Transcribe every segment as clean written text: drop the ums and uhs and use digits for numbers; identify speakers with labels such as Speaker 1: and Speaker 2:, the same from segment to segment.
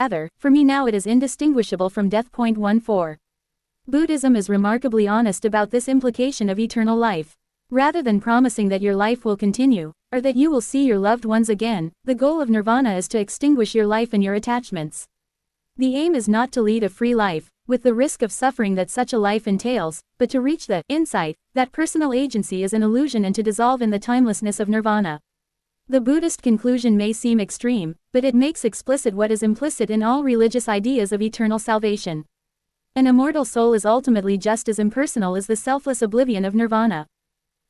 Speaker 1: Rather, for me now it is indistinguishable from death. 14. Buddhism is remarkably honest about this implication of eternal life. Rather than promising that your life will continue, or that you will see your loved ones again, the goal of nirvana is to extinguish your life and your attachments. The aim is not to lead a free life, with the risk of suffering that such a life entails, but to reach the insight that personal agency is an illusion and to dissolve in the timelessness of nirvana. The Buddhist conclusion may seem extreme, but it makes explicit what is implicit in all religious ideas of eternal salvation. An immortal soul is ultimately just as impersonal as the selfless oblivion of nirvana.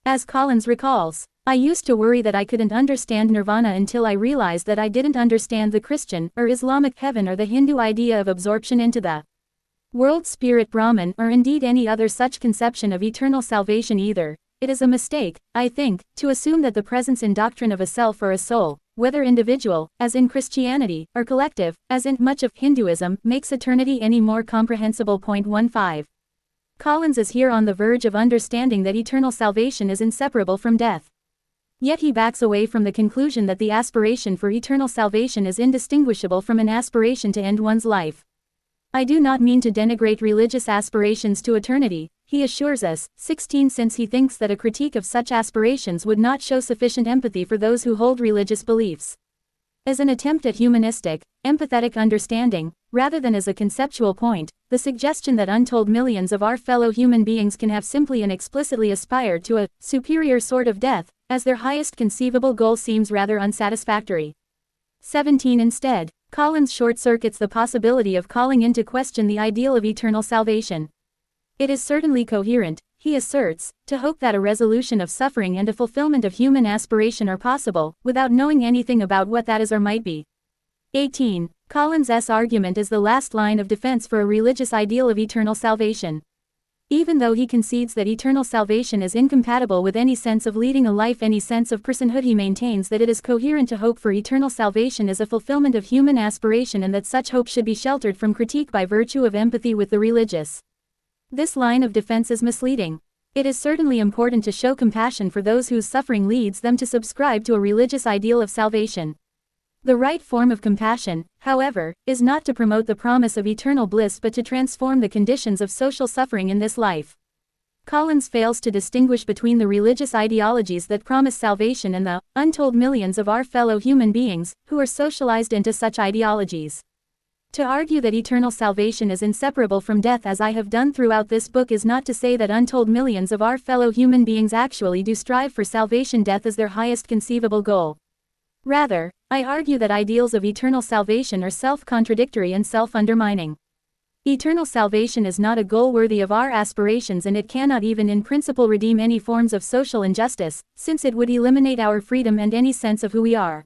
Speaker 1: As Collins recalls, I used to worry that I couldn't understand nirvana until I realized that I didn't understand the Christian or Islamic heaven or the Hindu idea of absorption into the world spirit Brahman or indeed any other such conception of eternal salvation either. It is a mistake, I think, to assume that the presence in doctrine of a self or a soul, whether individual, as in Christianity, or collective, as in much of Hinduism, makes eternity any more comprehensible. 15. Collins is here on the verge of understanding that eternal salvation is inseparable from death. Yet he backs away from the conclusion that the aspiration for eternal salvation is indistinguishable from an aspiration to end one's life. I do not mean to denigrate religious aspirations to eternity, he assures us, 16, since he thinks that a critique of such aspirations would not show sufficient empathy for those who hold religious beliefs. As an attempt at humanistic, empathetic understanding, rather than as a conceptual point, the suggestion that untold millions of our fellow human beings can have simply and explicitly aspired to a superior sort of death, as their highest conceivable goal seems rather unsatisfactory. 17. Instead, Collins short-circuits the possibility of calling into question the ideal of eternal salvation. It is certainly coherent, he asserts, to hope that a resolution of suffering and a fulfillment of human aspiration are possible, without knowing anything about what that is or might be. 18. Collins' argument is the last line of defense for a religious ideal of eternal salvation. Even though he concedes that eternal salvation is incompatible with any sense of leading a life, any sense of personhood, he maintains that it is coherent to hope for eternal salvation as a fulfillment of human aspiration and that such hope should be sheltered from critique by virtue of empathy with the religious. This line of defense is misleading. It is certainly important to show compassion for those whose suffering leads them to subscribe to a religious ideal of salvation. The right form of compassion, however, is not to promote the promise of eternal bliss but to transform the conditions of social suffering in this life. Collins fails to distinguish between the religious ideologies that promise salvation and the untold millions of our fellow human beings who are socialized into such ideologies. To argue that eternal salvation is inseparable from death, as I have done throughout this book, is not to say that untold millions of our fellow human beings actually do strive for salvation, death as their highest conceivable goal. Rather, I argue that ideals of eternal salvation are self-contradictory and self-undermining. Eternal salvation is not a goal worthy of our aspirations, and it cannot even in principle redeem any forms of social injustice, since it would eliminate our freedom and any sense of who we are.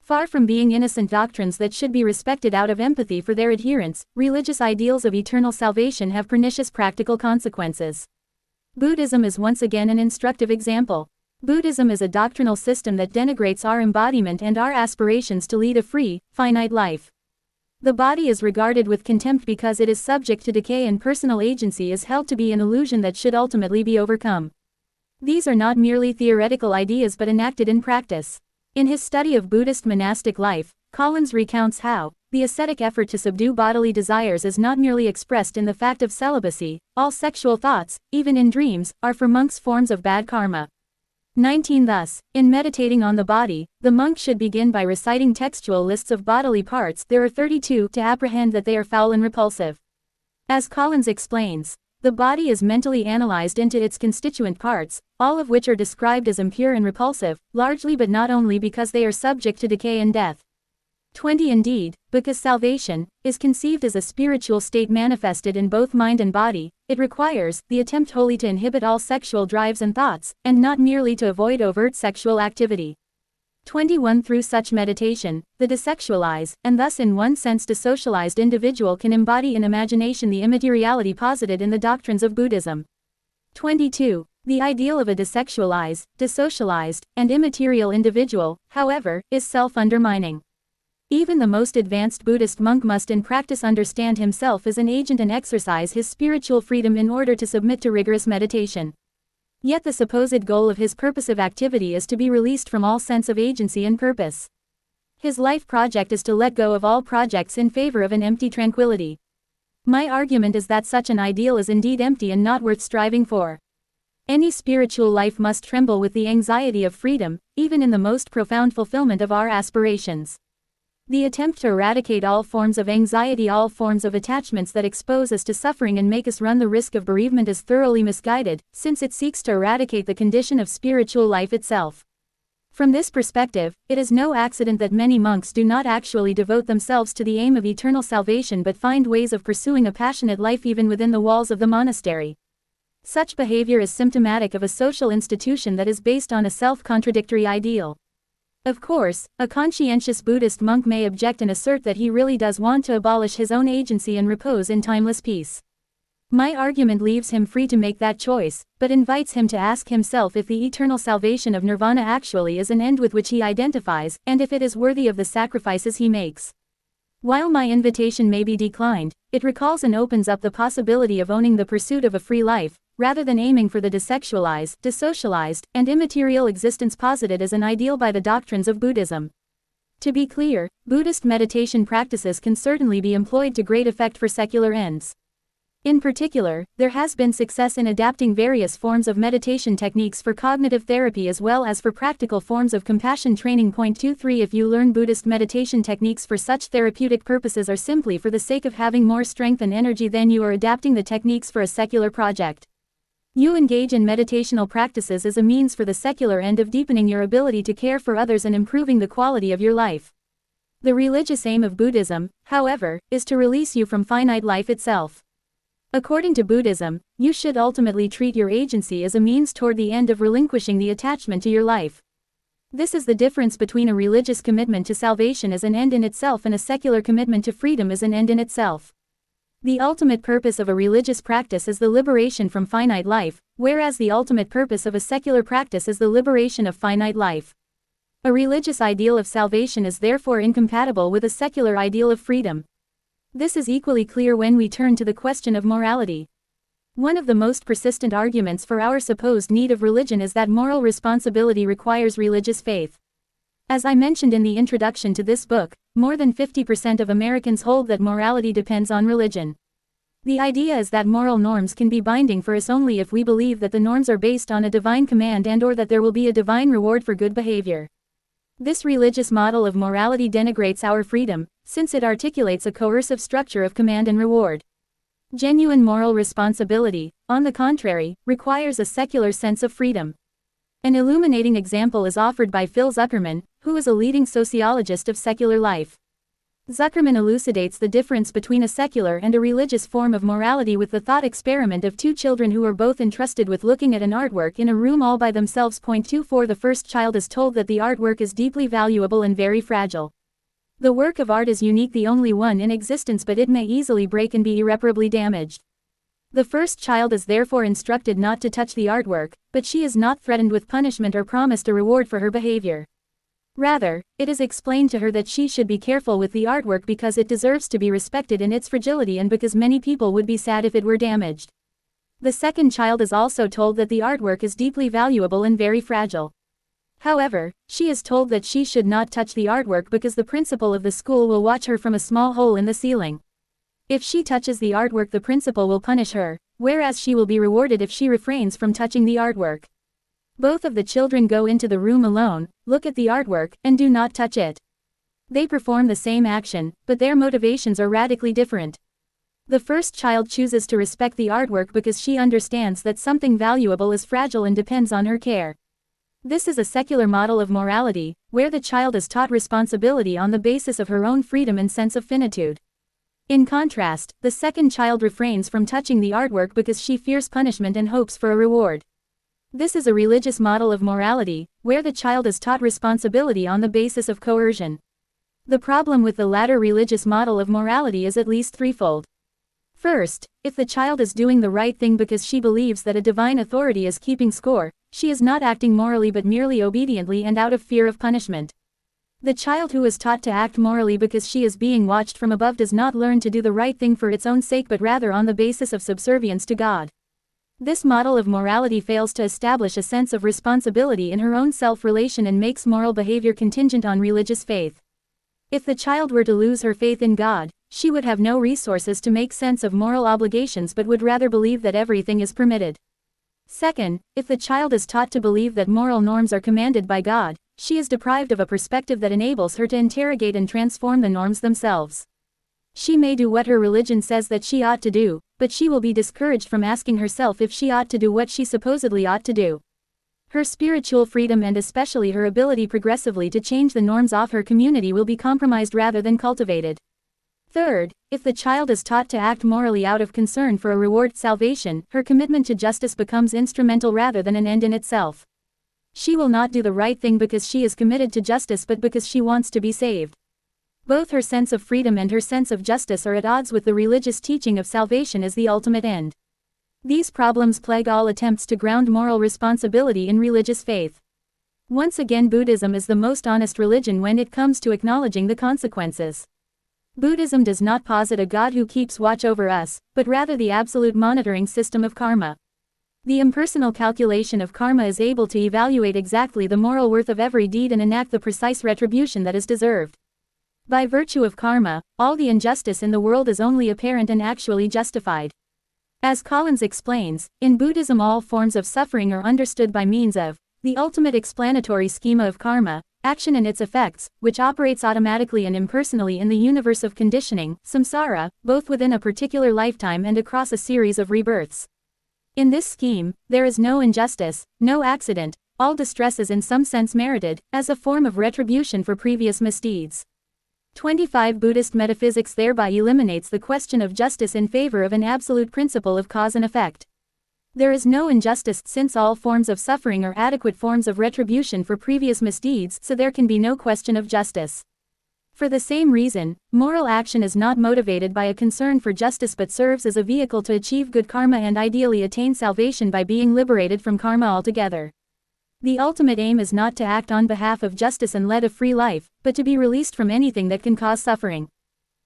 Speaker 1: Far from being innocent doctrines that should be respected out of empathy for their adherents, religious ideals of eternal salvation have pernicious practical consequences. Buddhism is once again an instructive example. Buddhism is a doctrinal system that denigrates our embodiment and our aspirations to lead a free, finite life. The body is regarded with contempt because it is subject to decay, and personal agency is held to be an illusion that should ultimately be overcome. These are not merely theoretical ideas but enacted in practice. In his study of Buddhist monastic life, Collins recounts how the ascetic effort to subdue bodily desires is not merely expressed in the fact of celibacy. All sexual thoughts, even in dreams, are for monks forms of bad karma. 19. Thus, in meditating on the body, the monk should begin by reciting textual lists of bodily parts, there are 32, to apprehend that they are foul and repulsive. As Collins explains, the body is mentally analyzed into its constituent parts, all of which are described as impure and repulsive, largely but not only because they are subject to decay and death. 20. Indeed, because salvation is conceived as a spiritual state manifested in both mind and body, it requires the attempt wholly to inhibit all sexual drives and thoughts, and not merely to avoid overt sexual activity. 21. Through such meditation, the desexualized, and thus in one sense desocialized individual can embody in imagination the immateriality posited in the doctrines of Buddhism. 22. The ideal of a desexualized, desocialized, and immaterial individual, however, is self-undermining. Even the most advanced Buddhist monk must in practice understand himself as an agent and exercise his spiritual freedom in order to submit to rigorous meditation. Yet the supposed goal of his purposive activity is to be released from all sense of agency and purpose. His life project is to let go of all projects in favor of an empty tranquility. My argument is that such an ideal is indeed empty and not worth striving for. Any spiritual life must tremble with the anxiety of freedom, even in the most profound fulfillment of our aspirations. The attempt to eradicate all forms of anxiety, all forms of attachments that expose us to suffering and make us run the risk of bereavement is thoroughly misguided, since it seeks to eradicate the condition of spiritual life itself. From this perspective, it is no accident that many monks do not actually devote themselves to the aim of eternal salvation but find ways of pursuing a passionate life even within the walls of the monastery. Such behavior is symptomatic of a social institution that is based on a self-contradictory ideal. Of course, a conscientious Buddhist monk may object and assert that he really does want to abolish his own agency and repose in timeless peace. My argument leaves him free to make that choice, but invites him to ask himself if the eternal salvation of nirvana actually is an end with which he identifies, and if it is worthy of the sacrifices he makes. While my invitation may be declined, it recalls and opens up the possibility of owning the pursuit of a free life, rather than aiming for the desexualized, desocialized, and immaterial existence posited as an ideal by the doctrines of Buddhism. To be clear, Buddhist meditation practices can certainly be employed to great effect for secular ends. In particular, there has been success in adapting various forms of meditation techniques for cognitive therapy as well as for practical forms of compassion training. Point 23 If you learn Buddhist meditation techniques for such therapeutic purposes or simply for the sake of having more strength and energy, then you are adapting the techniques for a secular project. You engage in meditational practices as a means for the secular end of deepening your ability to care for others and improving the quality of your life. The religious aim of Buddhism, however, is to release you from finite life itself. According to Buddhism, you should ultimately treat your agency as a means toward the end of relinquishing the attachment to your life. This is the difference between a religious commitment to salvation as an end in itself and a secular commitment to freedom as an end in itself. The ultimate purpose of a religious practice is the liberation from finite life, whereas the ultimate purpose of a secular practice is the liberation of finite life. A religious ideal of salvation is therefore incompatible with a secular ideal of freedom. This is equally clear when we turn to the question of morality. One of the most persistent arguments for our supposed need of religion is that moral responsibility requires religious faith. As I mentioned in the introduction to this book, more than 50% of Americans hold that morality depends on religion. The idea is that moral norms can be binding for us only if we believe that the norms are based on a divine command and/or that there will be a divine reward for good behavior. This religious model of morality denigrates our freedom, since it articulates a coercive structure of command and reward. Genuine moral responsibility, on the contrary, requires a secular sense of freedom. An illuminating example is offered by Phil Zuckerman, who is a leading sociologist of secular life. Zuckerman elucidates the difference between a secular and a religious form of morality with the thought experiment of two children who are both entrusted with looking at an artwork in a room all by themselves. Point 24 The first child is told that the artwork is deeply valuable and very fragile. The work of art is unique, the only one in existence, but it may easily break and be irreparably damaged. The first child is therefore instructed not to touch the artwork, but she is not threatened with punishment or promised a reward for her behavior. Rather, it is explained to her that she should be careful with the artwork because it deserves to be respected in its fragility and because many people would be sad if it were damaged. The second child is also told that the artwork is deeply valuable and very fragile. However, she is told that she should not touch the artwork because the principal of the school will watch her from a small hole in the ceiling. If she touches the artwork, the principal will punish her, whereas she will be rewarded if she refrains from touching the artwork. Both of the children go into the room alone, look at the artwork, and do not touch it. They perform the same action, but their motivations are radically different. The first child chooses to respect the artwork because she understands that something valuable is fragile and depends on her care. This is a secular model of morality, where the child is taught responsibility on the basis of her own freedom and sense of finitude. In contrast, the second child refrains from touching the artwork because she fears punishment and hopes for a reward. This is a religious model of morality, where the child is taught responsibility on the basis of coercion. The problem with the latter religious model of morality is at least threefold. First, if the child is doing the right thing because she believes that a divine authority is keeping score, she is not acting morally but merely obediently and out of fear of punishment. The child who is taught to act morally because she is being watched from above does not learn to do the right thing for its own sake but rather on the basis of subservience to God. This model of morality fails to establish a sense of responsibility in her own self-relation and makes moral behavior contingent on religious faith. If the child were to lose her faith in God, she would have no resources to make sense of moral obligations but would rather believe that everything is permitted. Second, if the child is taught to believe that moral norms are commanded by God, she is deprived of a perspective that enables her to interrogate and transform the norms themselves. She may do what her religion says that she ought to do, but she will be discouraged from asking herself if she ought to do what she supposedly ought to do. Her spiritual freedom and especially her ability progressively to change the norms of her community will be compromised rather than cultivated. Third, if the child is taught to act morally out of concern for a reward salvation, her commitment to justice becomes instrumental rather than an end in itself. She will not do the right thing because she is committed to justice but because she wants to be saved. Both her sense of freedom and her sense of justice are at odds with the religious teaching of salvation as the ultimate end. These problems plague all attempts to ground moral responsibility in religious faith. Once again, Buddhism is the most honest religion when it comes to acknowledging the consequences. Buddhism does not posit a God who keeps watch over us, but rather the absolute monitoring system of karma. The impersonal calculation of karma is able to evaluate exactly the moral worth of every deed and enact the precise retribution that is deserved. By virtue of karma, all the injustice in the world is only apparent and actually justified. As Collins explains, in Buddhism all forms of suffering are understood by means of the ultimate explanatory schema of karma, action and its effects, which operates automatically and impersonally in the universe of conditioning, samsara, both within a particular lifetime and across a series of rebirths. In this scheme, there is no injustice, no accident, all distress is in some sense merited, as a form of retribution for previous misdeeds. 25 Buddhist metaphysics thereby eliminates the question of justice in favor of an absolute principle of cause and effect. There is no injustice since all forms of suffering are adequate forms of retribution for previous misdeeds, so there can be no question of justice. For the same reason, moral action is not motivated by a concern for justice but serves as a vehicle to achieve good karma and ideally attain salvation by being liberated from karma altogether. The ultimate aim is not to act on behalf of justice and lead a free life, but to be released from anything that can cause suffering.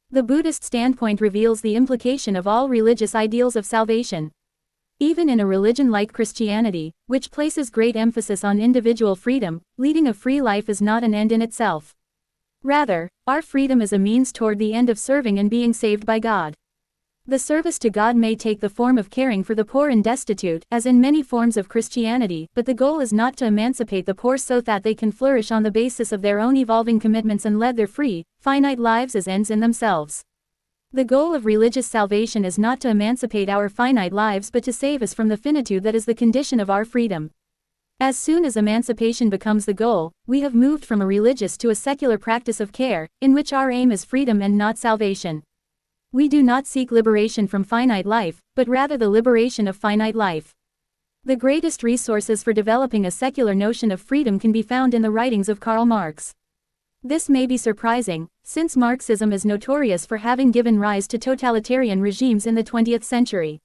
Speaker 1: The Buddhist standpoint reveals the implication of all religious ideals of salvation. Even in a religion like Christianity, which places great emphasis on individual freedom, leading a free life is not an end in itself. Rather, our freedom is a means toward the end of serving and being saved by God. The service to God may take the form of caring for the poor and destitute, as in many forms of Christianity, but the goal is not to emancipate the poor so that they can flourish on the basis of their own evolving commitments and lead their free, finite lives as ends in themselves. The goal of religious salvation is not to emancipate our finite lives but to save us from the finitude that is the condition of our freedom. As soon as emancipation becomes the goal, we have moved from a religious to a secular practice of care, in which our aim is freedom and not salvation. We do not seek liberation from finite life, but rather the liberation of finite life. The greatest resources for developing a secular notion of freedom can be found in the writings of Karl Marx. This may be surprising, since Marxism is notorious for having given rise to totalitarian regimes in the 20th century.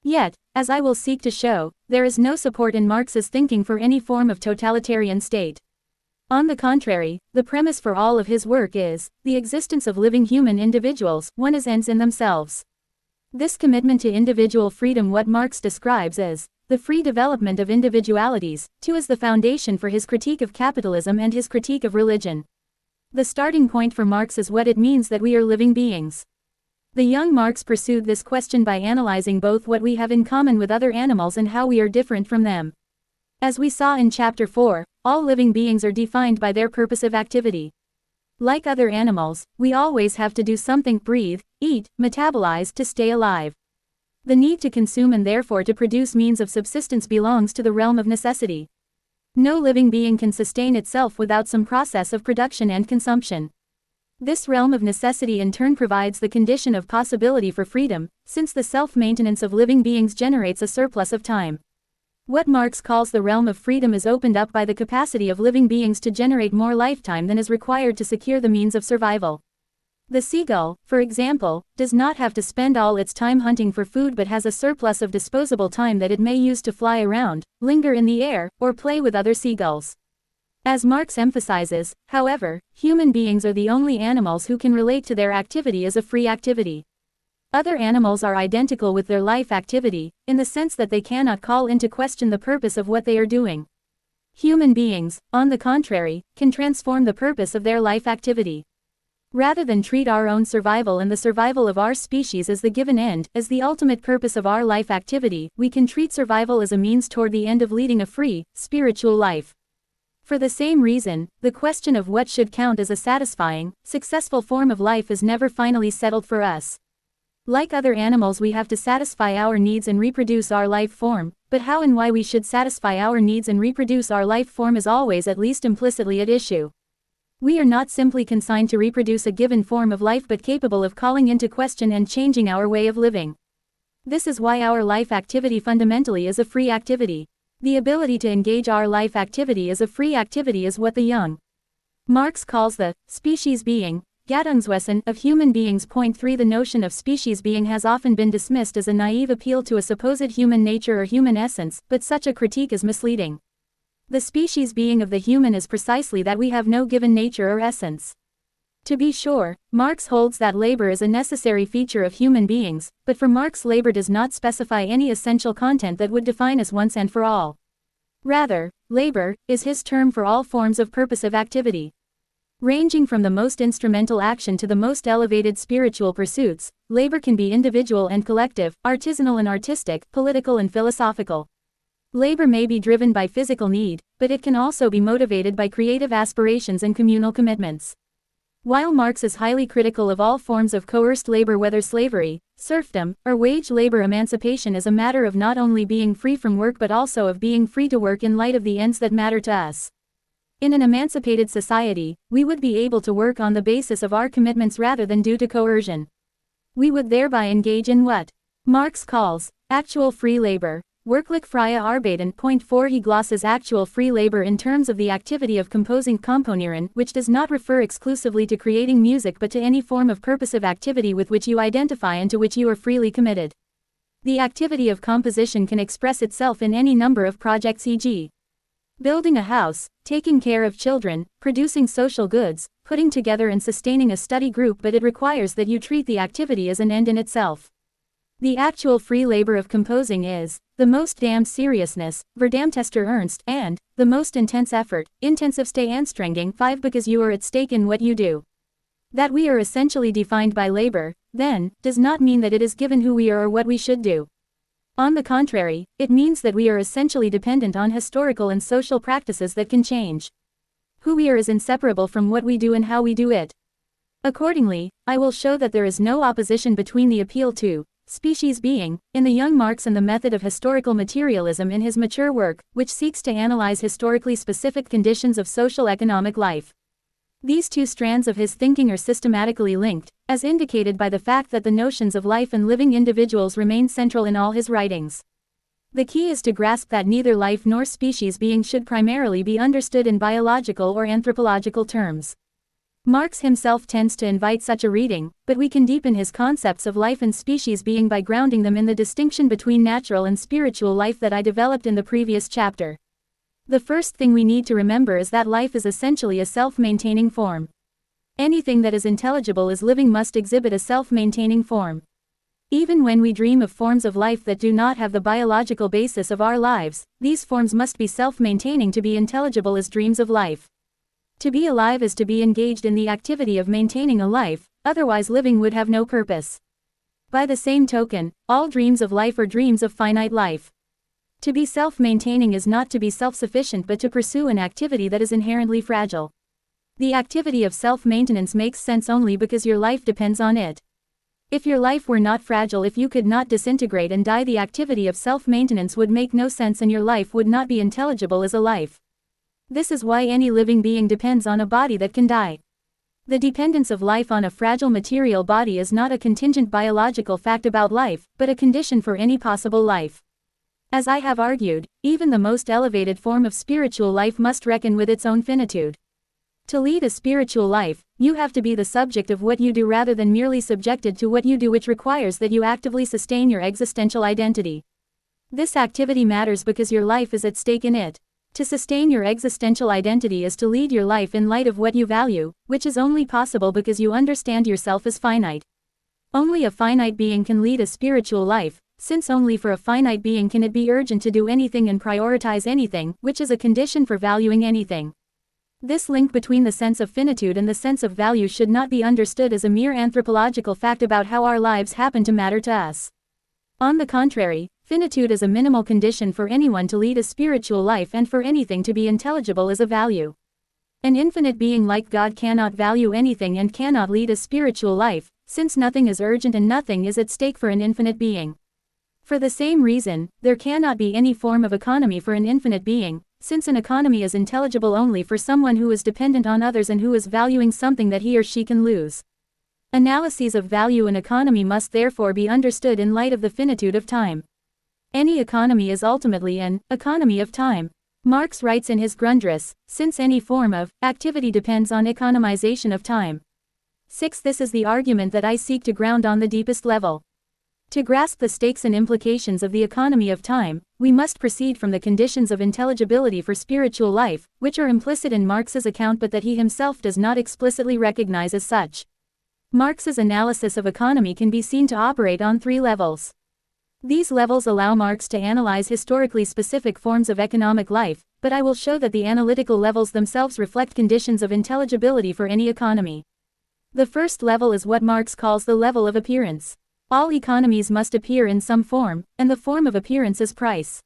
Speaker 1: Yet, as I will seek to show, there is no support in Marx's thinking for any form of totalitarian state. On the contrary, the premise for all of his work is the existence of living human individuals, one as ends in themselves. This commitment to individual freedom, what Marx describes as the free development of individualities, too, is the foundation for his critique of capitalism and his critique of religion. The starting point for Marx is what it means that we are living beings. The young Marx pursued this question by analyzing both what we have in common with other animals and how we are different from them. As we saw in Chapter 4, all living beings are defined by their purposive activity. Like other animals, we always have to do something, breathe, eat, metabolize, to stay alive. The need to consume and therefore to produce means of subsistence belongs to the realm of necessity. No living being can sustain itself without some process of production and consumption. This realm of necessity in turn provides the condition of possibility for freedom, since the self-maintenance of living beings generates a surplus of time. What Marx calls the realm of freedom is opened up by the capacity of living beings to generate more lifetime than is required to secure the means of survival. The seagull, for example, does not have to spend all its time hunting for food but has a surplus of disposable time that it may use to fly around, linger in the air, or play with other seagulls. As Marx emphasizes, however, human beings are the only animals who can relate to their activity as a free activity. Other animals are identical with their life activity, in the sense that they cannot call into question the purpose of what they are doing. Human beings, on the contrary, can transform the purpose of their life activity. Rather than treat our own survival and the survival of our species as the given end, as the ultimate purpose of our life activity, we can treat survival as a means toward the end of leading a free, spiritual life. For the same reason, the question of what should count as a satisfying, successful form of life is never finally settled for us. Like other animals, we have to satisfy our needs and reproduce our life form, but how and why we should satisfy our needs and reproduce our life form is always at least implicitly at issue. We are not simply consigned to reproduce a given form of life but capable of calling into question and changing our way of living. This is why our life activity fundamentally is a free activity. The ability to engage our life activity as a free activity is what the young Marx calls the species being, Gattungswesen, of human beings. Point 3. The notion of species being has often been dismissed as a naive appeal to a supposed human nature or human essence, but such a critique is misleading. The species being of the human is precisely that we have no given nature or essence. To be sure, Marx holds that labor is a necessary feature of human beings, but for Marx labor does not specify any essential content that would define us once and for all. Rather, labor is his term for all forms of purposive activity. Ranging from the most instrumental action to the most elevated spiritual pursuits, labor can be individual and collective, artisanal and artistic, political and philosophical. Labor may be driven by physical need, but it can also be motivated by creative aspirations and communal commitments. While Marx is highly critical of all forms of coerced labor, whether slavery, serfdom, or wage labor, emancipation is a matter of not only being free from work but also of being free to work in light of the ends that matter to us. In an emancipated society, we would be able to work on the basis of our commitments rather than due to coercion. We would thereby engage in what Marx calls actual free labor. Wirklich freie Arbeiten. Point 4. He glosses actual free labor in terms of the activity of composing, komponieren, which does not refer exclusively to creating music but to any form of purposive activity with which you identify and to which you are freely committed. The activity of composition can express itself in any number of projects, e.g. building a house, taking care of children, producing social goods, putting together and sustaining a study group, but it requires that you treat the activity as an end in itself. The actual free labor of composing is the most damned seriousness, verdammtester Ernst, and the most intense effort, intensivste Anstrengung. 5. Because you are at stake in what you do. That we are essentially defined by labor, then, does not mean that it is given who we are or what we should do. On the contrary, it means that we are essentially dependent on historical and social practices that can change. Who we are is inseparable from what we do and how we do it. Accordingly, I will show that there is no opposition between the appeal to species being, in the young Marx, and the method of historical materialism in his mature work, which seeks to analyze historically specific conditions of social economic life. These two strands of his thinking are systematically linked, as indicated by the fact that the notions of life and living individuals remain central in all his writings. The key is to grasp that neither life nor species being should primarily be understood in biological or anthropological terms. Marx himself tends to invite such a reading, but we can deepen his concepts of life and species being by grounding them in the distinction between natural and spiritual life that I developed in the previous chapter. The first thing we need to remember is that life is essentially a self-maintaining form. Anything that is intelligible as living must exhibit a self-maintaining form. Even when we dream of forms of life that do not have the biological basis of our lives, these forms must be self-maintaining to be intelligible as dreams of life. To be alive is to be engaged in the activity of maintaining a life, otherwise living would have no purpose. By the same token, all dreams of life are dreams of finite life. To be self-maintaining is not to be self-sufficient but to pursue an activity that is inherently fragile. The activity of self-maintenance makes sense only because your life depends on it. If your life were not fragile, if you could not disintegrate and die, the activity of self-maintenance would make no sense and your life would not be intelligible as a life. This is why any living being depends on a body that can die. The dependence of life on a fragile material body is not a contingent biological fact about life, but a condition for any possible life. As I have argued, even the most elevated form of spiritual life must reckon with its own finitude. To lead a spiritual life, you have to be the subject of what you do rather than merely subjected to what you do, which requires that you actively sustain your existential identity. This activity matters because your life is at stake in it. To sustain your existential identity is to lead your life in light of what you value, which is only possible because you understand yourself as finite. Only a finite being can lead a spiritual life, since only for a finite being can it be urgent to do anything and prioritize anything, which is a condition for valuing anything. This link between the sense of finitude and the sense of value should not be understood as a mere anthropological fact about how our lives happen to matter to us. On the contrary, finitude is a minimal condition for anyone to lead a spiritual life and for anything to be intelligible as a value. An infinite being like God cannot value anything and cannot lead a spiritual life, since nothing is urgent and nothing is at stake for an infinite being. For the same reason, there cannot be any form of economy for an infinite being, since an economy is intelligible only for someone who is dependent on others and who is valuing something that he or she can lose. Analyses of value and economy must therefore be understood in light of the finitude of time. Any economy is ultimately an economy of time. Marx writes in his Grundriss, since any form of activity depends on economization of time. 6. This is the argument that I seek to ground on the deepest level. To grasp the stakes and implications of the economy of time, we must proceed from the conditions of intelligibility for spiritual life, which are implicit in Marx's account but that he himself does not explicitly recognize as such. Marx's analysis of economy can be seen to operate on 3 levels. These levels allow Marx to analyze historically specific forms of economic life, but I will show that the analytical levels themselves reflect conditions of intelligibility for any economy. The first level is what Marx calls the level of appearance. All economies must appear in some form, and the form of appearance is price.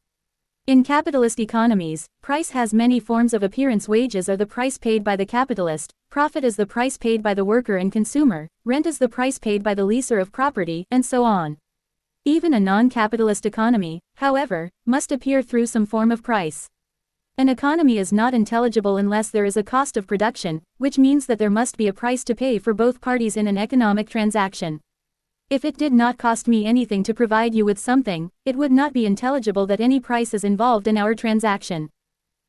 Speaker 1: In capitalist economies, price has many forms of appearance. Wages are the price paid by the capitalist, profit is the price paid by the worker and consumer, rent is the price paid by the leaser of property, and so on. Even a non-capitalist economy, however, must appear through some form of price. An economy is not intelligible unless there is a cost of production, which means that there must be a price to pay for both parties in an economic transaction. If it did not cost me anything to provide you with something, it would not be intelligible that any price is involved in our transaction.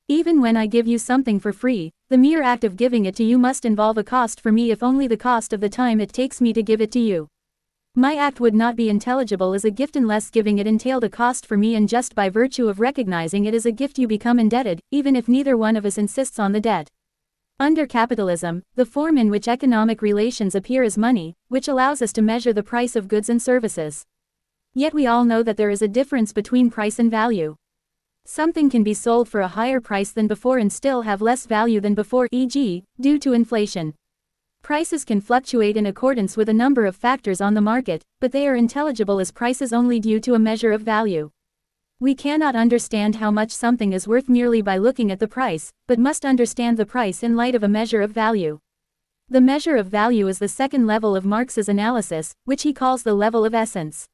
Speaker 1: Even when I give you something for free, the mere act of giving it to you must involve a cost for me, if only the cost of the time it takes me to give it to you. My act would not be intelligible as a gift unless giving it entailed a cost for me, and just by virtue of recognizing it as a gift you become indebted, even if neither one of us insists on the debt. Under capitalism, the form in which economic relations appear is money, which allows us to measure the price of goods and services. Yet we all know that there is a difference between price and value. Something can be sold for a higher price than before and still have less value than before, e.g., due to inflation. Prices can fluctuate in accordance with a number of factors on the market, but they are intelligible as prices only due to a measure of value. We cannot understand how much something is worth merely by looking at the price, but must understand the price in light of a measure of value. The measure of value is the second level of Marx's analysis, which he calls the level of essence.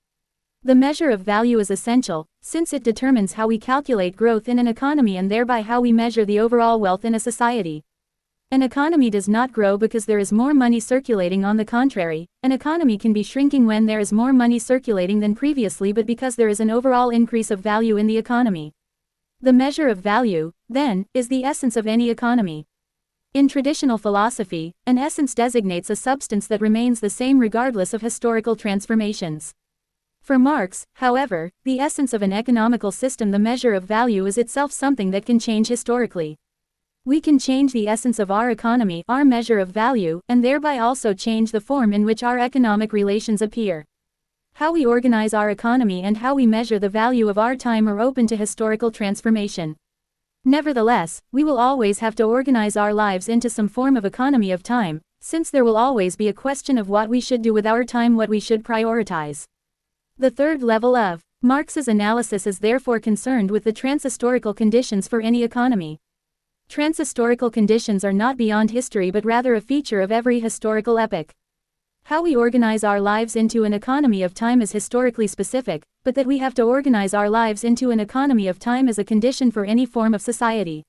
Speaker 1: The measure of value is essential, since it determines how we calculate growth in an economy and thereby how we measure the overall wealth in a society. An economy does not grow because there is more money circulating. On the contrary, an economy can be shrinking when there is more money circulating than previously, but because there is an overall increase of value in the economy. The measure of value, then, is the essence of any economy. In traditional philosophy, an essence designates a substance that remains the same regardless of historical transformations. For Marx, however, the essence of an economical system, the measure of value, is itself something that can change historically. We can change the essence of our economy, our measure of value, and thereby also change the form in which our economic relations appear. How we organize our economy and how we measure the value of our time are open to historical transformation. Nevertheless, we will always have to organize our lives into some form of economy of time, since there will always be a question of what we should do with our time, what we should prioritize. The third level of Marx's analysis is therefore concerned with the transhistorical conditions for any economy. Transhistorical conditions are not beyond history but rather a feature of every historical epoch. How we organize our lives into an economy of time is historically specific, but that we have to organize our lives into an economy of time is a condition for any form of society.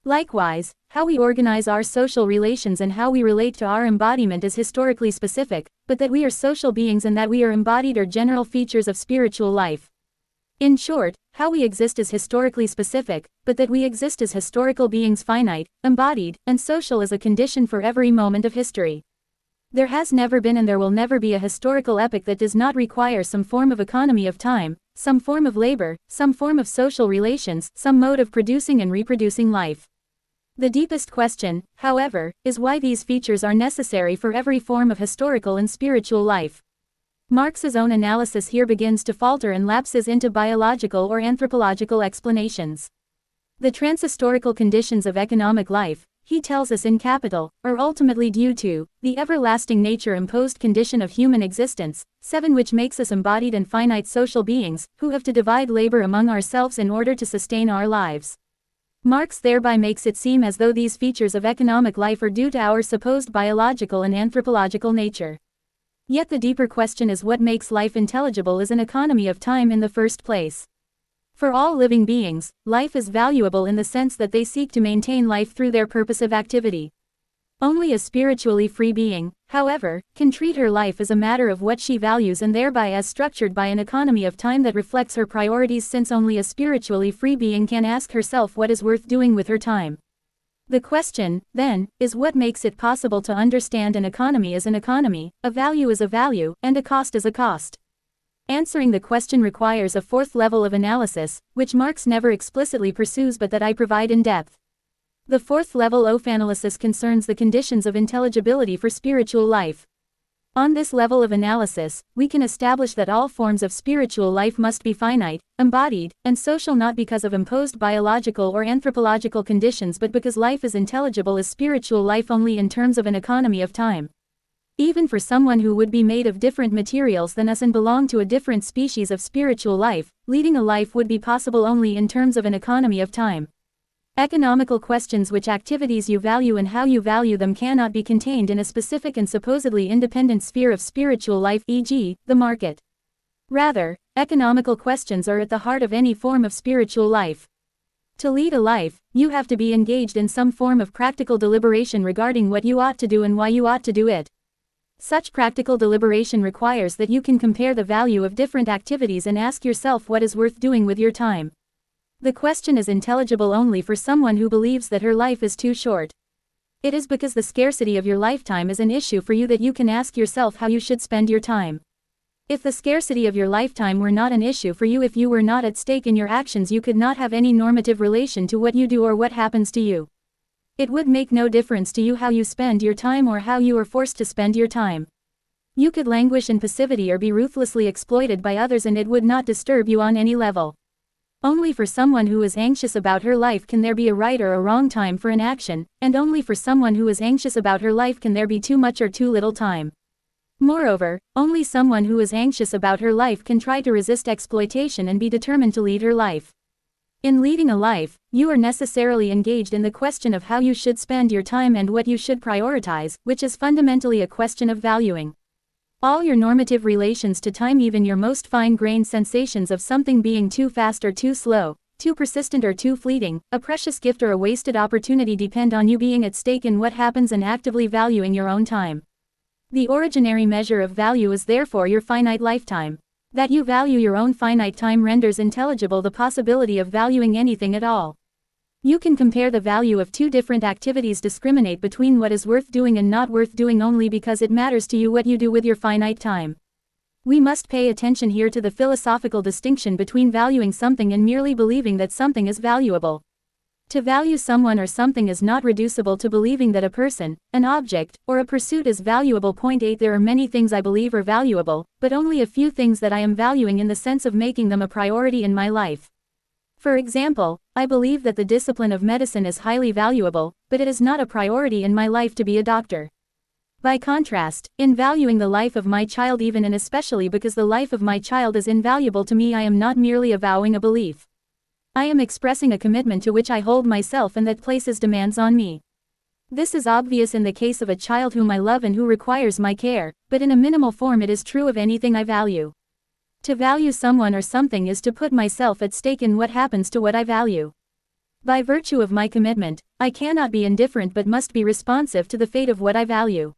Speaker 1: Likewise, how we organize our social relations and how we relate to our embodiment is historically specific, but that we are social beings and that we are embodied are general features of spiritual life. In short, how we exist is historically specific, but that we exist as historical beings, finite, embodied, and social, is a condition for every moment of history. There has never been and there will never be a historical epoch that does not require some form of economy of time, some form of labor, some form of social relations, some mode of producing and reproducing life. The deepest question, however, is why these features are necessary for every form of historical and spiritual life. Marx's own analysis here begins to falter and lapses into biological or anthropological explanations. The transhistorical conditions of economic life, he tells us in capital, are ultimately due to the everlasting nature-imposed condition of human existence, 7 which makes us embodied and finite social beings, who have to divide labor among ourselves in order to sustain our lives. Marx thereby makes it seem as though these features of economic life are due to our supposed biological and anthropological nature. Yet the deeper question is what makes life intelligible as an economy of time in the first place. For all living beings, life is valuable in the sense that they seek to maintain life through their purposive activity. Only a spiritually free being, however, can treat her life as a matter of what she values and thereby as structured by an economy of time that reflects her priorities, since only a spiritually free being can ask herself what is worth doing with her time. The question, then, is what makes it possible to understand an economy as an economy, a value as a value, and a cost as a cost. Answering the question requires a fourth level of analysis, which Marx never explicitly pursues but that I provide in depth. The fourth level of analysis concerns the conditions of intelligibility for spiritual life. On this level of analysis, we can establish that all forms of spiritual life must be finite, embodied, and social, not because of imposed biological or anthropological conditions but because life is intelligible as spiritual life only in terms of an economy of time. Even for someone who would be made of different materials than us and belong to a different species of spiritual life, leading a life would be possible only in terms of an economy of time. Economical questions: which activities you value and how you value them cannot be contained in a specific and supposedly independent sphere of spiritual life, e.g., the market. Rather, economical questions are at the heart of any form of spiritual life. To lead a life, you have to be engaged in some form of practical deliberation regarding what you ought to do and why you ought to do it. Such practical deliberation requires that you can compare the value of different activities and ask yourself what is worth doing with your time. The question is intelligible only for someone who believes that her life is too short. It is because the scarcity of your lifetime is an issue for you that you can ask yourself how you should spend your time. If the scarcity of your lifetime were not an issue for you, if you were not at stake in your actions, you could not have any normative relation to what you do or what happens to you. It would make no difference to you how you spend your time or how you are forced to spend your time. You could languish in passivity or be ruthlessly exploited by others and it would not disturb you on any level. Only for someone who is anxious about her life can there be a right or a wrong time for an action, and only for someone who is anxious about her life can there be too much or too little time. Moreover, only someone who is anxious about her life can try to resist exploitation and be determined to lead her life. In leading a life, you are necessarily engaged in the question of how you should spend your time and what you should prioritize, which is fundamentally a question of valuing. All your normative relations to time, even your most fine-grained sensations of something being too fast or too slow, too persistent or too fleeting, a precious gift or a wasted opportunity, depend on you being at stake in what happens and actively valuing your own time. The originary measure of value is therefore your finite lifetime. That you value your own finite time renders intelligible the possibility of valuing anything at all. You can compare the value of two different activities, discriminate between what is worth doing and not worth doing only because it matters to you what you do with your finite time. We must pay attention here to the philosophical distinction between valuing something and merely believing that something is valuable. To value someone or something is not reducible to believing that a person, an object, or a pursuit is valuable. Point 8. There are many things I believe are valuable, but only a few things that I am valuing in the sense of making them a priority in my life. For example, I believe that the discipline of medicine is highly valuable, but it is not a priority in my life to be a doctor. By contrast, in valuing the life of my child, even and especially because the life of my child is invaluable to me, I am not merely avowing a belief. I am expressing a commitment to which I hold myself and that places demands on me. This is obvious in the case of a child whom I love and who requires my care, but in a minimal form it is true of anything I value. To value someone or something is to put myself at stake in what happens to what I value. By virtue of my commitment, I cannot be indifferent but must be responsive to the fate of what I value.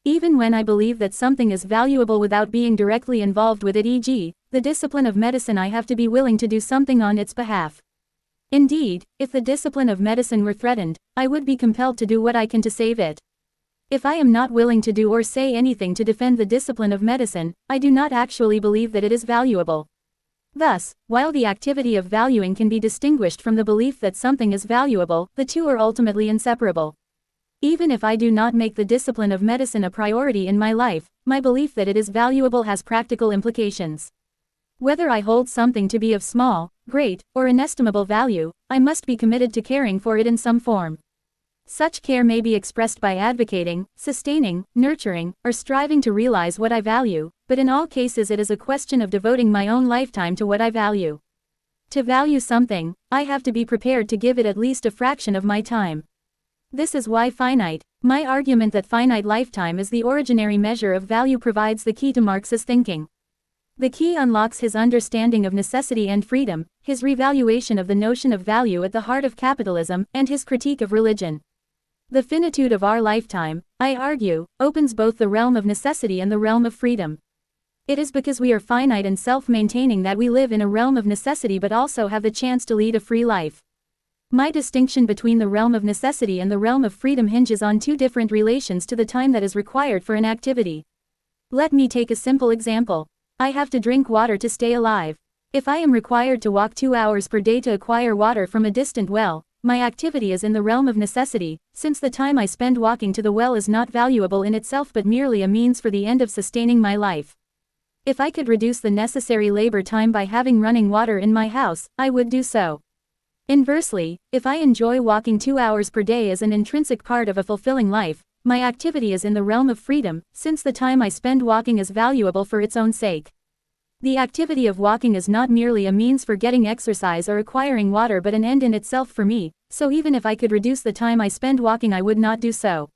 Speaker 1: Even when I believe that something is valuable without being directly involved with it, e.g., the discipline of medicine, I have to be willing to do something on its behalf. Indeed, if the discipline of medicine were threatened, I would be compelled to do what I can to save it. If I am not willing to do or say anything to defend the discipline of medicine, I do not actually believe that it is valuable. Thus, while the activity of valuing can be distinguished from the belief that something is valuable, the two are ultimately inseparable. Even if I do not make the discipline of medicine a priority in my life, my belief that it is valuable has practical implications. Whether I hold something to be of small, great, or inestimable value, I must be committed to caring for it in some form. Such care may be expressed by advocating, sustaining, nurturing, or striving to realize what I value, but in all cases it is a question of devoting my own lifetime to what I value. To value something, I have to be prepared to give it at least a fraction of my time. This is why my argument that finite lifetime is the originary measure of value provides the key to Marx's thinking. The key unlocks his understanding of necessity and freedom, his revaluation of the notion of value at the heart of capitalism, and his critique of religion. The finitude of our lifetime, I argue, opens both the realm of necessity and the realm of freedom. It is because we are finite and self-maintaining that we live in a realm of necessity but also have the chance to lead a free life. My distinction between the realm of necessity and the realm of freedom hinges on two different relations to the time that is required for an activity. Let me take a simple example. I have to drink water to stay alive. If I am required to walk 2 hours per day to acquire water from a distant well, my activity is in the realm of necessity, since the time I spend walking to the well is not valuable in itself but merely a means for the end of sustaining my life. If I could reduce the necessary labor time by having running water in my house, I would do so. Inversely, if I enjoy walking 2 hours per day as an intrinsic part of a fulfilling life, my activity is in the realm of freedom, since the time I spend walking is valuable for its own sake. The activity of walking is not merely a means for getting exercise or acquiring water but an end in itself for me, so even if I could reduce the time I spend walking I would not do so.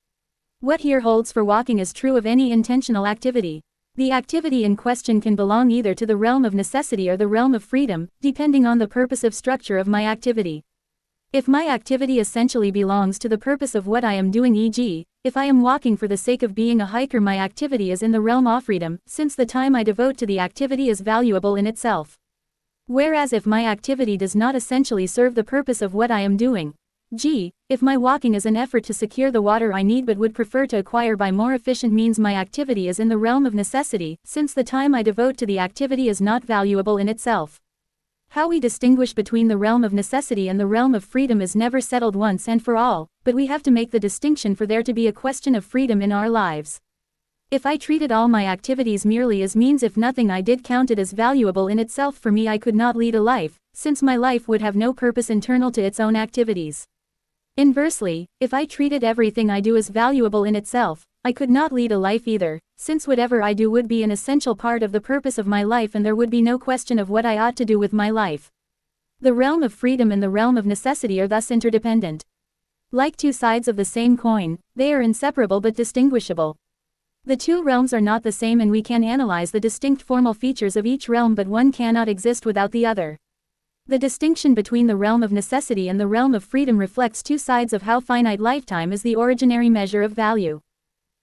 Speaker 1: What here holds for walking is true of any intentional activity. The activity in question can belong either to the realm of necessity or the realm of freedom, depending on the purposive structure of my activity. If my activity essentially belongs to the purpose of what I am doing, e.g., if I am walking for the sake of being a hiker, my activity is in the realm of freedom, since the time I devote to the activity is valuable in itself. Whereas if my activity does not essentially serve the purpose of what I am doing, g. If my walking is an effort to secure the water I need but would prefer to acquire by more efficient means, my activity is in the realm of necessity, since the time I devote to the activity is not valuable in itself. How we distinguish between the realm of necessity and the realm of freedom is never settled once and for all, but we have to make the distinction for there to be a question of freedom in our lives. If I treated all my activities merely as means, if nothing I did counted as valuable in itself for me, I could not lead a life, since my life would have no purpose internal to its own activities. Inversely, if I treated everything I do as valuable in itself, I could not lead a life either, since whatever I do would be an essential part of the purpose of my life and there would be no question of what I ought to do with my life. The realm of freedom and the realm of necessity are thus interdependent. Like two sides of the same coin, they are inseparable but distinguishable. The two realms are not the same and we can analyze the distinct formal features of each realm, but one cannot exist without the other. The distinction between the realm of necessity and the realm of freedom reflects two sides of how finite lifetime is the originary measure of value.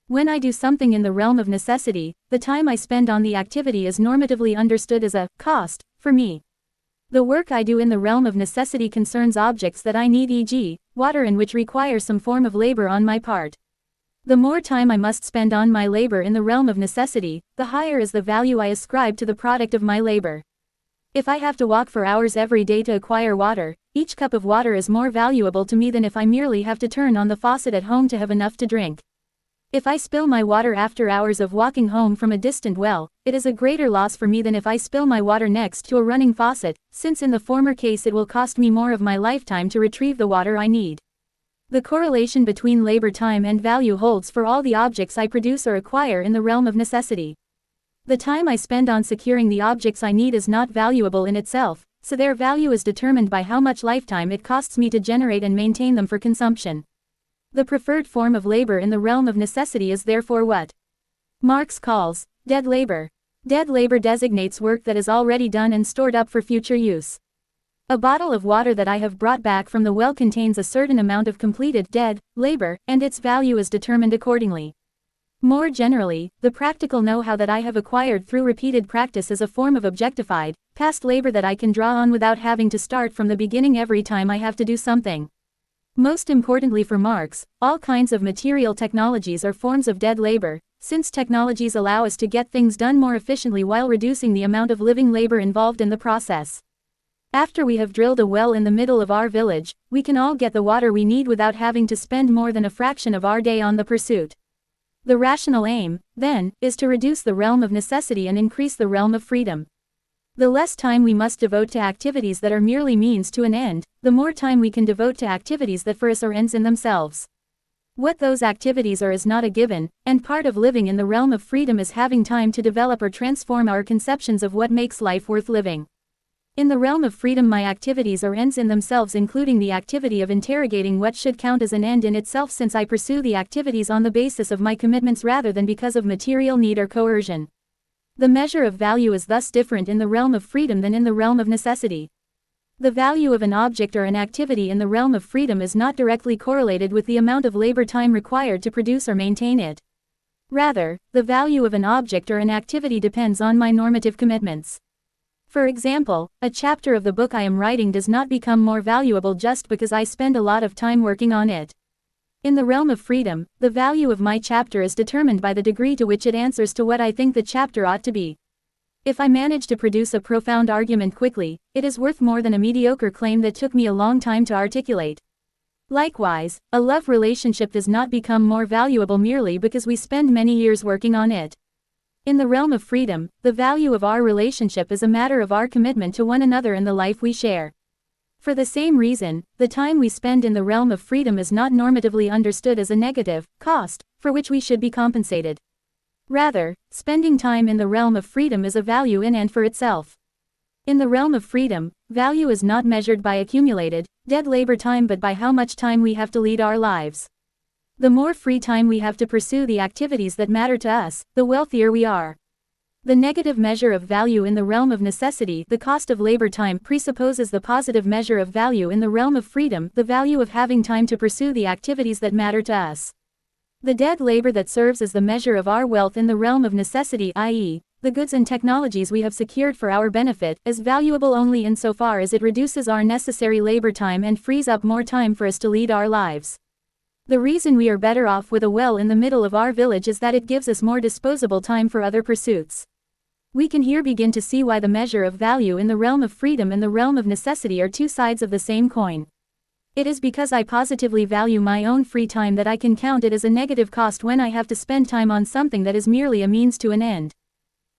Speaker 1: When I do something in the realm of necessity, the time I spend on the activity is normatively understood as a cost for me. The work I do in the realm of necessity concerns objects that I need, e.g., water, and which require some form of labor on my part. The more time I must spend on my labor in the realm of necessity, the higher is the value I ascribe to the product of my labor. If I have to walk for hours every day to acquire water, each cup of water is more valuable to me than if I merely have to turn on the faucet at home to have enough to drink. If I spill my water after hours of walking home from a distant well, it is a greater loss for me than if I spill my water next to a running faucet, since in the former case it will cost me more of my lifetime to retrieve the water I need. The correlation between labor time and value holds for all the objects I produce or acquire in the realm of necessity. The time I spend on securing the objects I need is not valuable in itself, so their value is determined by how much lifetime it costs me to generate and maintain them for consumption. The preferred form of labor in the realm of necessity is therefore what Marx calls dead labor. Dead labor designates work that is already done and stored up for future use. A bottle of water that I have brought back from the well contains a certain amount of completed dead labor, and its value is determined accordingly. More generally, the practical know-how that I have acquired through repeated practice is a form of objectified, past labor that I can draw on without having to start from the beginning every time I have to do something. Most importantly for Marx, all kinds of material technologies are forms of dead labor, since technologies allow us to get things done more efficiently while reducing the amount of living labor involved in the process. After we have drilled a well in the middle of our village, we can all get the water we need without having to spend more than a fraction of our day on the pursuit. The rational aim, then, is to reduce the realm of necessity and increase the realm of freedom. The less time we must devote to activities that are merely means to an end, the more time we can devote to activities that for us are ends in themselves. What those activities are is not a given, and part of living in the realm of freedom is having time to develop or transform our conceptions of what makes life worth living. In the realm of freedom, my activities are ends in themselves, including the activity of interrogating what should count as an end in itself, since I pursue the activities on the basis of my commitments rather than because of material need or coercion. The measure of value is thus different in the realm of freedom than in the realm of necessity. The value of an object or an activity in the realm of freedom is not directly correlated with the amount of labor time required to produce or maintain it. Rather, the value of an object or an activity depends on my normative commitments. For example, a chapter of the book I am writing does not become more valuable just because I spend a lot of time working on it. In the realm of freedom, the value of my chapter is determined by the degree to which it answers to what I think the chapter ought to be. If I manage to produce a profound argument quickly, it is worth more than a mediocre claim that took me a long time to articulate. Likewise, a love relationship does not become more valuable merely because we spend many years working on it. In the realm of freedom, the value of our relationship is a matter of our commitment to one another and the life we share. For the same reason, the time we spend in the realm of freedom is not normatively understood as a negative cost, for which we should be compensated. Rather, spending time in the realm of freedom is a value in and for itself. In the realm of freedom, value is not measured by accumulated, dead labor time but by how much time we have to lead our lives. The more free time we have to pursue the activities that matter to us, the wealthier we are. The negative measure of value in the realm of necessity, the cost of labor time, presupposes the positive measure of value in the realm of freedom, the value of having time to pursue the activities that matter to us. The dead labor that serves as the measure of our wealth in the realm of necessity, i.e., the goods and technologies we have secured for our benefit, is valuable only insofar as it reduces our necessary labor time and frees up more time for us to lead our lives. The reason we are better off with a well in the middle of our village is that it gives us more disposable time for other pursuits. We can here begin to see why the measure of value in the realm of freedom and the realm of necessity are two sides of the same coin. It is because I positively value my own free time that I can count it as a negative cost when I have to spend time on something that is merely a means to an end.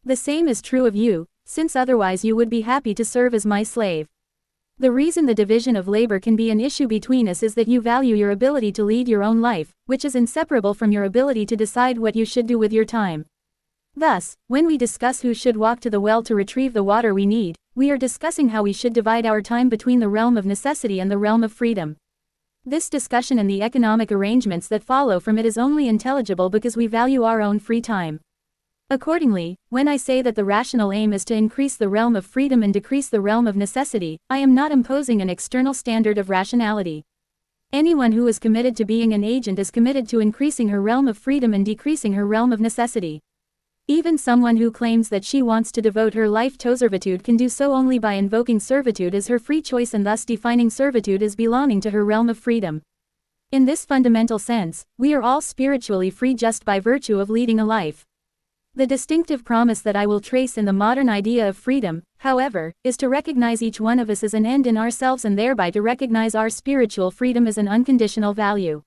Speaker 1: The same is true of you, since otherwise you would be happy to serve as my slave. The reason the division of labor can be an issue between us is that you value your ability to lead your own life, which is inseparable from your ability to decide what you should do with your time. Thus, when we discuss who should walk to the well to retrieve the water we need, we are discussing how we should divide our time between the realm of necessity and the realm of freedom. This discussion and the economic arrangements that follow from it is only intelligible because we value our own free time. Accordingly, when I say that the rational aim is to increase the realm of freedom and decrease the realm of necessity, I am not imposing an external standard of rationality. Anyone who is committed to being an agent is committed to increasing her realm of freedom and decreasing her realm of necessity. Even someone who claims that she wants to devote her life to servitude can do so only by invoking servitude as her free choice and thus defining servitude as belonging to her realm of freedom. In this fundamental sense, we are all spiritually free just by virtue of leading a life. The distinctive promise that I will trace in the modern idea of freedom, however, is to recognize each one of us as an end in ourselves and thereby to recognize our spiritual freedom as an unconditional value.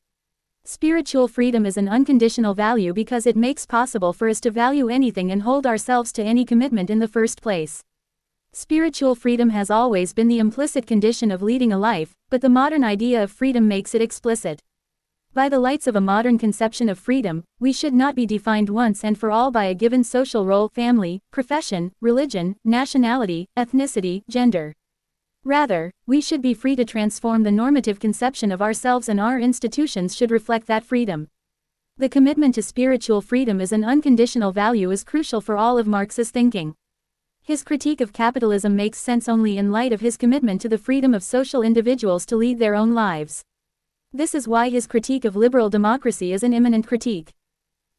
Speaker 1: Spiritual freedom is an unconditional value because it makes possible for us to value anything and hold ourselves to any commitment in the first place. Spiritual freedom has always been the implicit condition of leading a life, but the modern idea of freedom makes it explicit. By the lights of a modern conception of freedom, we should not be defined once and for all by a given social role, family, profession, religion, nationality, ethnicity, gender. Rather, we should be free to transform the normative conception of ourselves, and our institutions should reflect that freedom. The commitment to spiritual freedom as an unconditional value is crucial for all of Marx's thinking. His critique of capitalism makes sense only in light of his commitment to the freedom of social individuals to lead their own lives. This is why his critique of liberal democracy is an immanent critique.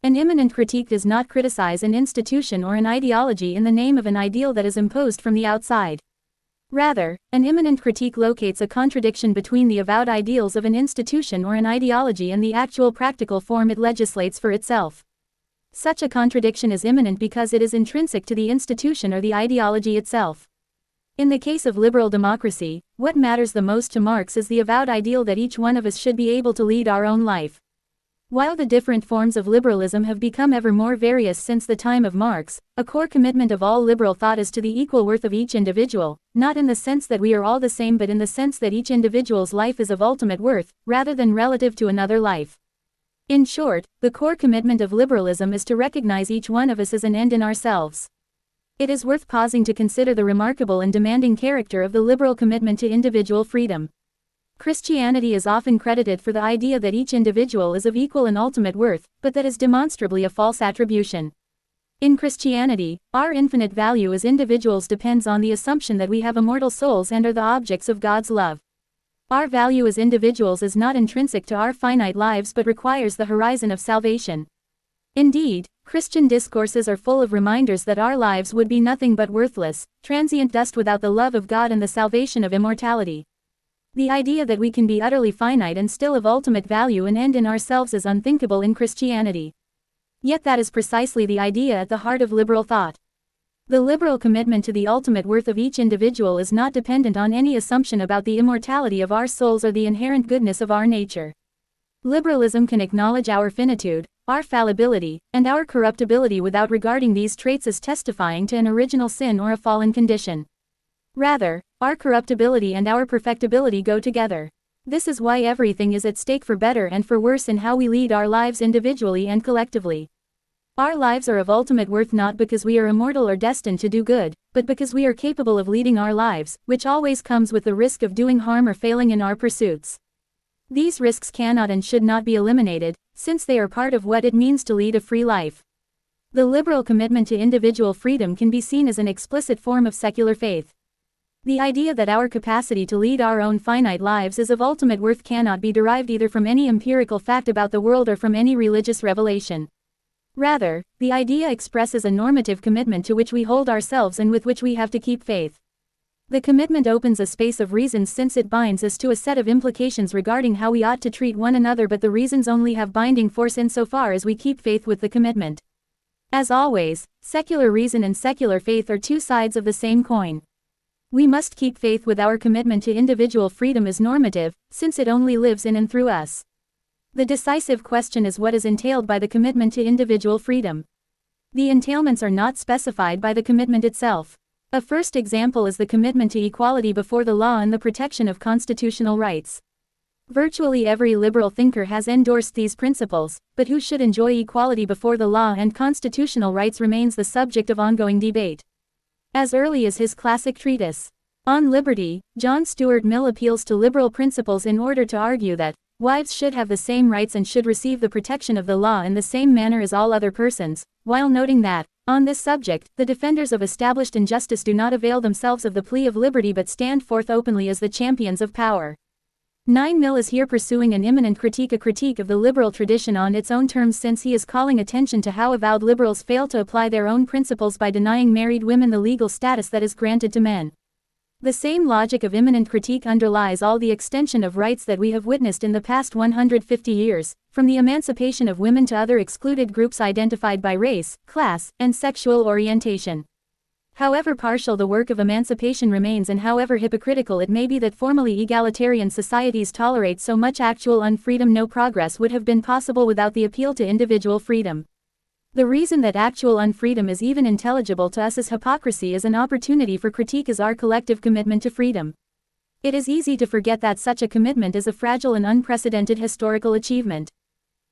Speaker 1: An immanent critique does not criticize an institution or an ideology in the name of an ideal that is imposed from the outside. Rather, an immanent critique locates a contradiction between the avowed ideals of an institution or an ideology and the actual practical form it legislates for itself. Such a contradiction is immanent because it is intrinsic to the institution or the ideology itself. In the case of liberal democracy, what matters the most to Marx is the avowed ideal that each one of us should be able to lead our own life. While the different forms of liberalism have become ever more various since the time of Marx, a core commitment of all liberal thought is to the equal worth of each individual, not in the sense that we are all the same but in the sense that each individual's life is of ultimate worth, rather than relative to another life. In short, the core commitment of liberalism is to recognize each one of us as an end in ourselves. It is worth pausing to consider the remarkable and demanding character of the liberal commitment to individual freedom. Christianity is often credited for the idea that each individual is of equal and ultimate worth, but that is demonstrably a false attribution. In Christianity, our infinite value as individuals depends on the assumption that we have immortal souls and are the objects of God's love. Our value as individuals is not intrinsic to our finite lives but requires the horizon of salvation. Indeed, Christian discourses are full of reminders that our lives would be nothing but worthless, transient dust without the love of God and the salvation of immortality. The idea that we can be utterly finite and still of ultimate value and end in ourselves is unthinkable in Christianity. Yet that is precisely the idea at the heart of liberal thought. The liberal commitment to the ultimate worth of each individual is not dependent on any assumption about the immortality of our souls or the inherent goodness of our nature. Liberalism can acknowledge our finitude, our fallibility, and our corruptibility without regarding these traits as testifying to an original sin or a fallen condition. Rather, our corruptibility and our perfectibility go together. This is why everything is at stake for better and for worse in how we lead our lives individually and collectively. Our lives are of ultimate worth not because we are immortal or destined to do good, but because we are capable of leading our lives, which always comes with the risk of doing harm or failing in our pursuits. These risks cannot and should not be eliminated, since they are part of what it means to lead a free life. The liberal commitment to individual freedom can be seen as an explicit form of secular faith. The idea that our capacity to lead our own finite lives is of ultimate worth cannot be derived either from any empirical fact about the world or from any religious revelation. Rather, the idea expresses a normative commitment to which we hold ourselves and with which we have to keep faith. The commitment opens a space of reasons since it binds us to a set of implications regarding how we ought to treat one another, but the reasons only have binding force insofar as we keep faith with the commitment. As always, secular reason and secular faith are two sides of the same coin. We must keep faith with our commitment to individual freedom as normative, since it only lives in and through us. The decisive question is what is entailed by the commitment to individual freedom. The entailments are not specified by the commitment itself. A first example is the commitment to equality before the law and the protection of constitutional rights. Virtually every liberal thinker has endorsed these principles, but who should enjoy equality before the law and constitutional rights remains the subject of ongoing debate. As early as his classic treatise on liberty, John Stuart Mill appeals to liberal principles in order to argue that wives should have the same rights and should receive the protection of the law in the same manner as all other persons, while noting that, on this subject, the defenders of established injustice do not avail themselves of the plea of liberty but stand forth openly as the champions of power. 9 Mill is here pursuing an imminent critique, a critique of the liberal tradition on its own terms, since he is calling attention to how avowed liberals fail to apply their own principles by denying married women the legal status that is granted to men. The same logic of imminent critique underlies all the extension of rights that we have witnessed in the past 150 years, from the emancipation of women to other excluded groups identified by race, class, and sexual orientation. However partial the work of emancipation remains and however hypocritical it may be that formally egalitarian societies tolerate so much actual unfreedom, no progress would have been possible without the appeal to individual freedom. The reason that actual unfreedom is even intelligible to us as hypocrisy as an opportunity for critique is our collective commitment to freedom. It is easy to forget that such a commitment is a fragile and unprecedented historical achievement.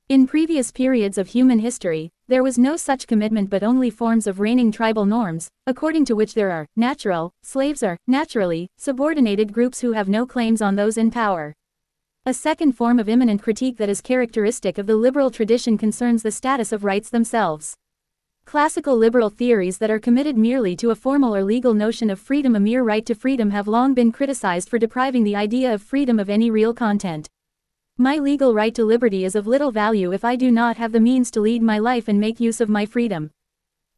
Speaker 1: In previous periods of human history, there was no such commitment but only forms of reigning tribal norms, according to which there are slaves are, naturally, subordinated groups who have no claims on those in power. A second form of imminent critique that is characteristic of the liberal tradition concerns the status of rights themselves. Classical liberal theories that are committed merely to a formal or legal notion of freedom, a mere right to freedom, have long been criticized for depriving the idea of freedom of any real content. My legal right to liberty is of little value if I do not have the means to lead my life and make use of my freedom.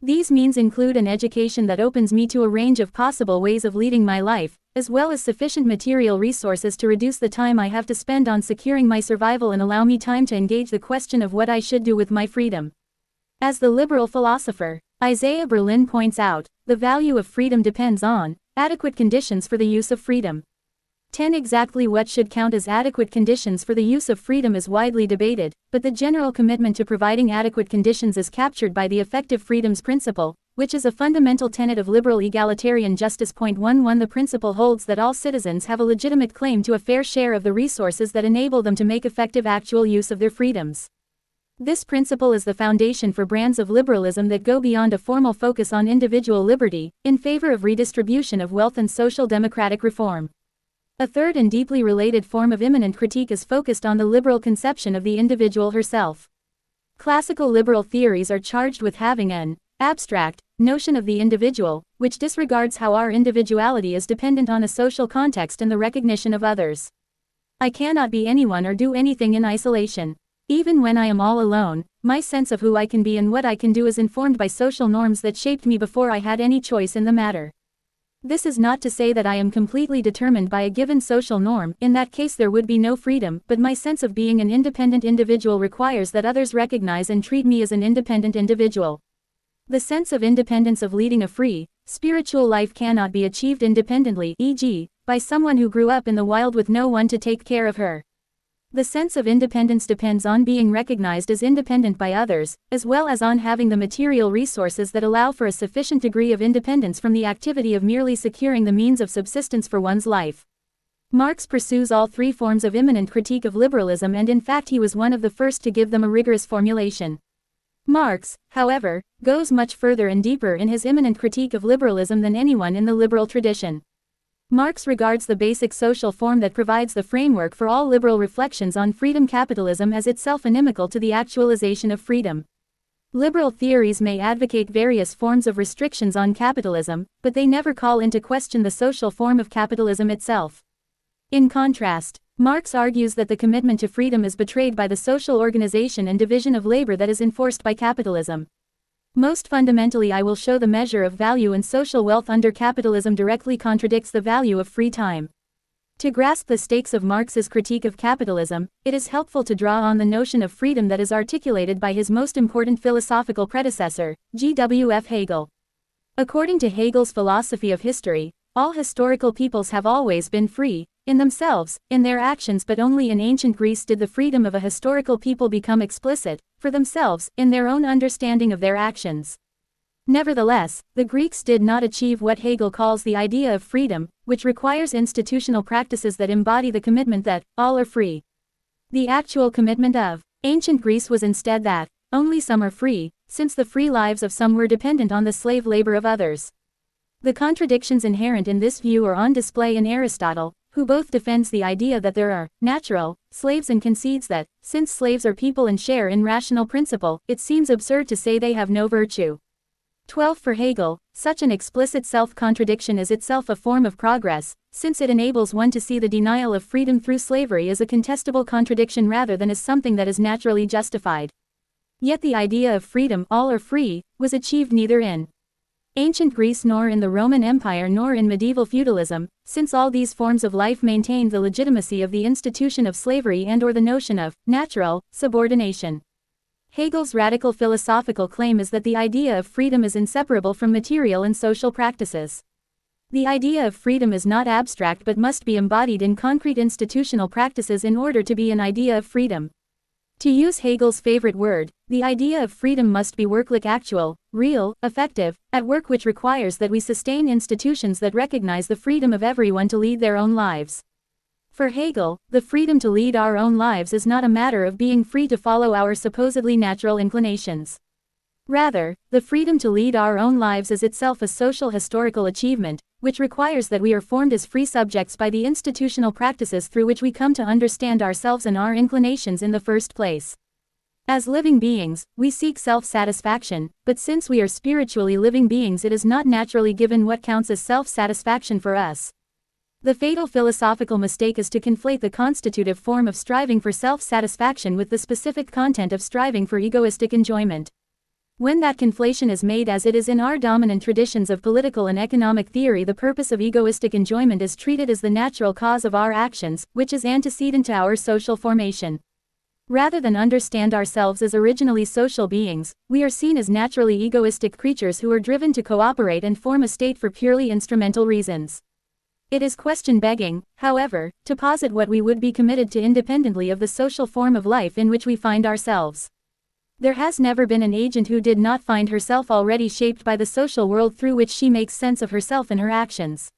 Speaker 1: These means include an education that opens me to a range of possible ways of leading my life, as well as sufficient material resources to reduce the time I have to spend on securing my survival and allow me time to engage the question of what I should do with my freedom. As the liberal philosopher Isaiah Berlin points out, the value of freedom depends on adequate conditions for the use of freedom. 10 Exactly what should count as adequate conditions for the use of freedom is widely debated, but the general commitment to providing adequate conditions is captured by the effective freedoms principle, which is a fundamental tenet of liberal egalitarian justice. 11 The principle holds that all citizens have a legitimate claim to a fair share of the resources that enable them to make effective actual use of their freedoms. This principle is the foundation for brands of liberalism that go beyond a formal focus on individual liberty, in favor of redistribution of wealth and social democratic reform. A third and deeply related form of immanent critique is focused on the liberal conception of the individual herself. Classical liberal theories are charged with having an abstract notion of the individual, which disregards how our individuality is dependent on a social context and the recognition of others. I cannot be anyone or do anything in isolation. Even when I am all alone, my sense of who I can be and what I can do is informed by social norms that shaped me before I had any choice in the matter. This is not to say that I am completely determined by a given social norm, in that case there would be no freedom, but my sense of being an independent individual requires that others recognize and treat me as an independent individual. The sense of independence of leading a free, spiritual life cannot be achieved independently, e.g., by someone who grew up in the wild with no one to take care of her. The sense of independence depends on being recognized as independent by others, as well as on having the material resources that allow for a sufficient degree of independence from the activity of merely securing the means of subsistence for one's life. Marx pursues all three forms of immanent critique of liberalism, and in fact he was one of the first to give them a rigorous formulation. Marx, however, goes much further and deeper in his immanent critique of liberalism than anyone in the liberal tradition. Marx regards the basic social form that provides the framework for all liberal reflections on freedom capitalism as itself inimical to the actualization of freedom. Liberal theories may advocate various forms of restrictions on capitalism, but they never call into question the social form of capitalism itself. In contrast, Marx argues that the commitment to freedom is betrayed by the social organization and division of labor that is enforced by capitalism. Most fundamentally, I will show the measure of value and social wealth under capitalism directly contradicts the value of free time. To grasp the stakes of Marx's critique of capitalism, it is helpful to draw on the notion of freedom that is articulated by his most important philosophical predecessor, G.W.F. Hegel. According to Hegel's philosophy of history, all historical peoples have always been free, in themselves, in their actions, but only in ancient Greece did the freedom of a historical people become explicit, for themselves, in their own understanding of their actions. Nevertheless, the Greeks did not achieve what Hegel calls the idea of freedom, which requires institutional practices that embody the commitment that all are free. The actual commitment of ancient Greece was instead that only some are free, since the free lives of some were dependent on the slave labor of others. The contradictions inherent in this view are on display in Aristotle, who both defends the idea that there are natural slaves and concedes that, since slaves are people and share in rational principle, it seems absurd to say they have no virtue. 12 For Hegel, such an explicit self-contradiction is itself a form of progress, since it enables one to see the denial of freedom through slavery as a contestable contradiction rather than as something that is naturally justified. Yet the idea of freedom, all are free, was achieved neither in ancient Greece nor in the Roman Empire nor in medieval feudalism, since all these forms of life maintained the legitimacy of the institution of slavery and/or the notion of natural subordination. Hegel's radical philosophical claim is that the idea of freedom is inseparable from material and social practices. The idea of freedom is not abstract but must be embodied in concrete institutional practices in order to be an idea of freedom. To use Hegel's favorite word, the idea of freedom must be work-like, actual, real, effective, at work, which requires that we sustain institutions that recognize the freedom of everyone to lead their own lives. For Hegel, the freedom to lead our own lives is not a matter of being free to follow our supposedly natural inclinations. Rather, the freedom to lead our own lives is itself a social historical achievement, which requires that we are formed as free subjects by the institutional practices through which we come to understand ourselves and our inclinations in the first place. As living beings, we seek self-satisfaction, but since we are spiritually living beings, it is not naturally given what counts as self-satisfaction for us. The fatal philosophical mistake is to conflate the constitutive form of striving for self-satisfaction with the specific content of striving for egoistic enjoyment. When that conflation is made, as it is in our dominant traditions of political and economic theory, the purpose of egoistic enjoyment is treated as the natural cause of our actions, which is antecedent to our social formation. Rather than understand ourselves as originally social beings, we are seen as naturally egoistic creatures who are driven to cooperate and form a state for purely instrumental reasons. It is question-begging, however, to posit what we would be committed to independently of the social form of life in which we find ourselves. There has never been an agent who did not find herself already shaped by the social world through which she makes sense of herself and her actions.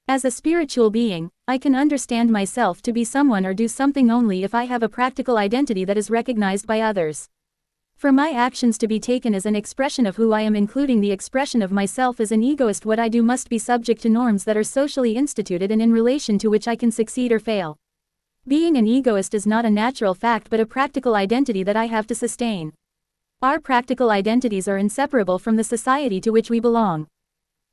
Speaker 1: As a spiritual being, I can understand myself to be someone or do something only if I have a practical identity that is recognized by others. For my actions to be taken as an expression of who I am, including the expression of myself as an egoist, what I do must be subject to norms that are socially instituted and in relation to which I can succeed or fail. Being an egoist is not a natural fact but a practical identity that I have to sustain. Our practical identities are inseparable from the society to which we belong.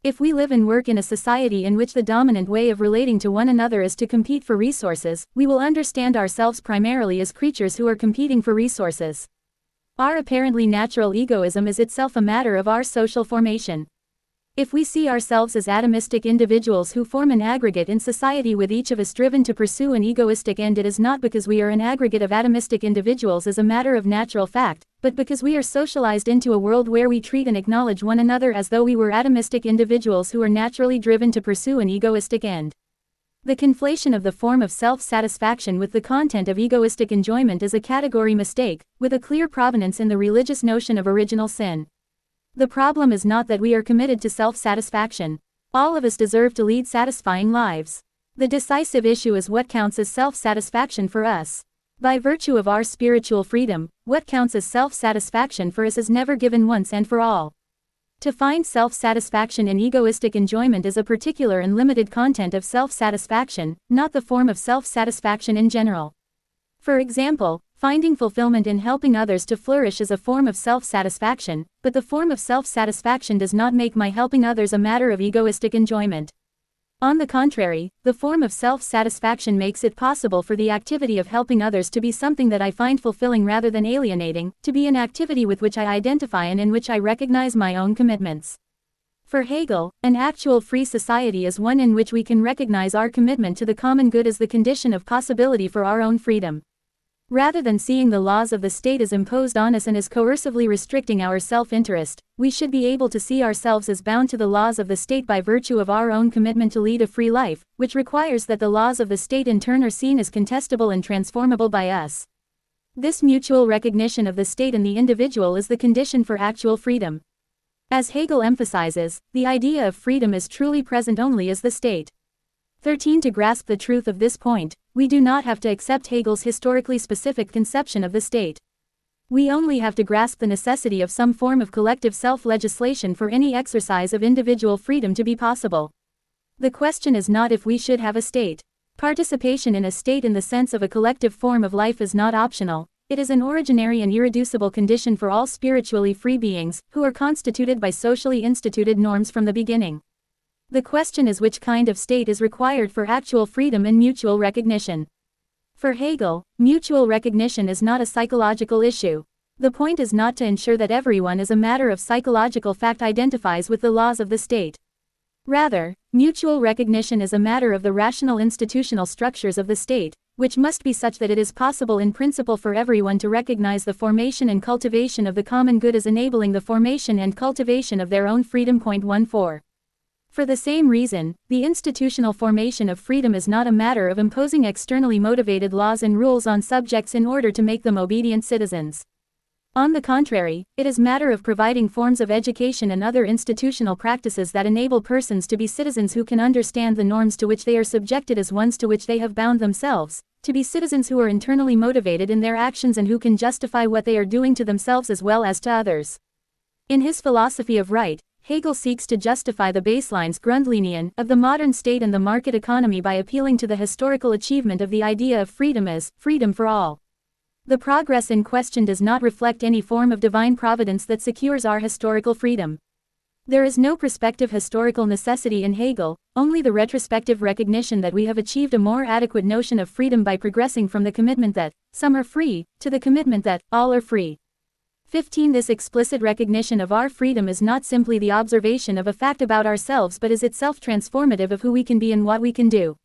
Speaker 1: If we live and work in a society in which the dominant way of relating to one another is to compete for resources, we will understand ourselves primarily as creatures who are competing for resources. Our apparently natural egoism is itself a matter of our social formation. If we see ourselves as atomistic individuals who form an aggregate in society with each of us driven to pursue an egoistic end, it is not because we are an aggregate of atomistic individuals as a matter of natural fact, but because we are socialized into a world where we treat and acknowledge one another as though we were atomistic individuals who are naturally driven to pursue an egoistic end. The conflation of the form of self-satisfaction with the content of egoistic enjoyment is a category mistake, with a clear provenance in the religious notion of original sin. The problem is not that we are committed to self-satisfaction. All of us deserve to lead satisfying lives. The decisive issue is what counts as self-satisfaction for us. By virtue of our spiritual freedom, what counts as self-satisfaction for us is never given once and for all. To find self-satisfaction in egoistic enjoyment is a particular and limited content of self-satisfaction, not the form of self-satisfaction in general. For example, finding fulfillment in helping others to flourish is a form of self-satisfaction, but the form of self-satisfaction does not make my helping others a matter of egoistic enjoyment. On the contrary, the form of self-satisfaction makes it possible for the activity of helping others to be something that I find fulfilling rather than alienating, to be an activity with which I identify and in which I recognize my own commitments. For Hegel, an actual free society is one in which we can recognize our commitment to the common good as the condition of possibility for our own freedom. Rather than seeing the laws of the state as imposed on us and as coercively restricting our self-interest, we should be able to see ourselves as bound to the laws of the state by virtue of our own commitment to lead a free life, which requires that the laws of the state in turn are seen as contestable and transformable by us. This mutual recognition of the state and the individual is the condition for actual freedom. As Hegel emphasizes, the idea of freedom is truly present only as the state. 13. To grasp the truth of this point, we do not have to accept Hegel's historically specific conception of the state. We only have to grasp the necessity of some form of collective self-legislation for any exercise of individual freedom to be possible. The question is not if we should have a state. Participation in a state in the sense of a collective form of life is not optional, it is an originary and irreducible condition for all spiritually free beings, who are constituted by socially instituted norms from the beginning. The question is which kind of state is required for actual freedom and mutual recognition. For Hegel, mutual recognition is not a psychological issue. The point is not to ensure that everyone as a matter of psychological fact identifies with the laws of the state. Rather, mutual recognition is a matter of the rational institutional structures of the state, which must be such that it is possible in principle for everyone to recognize the formation and cultivation of the common good as enabling the formation and cultivation of their own freedom. 14. For the same reason, the institutional formation of freedom is not a matter of imposing externally motivated laws and rules on subjects in order to make them obedient citizens. On the contrary, it is a matter of providing forms of education and other institutional practices that enable persons to be citizens who can understand the norms to which they are subjected as ones to which they have bound themselves, to be citizens who are internally motivated in their actions and who can justify what they are doing to themselves as well as to others. In his philosophy of right, Hegel seeks to justify the baselines Grundlinien of the modern state and the market economy by appealing to the historical achievement of the idea of freedom as freedom for all. The progress in question does not reflect any form of divine providence that secures our historical freedom. There is no prospective historical necessity in Hegel, only the retrospective recognition that we have achieved a more adequate notion of freedom by progressing from the commitment that some are free, to the commitment that all are free. 15. This explicit recognition of our freedom is not simply the observation of a fact about ourselves but is itself transformative of who we can be and what we can do.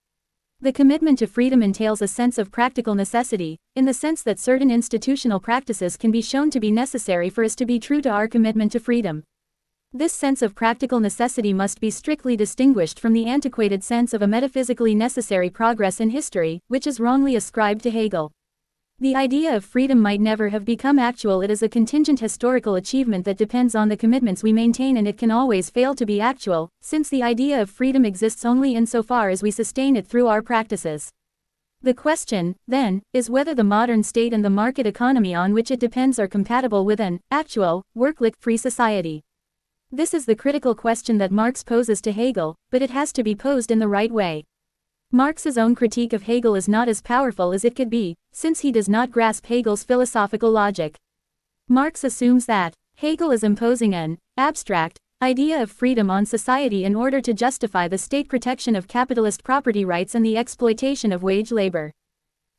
Speaker 1: The commitment to freedom entails a sense of practical necessity, in the sense that certain institutional practices can be shown to be necessary for us to be true to our commitment to freedom. This sense of practical necessity must be strictly distinguished from the antiquated sense of a metaphysically necessary progress in history, which is wrongly ascribed to Hegel. The idea of freedom might never have become actual. It is a contingent historical achievement that depends on the commitments we maintain, and it can always fail to be actual, since the idea of freedom exists only insofar as we sustain it through our practices. The question, then, is whether the modern state and the market economy on which it depends are compatible with an actual, work-free society. This is the critical question that Marx poses to Hegel, but it has to be posed in the right way. Marx's own critique of Hegel is not as powerful as it could be, since he does not grasp Hegel's philosophical logic. Marx assumes that Hegel is imposing an abstract idea of freedom on society in order to justify the state protection of capitalist property rights and the exploitation of wage labor.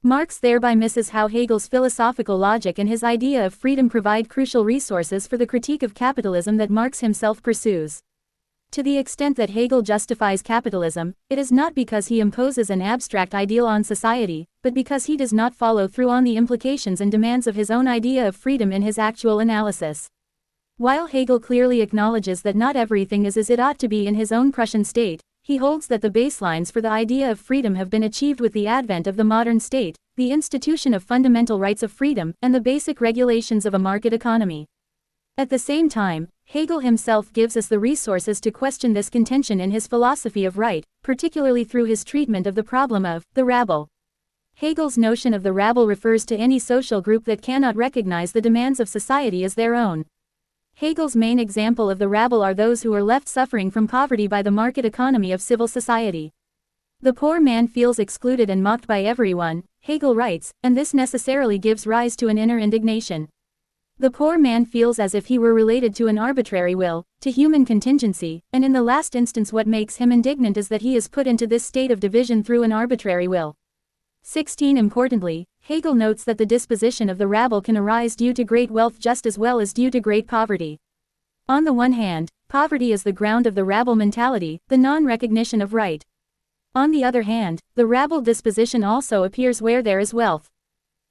Speaker 1: Marx thereby misses how Hegel's philosophical logic and his idea of freedom provide crucial resources for the critique of capitalism that Marx himself pursues. To the extent that Hegel justifies capitalism, it is not because he imposes an abstract ideal on society, but because he does not follow through on the implications and demands of his own idea of freedom in his actual analysis. While Hegel clearly acknowledges that not everything is as it ought to be in his own Prussian state, he holds that the baselines for the idea of freedom have been achieved with the advent of the modern state, the institution of fundamental rights of freedom, and the basic regulations of a market economy. At the same time, Hegel himself gives us the resources to question this contention in his philosophy of right, particularly through his treatment of the problem of the rabble. Hegel's notion of the rabble refers to any social group that cannot recognize the demands of society as their own. Hegel's main example of the rabble are those who are left suffering from poverty by the market economy of civil society. The poor man feels excluded and mocked by everyone, Hegel writes, and this necessarily gives rise to an inner indignation. The poor man feels as if he were related to an arbitrary will, to human contingency, and in the last instance what makes him indignant is that he is put into this state of division through an arbitrary will. 16. Importantly, Hegel notes that the disposition of the rabble can arise due to great wealth just as well as due to great poverty. On the one hand, poverty is the ground of the rabble mentality, the non-recognition of right. On the other hand, the rabble disposition also appears where there is wealth.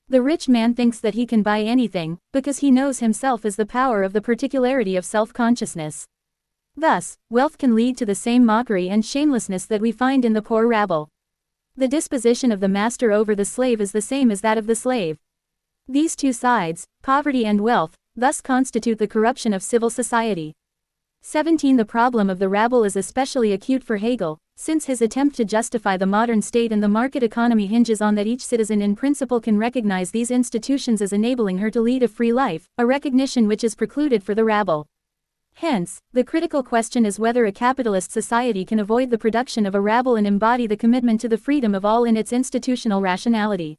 Speaker 1: The rich man thinks that he can buy anything, because he knows himself as the power of the particularity of self-consciousness. Thus, wealth can lead to the same mockery and shamelessness that we find in the poor rabble. The disposition of the master over the slave is the same as that of the slave. These two sides, poverty and wealth, thus constitute the corruption of civil society. 17. The problem of the rabble is especially acute for Hegel, since his attempt to justify the modern state and the market economy hinges on that each citizen in principle can recognize these institutions as enabling her to lead a free life, a recognition which is precluded for the rabble. Hence, the critical question is whether a capitalist society can avoid the production of a rabble and embody the commitment to the freedom of all in its institutional rationality.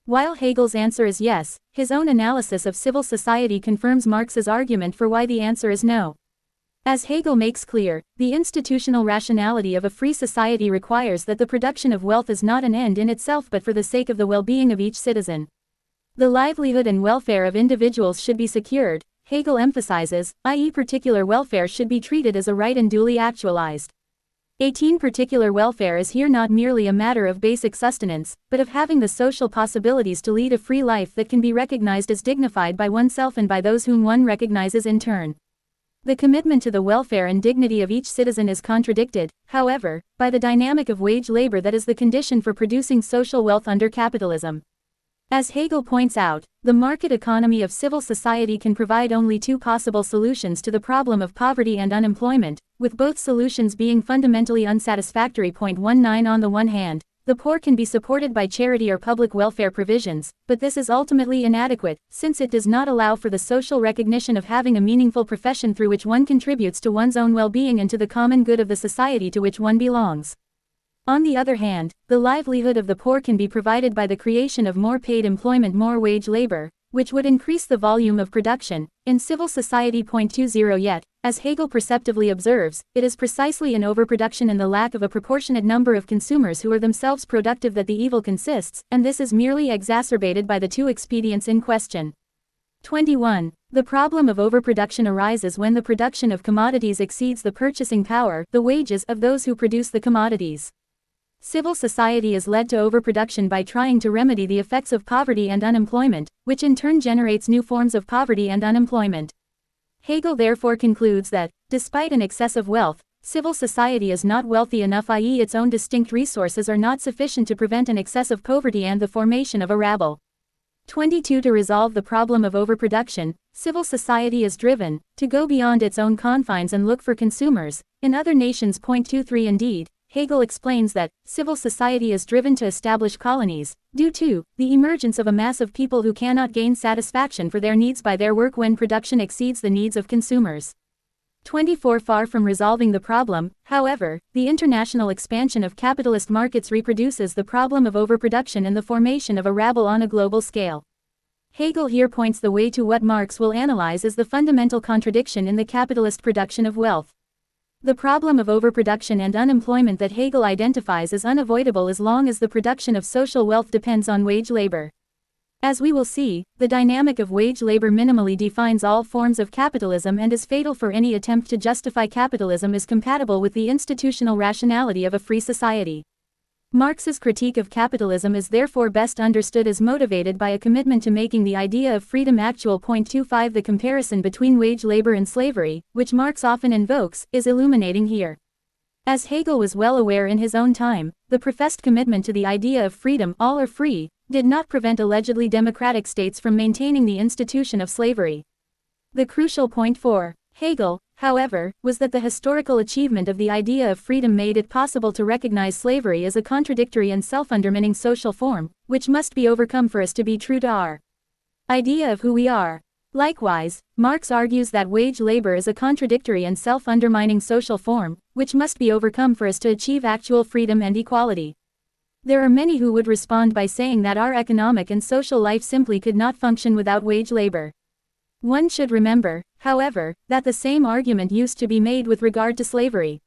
Speaker 1: While Hegel's answer is yes, his own analysis of civil society confirms Marx's argument for why the answer is no. As Hegel makes clear, the institutional rationality of a free society requires that the production of wealth is not an end in itself but for the sake of the well-being of each citizen. The livelihood and welfare of individuals should be secured, Hegel emphasizes, i.e. particular welfare should be treated as a right and duly actualized. 18. Particular welfare is here not merely a matter of basic sustenance, but of having the social possibilities to lead a free life that can be recognized as dignified by oneself and by those whom one recognizes in turn. The commitment to the welfare and dignity of each citizen is contradicted, however, by the dynamic of wage labor that is the condition for producing social wealth under capitalism. As Hegel points out, the market economy of civil society can provide only two possible solutions to the problem of poverty and unemployment, with both solutions being fundamentally unsatisfactory. 19. On the one hand, the poor can be supported by charity or public welfare provisions, but this is ultimately inadequate, since it does not allow for the social recognition of having a meaningful profession through which one contributes to one's own well-being and to the common good of the society to which one belongs. On the other hand, the livelihood of the poor can be provided by the creation of more paid employment, more wage labor, which would increase the volume of production in civil society. 20. Yet, as Hegel perceptively observes, it is precisely in overproduction and the lack of a proportionate number of consumers who are themselves productive that the evil consists, and this is merely exacerbated by the two expedients in question. 21. The problem of overproduction arises when the production of commodities exceeds the purchasing power, the wages, of those who produce the commodities. Civil society is led to overproduction by trying to remedy the effects of poverty and unemployment, which in turn generates new forms of poverty and unemployment. Hegel therefore concludes that, despite an excess of wealth, civil society is not wealthy enough, i.e. its own distinct resources are not sufficient to prevent an excess of poverty and the formation of a rabble. 22. To resolve the problem of overproduction, civil society is driven to go beyond its own confines and look for consumers in other nations. 23. Indeed, Hegel explains that civil society is driven to establish colonies, due to the emergence of a mass of people who cannot gain satisfaction for their needs by their work when production exceeds the needs of consumers. 24 Far from resolving the problem, however, the international expansion of capitalist markets reproduces the problem of overproduction and the formation of a rabble on a global scale. Hegel here points the way to what Marx will analyze as the fundamental contradiction in the capitalist production of wealth. The problem of overproduction and unemployment that Hegel identifies is unavoidable as long as the production of social wealth depends on wage labor. As we will see, the dynamic of wage labor minimally defines all forms of capitalism and is fatal for any attempt to justify capitalism as compatible with the institutional rationality of a free society. Marx's critique of capitalism is therefore best understood as motivated by a commitment to making the idea of freedom actual. 25 The comparison between wage labor and slavery, which Marx often invokes, is illuminating here. As Hegel was well aware in his own time, the professed commitment to the idea of freedom, all are free, did not prevent allegedly democratic states from maintaining the institution of slavery. The crucial point for Hegel, however, was that the historical achievement of the idea of freedom made it possible to recognize slavery as a contradictory and self-undermining social form, which must be overcome for us to be true to our idea of who we are. Likewise, Marx argues that wage labor is a contradictory and self-undermining social form, which must be overcome for us to achieve actual freedom and equality. There are many who would respond by saying that our economic and social life simply could not function without wage labor. One should remember, however, that the same argument used to be made with regard to slavery.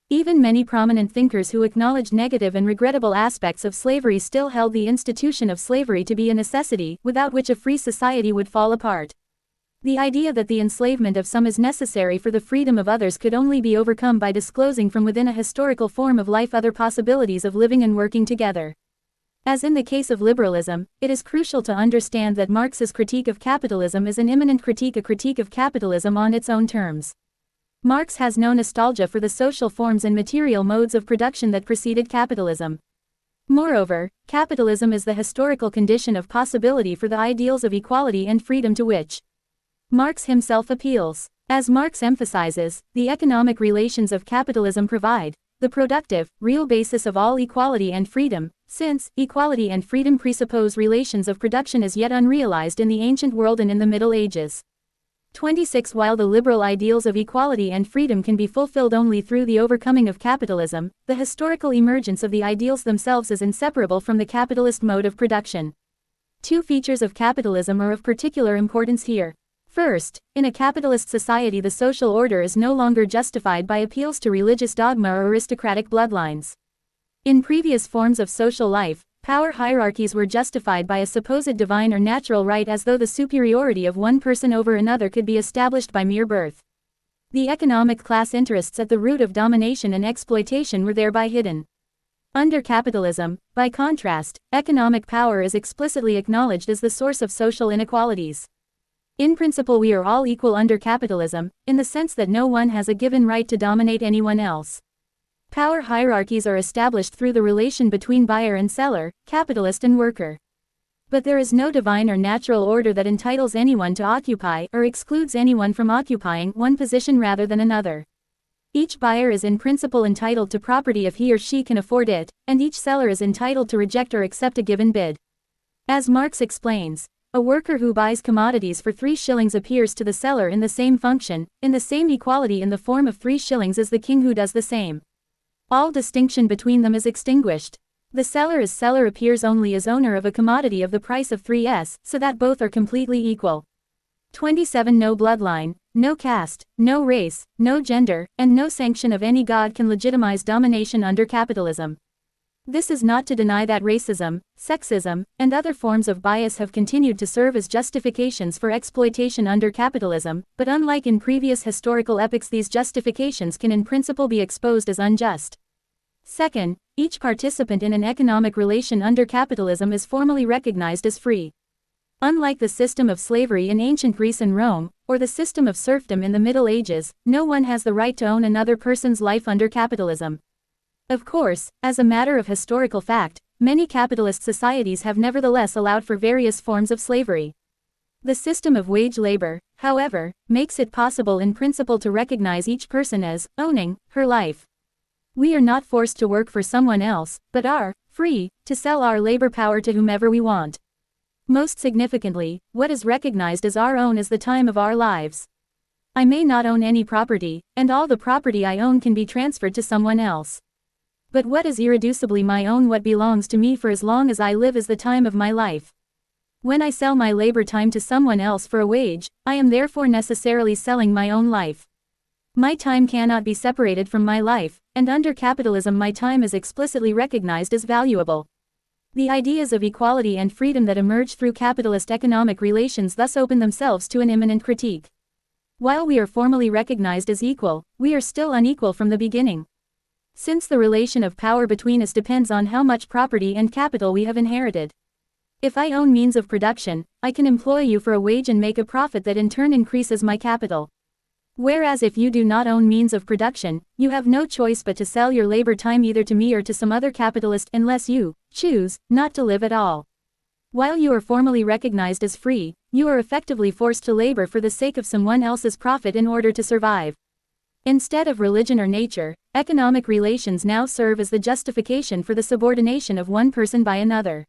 Speaker 1: Even many prominent thinkers who acknowledged negative and regrettable aspects of slavery still held the institution of slavery to be a necessity, without which a free society would fall apart. The idea that the enslavement of some is necessary for the freedom of others could only be overcome by disclosing from within a historical form of life other possibilities of living and working together. As in the case of liberalism, it is crucial to understand that Marx's critique of capitalism is an immanent critique, a critique of capitalism on its own terms. Marx has no nostalgia for the social forms and material modes of production that preceded capitalism. Moreover, capitalism is the historical condition of possibility for the ideals of equality and freedom to which Marx himself appeals. As Marx emphasizes, the economic relations of capitalism provide the productive, real basis of all equality and freedom, since equality and freedom presuppose relations of production as yet unrealized in the ancient world and in the Middle Ages. 26 While the liberal ideals of equality and freedom can be fulfilled only through the overcoming of capitalism, the historical emergence of the ideals themselves is inseparable from the capitalist mode of production. Two features of capitalism are of particular importance here. First, in a capitalist society the social order is no longer justified by appeals to religious dogma or aristocratic bloodlines. In previous forms of social life, power hierarchies were justified by a supposed divine or natural right, as though the superiority of one person over another could be established by mere birth. The economic class interests at the root of domination and exploitation were thereby hidden. Under capitalism, by contrast, economic power is explicitly acknowledged as the source of social inequalities. In principle we are all equal under capitalism, in the sense that no one has a given right to dominate anyone else. Power hierarchies are established through the relation between buyer and seller, capitalist and worker. But there is no divine or natural order that entitles anyone to occupy or excludes anyone from occupying one position rather than another. Each buyer is in principle entitled to property if he or she can afford it, and each seller is entitled to reject or accept a given bid. As Marx explains, a worker who buys commodities for 3 shillings appears to the seller in the same function, in the same equality in the form of 3 shillings as the king who does the same. All distinction between them is extinguished. The seller appears only as owner of a commodity of the price of 3s, so that both are completely equal. 27 No bloodline, no caste, no race, no gender, and no sanction of any god can legitimize domination under capitalism. This is not to deny that racism, sexism, and other forms of bias have continued to serve as justifications for exploitation under capitalism, but unlike in previous historical epochs, these justifications can in principle be exposed as unjust. Second, each participant in an economic relation under capitalism is formally recognized as free. Unlike the system of slavery in ancient Greece and Rome, or the system of serfdom in the Middle Ages, no one has the right to own another person's life under capitalism. Of course, as a matter of historical fact, many capitalist societies have nevertheless allowed for various forms of slavery. The system of wage labor, however, makes it possible in principle to recognize each person as owning her life. We are not forced to work for someone else, but are free to sell our labor power to whomever we want. Most significantly, what is recognized as our own is the time of our lives. I may not own any property, and all the property I own can be transferred to someone else. But what is irreducibly my own, what belongs to me for as long as I live, is the time of my life. When I sell my labor time to someone else for a wage, I am therefore necessarily selling my own life. My time cannot be separated from my life, and under capitalism my time is explicitly recognized as valuable. The ideas of equality and freedom that emerge through capitalist economic relations thus open themselves to an imminent critique. While we are formally recognized as equal, we are still unequal from the beginning. Since the relation of power between us depends on how much property and capital we have inherited. If I own means of production, I can employ you for a wage and make a profit that in turn increases my capital. Whereas if you do not own means of production, you have no choice but to sell your labor time either to me or to some other capitalist unless you choose not to live at all. While you are formally recognized as free, you are effectively forced to labor for the sake of someone else's profit in order to survive. Instead of religion or nature, economic relations now serve as the justification for the subordination of one person by another.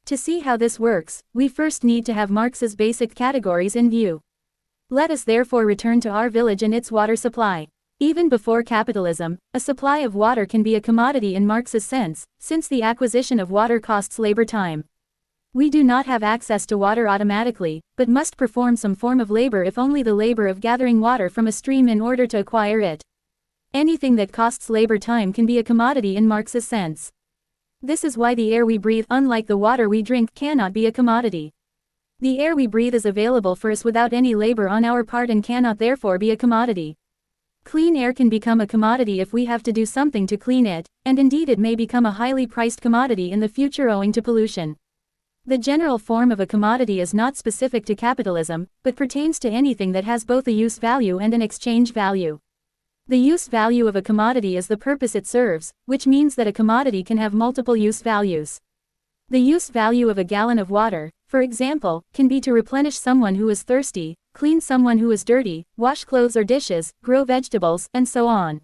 Speaker 1: To see how this works, we first need to have Marx's basic categories in view. Let us therefore return to our village and its water supply. Even before capitalism, a supply of water can be a commodity in Marx's sense, since the acquisition of water costs labor time. We do not have access to water automatically, but must perform some form of labor, if only the labor of gathering water from a stream in order to acquire it. Anything that costs labor time can be a commodity in Marx's sense. This is why the air we breathe, unlike the water we drink, cannot be a commodity. The air we breathe is available for us without any labor on our part and cannot therefore be a commodity. Clean air can become a commodity if we have to do something to clean it, and indeed it may become a highly priced commodity in the future owing to pollution. The general form of a commodity is not specific to capitalism, but pertains to anything that has both a use value and an exchange value. The use value of a commodity is the purpose it serves, which means that a commodity can have multiple use values. The use value of a gallon of water, for example, can be to replenish someone who is thirsty, clean someone who is dirty, wash clothes or dishes, grow vegetables, and so on.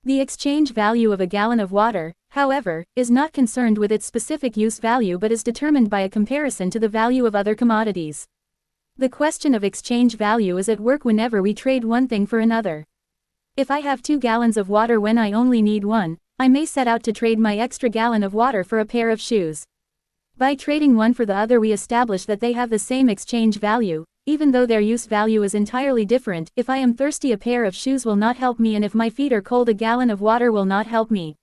Speaker 1: The exchange value of a gallon of water, however, is not concerned with its specific use value but is determined by a comparison to the value of other commodities. The question of exchange value is at work whenever we trade one thing for another. If I have 2 gallons of water when I only need 1, I may set out to trade my extra gallon of water for a pair of shoes. By trading one for the other we establish that they have the same exchange value, even though their use value is entirely different. If I am thirsty, a pair of shoes will not help me, and if my feet are cold, a gallon of water will not help me.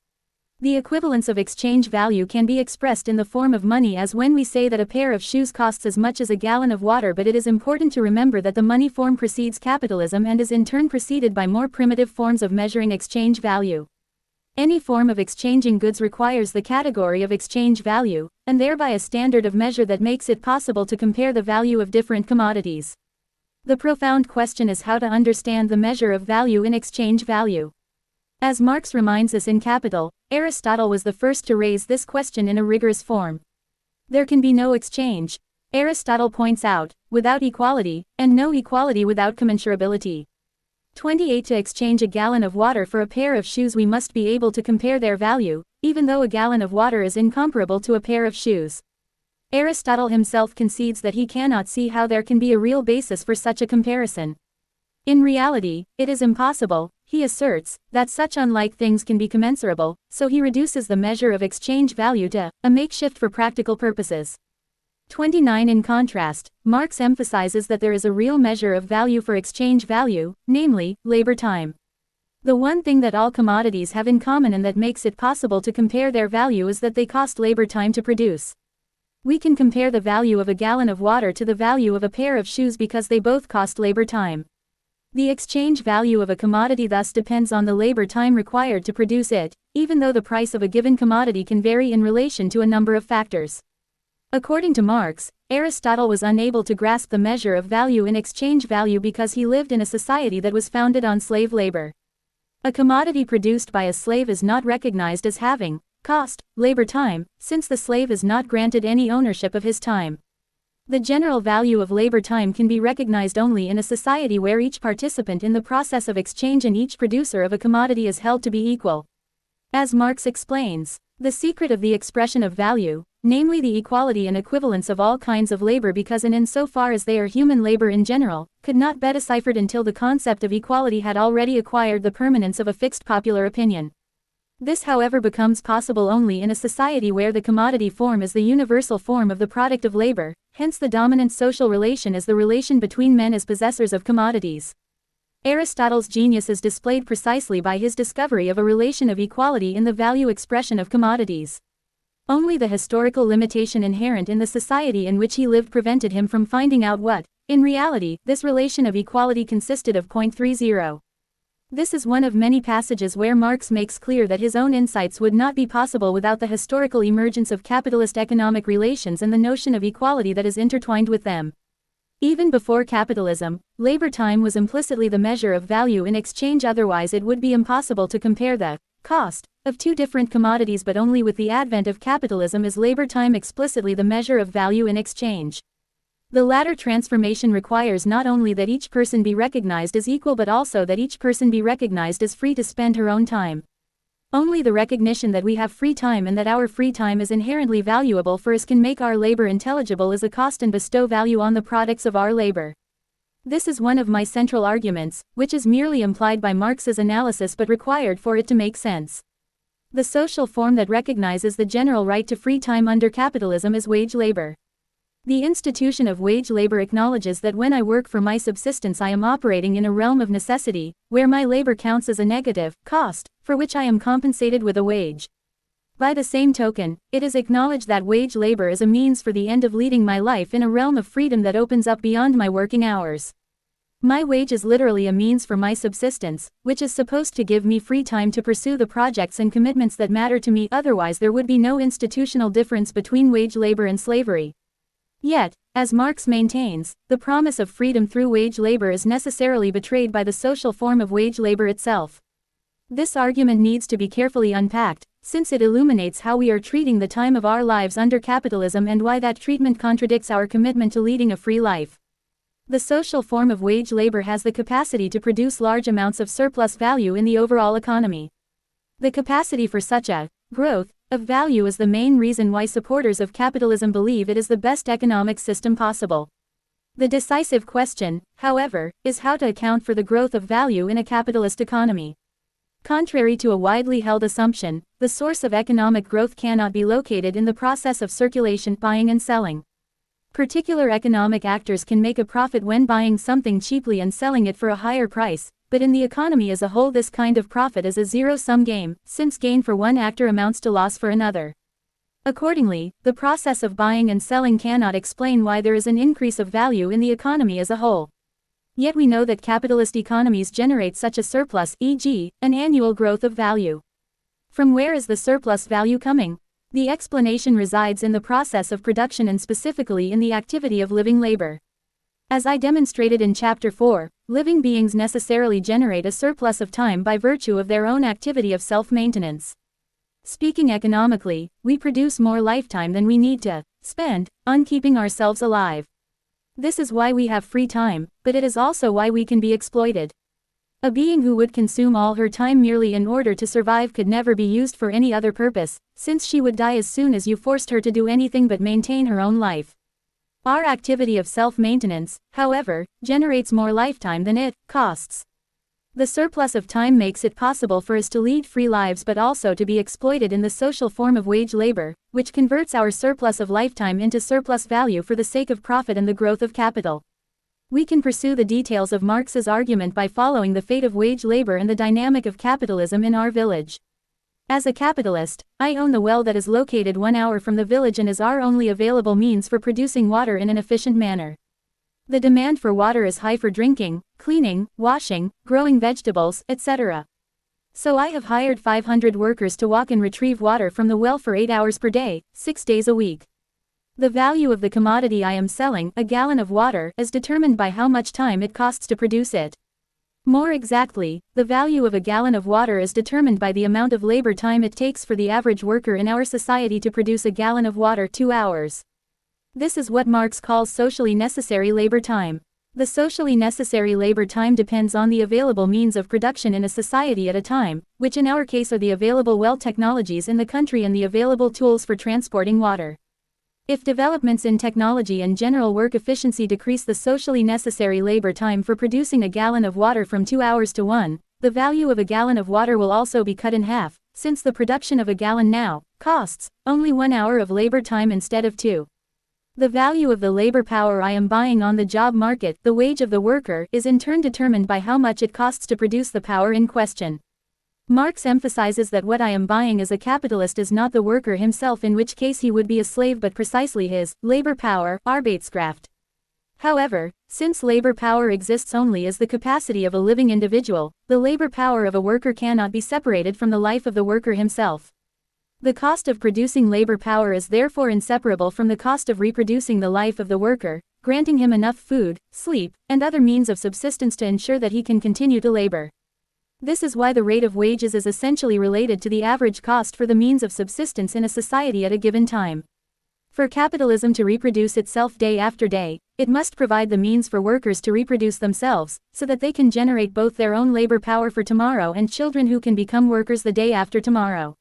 Speaker 1: The equivalence of exchange value can be expressed in the form of money, as when we say that a pair of shoes costs as much as a gallon of water, but it is important to remember that the money form precedes capitalism and is in turn preceded by more primitive forms of measuring exchange value. Any form of exchanging goods requires the category of exchange value, and thereby a standard of measure that makes it possible to compare the value of different commodities. The profound question is how to understand the measure of value in exchange value. As Marx reminds us in Capital, Aristotle was the first to raise this question in a rigorous form. There can be no exchange, Aristotle points out, without equality, and no equality without commensurability. 28. To exchange a gallon of water for a pair of shoes we must be able to compare their value, even though a gallon of water is incomparable to a pair of shoes. Aristotle himself concedes that he cannot see how there can be a real basis for such a comparison. In reality, it is impossible. He asserts that such unlike things can be commensurable, so he reduces the measure of exchange value to a makeshift for practical purposes. 29. In contrast, Marx emphasizes that there is a real measure of value for exchange value, namely, labor time. The one thing that all commodities have in common and that makes it possible to compare their value is that they cost labor time to produce. We can compare the value of a gallon of water to the value of a pair of shoes because they both cost labor time. The exchange value of a commodity thus depends on the labor time required to produce it, even though the price of a given commodity can vary in relation to a number of factors. According to Marx, Aristotle was unable to grasp the measure of value in exchange value because he lived in a society that was founded on slave labor. A commodity produced by a slave is not recognized as having cost labor time, since the slave is not granted any ownership of his time. The general value of labor time can be recognized only in a society where each participant in the process of exchange and each producer of a commodity is held to be equal. As Marx explains, the secret of the expression of value, namely the equality and equivalence of all kinds of labor because and in so far as they are human labor in general, could not be deciphered until the concept of equality had already acquired the permanence of a fixed popular opinion. This however becomes possible only in a society where the commodity form is the universal form of the product of labor, hence the dominant social relation is the relation between men as possessors of commodities. Aristotle's genius is displayed precisely by his discovery of a relation of equality in the value expression of commodities. Only the historical limitation inherent in the society in which he lived prevented him from finding out what, in reality, this relation of equality consisted of. 30. This is one of many passages where Marx makes clear that his own insights would not be possible without the historical emergence of capitalist economic relations and the notion of equality that is intertwined with them. Even before capitalism, labor time was implicitly the measure of value in exchange, otherwise it would be impossible to compare the cost of two different commodities, but only with the advent of capitalism is labor time explicitly the measure of value in exchange. The latter transformation requires not only that each person be recognized as equal but also that each person be recognized as free to spend her own time. Only the recognition that we have free time and that our free time is inherently valuable for us can make our labor intelligible as a cost and bestow value on the products of our labor. This is one of my central arguments, which is merely implied by Marx's analysis but required for it to make sense. The social form that recognizes the general right to free time under capitalism is wage labor. The institution of wage labor acknowledges that when I work for my subsistence I am operating in a realm of necessity, where my labor counts as a negative cost, for which I am compensated with a wage. By the same token, it is acknowledged that wage labor is a means for the end of leading my life in a realm of freedom that opens up beyond my working hours. My wage is literally a means for my subsistence, which is supposed to give me free time to pursue the projects and commitments that matter to me, otherwise there would be no institutional difference between wage labor and slavery. Yet, as Marx maintains, the promise of freedom through wage labor is necessarily betrayed by the social form of wage labor itself. This argument needs to be carefully unpacked, since it illuminates how we are treating the time of our lives under capitalism and why that treatment contradicts our commitment to leading a free life. The social form of wage labor has the capacity to produce large amounts of surplus value in the overall economy. The capacity for such a growth of value is the main reason why supporters of capitalism believe it is the best economic system possible. The decisive question, however, is how to account for the growth of value in a capitalist economy. Contrary to a widely held assumption, the source of economic growth cannot be located in the process of circulation, buying and selling. Particular economic actors can make a profit when buying something cheaply and selling it for a higher price, but in the economy as a whole this kind of profit is a zero-sum game, since gain for one actor amounts to loss for another. Accordingly, the process of buying and selling cannot explain why there is an increase of value in the economy as a whole. Yet we know that capitalist economies generate such a surplus, e.g., an annual growth of value. From where is the surplus value coming? The explanation resides in the process of production and specifically in the activity of living labor. As I demonstrated in Chapter 4, living beings necessarily generate a surplus of time by virtue of their own activity of self-maintenance. Speaking economically, we produce more lifetime than we need to spend on keeping ourselves alive. This is why we have free time, but it is also why we can be exploited. A being who would consume all her time merely in order to survive could never be used for any other purpose, since she would die as soon as you forced her to do anything but maintain her own life. Our activity of self-maintenance, however, generates more lifetime than it costs. The surplus of time makes it possible for us to lead free lives but also to be exploited in the social form of wage labor, which converts our surplus of lifetime into surplus value for the sake of profit and the growth of capital. We can pursue the details of Marx's argument by following the fate of wage labor and the dynamic of capitalism in our village. As a capitalist, I own the well that is located 1 hour from the village and is our only available means for producing water in an efficient manner. The demand for water is high for drinking, cleaning, washing, growing vegetables, etc. So I have hired 500 workers to walk and retrieve water from the well for 8 hours per day, 6 days a week. The value of the commodity I am selling, a gallon of water, is determined by how much time it costs to produce it. More exactly, the value of a gallon of water is determined by the amount of labor time it takes for the average worker in our society to produce a gallon of water 2 hours. This is what Marx calls socially necessary labor time. The socially necessary labor time depends on the available means of production in a society at a time, which in our case are the available well technologies in the country and the available tools for transporting water. If developments in technology and general work efficiency decrease the socially necessary labor time for producing a gallon of water from 2 hours to 1, the value of a gallon of water will also be cut in half, since the production of a gallon now costs only 1 hour of labor time instead of 2. The value of the labor power I am buying on the job market, the wage of the worker, is in turn determined by how much it costs to produce the power in question. Marx emphasizes that what I am buying as a capitalist is not the worker himself, in which case he would be a slave, but precisely his labor power, Arbeitskraft. However, since labor power exists only as the capacity of a living individual, the labor power of a worker cannot be separated from the life of the worker himself. The cost of producing labor power is therefore inseparable from the cost of reproducing the life of the worker, granting him enough food, sleep, and other means of subsistence to ensure that he can continue to labor. This is why the rate of wages is essentially related to the average cost for the means of subsistence in a society at a given time. For capitalism to reproduce itself day after day, it must provide the means for workers to reproduce themselves, so that they can generate both their own labor power for tomorrow and children who can become workers the day after tomorrow.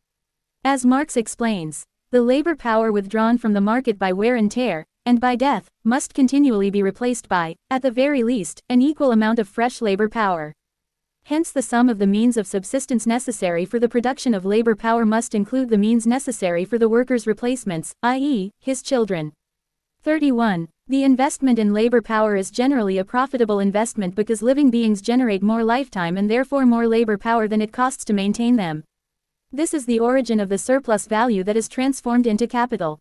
Speaker 1: As Marx explains, the labor power withdrawn from the market by wear and tear, and by death, must continually be replaced by, at the very least, an equal amount of fresh labor power. Hence the sum of the means of subsistence necessary for the production of labor power must include the means necessary for the worker's replacements, i.e., his children. 31. The investment in labor power is generally a profitable investment because living beings generate more lifetime and therefore more labor power than it costs to maintain them. This is the origin of the surplus value that is transformed into capital.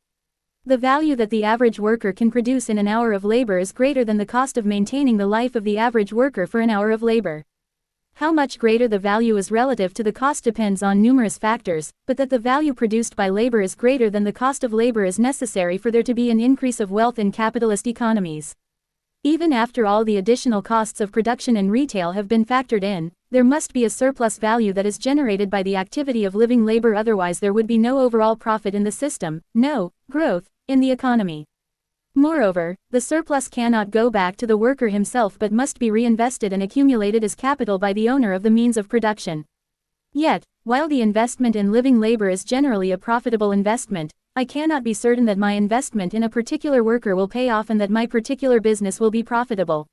Speaker 1: The value that the average worker can produce in an hour of labor is greater than the cost of maintaining the life of the average worker for an hour of labor. How much greater the value is relative to the cost depends on numerous factors, but that the value produced by labor is greater than the cost of labor is necessary for there to be an increase of wealth in capitalist economies. Even after all the additional costs of production and retail have been factored in, there must be a surplus value that is generated by the activity of living labor, otherwise there would be no overall profit in the system, no growth in the economy. Moreover, the surplus cannot go back to the worker himself but must be reinvested and accumulated as capital by the owner of the means of production. Yet, while the investment in living labor is generally a profitable investment, I cannot be certain that my investment in a particular worker will pay off and that my particular business will be profitable.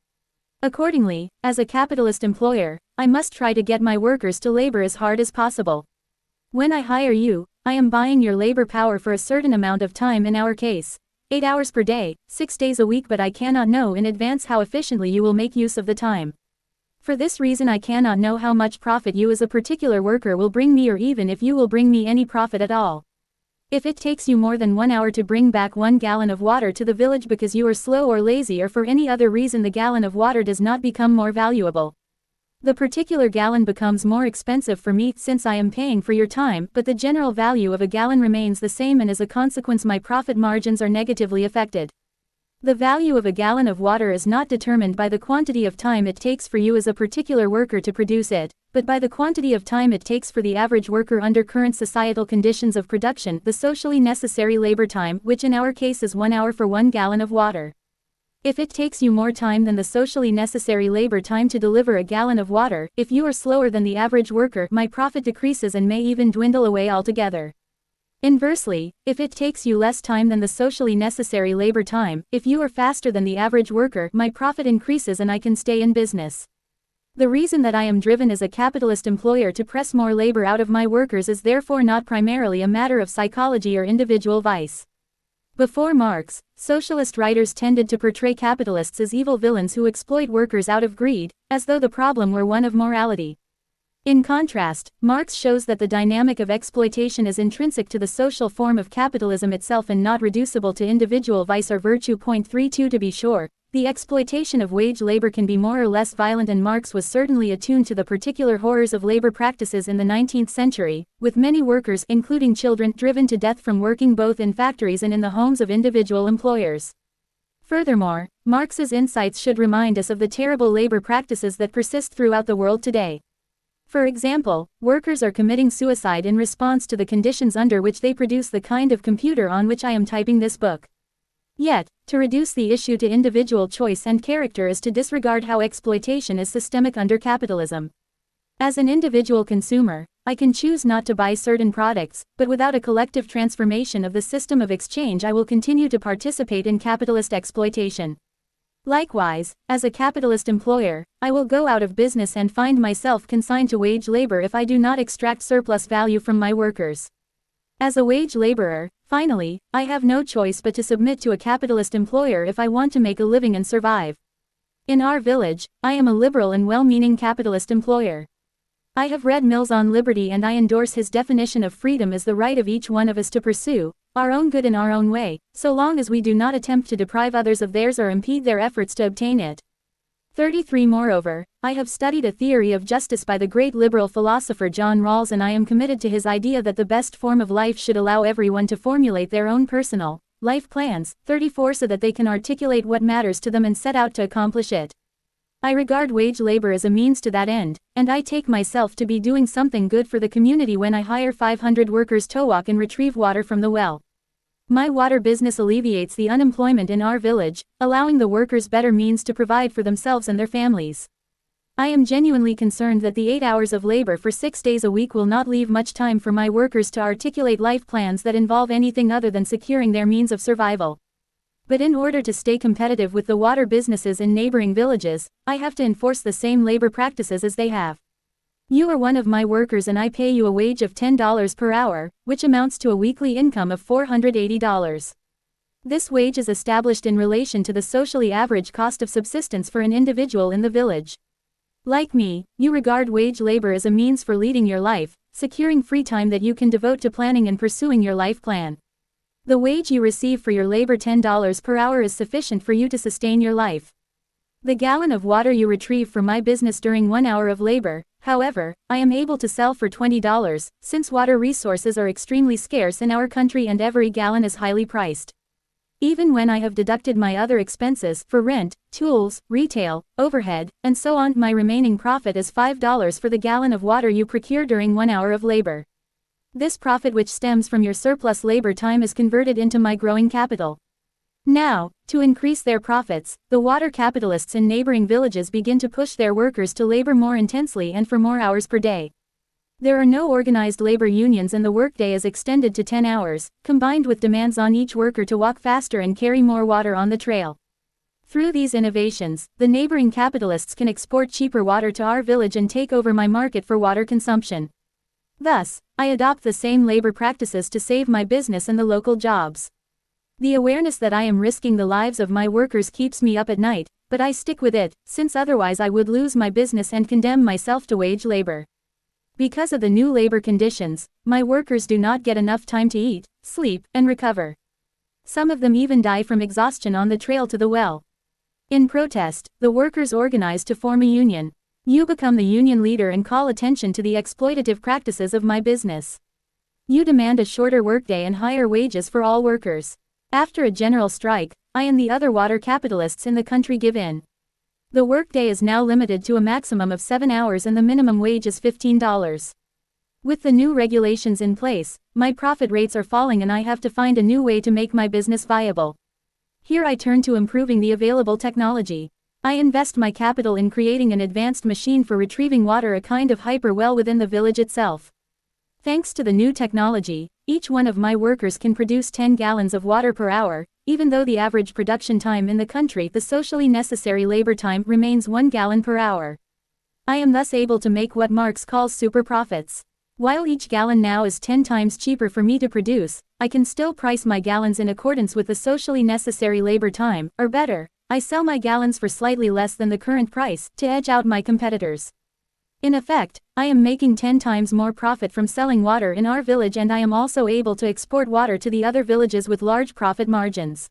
Speaker 1: Accordingly, as a capitalist employer, I must try to get my workers to labor as hard as possible. When I hire you, I am buying your labor power for a certain amount of time, in our case, 8 hours per day, 6 days a week, but I cannot know in advance how efficiently you will make use of the time. For this reason I cannot know how much profit you as a particular worker will bring me, or even if you will bring me any profit at all. If it takes you more than 1 hour to bring back 1 gallon of water to the village because you are slow or lazy or for any other reason, the gallon of water does not become more valuable. The particular gallon becomes more expensive for me since I am paying for your time, but the general value of a gallon remains the same, and as a consequence my profit margins are negatively affected. The value of a gallon of water is not determined by the quantity of time it takes for you as a particular worker to produce it, but by the quantity of time it takes for the average worker under current societal conditions of production, the socially necessary labor time, which in our case is 1 hour for 1 gallon of water. If it takes you more time than the socially necessary labor time to deliver a gallon of water, if you are slower than the average worker, my profit decreases and may even dwindle away altogether. Inversely, if it takes you less time than the socially necessary labor time, if you are faster than the average worker, my profit increases and I can stay in business. The reason that I am driven as a capitalist employer to press more labor out of my workers is therefore not primarily a matter of psychology or individual vice. Before Marx, socialist writers tended to portray capitalists as evil villains who exploit workers out of greed, as though the problem were one of morality. In contrast, Marx shows that the dynamic of exploitation is intrinsic to the social form of capitalism itself and not reducible to individual vice or virtue. 32 To be sure, the exploitation of wage labor can be more or less violent, and Marx was certainly attuned to the particular horrors of labor practices in the 19th century, with many workers, including children, driven to death from working both in factories and in the homes of individual employers. Furthermore, Marx's insights should remind us of the terrible labor practices that persist throughout the world today. For example, workers are committing suicide in response to the conditions under which they produce the kind of computer on which I am typing this book. Yet, to reduce the issue to individual choice and character is to disregard how exploitation is systemic under capitalism. As an individual consumer, I can choose not to buy certain products, but without a collective transformation of the system of exchange, I will continue to participate in capitalist exploitation. Likewise, as a capitalist employer, I will go out of business and find myself consigned to wage labor if I do not extract surplus value from my workers. As a wage laborer, finally, I have no choice but to submit to a capitalist employer if I want to make a living and survive. In our village, I am a liberal and well-meaning capitalist employer. I have read Mill's On Liberty and I endorse his definition of freedom as the right of each one of us to pursue our own good in our own way, so long as we do not attempt to deprive others of theirs or impede their efforts to obtain it. 33. Moreover, I have studied a theory of justice by the great liberal philosopher John Rawls, and I am committed to his idea that the best form of life should allow everyone to formulate their own personal life plans. 34. So that they can articulate what matters to them and set out to accomplish it. I regard wage labor as a means to that end, and I take myself to be doing something good for the community when I hire 500 workers to walk and retrieve water from the well. My water business alleviates the unemployment in our village, allowing the workers better means to provide for themselves and their families. I am genuinely concerned that the 8 hours of labor for 6 days a week will not leave much time for my workers to articulate life plans that involve anything other than securing their means of survival. But in order to stay competitive with the water businesses in neighboring villages, I have to enforce the same labor practices as they have. You are one of my workers and I pay you a wage of $10 per hour, which amounts to a weekly income of $480. This wage is established in relation to the socially average cost of subsistence for an individual in the village. Like me, you regard wage labor as a means for leading your life, securing free time that you can devote to planning and pursuing your life plan. The wage you receive for your labor, $10 per hour, is sufficient for you to sustain your life. The gallon of water you retrieve from my business during 1 hour of labor, however, I am able to sell for $20, since water resources are extremely scarce in our country and every gallon is highly priced. Even when I have deducted my other expenses for rent, tools, retail, overhead, and so on, my remaining profit is $5 for the gallon of water you procure during 1 hour of labor. This profit, which stems from your surplus labor time, is converted into my growing capital. Now, to increase their profits, the water capitalists in neighboring villages begin to push their workers to labor more intensely and for more hours per day. There are no organized labor unions and the workday is extended to 10 hours, combined with demands on each worker to walk faster and carry more water on the trail. Through these innovations, the neighboring capitalists can export cheaper water to our village and take over my market for water consumption. Thus, I adopt the same labor practices to save my business and the local jobs. The awareness that I am risking the lives of my workers keeps me up at night, but I stick with it, since otherwise I would lose my business and condemn myself to wage labor. Because of the new labor conditions, my workers do not get enough time to eat, sleep, and recover. Some of them even die from exhaustion on the trail to the well. In protest, the workers organize to form a union. You become the union leader and call attention to the exploitative practices of my business. You demand a shorter workday and higher wages for all workers. After a general strike, I and the other water capitalists in the country give in. The workday is now limited to a maximum of 7 hours and the minimum wage is $15. With the new regulations in place, my profit rates are falling and I have to find a new way to make my business viable. Here I turn to improving the available technology. I invest my capital in creating an advanced machine for retrieving water, a kind of hyper well within the village itself. Thanks to the new technology, each one of my workers can produce 10 gallons of water per hour, even though the average production time in the country, the socially necessary labor time, remains 1 gallon per hour. I am thus able to make what Marx calls super profits. While each gallon now is 10 times cheaper for me to produce, I can still price my gallons in accordance with the socially necessary labor time, or better, I sell my gallons for slightly less than the current price, to edge out my competitors. In effect, I am making 10 times more profit from selling water in our village, and I am also able to export water to the other villages with large profit margins.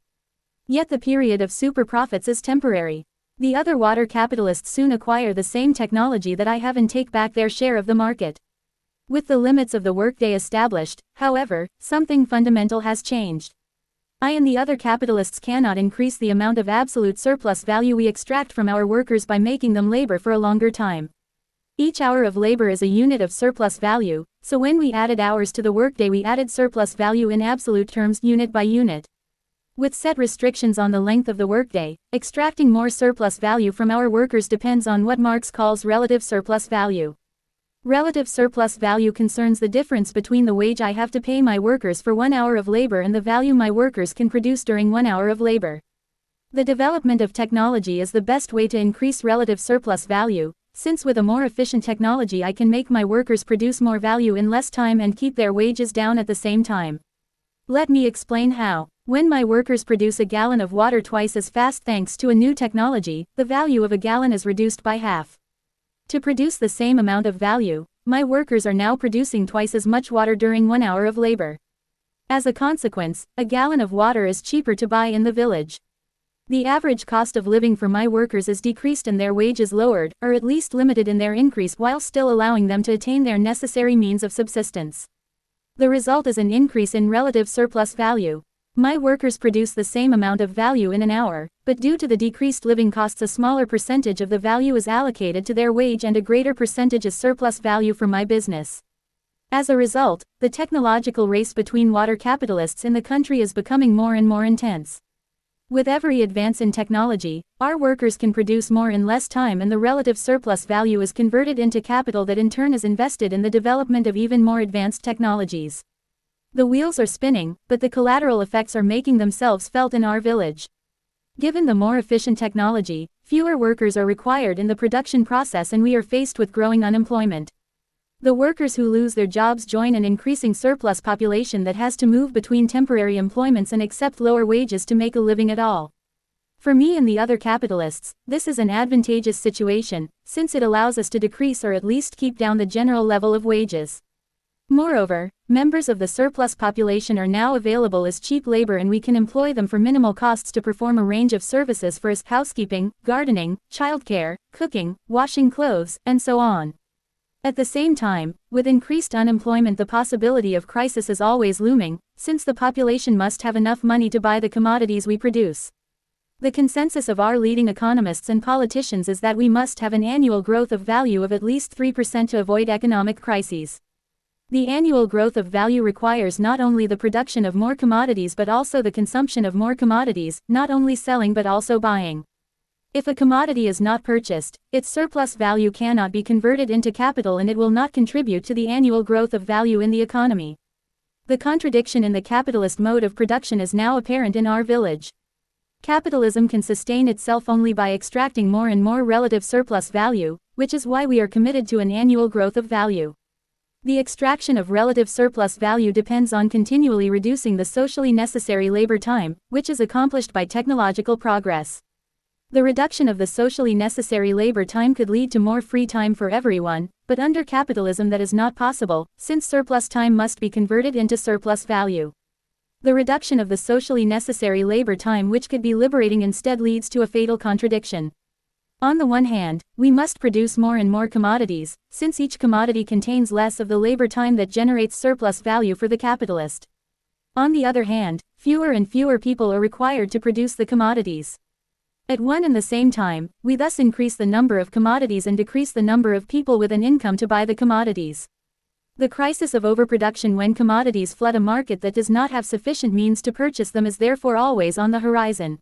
Speaker 1: Yet the period of super profits is temporary. The other water capitalists soon acquire the same technology that I have and take back their share of the market. With the limits of the workday established, however, something fundamental has changed. I and the other capitalists cannot increase the amount of absolute surplus value we extract from our workers by making them labor for a longer time. Each hour of labor is a unit of surplus value, so when we added hours to the workday we added surplus value in absolute terms unit by unit. With set restrictions on the length of the workday, extracting more surplus value from our workers depends on what Marx calls relative surplus value. Relative surplus value concerns the difference between the wage I have to pay my workers for 1 hour of labor and the value my workers can produce during 1 hour of labor. The development of technology is the best way to increase relative surplus value, since with a more efficient technology I can make my workers produce more value in less time and keep their wages down at the same time. Let me explain how. When my workers produce a gallon of water twice as fast thanks to a new technology, the value of a gallon is reduced by half. To produce the same amount of value, my workers are now producing twice as much water during 1 hour of labor. As a consequence, a gallon of water is cheaper to buy in the village. The average cost of living for my workers is decreased and their wages lowered, or at least limited in their increase while still allowing them to attain their necessary means of subsistence. The result is an increase in relative surplus value. My workers produce the same amount of value in an hour, but due to the decreased living costs a smaller percentage of the value is allocated to their wage and a greater percentage is surplus value for my business. As a result, the technological race between water capitalists in the country is becoming more and more intense. With every advance in technology, our workers can produce more in less time and the relative surplus value is converted into capital that in turn is invested in the development of even more advanced technologies. The wheels are spinning, but the collateral effects are making themselves felt in our village. Given the more efficient technology, fewer workers are required in the production process and we are faced with growing unemployment. The workers who lose their jobs join an increasing surplus population that has to move between temporary employments and accept lower wages to make a living at all. For me and the other capitalists, this is an advantageous situation, since it allows us to decrease or at least keep down the general level of wages. Moreover, members of the surplus population are now available as cheap labor and we can employ them for minimal costs to perform a range of services for us: housekeeping, gardening, childcare, cooking, washing clothes, and so on. At the same time, with increased unemployment the possibility of crisis is always looming, since the population must have enough money to buy the commodities we produce. The consensus of our leading economists and politicians is that we must have an annual growth of value of at least 3% to avoid economic crises. The annual growth of value requires not only the production of more commodities but also the consumption of more commodities, not only selling but also buying. If a commodity is not purchased, its surplus value cannot be converted into capital and it will not contribute to the annual growth of value in the economy. The contradiction in the capitalist mode of production is now apparent in our village. Capitalism can sustain itself only by extracting more and more relative surplus value, which is why we are committed to an annual growth of value. The extraction of relative surplus value depends on continually reducing the socially necessary labor time, which is accomplished by technological progress. The reduction of the socially necessary labor time could lead to more free time for everyone, but under capitalism that is not possible, since surplus time must be converted into surplus value. The reduction of the socially necessary labor time which could be liberating instead leads to a fatal contradiction. On the one hand, we must produce more and more commodities, since each commodity contains less of the labor time that generates surplus value for the capitalist. On the other hand, fewer and fewer people are required to produce the commodities. At one and the same time, we thus increase the number of commodities and decrease the number of people with an income to buy the commodities. The crisis of overproduction when commodities flood a market that does not have sufficient means to purchase them is therefore always on the horizon.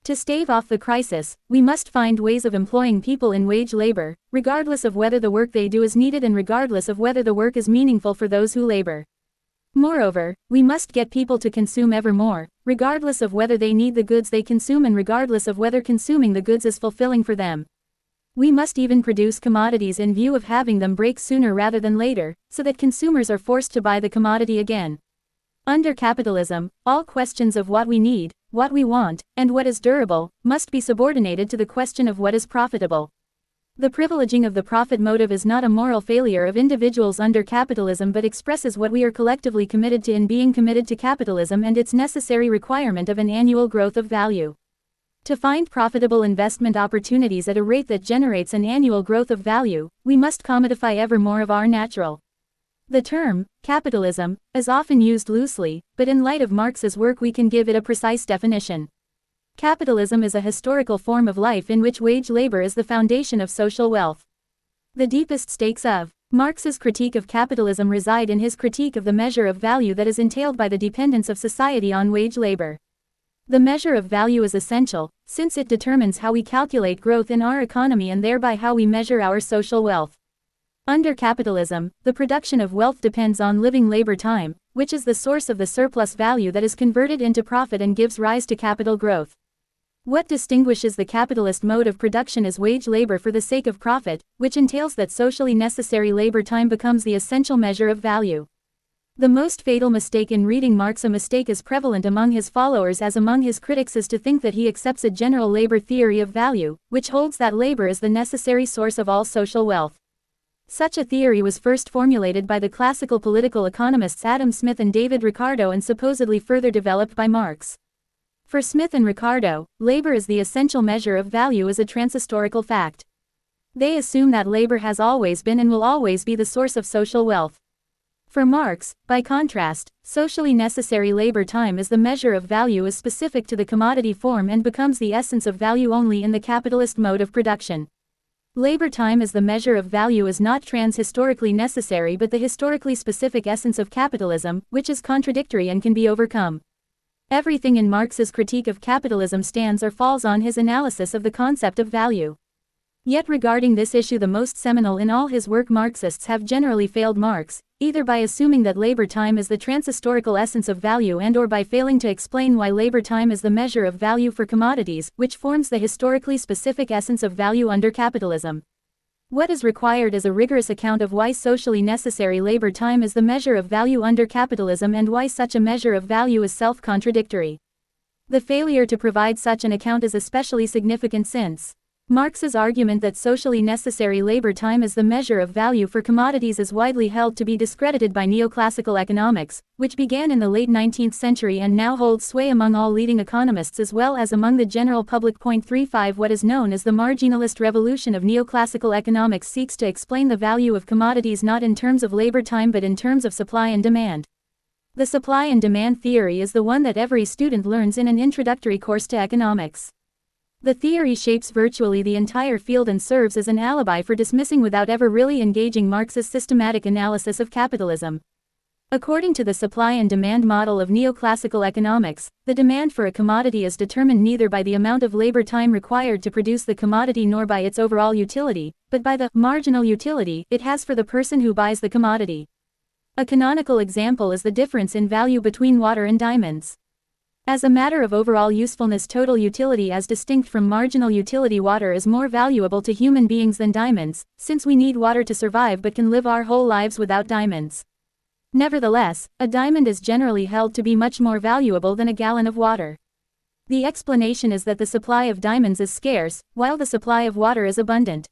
Speaker 1: To stave off the crisis, we must find ways of employing people in wage labor, regardless of whether the work they do is needed and regardless of whether the work is meaningful for those who labor. Moreover, we must get people to consume ever more, regardless of whether they need the goods they consume and regardless of whether consuming the goods is fulfilling for them. We must even produce commodities in view of having them break sooner rather than later, so that consumers are forced to buy the commodity again. Under capitalism, all questions of what we need, what we want, and what is durable, must be subordinated to the question of what is profitable. The privileging of the profit motive is not a moral failure of individuals under capitalism but expresses what we are collectively committed to in being committed to capitalism and its necessary requirement of an annual growth of value. To find profitable investment opportunities at a rate that generates an annual growth of value, we must commodify ever more of our natural. The term, capitalism, is often used loosely, but in light of Marx's work we can give it a precise definition. Capitalism is a historical form of life in which wage labor is the foundation of social wealth. The deepest stakes of Marx's critique of capitalism reside in his critique of the measure of value that is entailed by the dependence of society on wage labor. The measure of value is essential, since it determines how we calculate growth in our economy and thereby how we measure our social wealth. Under capitalism, the production of wealth depends on living labor time, which is the source of the surplus value that is converted into profit and gives rise to capital growth. What distinguishes the capitalist mode of production is wage labor for the sake of profit, which entails that socially necessary labor time becomes the essential measure of value. The most fatal mistake in reading Marx, a mistake as prevalent among his followers as among his critics, is to think that he accepts a general labor theory of value, which holds that labor is the necessary source of all social wealth. Such a theory was first formulated by the classical political economists Adam Smith and David Ricardo and supposedly further developed by Marx. For Smith and Ricardo, labor is the essential measure of value as a transhistorical fact. They assume that labor has always been and will always be the source of social wealth. For Marx, by contrast, socially necessary labor time as the measure of value is specific to the commodity form and becomes the essence of value only in the capitalist mode of production. Labor time as the measure of value is not transhistorically necessary but the historically specific essence of capitalism, which is contradictory and can be overcome. Everything in Marx's critique of capitalism stands or falls on his analysis of the concept of value. Yet regarding this issue the most seminal in all his work, Marxists have generally failed Marx, either by assuming that labor time is the transhistorical essence of value and or by failing to explain why labor time is the measure of value for commodities, which forms the historically specific essence of value under capitalism. What is required is a rigorous account of why socially necessary labor time is the measure of value under capitalism and why such a measure of value is self-contradictory. The failure to provide such an account is especially significant since Marx's argument that socially necessary labor time is the measure of value for commodities is widely held to be discredited by neoclassical economics, which began in the late 19th century and now holds sway among all leading economists as well as among the general public. 35 What is known as the marginalist revolution of neoclassical economics seeks to explain the value of commodities not in terms of labor time but in terms of supply and demand. The supply and demand theory is the one that every student learns in an introductory course to economics. The theory shapes virtually the entire field and serves as an alibi for dismissing without ever really engaging Marx's systematic analysis of capitalism. According to the supply and demand model of neoclassical economics, the demand for a commodity is determined neither by the amount of labor time required to produce the commodity nor by its overall utility, but by the marginal utility it has for the person who buys the commodity. A canonical example is the difference in value between water and diamonds. As a matter of overall usefulness, total utility as distinct from marginal utility, water is more valuable to human beings than diamonds, since we need water to survive but can live our whole lives without diamonds. Nevertheless, a diamond is generally held to be much more valuable than a gallon of water. The explanation is that the supply of diamonds is scarce, while the supply of water is abundant.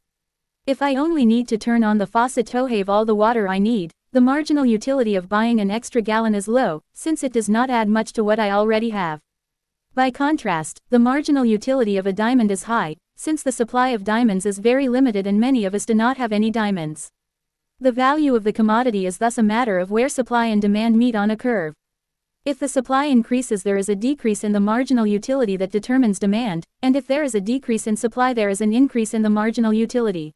Speaker 1: If I only need to turn on the faucet to have all the water I need, the marginal utility of buying an extra gallon is low, since it does not add much to what I already have. By contrast, the marginal utility of a diamond is high, since the supply of diamonds is very limited and many of us do not have any diamonds. The value of the commodity is thus a matter of where supply and demand meet on a curve. If the supply increases, there is a decrease in the marginal utility that determines demand, and if there is a decrease in supply, there is an increase in the marginal utility.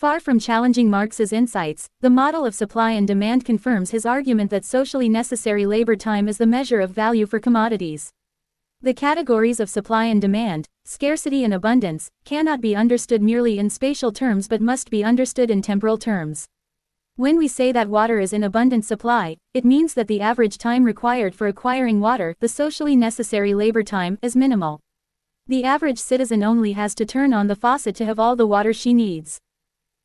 Speaker 1: Far from challenging Marx's insights, the model of supply and demand confirms his argument that socially necessary labor time is the measure of value for commodities. The categories of supply and demand, scarcity and abundance, cannot be understood merely in spatial terms but must be understood in temporal terms. When we say that water is in abundant supply, it means that the average time required for acquiring water, the socially necessary labor time, is minimal. The average citizen only has to turn on the faucet to have all the water she needs.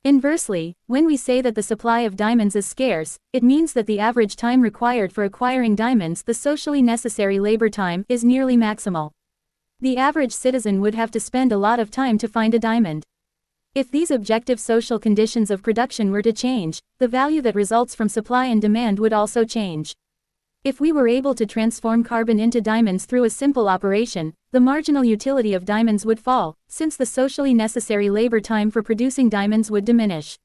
Speaker 1: Inversely, when we say that the supply of diamonds is scarce, it means that the average time required for acquiring diamonds, the socially necessary labor time, is nearly maximal. The average citizen would have to spend a lot of time to find a diamond. If these objective social conditions of production were to change, the value that results from supply and demand would also change. If we were able to transform carbon into diamonds through a simple operation, the marginal utility of diamonds would fall, since the socially necessary labor time for producing diamonds would diminish.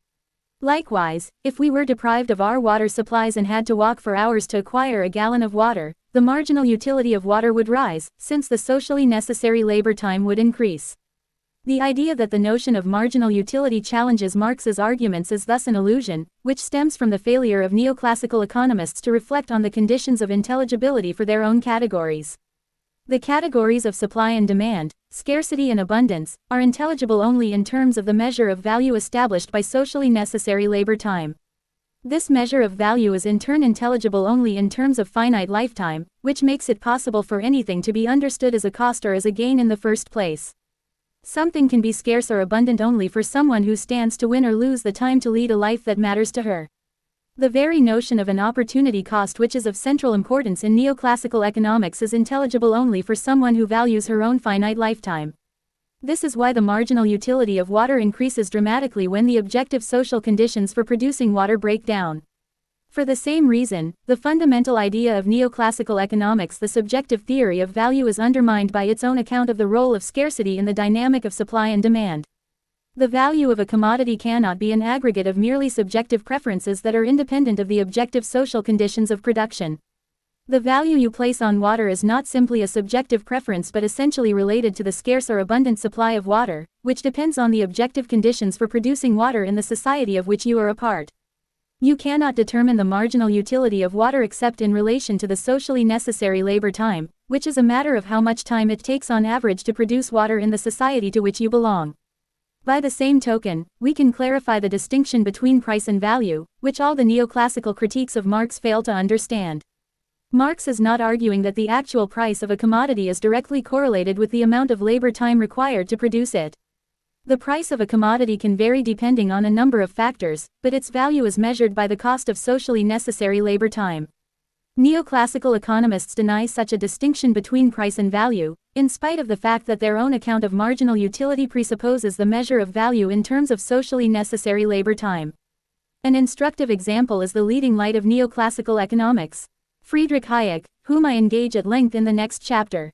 Speaker 1: Likewise, if we were deprived of our water supplies and had to walk for hours to acquire a gallon of water, the marginal utility of water would rise, since the socially necessary labor time would increase. The idea that the notion of marginal utility challenges Marx's arguments is thus an illusion, which stems from the failure of neoclassical economists to reflect on the conditions of intelligibility for their own categories. The categories of supply and demand, scarcity and abundance, are intelligible only in terms of the measure of value established by socially necessary labor time. This measure of value is in turn intelligible only in terms of finite lifetime, which makes it possible for anything to be understood as a cost or as a gain in the first place. Something can be scarce or abundant only for someone who stands to win or lose the time to lead a life that matters to her. The very notion of an opportunity cost, which is of central importance in neoclassical economics, is intelligible only for someone who values her own finite lifetime. This is why the marginal utility of water increases dramatically when the objective social conditions for producing water break down. For the same reason, the fundamental idea of neoclassical economics, the subjective theory of value, is undermined by its own account of the role of scarcity in the dynamic of supply and demand. The value of a commodity cannot be an aggregate of merely subjective preferences that are independent of the objective social conditions of production. The value you place on water is not simply a subjective preference but essentially related to the scarce or abundant supply of water, which depends on the objective conditions for producing water in the society of which you are a part. You cannot determine the marginal utility of water except in relation to the socially necessary labor time, which is a matter of how much time it takes on average to produce water in the society to which you belong. By the same token, we can clarify the distinction between price and value, which all the neoclassical critiques of Marx fail to understand. Marx is not arguing that the actual price of a commodity is directly correlated with the amount of labor time required to produce it. The price of a commodity can vary depending on a number of factors, but its value is measured by the cost of socially necessary labor time. Neoclassical economists deny such a distinction between price and value, in spite of the fact that their own account of marginal utility presupposes the measure of value in terms of socially necessary labor time. An instructive example is the leading light of neoclassical economics, Friedrich Hayek, whom I engage at length in the next chapter.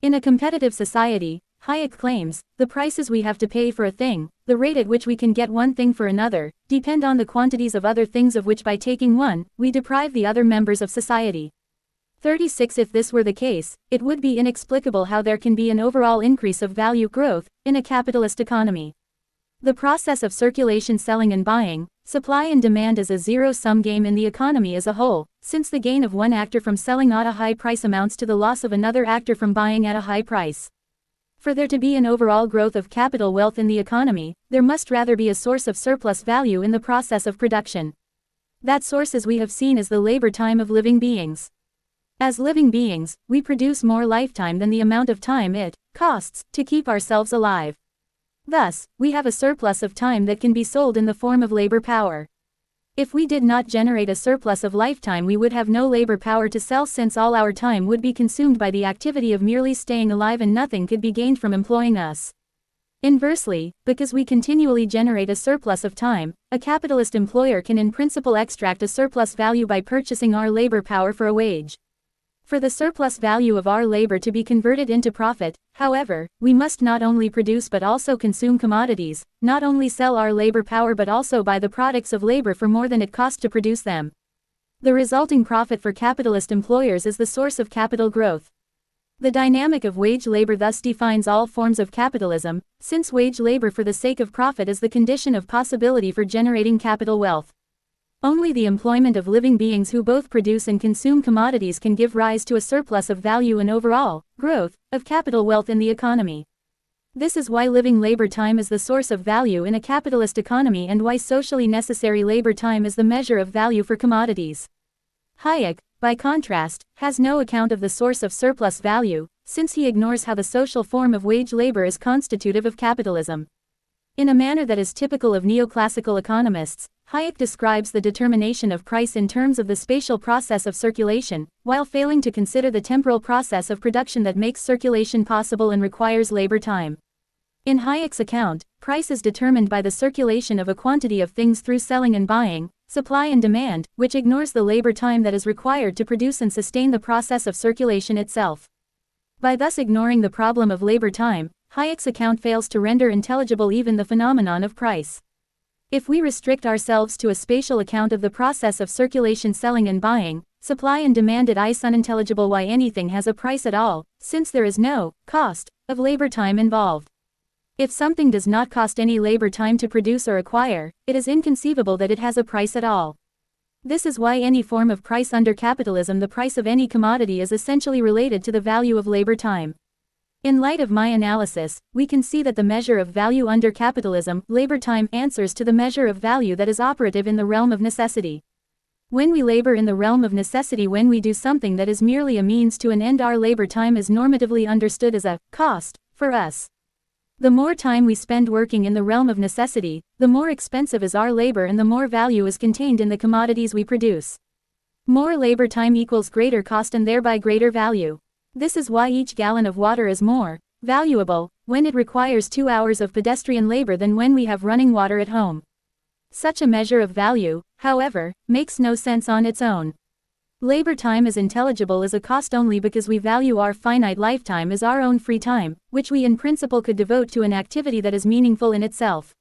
Speaker 1: In a competitive society, Hayek claims, the prices we have to pay for a thing, the rate at which we can get one thing for another, depend on the quantities of other things of which by taking one, we deprive the other members of society. 36. If this were the case, it would be inexplicable how there can be an overall increase of value growth in a capitalist economy. The process of circulation, selling and buying, supply and demand is a zero-sum game in the economy as a whole, since the gain of one actor from selling at a high price amounts to the loss of another actor from buying at a high price. For there to be an overall growth of capital wealth in the economy, there must rather be a source of surplus value in the process of production. That source, as we have seen, is the labor time of living beings. As living beings, we produce more lifetime than the amount of time it costs to keep ourselves alive. Thus, we have a surplus of time that can be sold in the form of labor power. If we did not generate a surplus of lifetime, we would have no labor power to sell, since all our time would be consumed by the activity of merely staying alive and nothing could be gained from employing us. Inversely, because we continually generate a surplus of time, a capitalist employer can in principle extract a surplus value by purchasing our labor power for a wage. For the surplus value of our labor to be converted into profit, however, we must not only produce but also consume commodities, not only sell our labor power but also buy the products of labor for more than it costs to produce them. The resulting profit for capitalist employers is the source of capital growth. The dynamic of wage labor thus defines all forms of capitalism, since wage labor for the sake of profit is the condition of possibility for generating capital wealth. Only the employment of living beings who both produce and consume commodities can give rise to a surplus of value and overall growth of capital wealth in the economy. This is why living labor time is the source of value in a capitalist economy and why socially necessary labor time is the measure of value for commodities. Hayek, by contrast, has no account of the source of surplus value, since he ignores how the social form of wage labor is constitutive of capitalism. In a manner that is typical of neoclassical economists, Hayek describes the determination of price in terms of the spatial process of circulation, while failing to consider the temporal process of production that makes circulation possible and requires labor time. In Hayek's account, price is determined by the circulation of a quantity of things through selling and buying, supply and demand, which ignores the labor time that is required to produce and sustain the process of circulation itself. By thus ignoring the problem of labor time, Hayek's account fails to render intelligible even the phenomenon of price. If we restrict ourselves to a spatial account of the process of circulation, selling and buying, supply and demand, it is unintelligible why anything has a price at all, since there is no cost of labor time involved. If something does not cost any labor time to produce or acquire, it is inconceivable that it has a price at all. This is why any form of price under capitalism, the price of any commodity, is essentially related to the value of labor time. In light of my analysis, we can see that the measure of value under capitalism, labor time, answers to the measure of value that is operative in the realm of necessity. When we labor in the realm of necessity, when we do something that is merely a means to an end, our labor time is normatively understood as a cost for us. The more time we spend working in the realm of necessity, the more expensive is our labor and the more value is contained in the commodities we produce. More labor time equals greater cost and thereby greater value. This is why each gallon of water is more valuable when it requires 2 hours of pedestrian labor than when we have running water at home. Such a measure of value, however, makes no sense on its own. Labor time is intelligible as a cost only because we value our finite lifetime as our own free time, which we in principle could devote to an activity that is meaningful in itself.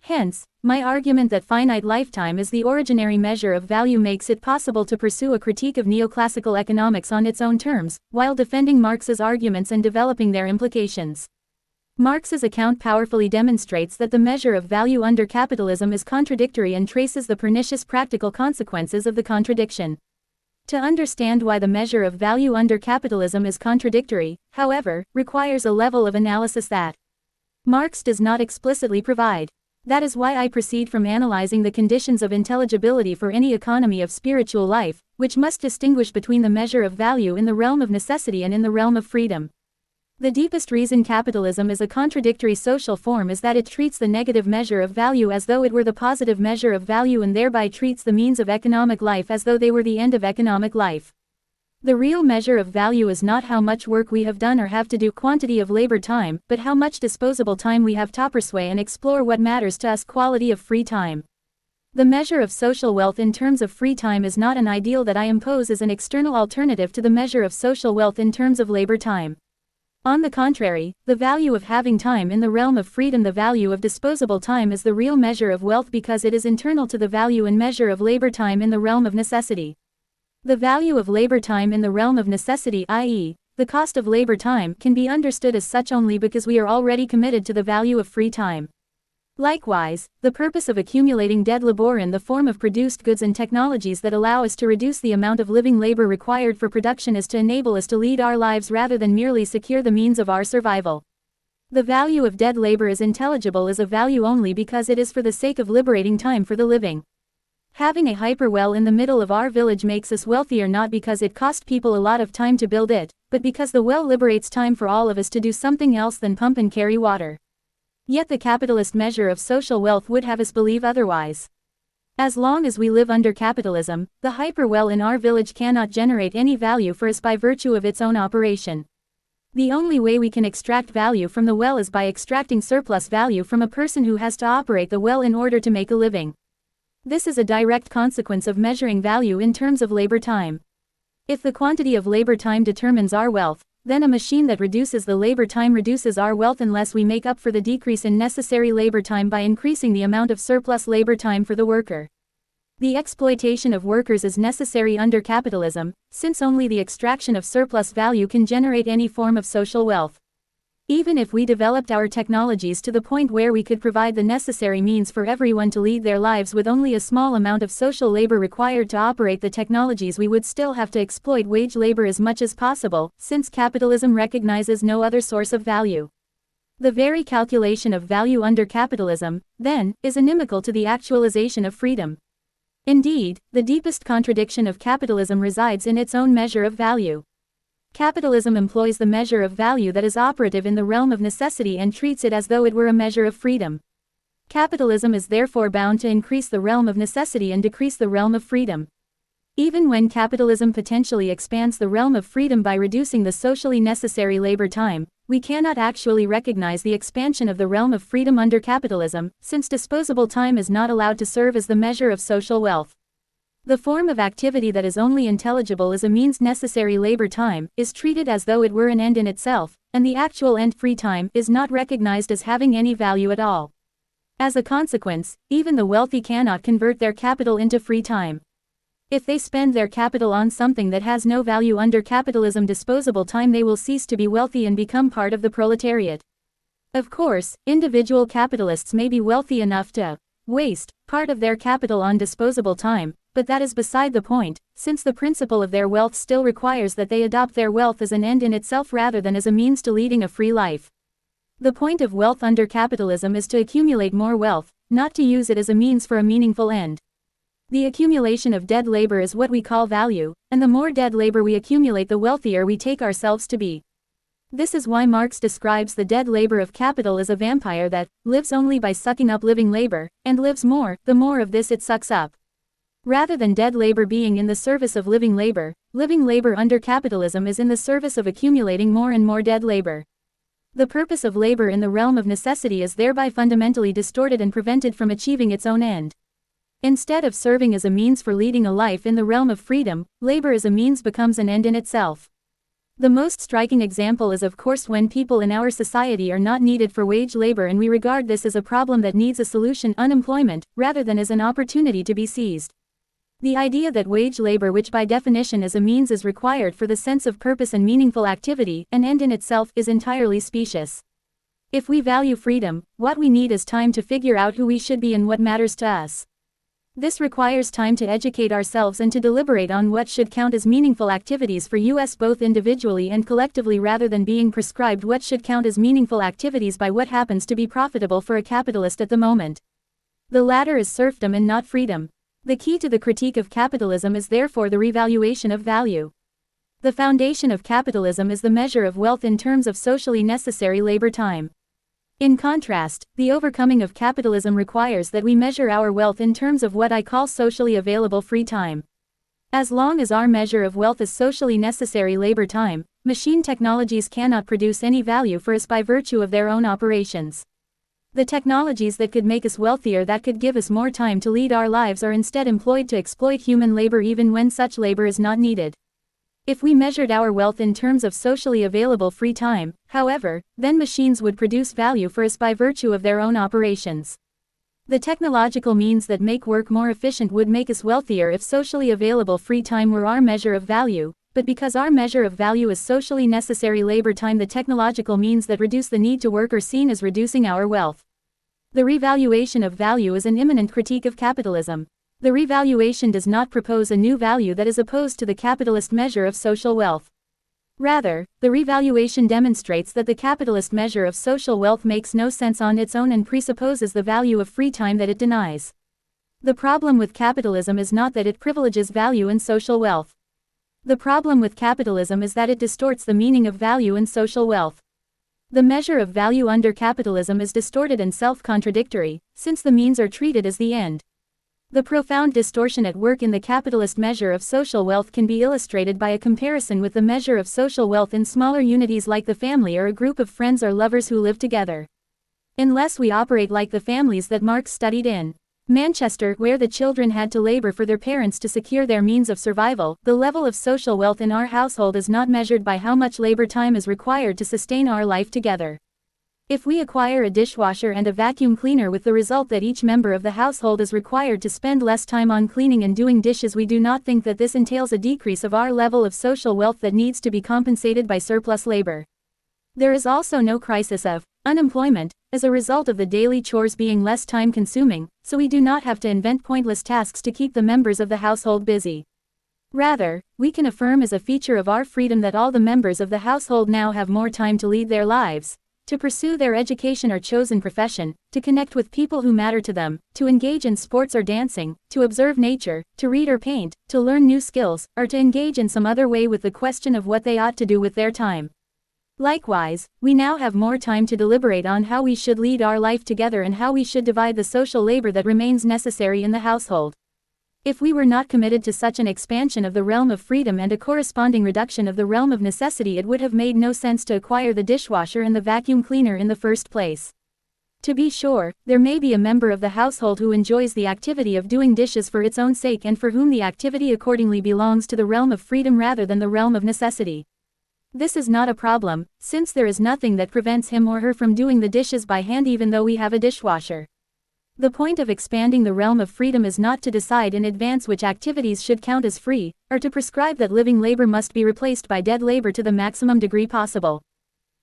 Speaker 1: Hence, my argument that finite lifetime is the originary measure of value makes it possible to pursue a critique of neoclassical economics on its own terms, while defending Marx's arguments and developing their implications. Marx's account powerfully demonstrates that the measure of value under capitalism is contradictory and traces the pernicious practical consequences of the contradiction. To understand why the measure of value under capitalism is contradictory, however, requires a level of analysis that Marx does not explicitly provide. That is why I proceed from analyzing the conditions of intelligibility for any economy of spiritual life, which must distinguish between the measure of value in the realm of necessity and in the realm of freedom. The deepest reason capitalism is a contradictory social form is that it treats the negative measure of value as though it were the positive measure of value and thereby treats the means of economic life as though they were the end of economic life. The real measure of value is not how much work we have done or have to do, quantity of labor time, but how much disposable time we have to pursue and explore what matters to us, quality of free time. The measure of social wealth in terms of free time is not an ideal that I impose as an external alternative to the measure of social wealth in terms of labor time. On the contrary, the value of having time in the realm of freedom, the value of disposable time, is the real measure of wealth because it is internal to the value and measure of labor time in the realm of necessity. The value of labor time in the realm of necessity, i.e., the cost of labor time, can be understood as such only because we are already committed to the value of free time. Likewise, the purpose of accumulating dead labor in the form of produced goods and technologies that allow us to reduce the amount of living labor required for production is to enable us to lead our lives rather than merely secure the means of our survival. The value of dead labor is intelligible as a value only because it is for the sake of liberating time for the living. Having a hyperwell in the middle of our village makes us wealthier not because it cost people a lot of time to build it, but because the well liberates time for all of us to do something else than pump and carry water. Yet the capitalist measure of social wealth would have us believe otherwise. As long as we live under capitalism, the hyperwell in our village cannot generate any value for us by virtue of its own operation. The only way we can extract value from the well is by extracting surplus value from a person who has to operate the well in order to make a living. This is a direct consequence of measuring value in terms of labor time. If the quantity of labor time determines our wealth, then a machine that reduces the labor time reduces our wealth unless we make up for the decrease in necessary labor time by increasing the amount of surplus labor time for the worker. The exploitation of workers is necessary under capitalism, since only the extraction of surplus value can generate any form of social wealth. Even if we developed our technologies to the point where we could provide the necessary means for everyone to lead their lives with only a small amount of social labor required to operate the technologies, we would still have to exploit wage labor as much as possible, since capitalism recognizes no other source of value. The very calculation of value under capitalism, then, is inimical to the actualization of freedom. Indeed, the deepest contradiction of capitalism resides in its own measure of value. Capitalism employs the measure of value that is operative in the realm of necessity and treats it as though it were a measure of freedom. Capitalism is therefore bound to increase the realm of necessity and decrease the realm of freedom. Even when capitalism potentially expands the realm of freedom by reducing the socially necessary labor time, we cannot actually recognize the expansion of the realm of freedom under capitalism, since disposable time is not allowed to serve as the measure of social wealth. The form of activity that is only intelligible as a means necessary labor time is treated as though it were an end in itself, and the actual end free time is not recognized as having any value at all. As a consequence, even the wealthy cannot convert their capital into free time. If they spend their capital on something that has no value under capitalism disposable time, they will cease to be wealthy and become part of the proletariat. Of course, individual capitalists may be wealthy enough to waste part of their capital on disposable time, but that is beside the point, since the principle of their wealth still requires that they adopt their wealth as an end in itself rather than as a means to leading a free life. The point of wealth under capitalism is to accumulate more wealth, not to use it as a means for a meaningful end. The accumulation of dead labor is what we call value, and the more dead labor we accumulate, the wealthier we take ourselves to be. This is why Marx describes the dead labor of capital as a vampire that lives only by sucking up living labor, and lives more, the more of this it sucks up. Rather than dead labor being in the service of living labor under capitalism is in the service of accumulating more and more dead labor. The purpose of labor in the realm of necessity is thereby fundamentally distorted and prevented from achieving its own end. Instead of serving as a means for leading a life in the realm of freedom, labor as a means becomes an end in itself. The most striking example is of course when people in our society are not needed for wage labor and we regard this as a problem that needs a solution, unemployment, rather than as an opportunity to be seized. The idea that wage labor, which by definition is a means, is required for the sense of purpose and meaningful activity, an end in itself, is entirely specious. If we value freedom, what we need is time to figure out who we should be and what matters to us. This requires time to educate ourselves and to deliberate on what should count as meaningful activities for us both individually and collectively rather than being prescribed what should count as meaningful activities by what happens to be profitable for a capitalist at the moment. The latter is serfdom and not freedom. The key to the critique of capitalism is therefore the revaluation of value. The foundation of capitalism is the measure of wealth in terms of socially necessary labor time. In contrast, the overcoming of capitalism requires that we measure our wealth in terms of what I call socially available free time. As long as our measure of wealth is socially necessary labor time, machine technologies cannot produce any value for us by virtue of their own operations. The technologies that could make us wealthier, that could give us more time to lead our lives, are instead employed to exploit human labor even when such labor is not needed. If we measured our wealth in terms of socially available free time, however, then machines would produce value for us by virtue of their own operations. The technological means that make work more efficient would make us wealthier if socially available free time were our measure of value, but because our measure of value is socially necessary labor time, the technological means that reduce the need to work are seen as reducing our wealth. The revaluation of value is an imminent critique of capitalism. The revaluation does not propose a new value that is opposed to the capitalist measure of social wealth. Rather, the revaluation demonstrates that the capitalist measure of social wealth makes no sense on its own and presupposes the value of free time that it denies. The problem with capitalism is not that it privileges value and social wealth. The problem with capitalism is that it distorts the meaning of value and social wealth. The measure of value under capitalism is distorted and self-contradictory, since the means are treated as the end. The profound distortion at work in the capitalist measure of social wealth can be illustrated by a comparison with the measure of social wealth in smaller unities like the family or a group of friends or lovers who live together. Unless we operate like the families that Marx studied in Manchester, where the children had to labor for their parents to secure their means of survival, the level of social wealth in our household is not measured by how much labor time is required to sustain our life together. If we acquire a dishwasher and a vacuum cleaner with the result that each member of the household is required to spend less time on cleaning and doing dishes, we do not think that this entails a decrease of our level of social wealth that needs to be compensated by surplus labor. There is also no crisis of unemployment as a result of the daily chores being less time-consuming, so we do not have to invent pointless tasks to keep the members of the household busy. Rather, we can affirm as a feature of our freedom that all the members of the household now have more time to lead their lives, to pursue their education or chosen profession, to connect with people who matter to them, to engage in sports or dancing, to observe nature, to read or paint, to learn new skills, or to engage in some other way with the question of what they ought to do with their time. Likewise, we now have more time to deliberate on how we should lead our life together and how we should divide the social labor that remains necessary in the household. If we were not committed to such an expansion of the realm of freedom and a corresponding reduction of the realm of necessity, it would have made no sense to acquire the dishwasher and the vacuum cleaner in the first place. To be sure, there may be a member of the household who enjoys the activity of doing dishes for its own sake and for whom the activity accordingly belongs to the realm of freedom rather than the realm of necessity. This is not a problem, since there is nothing that prevents him or her from doing the dishes by hand even though we have a dishwasher. The point of expanding the realm of freedom is not to decide in advance which activities should count as free, or to prescribe that living labor must be replaced by dead labor to the maximum degree possible.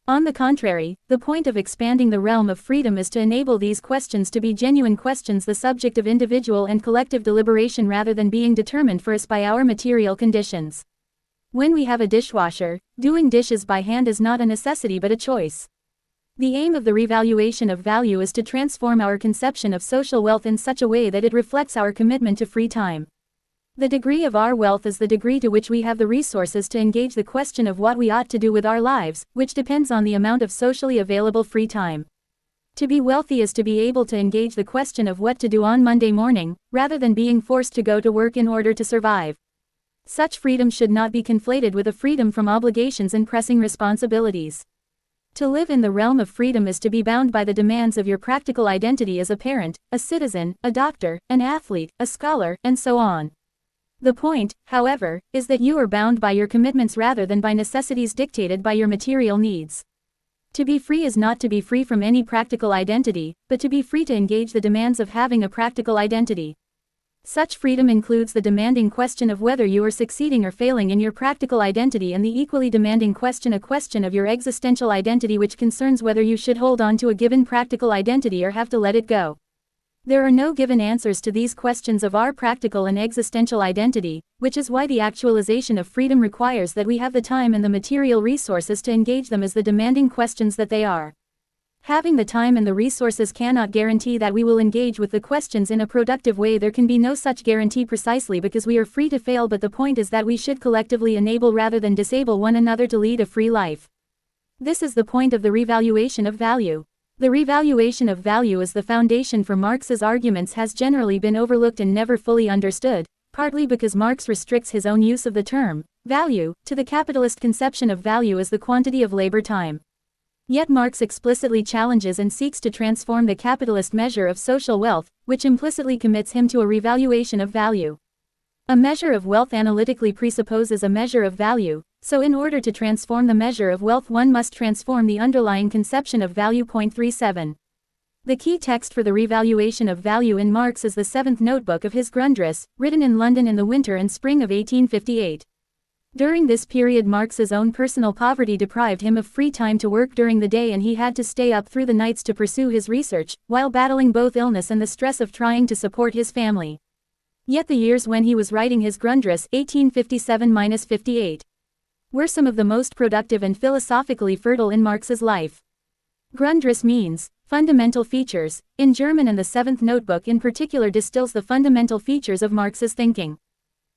Speaker 1: On the contrary, the point of expanding the realm of freedom is to enable these questions to be genuine questions, the subject of individual and collective deliberation rather than being determined for us by our material conditions. When we have a dishwasher, doing dishes by hand is not a necessity but a choice. The aim of the revaluation of value is to transform our conception of social wealth in such a way that it reflects our commitment to free time. The degree of our wealth is the degree to which we have the resources to engage the question of what we ought to do with our lives, which depends on the amount of socially available free time. To be wealthy is to be able to engage the question of what to do on Monday morning, rather than being forced to go to work in order to survive. Such freedom should not be conflated with a freedom from obligations and pressing responsibilities. To live in the realm of freedom is to be bound by the demands of your practical identity as a parent, a citizen, a doctor, an athlete, a scholar, and so on. The point, however, is that you are bound by your commitments rather than by necessities dictated by your material needs. To be free is not to be free from any practical identity, but to be free to engage the demands of having a practical identity. Such freedom includes the demanding question of whether you are succeeding or failing in your practical identity and the equally demanding question, a question of your existential identity, which concerns whether you should hold on to a given practical identity or have to let it go. There are no given answers to these questions of our practical and existential identity, which is why the actualization of freedom requires that we have the time and the material resources to engage them as the demanding questions that they are. Having the time and the resources cannot guarantee that we will engage with the questions in a productive way. There can be no such guarantee precisely because we are free to fail, but the point is that we should collectively enable rather than disable one another to lead a free life. This is the point of the revaluation of value. The revaluation of value as the foundation for Marx's arguments has generally been overlooked and never fully understood, partly because Marx restricts his own use of the term value to the capitalist conception of value as the quantity of labor time. Yet Marx explicitly challenges and seeks to transform the capitalist measure of social wealth, which implicitly commits him to a revaluation of value. A measure of wealth analytically presupposes a measure of value, so in order to transform the measure of wealth one must transform the underlying conception of value. 37. The key text for the revaluation of value in Marx is the seventh notebook of his Grundrisse, written in London in the winter and spring of 1858. During this period Marx's own personal poverty deprived him of free time to work during the day, and he had to stay up through the nights to pursue his research, while battling both illness and the stress of trying to support his family. Yet the years when he was writing his Grundrisse 1857–58 were some of the most productive and philosophically fertile in Marx's life. Grundrisse means fundamental features in German, and the seventh notebook in particular distills the fundamental features of Marx's thinking.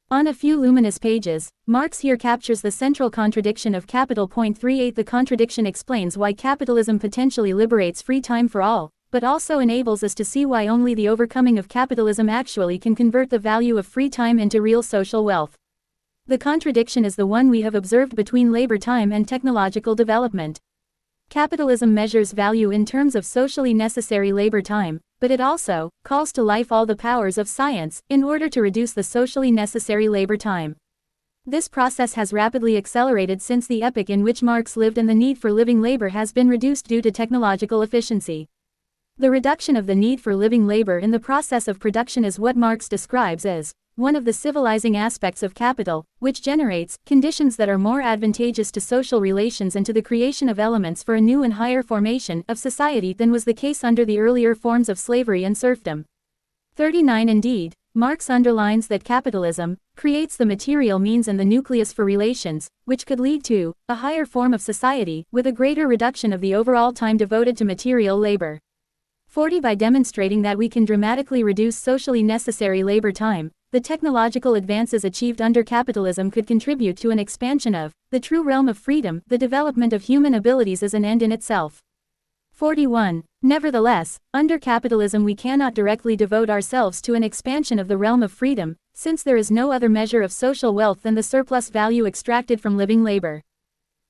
Speaker 1: On a few luminous pages, Marx here captures the central contradiction of capital. 38. The contradiction explains why capitalism potentially liberates free time for all, but also enables us to see why only the overcoming of capitalism actually can convert the value of free time into real social wealth. The contradiction is the one we have observed between labor time and technological development. Capitalism measures value in terms of socially necessary labor time, but it also calls to life all the powers of science in order to reduce the socially necessary labor time. This process has rapidly accelerated since the epoch in which Marx lived, and the need for living labor has been reduced due to technological efficiency. The reduction of the need for living labor in the process of production is what Marx describes as one of the civilizing aspects of capital, which generates conditions that are more advantageous to social relations and to the creation of elements for a new and higher formation of society than was the case under the earlier forms of slavery and serfdom. 39. Indeed, Marx underlines that capitalism creates the material means and the nucleus for relations, which could lead to a higher form of society, with a greater reduction of the overall time devoted to material labor. 40. By demonstrating that we can dramatically reduce socially necessary labor time, the technological advances achieved under capitalism could contribute to an expansion of the true realm of freedom, the development of human abilities as an end in itself. 41. Nevertheless, under capitalism we cannot directly devote ourselves to an expansion of the realm of freedom, since there is no other measure of social wealth than the surplus value extracted from living labor.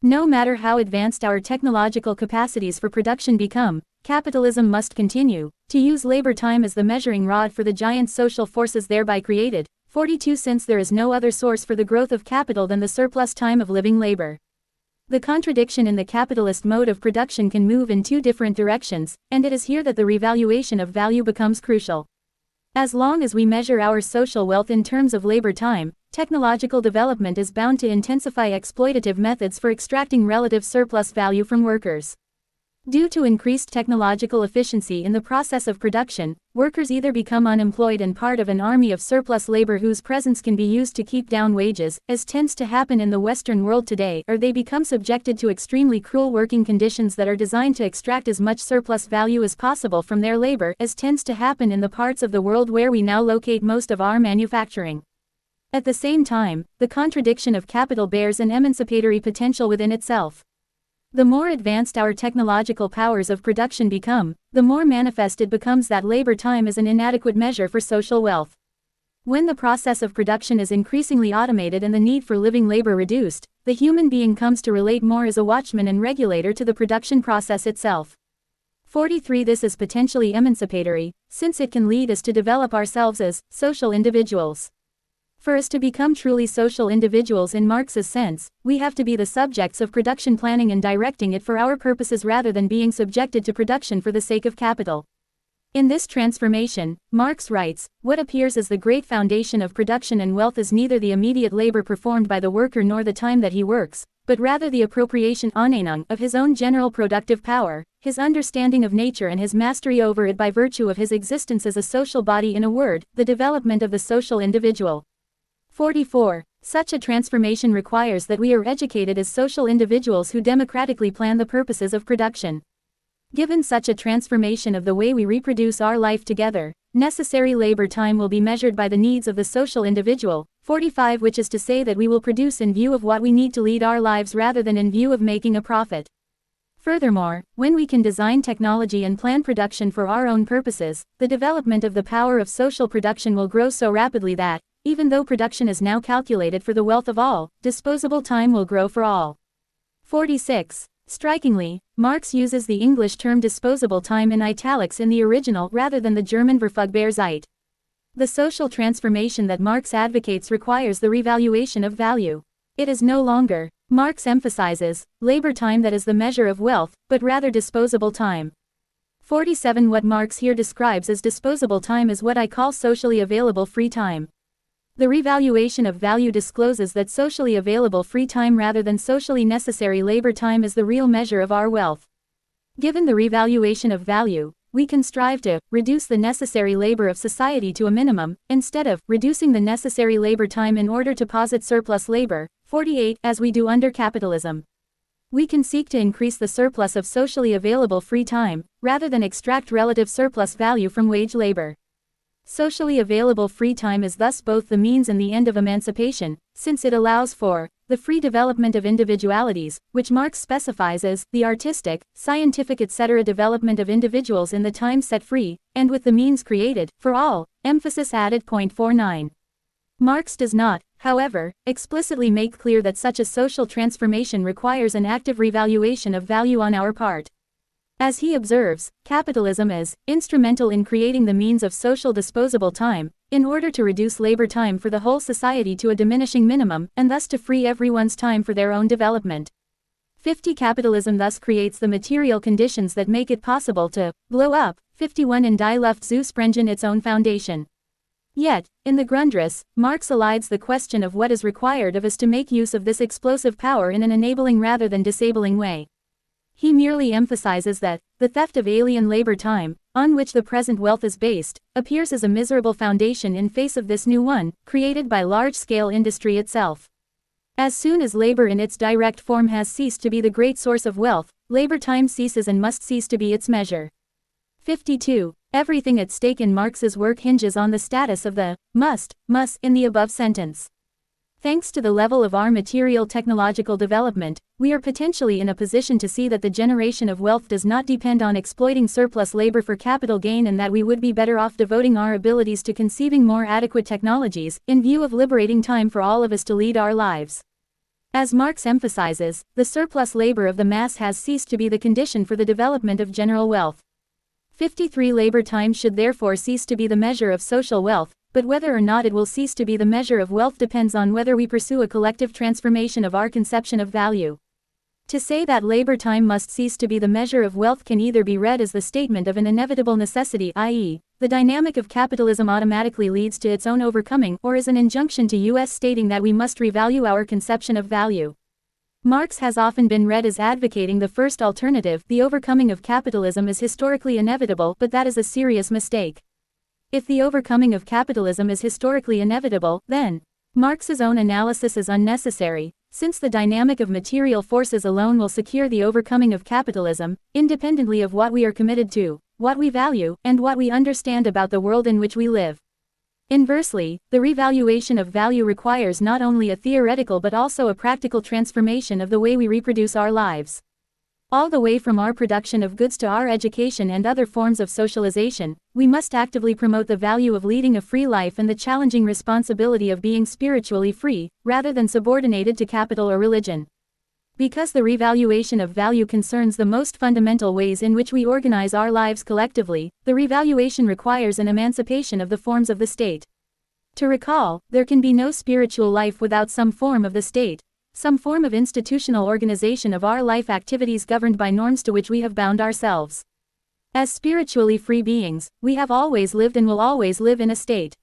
Speaker 1: No matter how advanced our technological capacities for production become, capitalism must continue to use labor time as the measuring rod for the giant social forces thereby created. 42. Since there is no other source for the growth of capital than the surplus time of living labor. The contradiction in the capitalist mode of production can move in two different directions, and it is here that the revaluation of value becomes crucial. As long as we measure our social wealth in terms of labor time, technological development is bound to intensify exploitative methods for extracting relative surplus value from workers. Due to increased technological efficiency in the process of production, workers either become unemployed and part of an army of surplus labor whose presence can be used to keep down wages, as tends to happen in the Western world today, or they become subjected to extremely cruel working conditions that are designed to extract as much surplus value as possible from their labor, as tends to happen in the parts of the world where we now locate most of our manufacturing. At the same time, the contradiction of capital bears an emancipatory potential within itself. The more advanced our technological powers of production become, the more manifest it becomes that labor time is an inadequate measure for social wealth. When the process of production is increasingly automated and the need for living labor reduced, the human being comes to relate more as a watchman and regulator to the production process itself. 43. This is potentially emancipatory, since it can lead us to develop ourselves as social individuals. For us to become truly social individuals in Marx's sense, we have to be the subjects of production planning and directing it for our purposes rather than being subjected to production for the sake of capital. In this transformation, Marx writes, what appears as the great foundation of production and wealth is neither the immediate labor performed by the worker nor the time that he works, but rather the appropriation of his own general productive power, his understanding of nature and his mastery over it by virtue of his existence as a social body, in a word, the development of the social individual. 44. Such a transformation requires that we are educated as social individuals who democratically plan the purposes of production. Given such a transformation of the way we reproduce our life together, necessary labor time will be measured by the needs of the social individual. 45. Which is to say that we will produce in view of what we need to lead our lives rather than in view of making a profit. Furthermore, when we can design technology and plan production for our own purposes, the development of the power of social production will grow so rapidly that, even though production is now calculated for the wealth of all, disposable time will grow for all. 46. Strikingly, Marx uses the English term disposable time in italics in the original rather than the German Verfügbare Zeit. The social transformation that Marx advocates requires the revaluation of value. It is no longer, Marx emphasizes, labor time that is the measure of wealth, but rather disposable time. 47. What Marx here describes as disposable time is what I call socially available free time. The revaluation of value discloses that socially available free time rather than socially necessary labor time is the real measure of our wealth. Given the revaluation of value, we can strive to reduce the necessary labor of society to a minimum, instead of reducing the necessary labor time in order to posit surplus labor. 48. As we do under capitalism. We can seek to increase the surplus of socially available free time, rather than extract relative surplus value from wage labor. Socially available free time is thus both the means and the end of emancipation, since it allows for the free development of individualities, which Marx specifies as the artistic, scientific etc. development of individuals in the time set free, and with the means created, for all, emphasis added. 49. Marx does not, however, explicitly make clear that such a social transformation requires an active revaluation of value on our part. As he observes, capitalism is instrumental in creating the means of social disposable time, in order to reduce labor time for the whole society to a diminishing minimum, and thus to free everyone's time for their own development. 50. Capitalism thus creates the material conditions that make it possible to blow up. 51. In Die Luft zu sprengen its own foundation. Yet, in the Grundriss, Marx elides the question of what is required of us to make use of this explosive power in an enabling rather than disabling way. He merely emphasizes that the theft of alien labor time, on which the present wealth is based, appears as a miserable foundation in face of this new one, created by large-scale industry itself. As soon as labor in its direct form has ceased to be the great source of wealth, labor time ceases and must cease to be its measure. 52. Everything at stake in Marx's work hinges on the status of the must in the above sentence. Thanks to the level of our material technological development, we are potentially in a position to see that the generation of wealth does not depend on exploiting surplus labor for capital gain, and that we would be better off devoting our abilities to conceiving more adequate technologies, in view of liberating time for all of us to lead our lives. As Marx emphasizes, the surplus labor of the mass has ceased to be the condition for the development of general wealth. 53. Labor time should therefore cease to be the measure of social wealth, but whether or not it will cease to be the measure of wealth depends on whether we pursue a collective transformation of our conception of value. To say that labor time must cease to be the measure of wealth can either be read as the statement of an inevitable necessity, i.e., the dynamic of capitalism automatically leads to its own overcoming, or as an injunction to us stating that we must revalue our conception of value. Marx has often been read as advocating the first alternative, the overcoming of capitalism is historically inevitable, but that is a serious mistake. If the overcoming of capitalism is historically inevitable, then Marx's own analysis is unnecessary, since the dynamic of material forces alone will secure the overcoming of capitalism, independently of what we are committed to, what we value, and what we understand about the world in which we live. Inversely, the revaluation of value requires not only a theoretical but also a practical transformation of the way we reproduce our lives. All the way from our production of goods to our education and other forms of socialization, we must actively promote the value of leading a free life and the challenging responsibility of being spiritually free, rather than subordinated to capital or religion. Because the revaluation of value concerns the most fundamental ways in which we organize our lives collectively, the revaluation requires an emancipation of the forms of the state. To recall, there can be no spiritual life without some form of the state, some form of institutional organization of our life activities governed by norms to which we have bound ourselves. As spiritually free beings, we have always lived and will always live in a state.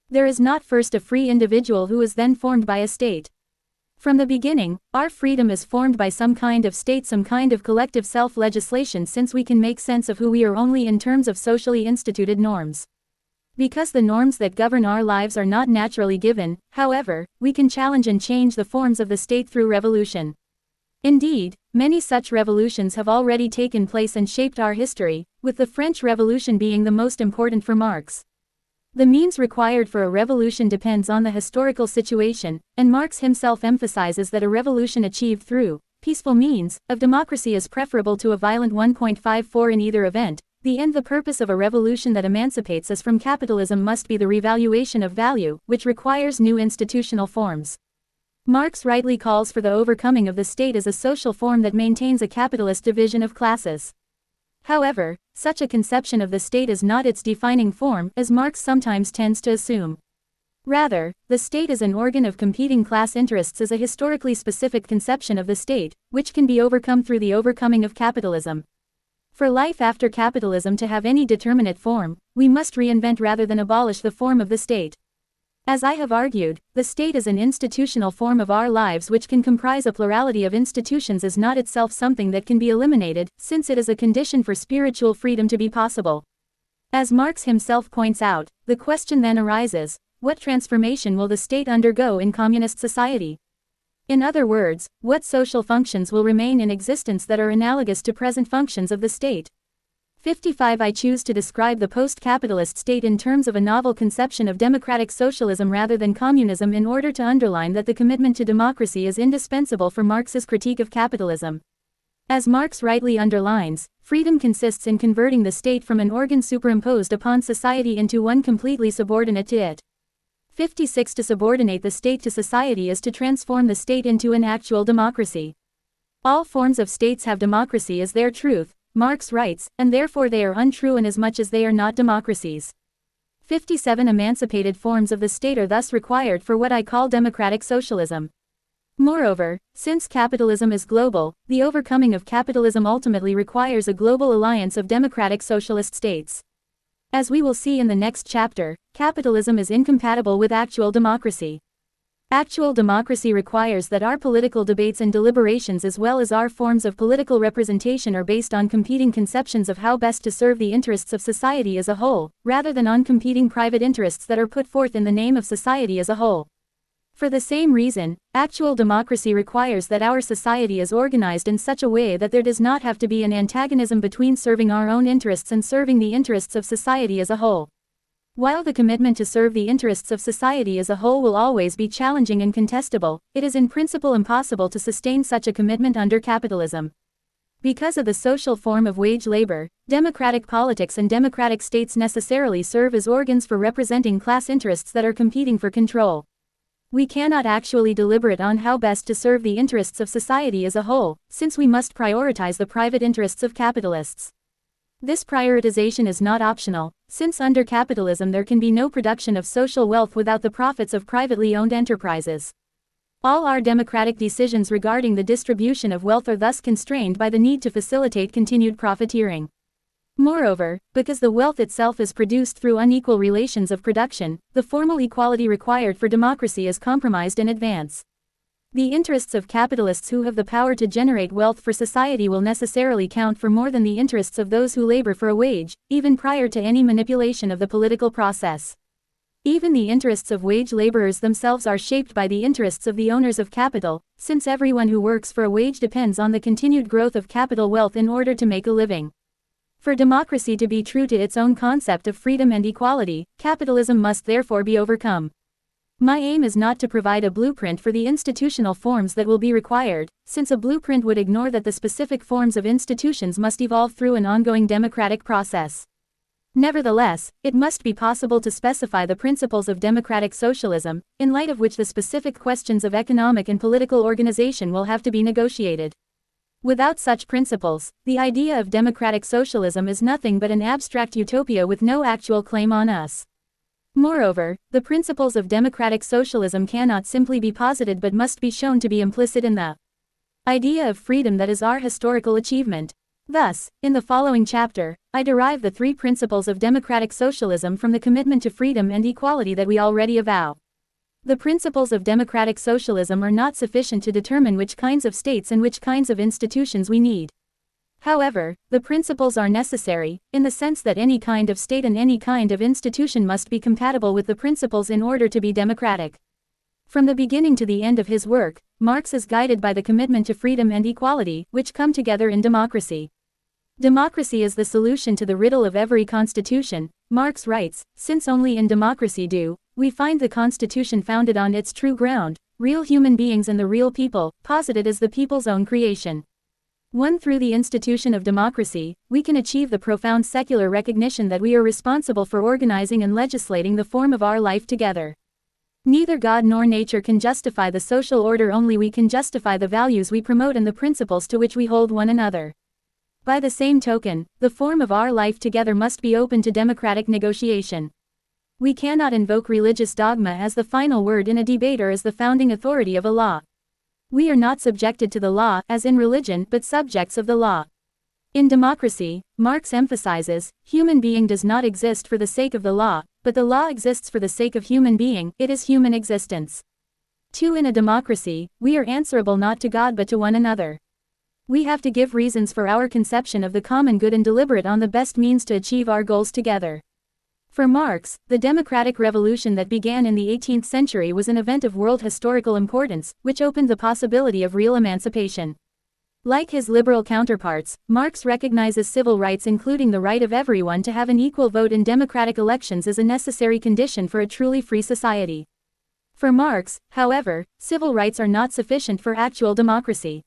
Speaker 1: There is not first a free individual who is then formed by a state. From the beginning, our freedom is formed by some kind of state, some kind of collective self-legislation, since we can make sense of who we are only in terms of socially instituted norms. Because the norms that govern our lives are not naturally given, however, we can challenge and change the forms of the state through revolution. Indeed, many such revolutions have already taken place and shaped our history, with the French Revolution being the most important for Marx. The means required for a revolution depends on the historical situation, and Marx himself emphasizes that a revolution achieved through peaceful means of democracy is preferable to a violent one. 54 In either event, the purpose of a revolution that emancipates us from capitalism must be the revaluation of value, which requires new institutional forms. Marx rightly calls for the overcoming of the state as a social form that maintains a capitalist division of classes. However, such a conception of the state is not its defining form, as Marx sometimes tends to assume. Rather, the state as an organ of competing class interests is a historically specific conception of the state, which can be overcome through the overcoming of capitalism. For life after capitalism to have any determinate form, we must reinvent rather than abolish the form of the state. As I have argued, the state as an institutional form of our lives which can comprise a plurality of institutions is not itself something that can be eliminated, since it is a condition for spiritual freedom to be possible. As Marx himself points out, the question then arises, what transformation will the state undergo in communist society? In other words, what social functions will remain in existence that are analogous to present functions of the state? 55 I choose to describe the post-capitalist state in terms of a novel conception of democratic socialism rather than communism in order to underline that the commitment to democracy is indispensable for Marx's critique of capitalism. As Marx rightly underlines, freedom consists in converting the state from an organ superimposed upon society into one completely subordinate to it. 56 To subordinate the state to society is to transform the state into an actual democracy. All forms of states have democracy as their truth, Marx writes, and therefore they are untrue inasmuch as they are not democracies. 57 Emancipated forms of the state are thus required for what I call democratic socialism. Moreover, since capitalism is global, the overcoming of capitalism ultimately requires a global alliance of democratic socialist states. As we will see in the next chapter, capitalism is incompatible with actual democracy. Actual democracy requires that our political debates and deliberations as well as our forms of political representation are based on competing conceptions of how best to serve the interests of society as a whole, rather than on competing private interests that are put forth in the name of society as a whole. For the same reason, actual democracy requires that our society is organized in such a way that there does not have to be an antagonism between serving our own interests and serving the interests of society as a whole. While the commitment to serve the interests of society as a whole will always be challenging and contestable, it is in principle impossible to sustain such a commitment under capitalism. Because of the social form of wage labor, democratic politics and democratic states necessarily serve as organs for representing class interests that are competing for control. We cannot actually deliberate on how best to serve the interests of society as a whole, since we must prioritize the private interests of capitalists. This prioritization is not optional, since under capitalism there can be no production of social wealth without the profits of privately owned enterprises. All our democratic decisions regarding the distribution of wealth are thus constrained by the need to facilitate continued profiteering. Moreover, because the wealth itself is produced through unequal relations of production, the formal equality required for democracy is compromised in advance. The interests of capitalists who have the power to generate wealth for society will necessarily count for more than the interests of those who labor for a wage, even prior to any manipulation of the political process. Even the interests of wage laborers themselves are shaped by the interests of the owners of capital, since everyone who works for a wage depends on the continued growth of capital wealth in order to make a living. For democracy to be true to its own concept of freedom and equality, capitalism must therefore be overcome. My aim is not to provide a blueprint for the institutional forms that will be required, since a blueprint would ignore that the specific forms of institutions must evolve through an ongoing democratic process. Nevertheless, it must be possible to specify the principles of democratic socialism, in light of which the specific questions of economic and political organization will have to be negotiated. Without such principles, the idea of democratic socialism is nothing but an abstract utopia with no actual claim on us. Moreover, the principles of democratic socialism cannot simply be posited but must be shown to be implicit in the idea of freedom that is our historical achievement. Thus, in the following chapter, I derive the three principles of democratic socialism from the commitment to freedom and equality that we already avow. The principles of democratic socialism are not sufficient to determine which kinds of states and which kinds of institutions we need. However, the principles are necessary, in the sense that any kind of state and any kind of institution must be compatible with the principles in order to be democratic. From the beginning to the end of his work, Marx is guided by the commitment to freedom and equality, which come together in democracy. Democracy is the solution to the riddle of every constitution, Marx writes, since only in democracy do we find the constitution founded on its true ground, real human beings and the real people, posited as the people's own creation. Through the institution of democracy, we can achieve the profound secular recognition that we are responsible for organizing and legislating the form of our life together. Neither God nor nature can justify the social order, only we can justify the values we promote and the principles to which we hold one another. By the same token, the form of our life together must be open to democratic negotiation. We cannot invoke religious dogma as the final word in a debate or as the founding authority of a law. We are not subjected to the law, as in religion, but subjects of the law. In democracy, Marx emphasizes, human being does not exist for the sake of the law, but the law exists for the sake of human being, it is human existence. 2. In a democracy, we are answerable not to God but to one another. We have to give reasons for our conception of the common good and deliberate on the best means to achieve our goals together. For Marx, the democratic revolution that began in the 18th century was an event of world historical importance, which opened the possibility of real emancipation. Like his liberal counterparts, Marx recognizes civil rights, including the right of everyone to have an equal vote in democratic elections, as a necessary condition for a truly free society. For Marx, however, civil rights are not sufficient for actual democracy.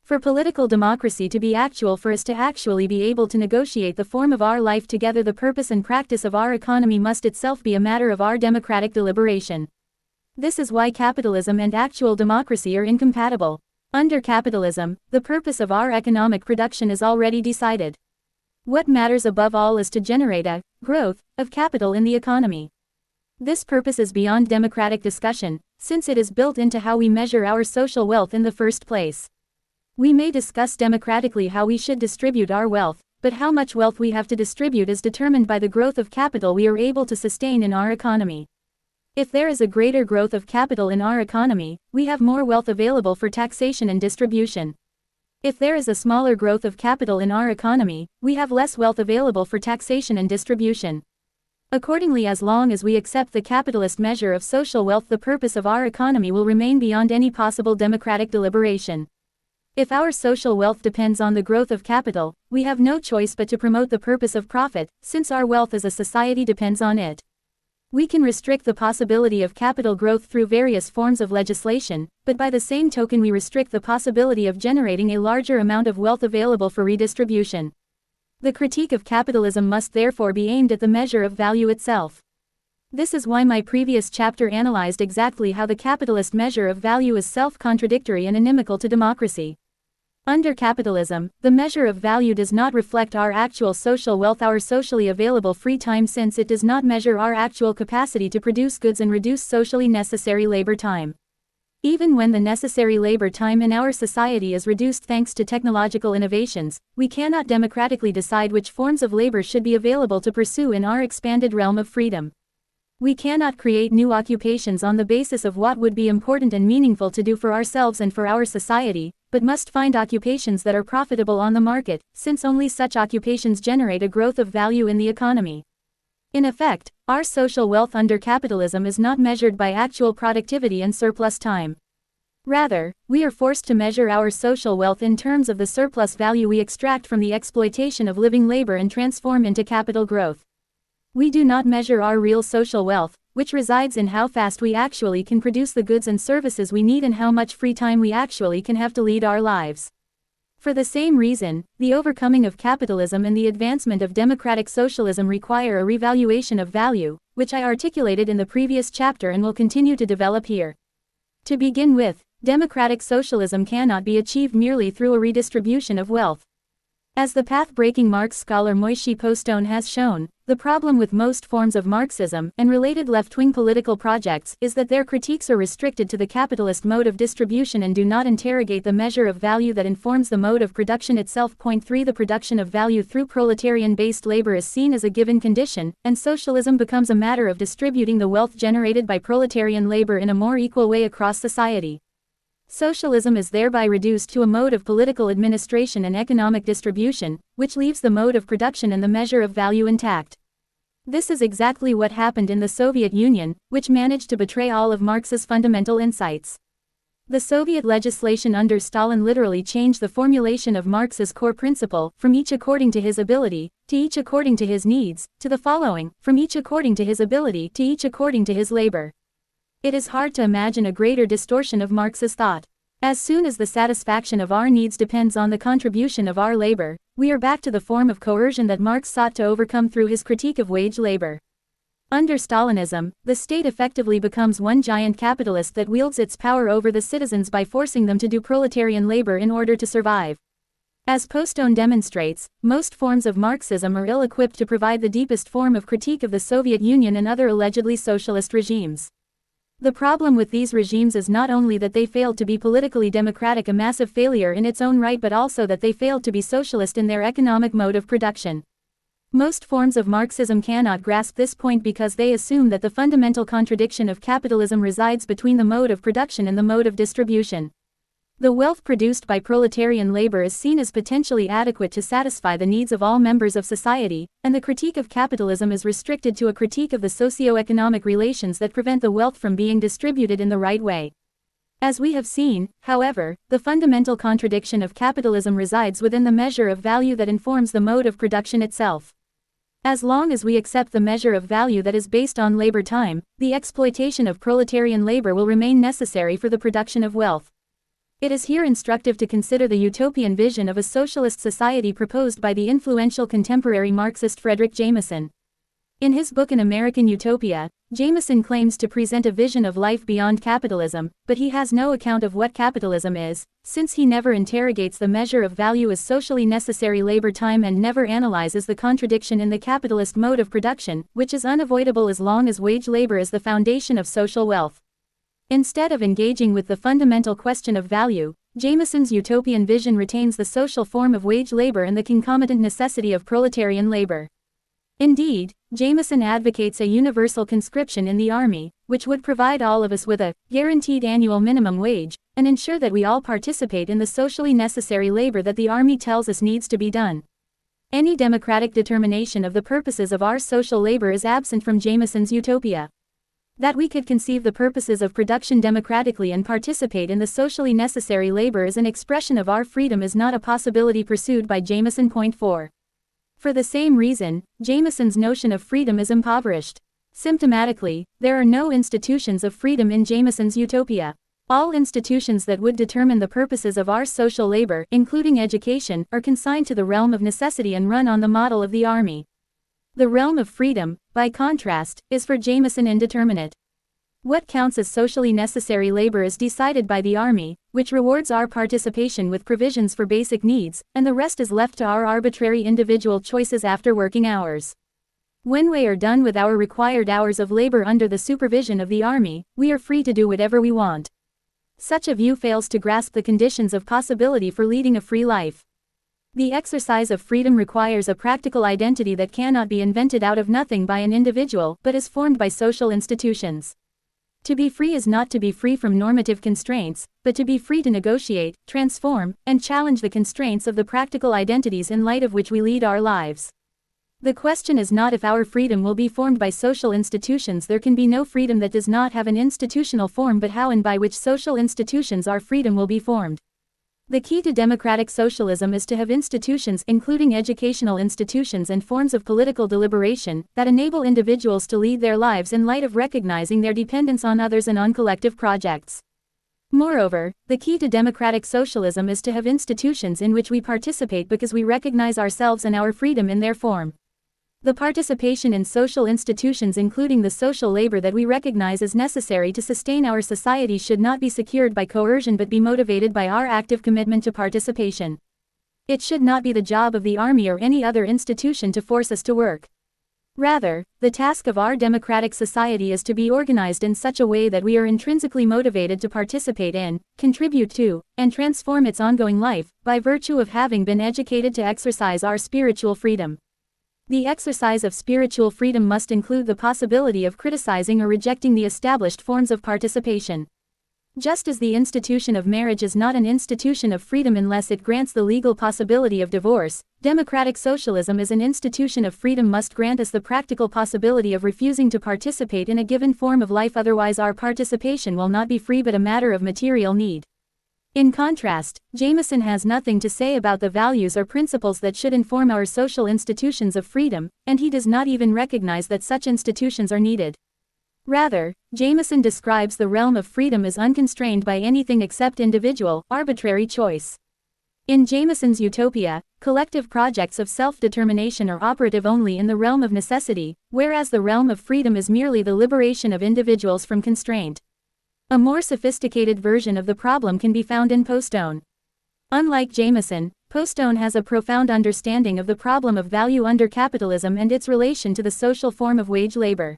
Speaker 1: For political democracy to be actual, for us to actually be able to negotiate the form of our life together, the purpose and practice of our economy must itself be a matter of our democratic deliberation. This is why capitalism and actual democracy are incompatible. Under capitalism, the purpose of our economic production is already decided. What matters above all is to generate a growth of capital in the economy. This purpose is beyond democratic discussion, since it is built into how we measure our social wealth in the first place. We may discuss democratically how we should distribute our wealth, but how much wealth we have to distribute is determined by the growth of capital we are able to sustain in our economy. If there is a greater growth of capital in our economy, we have more wealth available for taxation and distribution. If there is a smaller growth of capital in our economy, we have less wealth available for taxation and distribution. Accordingly, as long as we accept the capitalist measure of social wealth, the purpose of our economy will remain beyond any possible democratic deliberation. If our social wealth depends on the growth of capital, we have no choice but to promote the purpose of profit, since our wealth as a society depends on it. We can restrict the possibility of capital growth through various forms of legislation, but by the same token we restrict the possibility of generating a larger amount of wealth available for redistribution. The critique of capitalism must therefore be aimed at the measure of value itself. This is why my previous chapter analyzed exactly how the capitalist measure of value is self-contradictory and inimical to democracy. Under capitalism, the measure of value does not reflect our actual social wealth, our socially available free time, since it does not measure our actual capacity to produce goods and reduce socially necessary labor time. Even when the necessary labor time in our society is reduced thanks to technological innovations, we cannot democratically decide which forms of labor should be available to pursue in our expanded realm of freedom. We cannot create new occupations on the basis of what would be important and meaningful to do for ourselves and for our society, but must find occupations that are profitable on the market, since only such occupations generate a growth of value in the economy. In effect, our social wealth under capitalism is not measured by actual productivity and surplus time. Rather, we are forced to measure our social wealth in terms of the surplus value we extract from the exploitation of living labor and transform into capital growth. We do not measure our real social wealth, which resides in how fast we actually can produce the goods and services we need and how much free time we actually can have to lead our lives. For the same reason, the overcoming of capitalism and the advancement of democratic socialism require a revaluation of value, which I articulated in the previous chapter and will continue to develop here. To begin with, democratic socialism cannot be achieved merely through a redistribution of wealth. As the path-breaking Marx scholar Moishe Postone has shown, the problem with most forms of Marxism and related left-wing political projects is that their critiques are restricted to the capitalist mode of distribution and do not interrogate the measure of value that informs the mode of production itself. Point 3. The production of value through proletarian-based labor is seen as a given condition, and socialism becomes a matter of distributing the wealth generated by proletarian labor in a more equal way across society. Socialism is thereby reduced to a mode of political administration and economic distribution, which leaves the mode of production and the measure of value intact. This is exactly what happened in the Soviet Union, which managed to betray all of Marx's fundamental insights. The Soviet legislation under Stalin literally changed the formulation of Marx's core principle, from each according to his ability, to each according to his needs, to the following, from each according to his ability, to each according to his labor. It is hard to imagine a greater distortion of Marx's thought. As soon as the satisfaction of our needs depends on the contribution of our labor, we are back to the form of coercion that Marx sought to overcome through his critique of wage labor. Under Stalinism, the state effectively becomes one giant capitalist that wields its power over the citizens by forcing them to do proletarian labor in order to survive. As Postone demonstrates, most forms of Marxism are ill-equipped to provide the deepest form of critique of the Soviet Union and other allegedly socialist regimes. The problem with these regimes is not only that they failed to be politically democratic, a massive failure in its own right, but also that they failed to be socialist in their economic mode of production. Most forms of Marxism cannot grasp this point because they assume that the fundamental contradiction of capitalism resides between the mode of production and the mode of distribution. The wealth produced by proletarian labor is seen as potentially adequate to satisfy the needs of all members of society, and the critique of capitalism is restricted to a critique of the socio-economic relations that prevent the wealth from being distributed in the right way. As we have seen, however, the fundamental contradiction of capitalism resides within the measure of value that informs the mode of production itself. As long as we accept the measure of value that is based on labor time, the exploitation of proletarian labor will remain necessary for the production of wealth. It is here instructive to consider the utopian vision of a socialist society proposed by the influential contemporary Marxist Frederick Jameson. In his book An American Utopia, Jameson claims to present a vision of life beyond capitalism, but he has no account of what capitalism is, since he never interrogates the measure of value as socially necessary labor time and never analyzes the contradiction in the capitalist mode of production, which is unavoidable as long as wage labor is the foundation of social wealth. Instead of engaging with the fundamental question of value, Jameson's utopian vision retains the social form of wage labor and the concomitant necessity of proletarian labor. Indeed, Jameson advocates a universal conscription in the army, which would provide all of us with a guaranteed annual minimum wage, and ensure that we all participate in the socially necessary labor that the army tells us needs to be done. Any democratic determination of the purposes of our social labor is absent from Jameson's utopia. That we could conceive the purposes of production democratically and participate in the socially necessary labor as an expression of our freedom is not a possibility pursued by Jameson. Point 4. For the same reason, Jameson's notion of freedom is impoverished. Symptomatically, there are no institutions of freedom in Jameson's utopia. All institutions that would determine the purposes of our social labor, including education, are consigned to the realm of necessity and run on the model of the army. The realm of freedom, by contrast, is for Jameson indeterminate. What counts as socially necessary labor is decided by the army, which rewards our participation with provisions for basic needs, and the rest is left to our arbitrary individual choices after working hours. When we are done with our required hours of labor under the supervision of the army, we are free to do whatever we want. Such a view fails to grasp the conditions of possibility for leading a free life. The exercise of freedom requires a practical identity that cannot be invented out of nothing by an individual, but is formed by social institutions. To be free is not to be free from normative constraints, but to be free to negotiate, transform, and challenge the constraints of the practical identities in light of which we lead our lives. The question is not if our freedom will be formed by social institutions. There can be no freedom that does not have an institutional form, but how and by which social institutions our freedom will be formed. The key to democratic socialism is to have institutions, including educational institutions and forms of political deliberation, that enable individuals to lead their lives in light of recognizing their dependence on others and on collective projects. Moreover, the key to democratic socialism is to have institutions in which we participate because we recognize ourselves and our freedom in their form. The participation in social institutions, including the social labor that we recognize as necessary to sustain our society, should not be secured by coercion but be motivated by our active commitment to participation. It should not be the job of the army or any other institution to force us to work. Rather, the task of our democratic society is to be organized in such a way that we are intrinsically motivated to participate in, contribute to, and transform its ongoing life, by virtue of having been educated to exercise our spiritual freedom. The exercise of spiritual freedom must include the possibility of criticizing or rejecting the established forms of participation. Just as the institution of marriage is not an institution of freedom unless it grants the legal possibility of divorce, democratic socialism as an institution of freedom must grant us the practical possibility of refusing to participate in a given form of life, otherwise our participation will not be free but a matter of material need. In contrast, Jameson has nothing to say about the values or principles that should inform our social institutions of freedom, and he does not even recognize that such institutions are needed. Rather, Jameson describes the realm of freedom as unconstrained by anything except individual, arbitrary choice. In Jameson's utopia, collective projects of self-determination are operative only in the realm of necessity, whereas the realm of freedom is merely the liberation of individuals from constraint. A more sophisticated version of the problem can be found in Postone. Unlike Jameson, Postone has a profound understanding of the problem of value under capitalism and its relation to the social form of wage labor.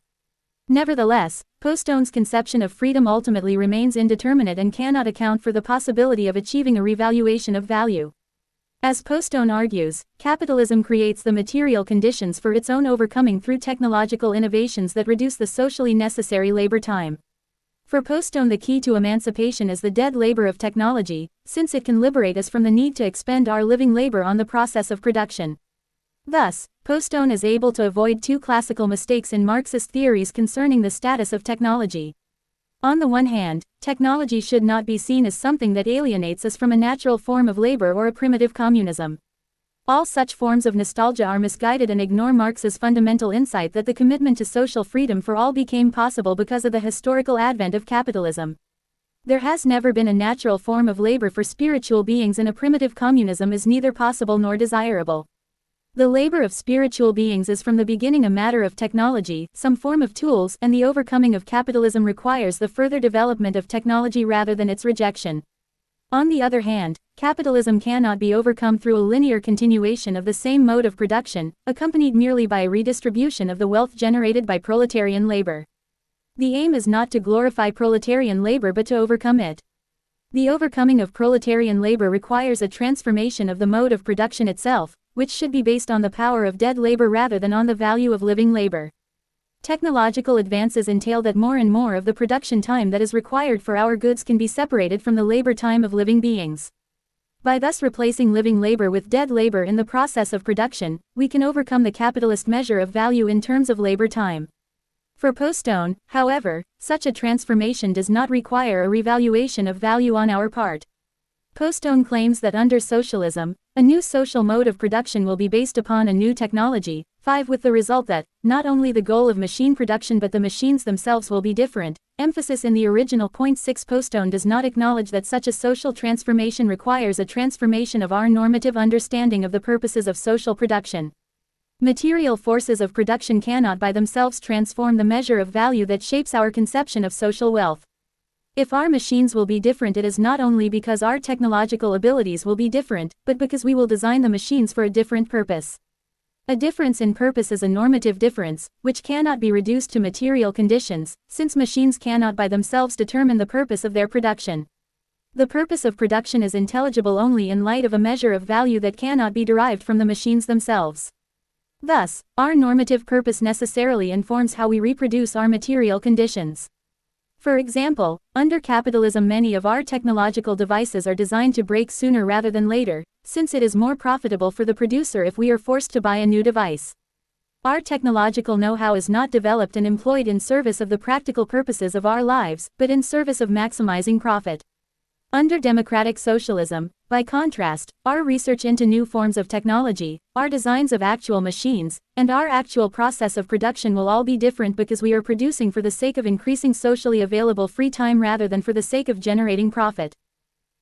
Speaker 1: Nevertheless, Postone's conception of freedom ultimately remains indeterminate and cannot account for the possibility of achieving a revaluation of value. As Postone argues, capitalism creates the material conditions for its own overcoming through technological innovations that reduce the socially necessary labor time. For Postone, the key to emancipation is the dead labor of technology, since it can liberate us from the need to expend our living labor on the process of production. Thus, Postone is able to avoid two classical mistakes in Marxist theories concerning the status of technology. On the one hand, technology should not be seen as something that alienates us from a natural form of labor or a primitive communism. All such forms of nostalgia are misguided and ignore Marx's fundamental insight that the commitment to social freedom for all became possible because of the historical advent of capitalism. There has never been a natural form of labor for spiritual beings, and a primitive communism is neither possible nor desirable. The labor of spiritual beings is from the beginning a matter of technology, some form of tools, and the overcoming of capitalism requires the further development of technology rather than its rejection. On the other hand, capitalism cannot be overcome through a linear continuation of the same mode of production, accompanied merely by a redistribution of the wealth generated by proletarian labor. The aim is not to glorify proletarian labor but to overcome it. The overcoming of proletarian labor requires a transformation of the mode of production itself, which should be based on the power of dead labor rather than on the value of living labor. Technological advances entail that more and more of the production time that is required for our goods can be separated from the labor time of living beings. By thus replacing living labor with dead labor in the process of production, we can overcome the capitalist measure of value in terms of labor time. For Postone, however, such a transformation does not require a revaluation of value on our part. Postone claims that under socialism, a new social mode of production will be based upon a new technology, with the result that, not only the goal of machine production but the machines themselves will be different. Emphasis in the original point 6. Postone does not acknowledge that such a social transformation requires a transformation of our normative understanding of the purposes of social production. Material forces of production cannot by themselves transform the measure of value that shapes our conception of social wealth. If our machines will be different, it is not only because our technological abilities will be different, but because we will design the machines for a different purpose. A difference in purpose is a normative difference, which cannot be reduced to material conditions, since machines cannot by themselves determine the purpose of their production. The purpose of production is intelligible only in light of a measure of value that cannot be derived from the machines themselves. Thus, our normative purpose necessarily informs how we reproduce our material conditions. For example, under capitalism many of our technological devices are designed to break sooner rather than later, since it is more profitable for the producer if we are forced to buy a new device. Our technological know-how is not developed and employed in service of the practical purposes of our lives, but in service of maximizing profit. Under democratic socialism, by contrast, our research into new forms of technology, our designs of actual machines, and our actual process of production will all be different because we are producing for the sake of increasing socially available free time rather than for the sake of generating profit.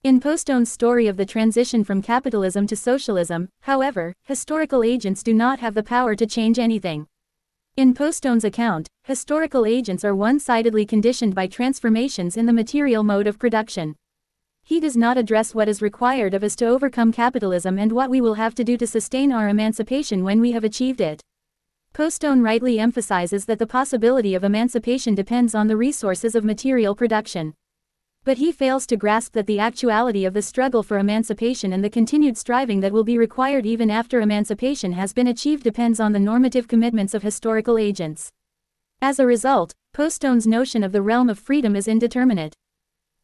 Speaker 1: In Poststone's story of the transition from capitalism to socialism, however, historical agents do not have the power to change anything. In Poststone's account, historical agents are one-sidedly conditioned by transformations in the material mode of production. He does not address what is required of us to overcome capitalism and what we will have to do to sustain our emancipation when we have achieved it. Poststone rightly emphasizes that the possibility of emancipation depends on the resources of material production. But he fails to grasp that the actuality of the struggle for emancipation and the continued striving that will be required even after emancipation has been achieved depends on the normative commitments of historical agents. As a result, Poststone's notion of the realm of freedom is indeterminate.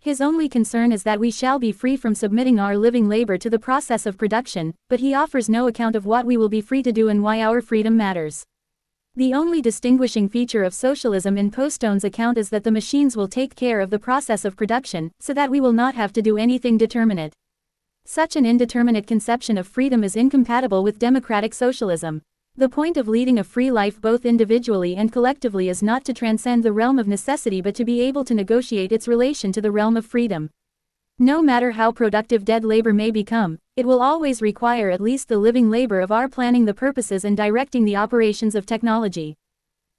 Speaker 1: His only concern is that we shall be free from submitting our living labor to the process of production, but he offers no account of what we will be free to do and why our freedom matters. The only distinguishing feature of socialism in Poststone's account is that the machines will take care of the process of production, so that we will not have to do anything determinate. Such an indeterminate conception of freedom is incompatible with democratic socialism. The point of leading a free life both individually and collectively is not to transcend the realm of necessity but to be able to negotiate its relation to the realm of freedom. No matter how productive dead labor may become, it will always require at least the living labor of our planning the purposes and directing the operations of technology.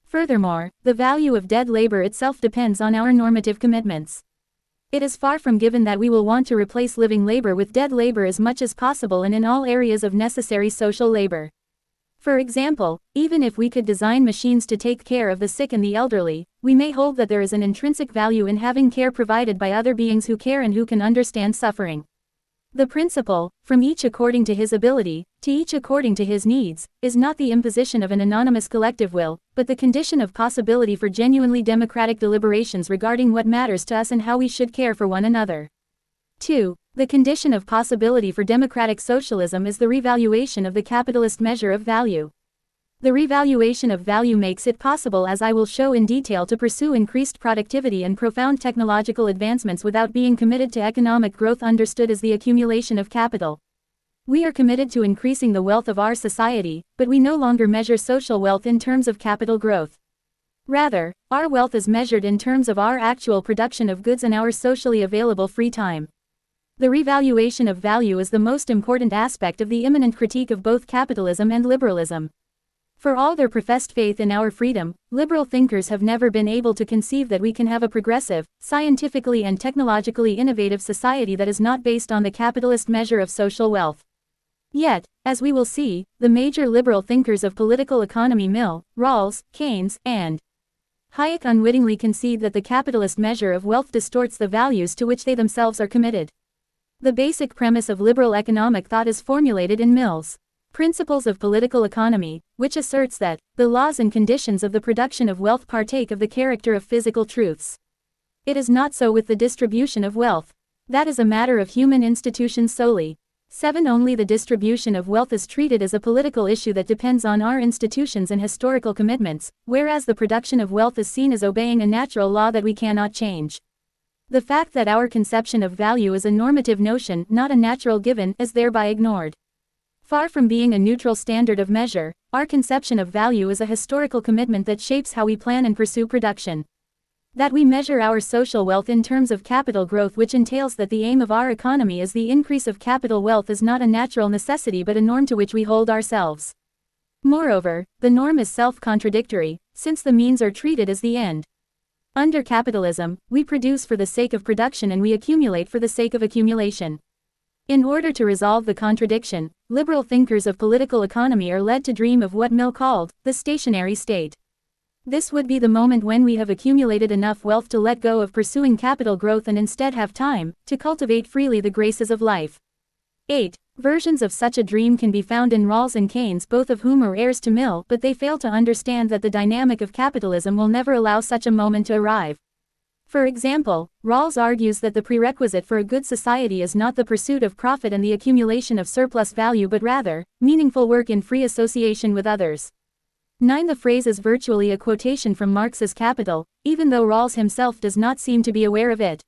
Speaker 1: Furthermore, the value of dead labor itself depends on our normative commitments. It is far from given that we will want to replace living labor with dead labor as much as possible and in all areas of necessary social labor. For example, even if we could design machines to take care of the sick and the elderly, we may hold that there is an intrinsic value in having care provided by other beings who care and who can understand suffering. The principle, from each according to his ability, to each according to his needs, is not the imposition of an anonymous collective will, but the condition of possibility for genuinely democratic deliberations regarding what matters to us and how we should care for one another. 2. The condition of possibility for democratic socialism is the revaluation of the capitalist measure of value. The revaluation of value makes it possible, as I will show in detail, to pursue increased productivity and profound technological advancements without being committed to economic growth understood as the accumulation of capital. We are committed to increasing the wealth of our society, but we no longer measure social wealth in terms of capital growth. Rather, our wealth is measured in terms of our actual production of goods and our socially available free time. The revaluation of value is the most important aspect of the imminent critique of both capitalism and liberalism. For all their professed faith in our freedom, liberal thinkers have never been able to conceive that we can have a progressive, scientifically and technologically innovative society that is not based on the capitalist measure of social wealth. Yet, as we will see, the major liberal thinkers of political economy Mill, Rawls, Keynes, and Hayek unwittingly concede that the capitalist measure of wealth distorts the values to which they themselves are committed. The basic premise of liberal economic thought is formulated in Mill's Principles of Political Economy, which asserts that the laws and conditions of the production of wealth partake of the character of physical truths. It is not so with the distribution of wealth. That is a matter of human institutions solely. 7. Only the distribution of wealth is treated as a political issue that depends on our institutions and historical commitments, whereas the production of wealth is seen as obeying a natural law that we cannot change. The fact that our conception of value is a normative notion, not a natural given, is thereby ignored. Far from being a neutral standard of measure, our conception of value is a historical commitment that shapes how we plan and pursue production. That we measure our social wealth in terms of capital growth, which entails that the aim of our economy is the increase of capital wealth, is not a natural necessity but a norm to which we hold ourselves. Moreover, the norm is self-contradictory, since the means are treated as the end. Under capitalism, we produce for the sake of production and we accumulate for the sake of accumulation. In order to resolve the contradiction, liberal thinkers of political economy are led to dream of what Mill called the stationary state. This would be the moment when we have accumulated enough wealth to let go of pursuing capital growth and instead have time to cultivate freely the graces of life. 8. Versions of such a dream can be found in Rawls and Keynes, both of whom are heirs to Mill, but they fail to understand that the dynamic of capitalism will never allow such a moment to arrive. For example, Rawls argues that the prerequisite for a good society is not the pursuit of profit and the accumulation of surplus value but rather, meaningful work in free association with others. 9. The phrase is virtually a quotation from Marx's Capital, even though Rawls himself does not seem to be aware of it.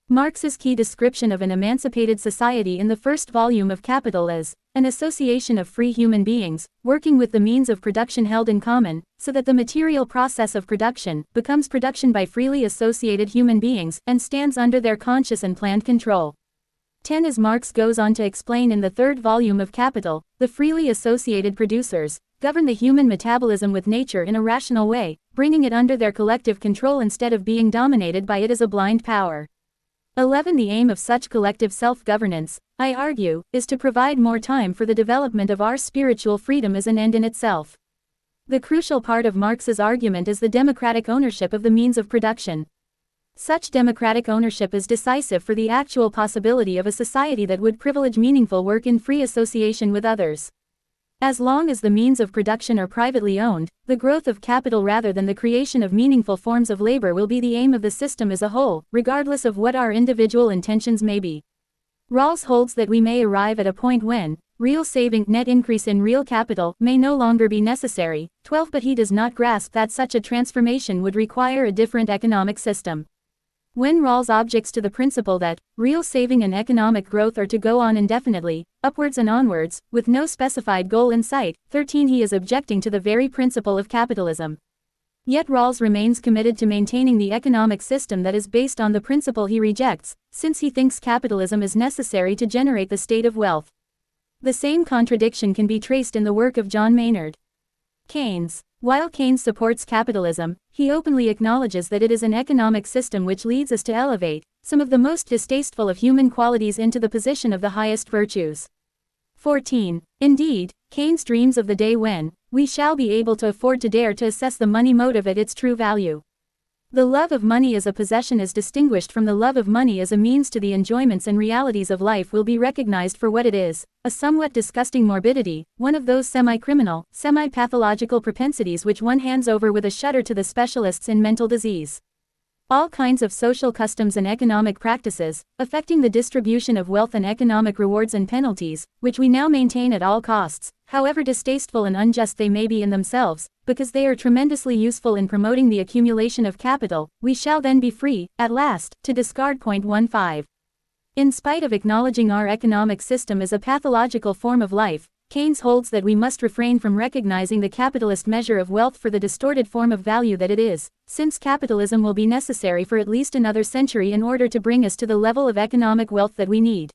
Speaker 1: Marx's key description of an emancipated society in the first volume of Capital is an association of free human beings, working with the means of production held in common, so that the material process of production becomes production by freely associated human beings and stands under their conscious and planned control. 10. As Marx goes on to explain in the third volume of Capital, the freely associated producers govern the human metabolism with nature in a rational way, bringing it under their collective control instead of being dominated by it as a blind power. 11. The aim of such collective self-governance, I argue, is to provide more time for the development of our spiritual freedom as an end in itself. The crucial part of Marx's argument is the democratic ownership of the means of production. Such democratic ownership is decisive for the actual possibility of a society that would privilege meaningful work in free association with others. As long as the means of production are privately owned, the growth of capital rather than the creation of meaningful forms of labor will be the aim of the system as a whole, regardless of what our individual intentions may be. Rawls holds that we may arrive at a point when real saving, net increase in real capital, may no longer be necessary. 12. But he does not grasp that such a transformation would require a different economic system. When Rawls objects to the principle that real saving and economic growth are to go on indefinitely, upwards and onwards, with no specified goal in sight, 13. He is objecting to the very principle of capitalism. Yet Rawls remains committed to maintaining the economic system that is based on the principle he rejects, since he thinks capitalism is necessary to generate the state of wealth. The same contradiction can be traced in the work of John Maynard Keynes. While Keynes supports capitalism, he openly acknowledges that it is an economic system which leads us to elevate some of the most distasteful of human qualities into the position of the highest virtues. 14. Indeed, Keynes dreams of the day when we shall be able to afford to dare to assess the money motive at its true value. The love of money as a possession as distinguished from the love of money as a means to the enjoyments and realities of life will be recognized for what it is, a somewhat disgusting morbidity, one of those semi-criminal, semi-pathological propensities which one hands over with a shudder to the specialists in mental disease. All kinds of social customs and economic practices, affecting the distribution of wealth and economic rewards and penalties, which we now maintain at all costs, however distasteful and unjust they may be in themselves, because they are tremendously useful in promoting the accumulation of capital, we shall then be free, at last, to discard. 15. In spite of acknowledging our economic system as a pathological form of life, Keynes holds that we must refrain from recognizing the capitalist measure of wealth for the distorted form of value that it is, since capitalism will be necessary for at least another century in order to bring us to the level of economic wealth that we need.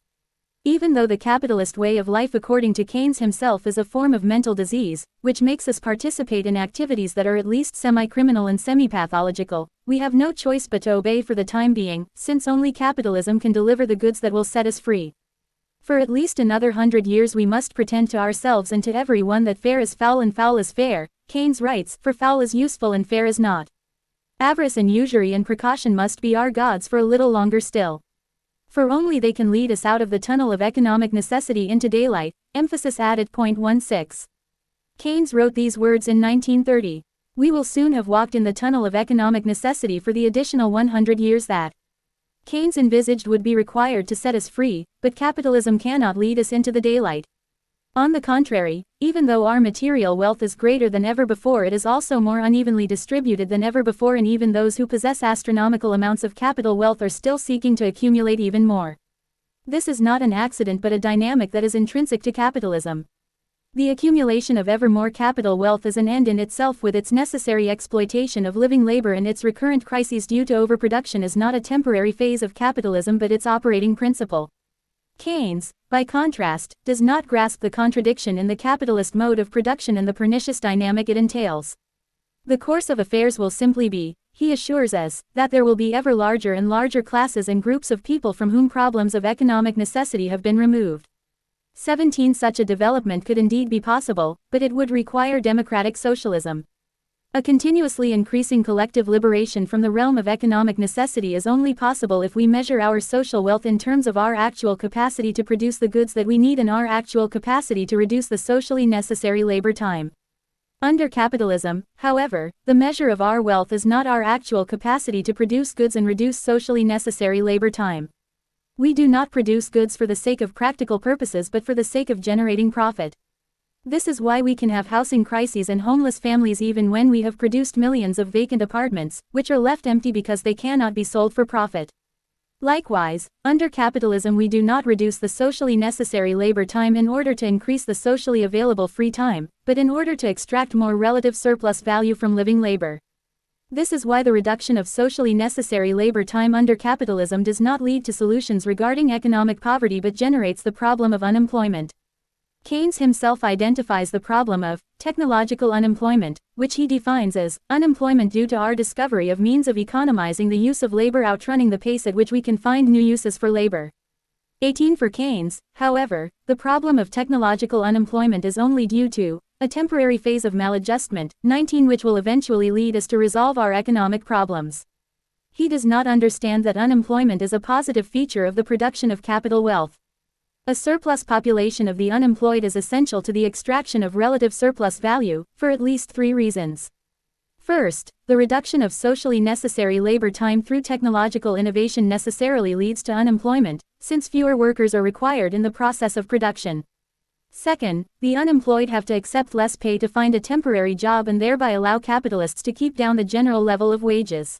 Speaker 1: Even though the capitalist way of life according to Keynes himself is a form of mental disease, which makes us participate in activities that are at least semi-criminal and semi-pathological, we have no choice but to obey for the time being, since only capitalism can deliver the goods that will set us free. For at least another 100 years we must pretend to ourselves and to everyone that fair is foul and foul is fair, Keynes writes, for foul is useful and fair is not. Avarice and usury and precaution must be our gods for a little longer still. For only they can lead us out of the tunnel of economic necessity into daylight, emphasis added. 16. Keynes wrote these words in 1930. We will soon have walked in the tunnel of economic necessity for the additional 100 years that Keynes envisaged would be required to set us free, but capitalism cannot lead us into the daylight. On the contrary, even though our material wealth is greater than ever before, it is also more unevenly distributed than ever before, and even those who possess astronomical amounts of capital wealth are still seeking to accumulate even more. This is not an accident but a dynamic that is intrinsic to capitalism. The accumulation of ever more capital wealth is an end in itself, with its necessary exploitation of living labor and its recurrent crises due to overproduction is not a temporary phase of capitalism but its operating principle. Keynes, by contrast, does not grasp the contradiction in the capitalist mode of production and the pernicious dynamic it entails. The course of affairs will simply be, he assures us, that there will be ever larger and larger classes and groups of people from whom problems of economic necessity have been removed. 17. Such a development could indeed be possible, but it would require democratic socialism. A continuously increasing collective liberation from the realm of economic necessity is only possible if we measure our social wealth in terms of our actual capacity to produce the goods that we need and our actual capacity to reduce the socially necessary labor time. Under capitalism, however, the measure of our wealth is not our actual capacity to produce goods and reduce socially necessary labor time. We do not produce goods for the sake of practical purposes but for the sake of generating profit. This is why we can have housing crises and homeless families even when we have produced millions of vacant apartments, which are left empty because they cannot be sold for profit. Likewise, under capitalism we do not reduce the socially necessary labor time in order to increase the socially available free time, but in order to extract more relative surplus value from living labor. This is why the reduction of socially necessary labor time under capitalism does not lead to solutions regarding economic poverty but generates the problem of unemployment. Keynes himself identifies the problem of technological unemployment, which he defines as unemployment due to our discovery of means of economizing the use of labor outrunning the pace at which we can find new uses for labor. 18 For Keynes, however, the problem of technological unemployment is only due to a temporary phase of maladjustment, 19 which will eventually lead us to resolve our economic problems. He does not understand that unemployment is a positive feature of the production of capital wealth. A surplus population of the unemployed is essential to the extraction of relative surplus value, for at least 3 reasons. First, the reduction of socially necessary labor time through technological innovation necessarily leads to unemployment, since fewer workers are required in the process of production. Second, the unemployed have to accept less pay to find a temporary job and thereby allow capitalists to keep down the general level of wages.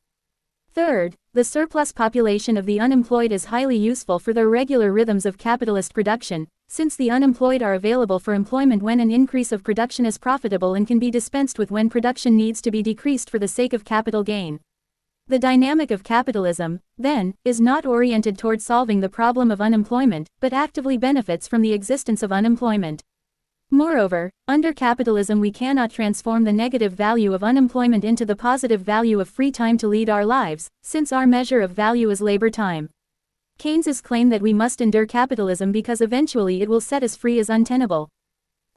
Speaker 1: Third, the surplus population of the unemployed is highly useful for the irregular rhythms of capitalist production, since the unemployed are available for employment when an increase of production is profitable and can be dispensed with when production needs to be decreased for the sake of capital gain. The dynamic of capitalism, then, is not oriented toward solving the problem of unemployment, but actively benefits from the existence of unemployment. Moreover, under capitalism we cannot transform the negative value of unemployment into the positive value of free time to lead our lives, since our measure of value is labor time. Keynes's claim that we must endure capitalism because eventually it will set us free is untenable.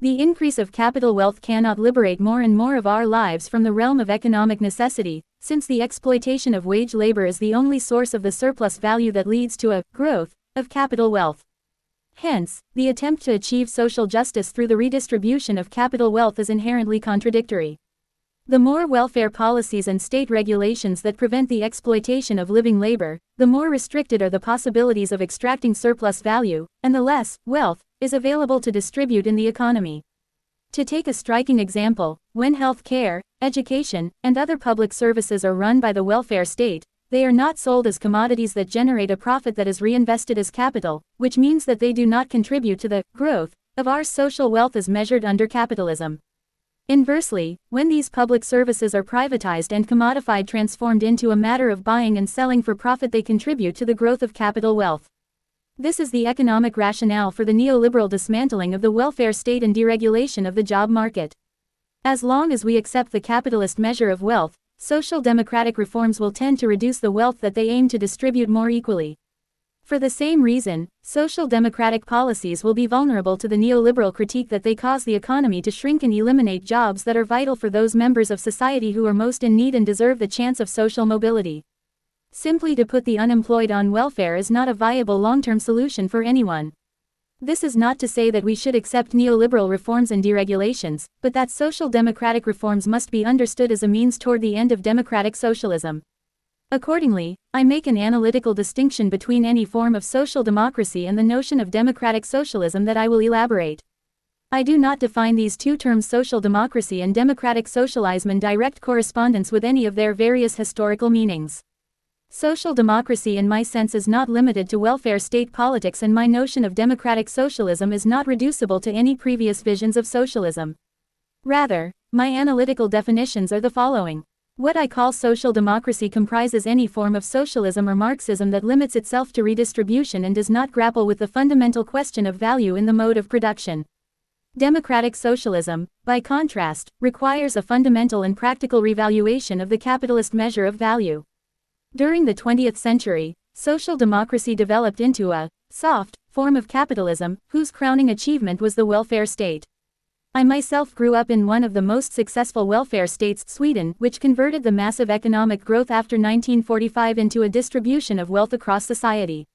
Speaker 1: The increase of capital wealth cannot liberate more and more of our lives from the realm of economic necessity, since the exploitation of wage labor is the only source of the surplus value that leads to a growth of capital wealth. Hence, the attempt to achieve social justice through the redistribution of capital wealth is inherently contradictory. The more welfare policies and state regulations that prevent the exploitation of living labor, the more restricted are the possibilities of extracting surplus value, and the less wealth is available to distribute in the economy. To take a striking example, when health care, education, and other public services are run by the welfare state, they are not sold as commodities that generate a profit that is reinvested as capital, which means that they do not contribute to the growth of our social wealth as measured under capitalism. Inversely, when these public services are privatized and commodified, transformed into a matter of buying and selling for profit, they contribute to the growth of capital wealth. This is the economic rationale for the neoliberal dismantling of the welfare state and deregulation of the job market. As long as we accept the capitalist measure of wealth, social democratic reforms will tend to reduce the wealth that they aim to distribute more equally. For the same reason, social democratic policies will be vulnerable to the neoliberal critique that they cause the economy to shrink and eliminate jobs that are vital for those members of society who are most in need and deserve the chance of social mobility. Simply to put the unemployed on welfare is not a viable long-term solution for anyone. This is not to say that we should accept neoliberal reforms and deregulations, but that social democratic reforms must be understood as a means toward the end of democratic socialism. Accordingly, I make an analytical distinction between any form of social democracy and the notion of democratic socialism that I will elaborate. I do not define these two terms social democracy and democratic socialism in direct correspondence with any of their various historical meanings. Social democracy in my sense is not limited to welfare state politics, and my notion of democratic socialism is not reducible to any previous visions of socialism. Rather, my analytical definitions are the following. What I call social democracy comprises any form of socialism or Marxism that limits itself to redistribution and does not grapple with the fundamental question of value in the mode of production. Democratic socialism, by contrast, requires a fundamental and practical revaluation of the capitalist measure of value. During the 20th century, social democracy developed into a soft form of capitalism, whose crowning achievement was the welfare state. I myself grew up in one of the most successful welfare states, Sweden, which converted the massive economic growth after 1945 into a distribution of wealth across society.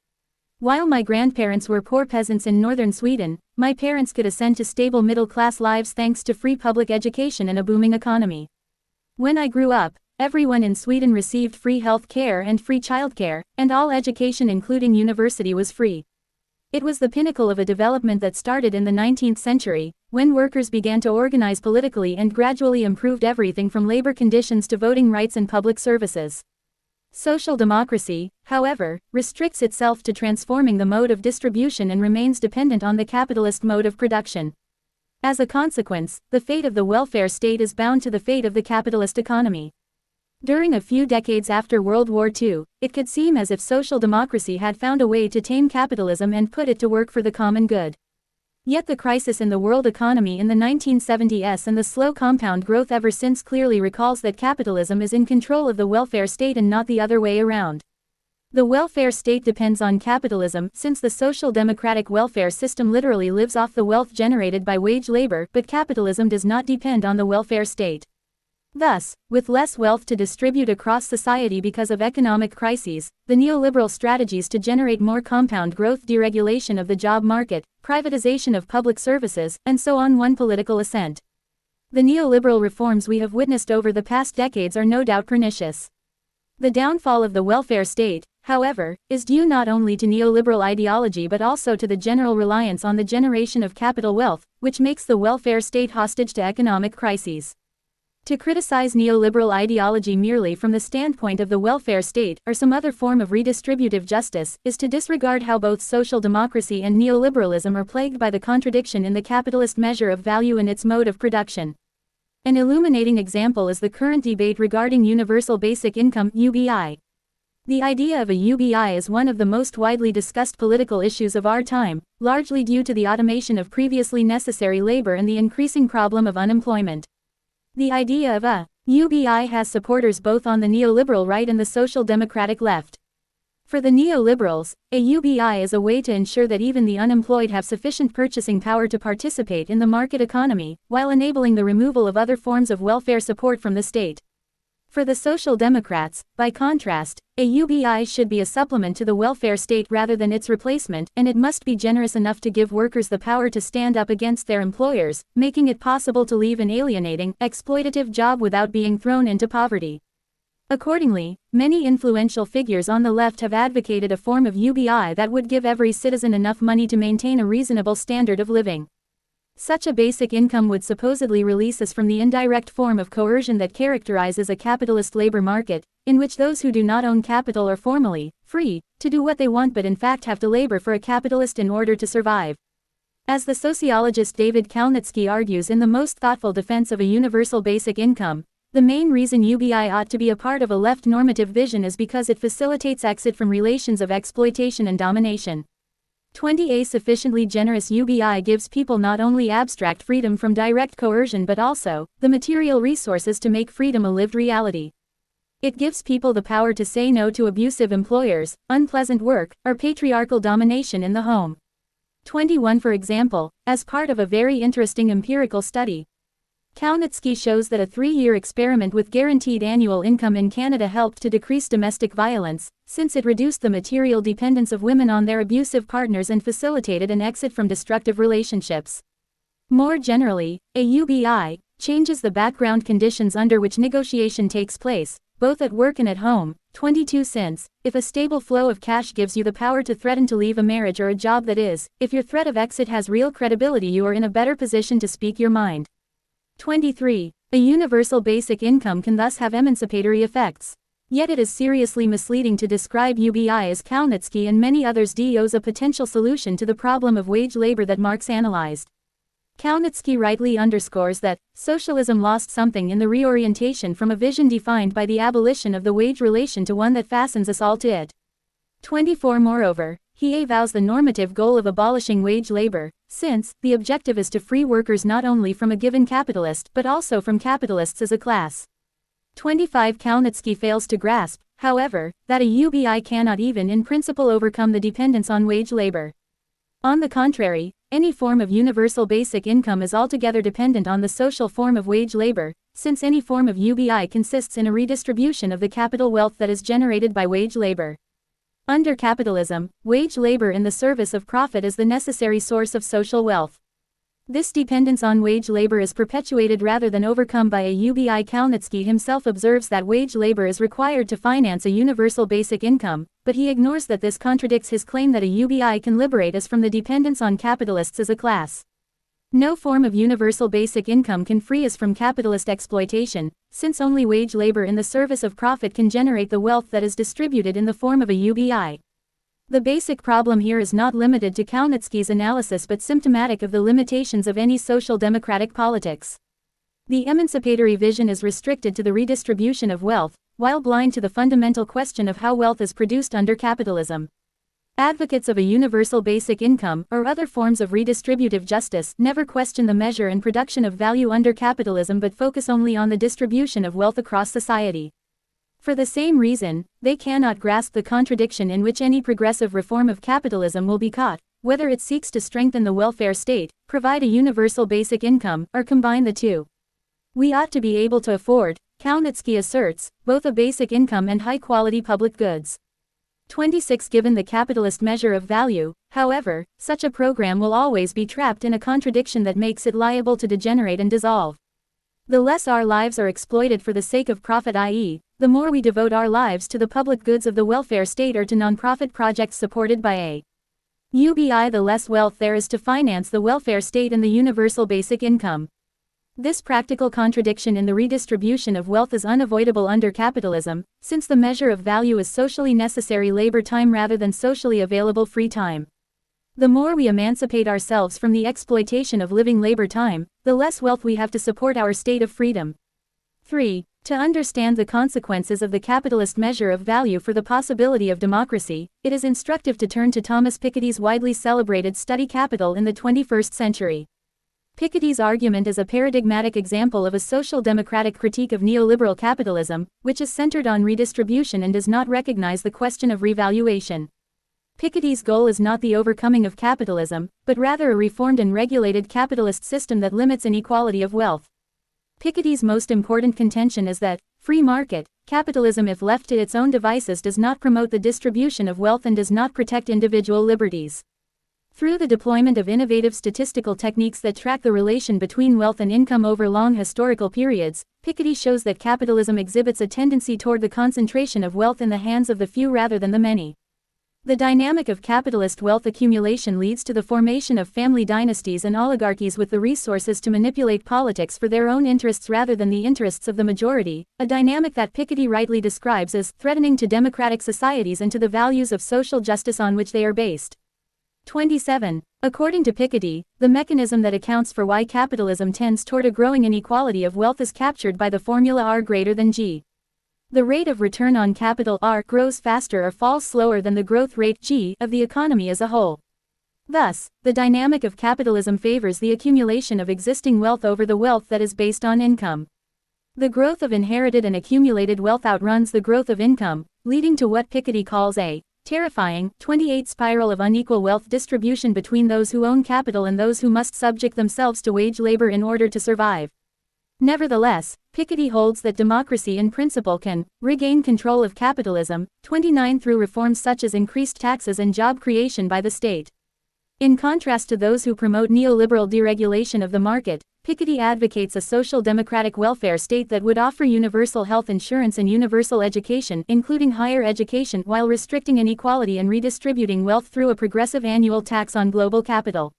Speaker 1: While my grandparents were poor peasants in northern Sweden, my parents could ascend to stable middle-class lives thanks to free public education and a booming economy. When I grew up, everyone in Sweden received free health care and free childcare, and all education including university was free. It was the pinnacle of a development that started in the 19th century, when workers began to organize politically and gradually improved everything from labor conditions to voting rights and public services. Social democracy, however, restricts itself to transforming the mode of distribution and remains dependent on the capitalist mode of production. As a consequence, the fate of the welfare state is bound to the fate of the capitalist economy. During a few decades after World War II, it could seem as if social democracy had found a way to tame capitalism and put it to work for the common good. Yet the crisis in the world economy in the 1970s and the slow compound growth ever since clearly recalls that capitalism is in control of the welfare state and not the other way around. The welfare state depends on capitalism, since the social democratic welfare system literally lives off the wealth generated by wage labor, but capitalism does not depend on the welfare state. Thus, with less wealth to distribute across society because of economic crises, the neoliberal strategies to generate more compound growth, deregulation of the job market, privatization of public services, and so on won political assent. The neoliberal reforms we have witnessed over the past decades are no doubt pernicious. The downfall of the welfare state, however, is due not only to neoliberal ideology but also to the general reliance on the generation of capital wealth, which makes the welfare state hostage to economic crises. To criticize neoliberal ideology merely from the standpoint of the welfare state, or some other form of redistributive justice, is to disregard how both social democracy and neoliberalism are plagued by the contradiction in the capitalist measure of value and its mode of production. An illuminating example is the current debate regarding universal basic income, UBI. The idea of a UBI is one of the most widely discussed political issues of our time, largely due to the automation of previously necessary labor and the increasing problem of unemployment. The idea of a UBI has supporters both on the neoliberal right and the social democratic left. For the neoliberals, a UBI is a way to ensure that even the unemployed have sufficient purchasing power to participate in the market economy, while enabling the removal of other forms of welfare support from the state. For the Social Democrats, by contrast, a UBI should be a supplement to the welfare state rather than its replacement, and it must be generous enough to give workers the power to stand up against their employers, making it possible to leave an alienating, exploitative job without being thrown into poverty. Accordingly, many influential figures on the left have advocated a form of UBI that would give every citizen enough money to maintain a reasonable standard of living. Such a basic income would supposedly release us from the indirect form of coercion that characterizes a capitalist labor market, in which those who do not own capital are formally free to do what they want but in fact have to labor for a capitalist in order to survive. As the sociologist David Kalnitsky argues in the most thoughtful defense of a universal basic income, the main reason UBI ought to be a part of a left normative vision is because it facilitates exit from relations of exploitation and domination. A sufficiently generous UBI gives people not only abstract freedom from direct coercion but also the material resources to make freedom a lived reality. It gives people the power to say no to abusive employers, unpleasant work, or patriarchal domination in the home. 21 For example, as part of a very interesting empirical study, Kalnitsky shows that a 3-year experiment with guaranteed annual income in Canada helped to decrease domestic violence, since it reduced the material dependence of women on their abusive partners and facilitated an exit from destructive relationships. More generally, a UBI changes the background conditions under which negotiation takes place, both at work and at home. 22 Since, if a stable flow of cash gives you the power to threaten to leave a marriage or a job, that is, if your threat of exit has real credibility, you are in a better position to speak your mind. 23. A universal basic income can thus have emancipatory effects. Yet it is seriously misleading to describe UBI as Kalnitsky and many others do as a potential solution to the problem of wage labor that Marx analyzed. Kalnitsky rightly underscores that socialism lost something in the reorientation from a vision defined by the abolition of the wage relation to one that fastens us all to it. 24 Moreover, he avows the normative goal of abolishing wage labor, since the objective is to free workers not only from a given capitalist but also from capitalists as a class. 25 Kalnitsky fails to grasp, however, that a UBI cannot even in principle overcome the dependence on wage labor. On the contrary, any form of universal basic income is altogether dependent on the social form of wage labor, since any form of UBI consists in a redistribution of the capital wealth that is generated by wage labor. Under capitalism, wage labor in the service of profit is the necessary source of social wealth. This dependence on wage labor is perpetuated rather than overcome by a UBI. Kalnitsky himself observes that wage labor is required to finance a universal basic income, but he ignores that this contradicts his claim that a UBI can liberate us from the dependence on capitalists as a class. No form of universal basic income can free us from capitalist exploitation, since only wage labor in the service of profit can generate the wealth that is distributed in the form of a UBI. The basic problem here is not limited to Kalnitsky's analysis but symptomatic of the limitations of any social democratic politics. The emancipatory vision is restricted to the redistribution of wealth, while blind to the fundamental question of how wealth is produced under capitalism. Advocates of a universal basic income, or other forms of redistributive justice, never question the measure and production of value under capitalism but focus only on the distribution of wealth across society. For the same reason, they cannot grasp the contradiction in which any progressive reform of capitalism will be caught, whether it seeks to strengthen the welfare state, provide a universal basic income, or combine the two. We ought to be able to afford, Kalnitsky asserts, both a basic income and high-quality public goods. 26. Given the capitalist measure of value, however, such a program will always be trapped in a contradiction that makes it liable to degenerate and dissolve. The less our lives are exploited for the sake of profit, i.e., the more we devote our lives to the public goods of the welfare state or to non-profit projects supported by a UBI, the less wealth there is to finance the welfare state and the universal basic income. This practical contradiction in the redistribution of wealth is unavoidable under capitalism, since the measure of value is socially necessary labor time rather than socially available free time. The more we emancipate ourselves from the exploitation of living labor time, the less wealth we have to support our state of freedom. 3. To understand the consequences of the capitalist measure of value for the possibility of democracy, it is instructive to turn to Thomas Piketty's widely celebrated study Capital in the 21st Century. Piketty's argument is a paradigmatic example of a social democratic critique of neoliberal capitalism, which is centered on redistribution and does not recognize the question of revaluation. Piketty's goal is not the overcoming of capitalism, but rather a reformed and regulated capitalist system that limits inequality of wealth. Piketty's most important contention is that free market capitalism, if left to its own devices, does not promote the distribution of wealth and does not protect individual liberties. Through the deployment of innovative statistical techniques that track the relation between wealth and income over long historical periods, Piketty shows that capitalism exhibits a tendency toward the concentration of wealth in the hands of the few rather than the many. The dynamic of capitalist wealth accumulation leads to the formation of family dynasties and oligarchies with the resources to manipulate politics for their own interests rather than the interests of the majority, a dynamic that Piketty rightly describes as threatening to democratic societies and to the values of social justice on which they are based. 27. According to Piketty, the mechanism that accounts for why capitalism tends toward a growing inequality of wealth is captured by the formula R greater than G. The rate of return on capital R grows faster or falls slower than the growth rate G of the economy as a whole. Thus, the dynamic of capitalism favors the accumulation of existing wealth over the wealth that is based on income. The growth of inherited and accumulated wealth outruns the growth of income, leading to what Piketty calls a terrifying 28 spiral of unequal wealth distribution between those who own capital and those who must subject themselves to wage labor in order to survive. Nevertheless, Piketty holds that democracy in principle can regain control of capitalism, 29 through reforms such as increased taxes and job creation by the state. In contrast to those who promote neoliberal deregulation of the market, Piketty advocates a social democratic welfare state that would offer universal health insurance and universal education, including higher education, while restricting inequality and redistributing wealth through a progressive annual tax on global capital.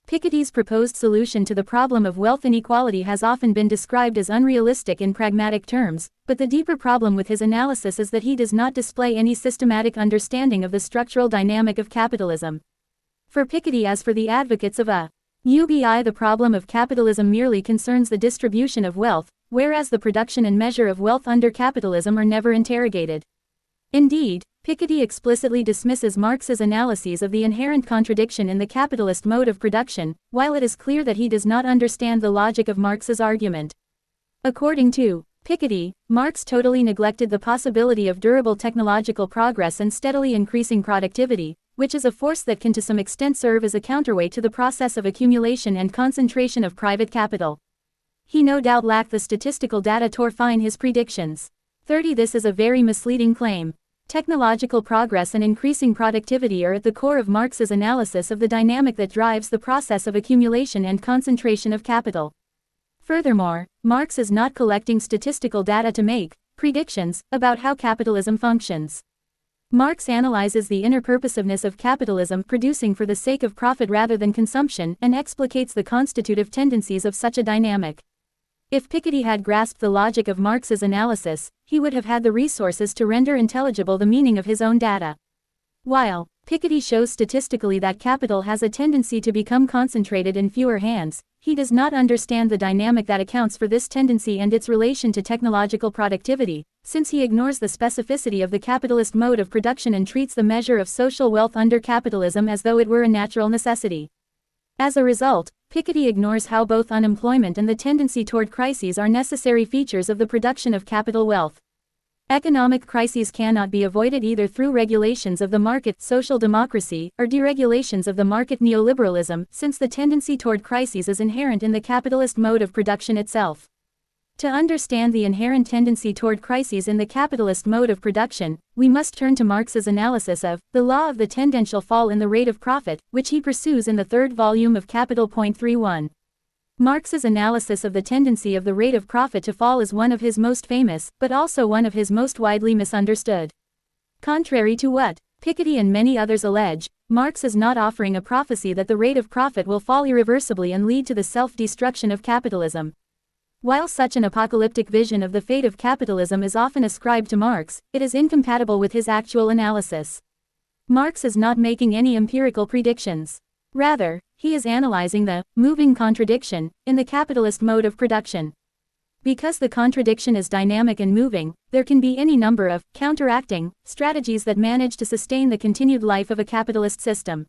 Speaker 1: Piketty's proposed solution to the problem of wealth inequality has often been described as unrealistic in pragmatic terms, but the deeper problem with his analysis is that he does not display any systematic understanding of the structural dynamic of capitalism. For Piketty, as for the advocates of a UBI, the problem of capitalism merely concerns the distribution of wealth, whereas the production and measure of wealth under capitalism are never interrogated. Indeed, Piketty explicitly dismisses Marx's analyses of the inherent contradiction in the capitalist mode of production, while it is clear that he does not understand the logic of Marx's argument. According to Piketty, Marx totally neglected the possibility of durable technological progress and steadily increasing productivity, which is a force that can to some extent serve as a counterweight to the process of accumulation and concentration of private capital. He no doubt lacked the statistical data to refine his predictions. 30. This is a very misleading claim. Technological progress and increasing productivity are at the core of Marx's analysis of the dynamic that drives the process of accumulation and concentration of capital. Furthermore, Marx is not collecting statistical data to make predictions about how capitalism functions. Marx analyzes the inner purposiveness of capitalism producing for the sake of profit rather than consumption and explicates the constitutive tendencies of such a dynamic. If Piketty had grasped the logic of Marx's analysis, he would have had the resources to render intelligible the meaning of his own data. While Piketty shows statistically that capital has a tendency to become concentrated in fewer hands, he does not understand the dynamic that accounts for this tendency and its relation to technological productivity, since he ignores the specificity of the capitalist mode of production and treats the measure of social wealth under capitalism as though it were a natural necessity. As a result, Piketty ignores how both unemployment and the tendency toward crises are necessary features of the production of capital wealth. Economic crises cannot be avoided either through regulations of the market, social democracy, or deregulations of the market, neoliberalism, since the tendency toward crises is inherent in the capitalist mode of production itself. To understand the inherent tendency toward crises in the capitalist mode of production, we must turn to Marx's analysis of the law of the tendential fall in the rate of profit, which he pursues in the third volume of Capital. 31. Marx's analysis of the tendency of the rate of profit to fall is one of his most famous, but also one of his most widely misunderstood. Contrary to what Piketty and many others allege, Marx is not offering a prophecy that the rate of profit will fall irreversibly and lead to the self-destruction of capitalism. While such an apocalyptic vision of the fate of capitalism is often ascribed to Marx, it is incompatible with his actual analysis. Marx is not making any empirical predictions. Rather, he is analyzing the moving contradiction in the capitalist mode of production. Because the contradiction is dynamic and moving, there can be any number of counteracting strategies that manage to sustain the continued life of a capitalist system.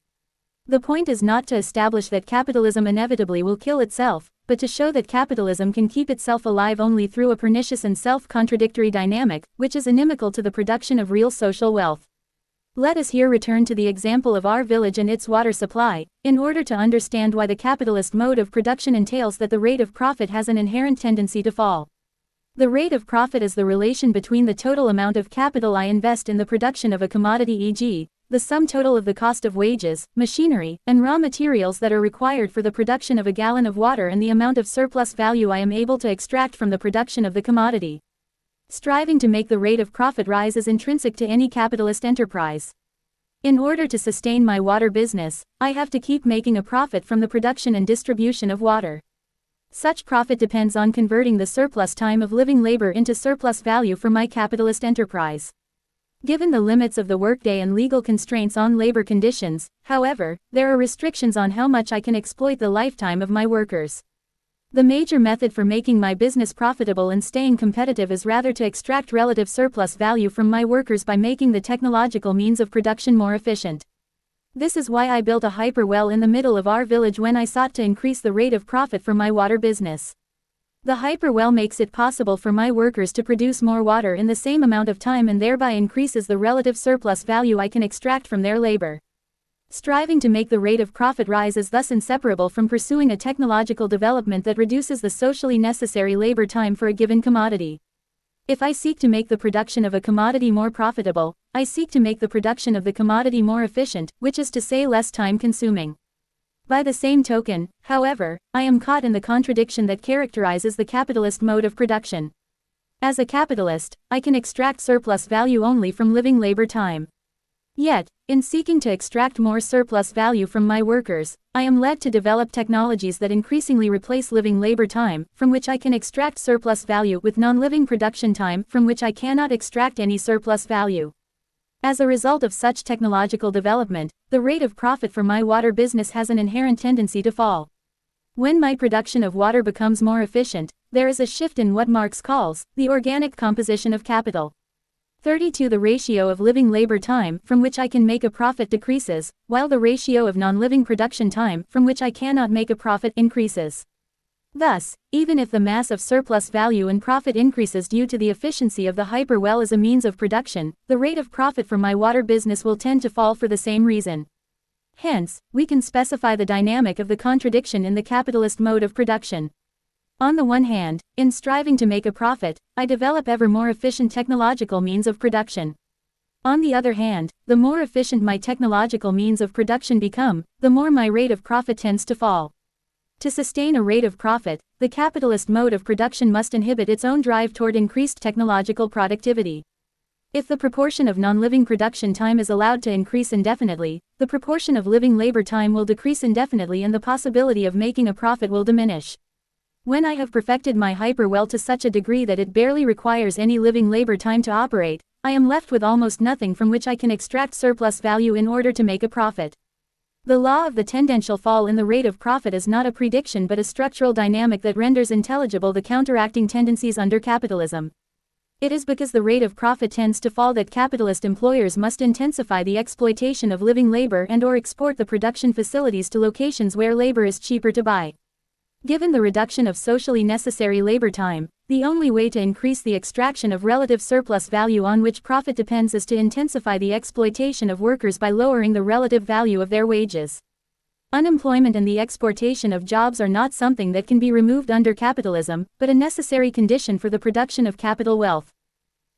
Speaker 1: The point is not to establish that capitalism inevitably will kill itself, but to show that capitalism can keep itself alive only through a pernicious and self-contradictory dynamic, which is inimical to the production of real social wealth. Let us here return to the example of our village and its water supply, in order to understand why the capitalist mode of production entails that the rate of profit has an inherent tendency to fall. The rate of profit is the relation between the total amount of capital I invest in the production of a commodity, e.g., the sum total of the cost of wages, machinery, and raw materials that are required for the production of a gallon of water and the amount of surplus value I am able to extract from the production of the commodity. Striving to make the rate of profit rise is intrinsic to any capitalist enterprise. In order to sustain my water business, I have to keep making a profit from the production and distribution of water. Such profit depends on converting the surplus time of living labor into surplus value for my capitalist enterprise. Given the limits of the workday and legal constraints on labor conditions, however, there are restrictions on how much I can exploit the lifetime of my workers. The major method for making my business profitable and staying competitive is rather to extract relative surplus value from my workers by making the technological means of production more efficient. This is why I built a hyper well in the middle of our village when I sought to increase the rate of profit for my water business. The hyper well makes it possible for my workers to produce more water in the same amount of time and thereby increases the relative surplus value I can extract from their labor. Striving to make the rate of profit rise is thus inseparable from pursuing a technological development that reduces the socially necessary labor time for a given commodity. If I seek to make the production of a commodity more profitable, I seek to make the production of the commodity more efficient, which is to say less time consuming. By the same token, however, I am caught in the contradiction that characterizes the capitalist mode of production. As a capitalist, I can extract surplus value only from living labor time. Yet, in seeking to extract more surplus value from my workers, I am led to develop technologies that increasingly replace living labor time, from which I can extract surplus value, with non-living production time, from which I cannot extract any surplus value. As a result of such technological development, the rate of profit for my water business has an inherent tendency to fall. When my production of water becomes more efficient, there is a shift in what Marx calls the organic composition of capital. 32 The ratio of living labor time from which I can make a profit decreases, while the ratio of non-living production time from which I cannot make a profit increases. Thus, even if the mass of surplus value and profit increases due to the efficiency of the hyperwell as a means of production, the rate of profit for my water business will tend to fall for the same reason. Hence, we can specify the dynamic of the contradiction in the capitalist mode of production. On the one hand, in striving to make a profit, I develop ever more efficient technological means of production. On the other hand, the more efficient my technological means of production become, the more my rate of profit tends to fall. To sustain a rate of profit, the capitalist mode of production must inhibit its own drive toward increased technological productivity. If the proportion of non-living production time is allowed to increase indefinitely, the proportion of living labor time will decrease indefinitely and the possibility of making a profit will diminish. When I have perfected my hyperwell to such a degree that it barely requires any living labor time to operate, I am left with almost nothing from which I can extract surplus value in order to make a profit. The law of the tendential fall in the rate of profit is not a prediction but a structural dynamic that renders intelligible the counteracting tendencies under capitalism. It is because the rate of profit tends to fall that capitalist employers must intensify the exploitation of living labor and/or export the production facilities to locations where labor is cheaper to buy. Given the reduction of socially necessary labor time, the only way to increase the extraction of relative surplus value on which profit depends is to intensify the exploitation of workers by lowering the relative value of their wages. Unemployment and the exportation of jobs are not something that can be removed under capitalism, but a necessary condition for the production of capital wealth.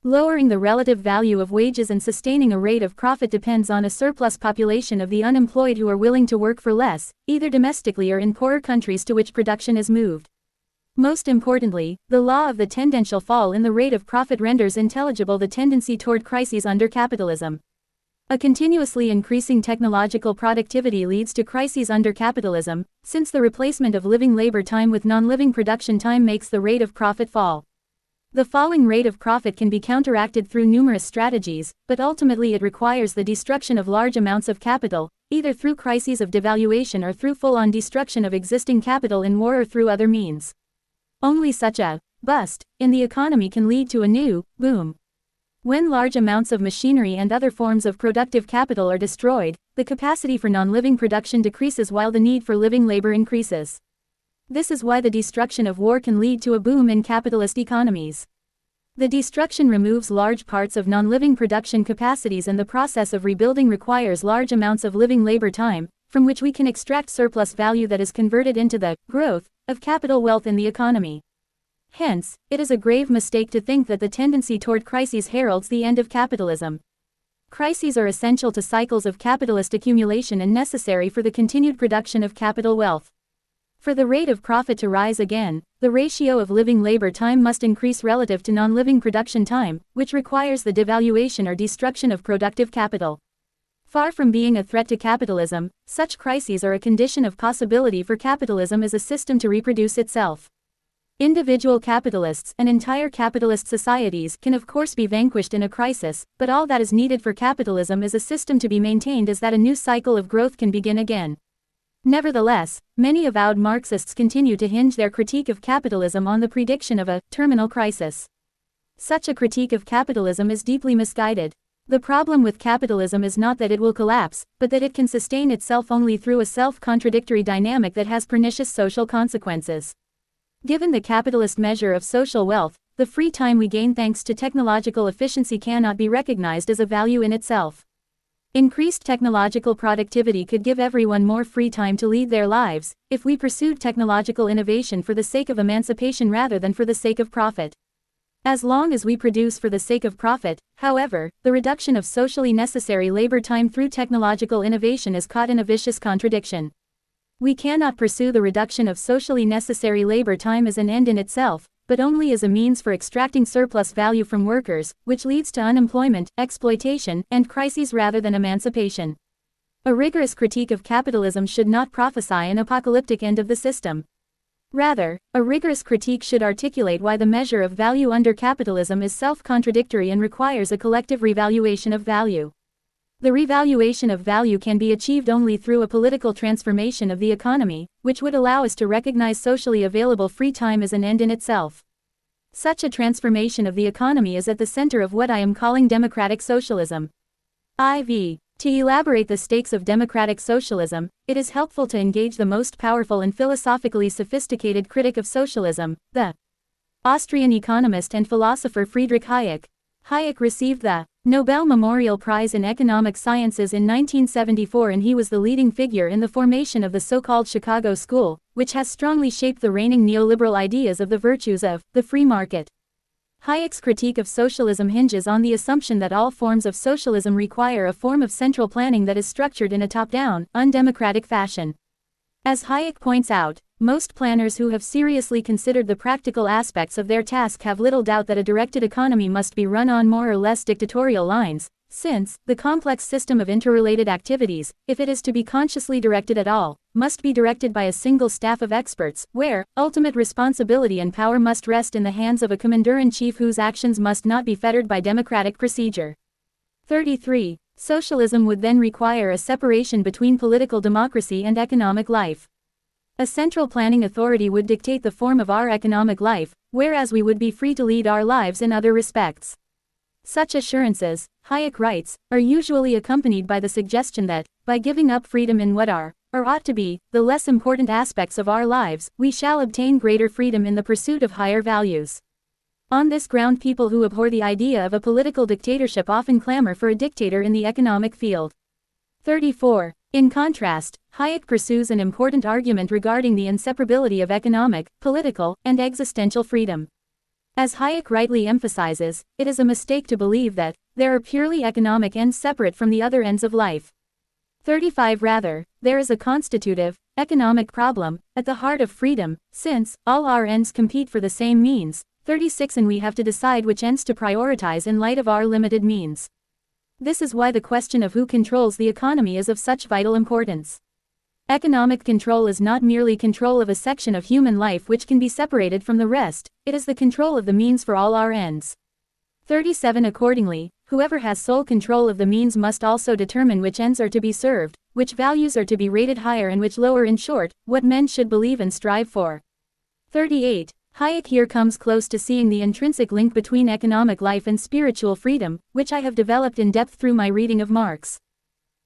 Speaker 1: Lowering the relative value of wages and sustaining a rate of profit depends on a surplus population of the unemployed who are willing to work for less, either domestically or in poorer countries to which production is moved. Most importantly, the law of the tendential fall in the rate of profit renders intelligible the tendency toward crises under capitalism. A continuously increasing technological productivity leads to crises under capitalism, since the replacement of living labor time with non-living production time makes the rate of profit fall. The falling rate of profit can be counteracted through numerous strategies, but ultimately it requires the destruction of large amounts of capital, either through crises of devaluation or through full-on destruction of existing capital in war or through other means. Only such a bust in the economy can lead to a new boom. When large amounts of machinery and other forms of productive capital are destroyed, the capacity for non-living production decreases while the need for living labor increases. This is why the destruction of war can lead to a boom in capitalist economies. The destruction removes large parts of non-living production capacities and the process of rebuilding requires large amounts of living labor time, from which we can extract surplus value that is converted into the growth of capital wealth in the economy. Hence, it is a grave mistake to think that the tendency toward crises heralds the end of capitalism. Crises are essential to cycles of capitalist accumulation and necessary for the continued production of capital wealth. For the rate of profit to rise again, the ratio of living labor time must increase relative to non-living production time, which requires the devaluation or destruction of productive capital. Far from being a threat to capitalism, such crises are a condition of possibility for capitalism as a system to reproduce itself. Individual capitalists and entire capitalist societies can of course be vanquished in a crisis, but all that is needed for capitalism is a system to be maintained as that a new cycle of growth can begin again. Nevertheless, many avowed Marxists continue to hinge their critique of capitalism on the prediction of a terminal crisis. Such a critique of capitalism is deeply misguided. The problem with capitalism is not that it will collapse, but that it can sustain itself only through a self-contradictory dynamic that has pernicious social consequences. Given the capitalist measure of social wealth, the free time we gain thanks to technological efficiency cannot be recognized as a value in itself. Increased technological productivity could give everyone more free time to lead their lives, if we pursued technological innovation for the sake of emancipation rather than for the sake of profit. As long as we produce for the sake of profit, however, the reduction of socially necessary labor time through technological innovation is caught in a vicious contradiction. We cannot pursue the reduction of socially necessary labor time as an end in itself, but only as a means for extracting surplus value from workers, which leads to unemployment, exploitation, and crises rather than emancipation. A rigorous critique of capitalism should not prophesy an apocalyptic end of the system. Rather, a rigorous critique should articulate why the measure of value under capitalism is self-contradictory and requires a collective revaluation of value. The revaluation of value can be achieved only through a political transformation of the economy, which would allow us to recognize socially available free time as an end in itself. Such a transformation of the economy is at the center of what I am calling democratic socialism. IV. To elaborate the stakes of democratic socialism, it is helpful to engage the most powerful and philosophically sophisticated critic of socialism, the Austrian economist and philosopher Friedrich Hayek. Hayek received the Nobel Memorial Prize in Economic Sciences in 1974, and he was the leading figure in the formation of the so-called Chicago School, which has strongly shaped the reigning neoliberal ideas of the virtues of the free market. Hayek's critique of socialism hinges on the assumption that all forms of socialism require a form of central planning that is structured in a top-down, undemocratic fashion. As Hayek points out, most planners who have seriously considered the practical aspects of their task have little doubt that a directed economy must be run on more or less dictatorial lines, since the complex system of interrelated activities, if it is to be consciously directed at all, must be directed by a single staff of experts, where ultimate responsibility and power must rest in the hands of a commander-in-chief whose actions must not be fettered by democratic procedure. 33. Socialism would then require a separation between political democracy and economic life. A central planning authority would dictate the form of our economic life, whereas we would be free to lead our lives in other respects. Such assurances, Hayek writes, are usually accompanied by the suggestion that, by giving up freedom in what are, or ought to be, the less important aspects of our lives, we shall obtain greater freedom in the pursuit of higher values. On this ground, people who abhor the idea of a political dictatorship often clamor for a dictator in the economic field. 34. In contrast, Hayek pursues an important argument regarding the inseparability of economic, political, and existential freedom. As Hayek rightly emphasizes, it is a mistake to believe that there are purely economic ends separate from the other ends of life. 35. Rather, there is a constitutive, economic problem at the heart of freedom, since all our ends compete for the same means. 36. And we have to decide which ends to prioritize in light of our limited means. This is why the question of who controls the economy is of such vital importance. Economic control is not merely control of a section of human life which can be separated from the rest, it is the control of the means for all our ends. 37. Accordingly, whoever has sole control of the means must also determine which ends are to be served, which values are to be rated higher and which lower, in short, what men should believe and strive for. 38. Hayek here comes close to seeing the intrinsic link between economic life and spiritual freedom, which I have developed in depth through my reading of Marx.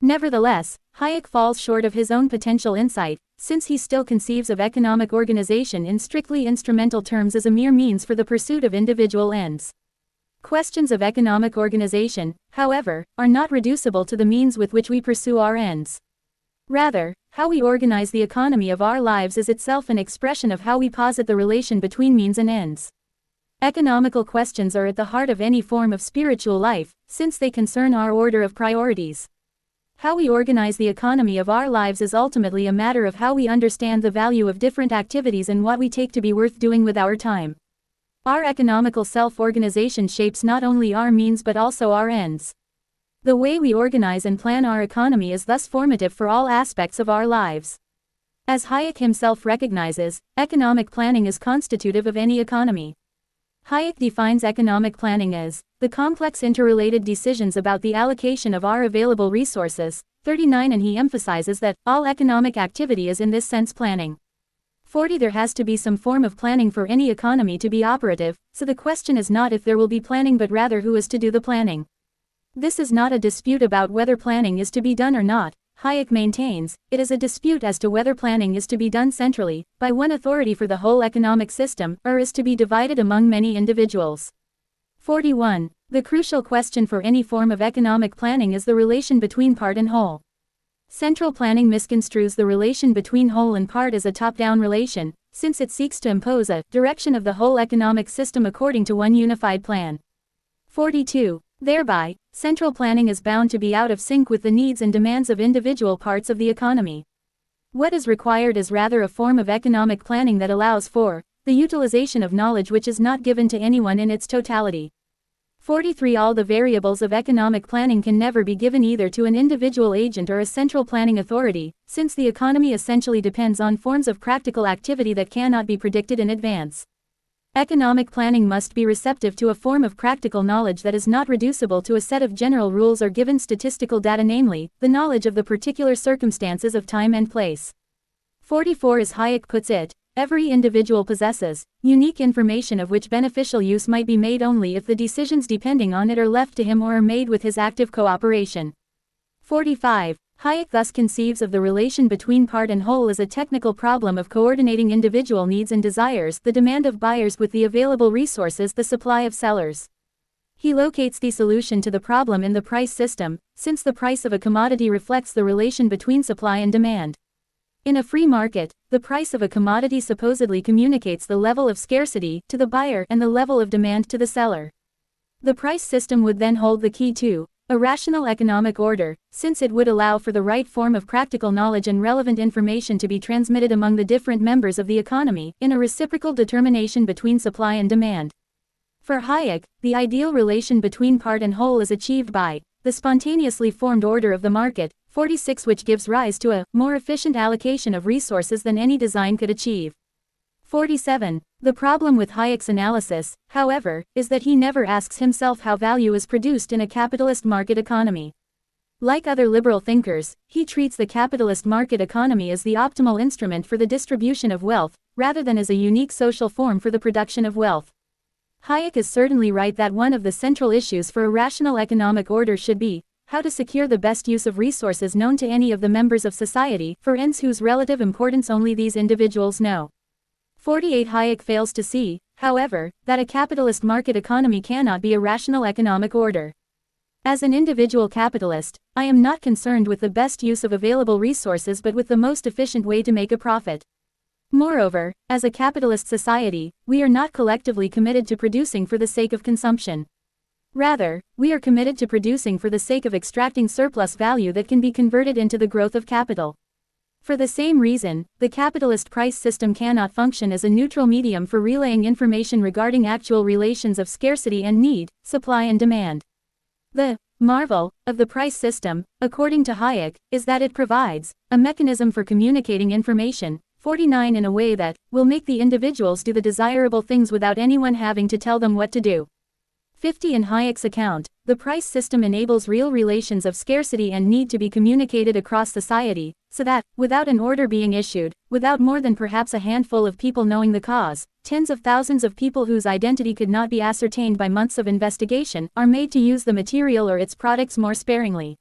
Speaker 1: Nevertheless, Hayek falls short of his own potential insight, since he still conceives of economic organization in strictly instrumental terms as a mere means for the pursuit of individual ends. Questions of economic organization, however, are not reducible to the means with which we pursue our ends. Rather, how we organize the economy of our lives is itself an expression of how we posit the relation between means and ends. Economical questions are at the heart of any form of spiritual life, since they concern our order of priorities. How we organize the economy of our lives is ultimately a matter of how we understand the value of different activities and what we take to be worth doing with our time. Our economical self-organization shapes not only our means but also our ends. The way we organize and plan our economy is thus formative for all aspects of our lives. As Hayek himself recognizes, economic planning is constitutive of any economy. Hayek defines economic planning as the complex interrelated decisions about the allocation of our available resources. 39. And he emphasizes that all economic activity is in this sense planning. 40. There has to be some form of planning for any economy to be operative, so the question is not if there will be planning but rather who is to do the planning. This is not a dispute about whether planning is to be done or not, Hayek maintains, it is a dispute as to whether planning is to be done centrally, by one authority for the whole economic system, or is to be divided among many individuals. 41. The crucial question for any form of economic planning is the relation between part and whole. Central planning misconstrues the relation between whole and part as a top-down relation, since it seeks to impose a direction of the whole economic system according to one unified plan. 42. Thereby, central planning is bound to be out of sync with the needs and demands of individual parts of the economy. What is required is rather a form of economic planning that allows for the utilization of knowledge which is not given to anyone in its totality. 43. All the variables of economic planning can never be given either to an individual agent or a central planning authority, since the economy essentially depends on forms of practical activity that cannot be predicted in advance. Economic planning must be receptive to a form of practical knowledge that is not reducible to a set of general rules or given statistical data, namely, the knowledge of the particular circumstances of time and place. 44. As Hayek puts it, every individual possesses unique information of which beneficial use might be made only if the decisions depending on it are left to him or are made with his active cooperation. 45. Hayek thus conceives of the relation between part and whole as a technical problem of coordinating individual needs and desires, the demand of buyers with the available resources, the supply of sellers. He locates the solution to the problem in the price system, since the price of a commodity reflects the relation between supply and demand. In a free market, the price of a commodity supposedly communicates the level of scarcity to the buyer and the level of demand to the seller. The price system would then hold the key to a rational economic order, since it would allow for the right form of practical knowledge and relevant information to be transmitted among the different members of the economy, in a reciprocal determination between supply and demand. For Hayek, the ideal relation between part and whole is achieved by the spontaneously formed order of the market, 46, which gives rise to a more efficient allocation of resources than any design could achieve. 47. The problem with Hayek's analysis, however, is that he never asks himself how value is produced in a capitalist market economy. Like other liberal thinkers, he treats the capitalist market economy as the optimal instrument for the distribution of wealth, rather than as a unique social form for the production of wealth. Hayek is certainly right that one of the central issues for a rational economic order should be how to secure the best use of resources known to any of the members of society, for ends whose relative importance only these individuals know. 48. Hayek fails to see, however, that a capitalist market economy cannot be a rational economic order. As an individual capitalist, I am not concerned with the best use of available resources but with the most efficient way to make a profit. Moreover, as a capitalist society, we are not collectively committed to producing for the sake of consumption. Rather, we are committed to producing for the sake of extracting surplus value that can be converted into the growth of capital. For the same reason, the capitalist price system cannot function as a neutral medium for relaying information regarding actual relations of scarcity and need, supply and demand. The marvel of the price system, according to Hayek, is that it provides a mechanism for communicating information, 49, in a way that will make the individuals do the desirable things without anyone having to tell them what to do. 50. In Hayek's account, the price system enables real relations of scarcity and need to be communicated across society, so that, without an order being issued, without more than perhaps a handful of people knowing the cause, tens of thousands of people whose identity could not be ascertained by months of investigation are made to use the material or its products more sparingly.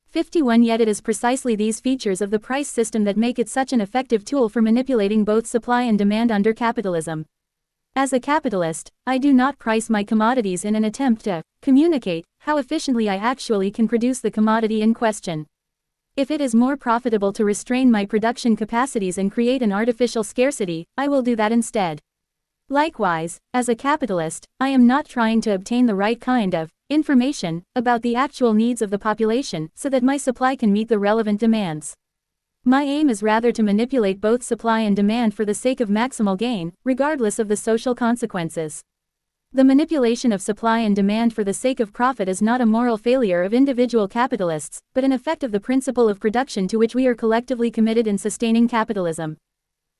Speaker 1: 51. Yet it is precisely these features of the price system that make it such an effective tool for manipulating both supply and demand under capitalism. As a capitalist, I do not price my commodities in an attempt to communicate how efficiently I actually can produce the commodity in question. If it is more profitable to restrain my production capacities and create an artificial scarcity, I will do that instead. Likewise, as a capitalist, I am not trying to obtain the right kind of information about the actual needs of the population so that my supply can meet the relevant demands. My aim is rather to manipulate both supply and demand for the sake of maximal gain, regardless of the social consequences. The manipulation of supply and demand for the sake of profit is not a moral failure of individual capitalists, but an effect of the principle of production to which we are collectively committed in sustaining capitalism.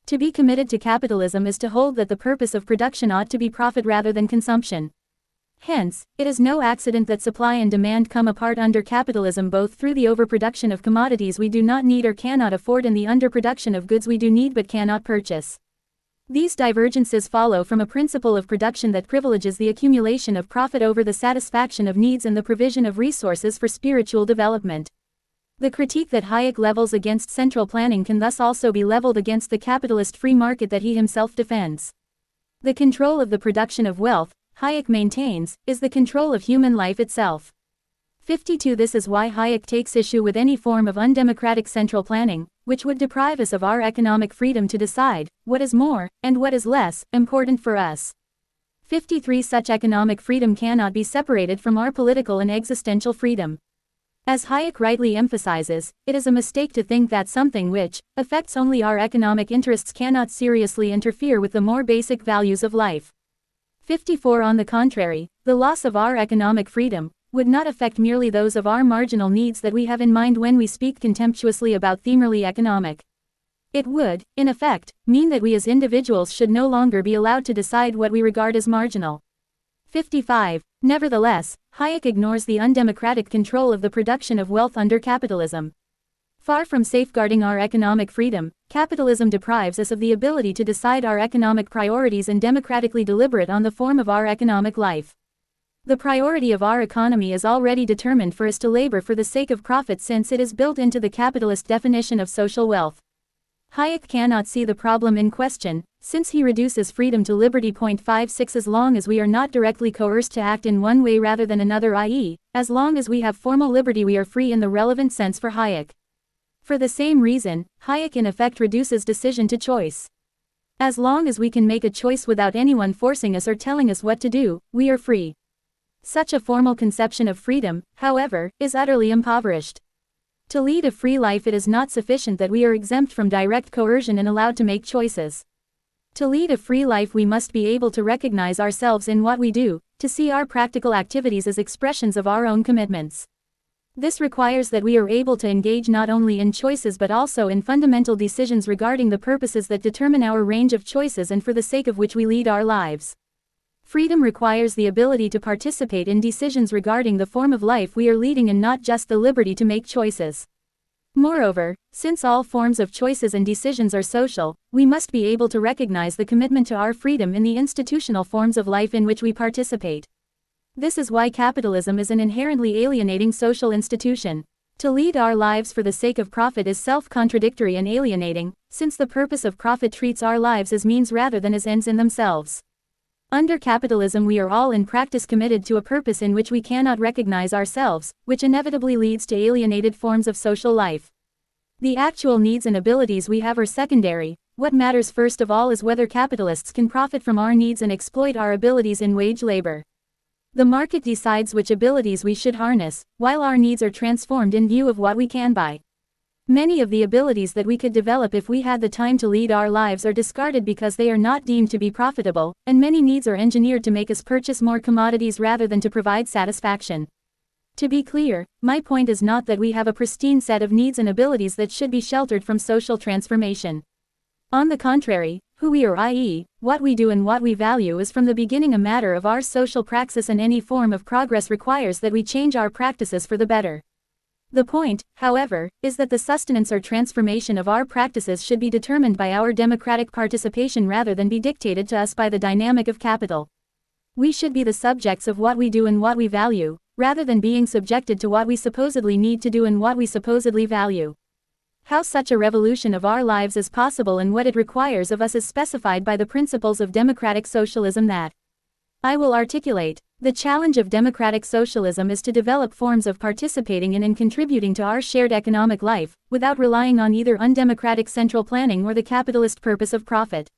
Speaker 1: To be committed to capitalism is to hold that the purpose of production ought to be profit rather than consumption. Hence, it is no accident that supply and demand come apart under capitalism both through the overproduction of commodities we do not need or cannot afford and the underproduction of goods we do need but cannot purchase. These divergences follow from a principle of production that privileges the accumulation of profit over the satisfaction of needs and the provision of resources for spiritual development. The critique that Hayek levels against central planning can thus also be leveled against the capitalist free market that he himself defends. The control of the production of wealth, Hayek maintains, is the control of human life itself. 52. This is why Hayek takes issue with any form of undemocratic central planning, which would deprive us of our economic freedom to decide what is more, and what is less, important for us. 53. Such economic freedom cannot be separated from our political and existential freedom. As Hayek rightly emphasizes, it is a mistake to think that something which affects only our economic interests cannot seriously interfere with the more basic values of life. 54. On the contrary, the loss of our economic freedom would not affect merely those of our marginal needs that we have in mind when we speak contemptuously about the merely economic. It would, in effect, mean that we as individuals should no longer be allowed to decide what we regard as marginal. 55. Nevertheless, Hayek ignores the undemocratic control of the production of wealth under capitalism. Far from safeguarding our economic freedom, capitalism deprives us of the ability to decide our economic priorities and democratically deliberate on the form of our economic life. The priority of our economy is already determined for us to labor for the sake of profit, since it is built into the capitalist definition of social wealth. Hayek cannot see the problem in question, since he reduces freedom to liberty. 56 As long as we are not directly coerced to act in one way rather than another, i.e., as long as we have formal liberty, we are free in the relevant sense for Hayek. For the same reason, Hayek in effect reduces decision to choice. As long as we can make a choice without anyone forcing us or telling us what to do, we are free. Such a formal conception of freedom, however, is utterly impoverished. To lead a free life, it is not sufficient that we are exempt from direct coercion and allowed to make choices. To lead a free life, we must be able to recognize ourselves in what we do, to see our practical activities as expressions of our own commitments. This requires that we are able to engage not only in choices but also in fundamental decisions regarding the purposes that determine our range of choices and for the sake of which we lead our lives. Freedom requires the ability to participate in decisions regarding the form of life we are leading and not just the liberty to make choices. Moreover, since all forms of choices and decisions are social, we must be able to recognize the commitment to our freedom in the institutional forms of life in which we participate. This is why capitalism is an inherently alienating social institution. To lead our lives for the sake of profit is self-contradictory and alienating, since the purpose of profit treats our lives as means rather than as ends in themselves. Under capitalism, we are all in practice committed to a purpose in which we cannot recognize ourselves, which inevitably leads to alienated forms of social life. The actual needs and abilities we have are secondary. What matters first of all is whether capitalists can profit from our needs and exploit our abilities in wage labor. The market decides which abilities we should harness, while our needs are transformed in view of what we can buy. Many of the abilities that we could develop if we had the time to lead our lives are discarded because they are not deemed to be profitable, and many needs are engineered to make us purchase more commodities rather than to provide satisfaction. To be clear, my point is not that we have a pristine set of needs and abilities that should be sheltered from social transformation. On the contrary, who we are, i.e., what we do and what we value, is from the beginning a matter of our social praxis, and any form of progress requires that we change our practices for the better. The point, however, is that the sustenance or transformation of our practices should be determined by our democratic participation rather than be dictated to us by the dynamic of capital. We should be the subjects of what we do and what we value, rather than being subjected to what we supposedly need to do and what we supposedly value. How such a revolution of our lives is possible and what it requires of us is specified by the principles of democratic socialism that I will articulate. The challenge of democratic socialism is to develop forms of participating in and contributing to our shared economic life, without relying on either undemocratic central planning or the capitalist purpose of profit.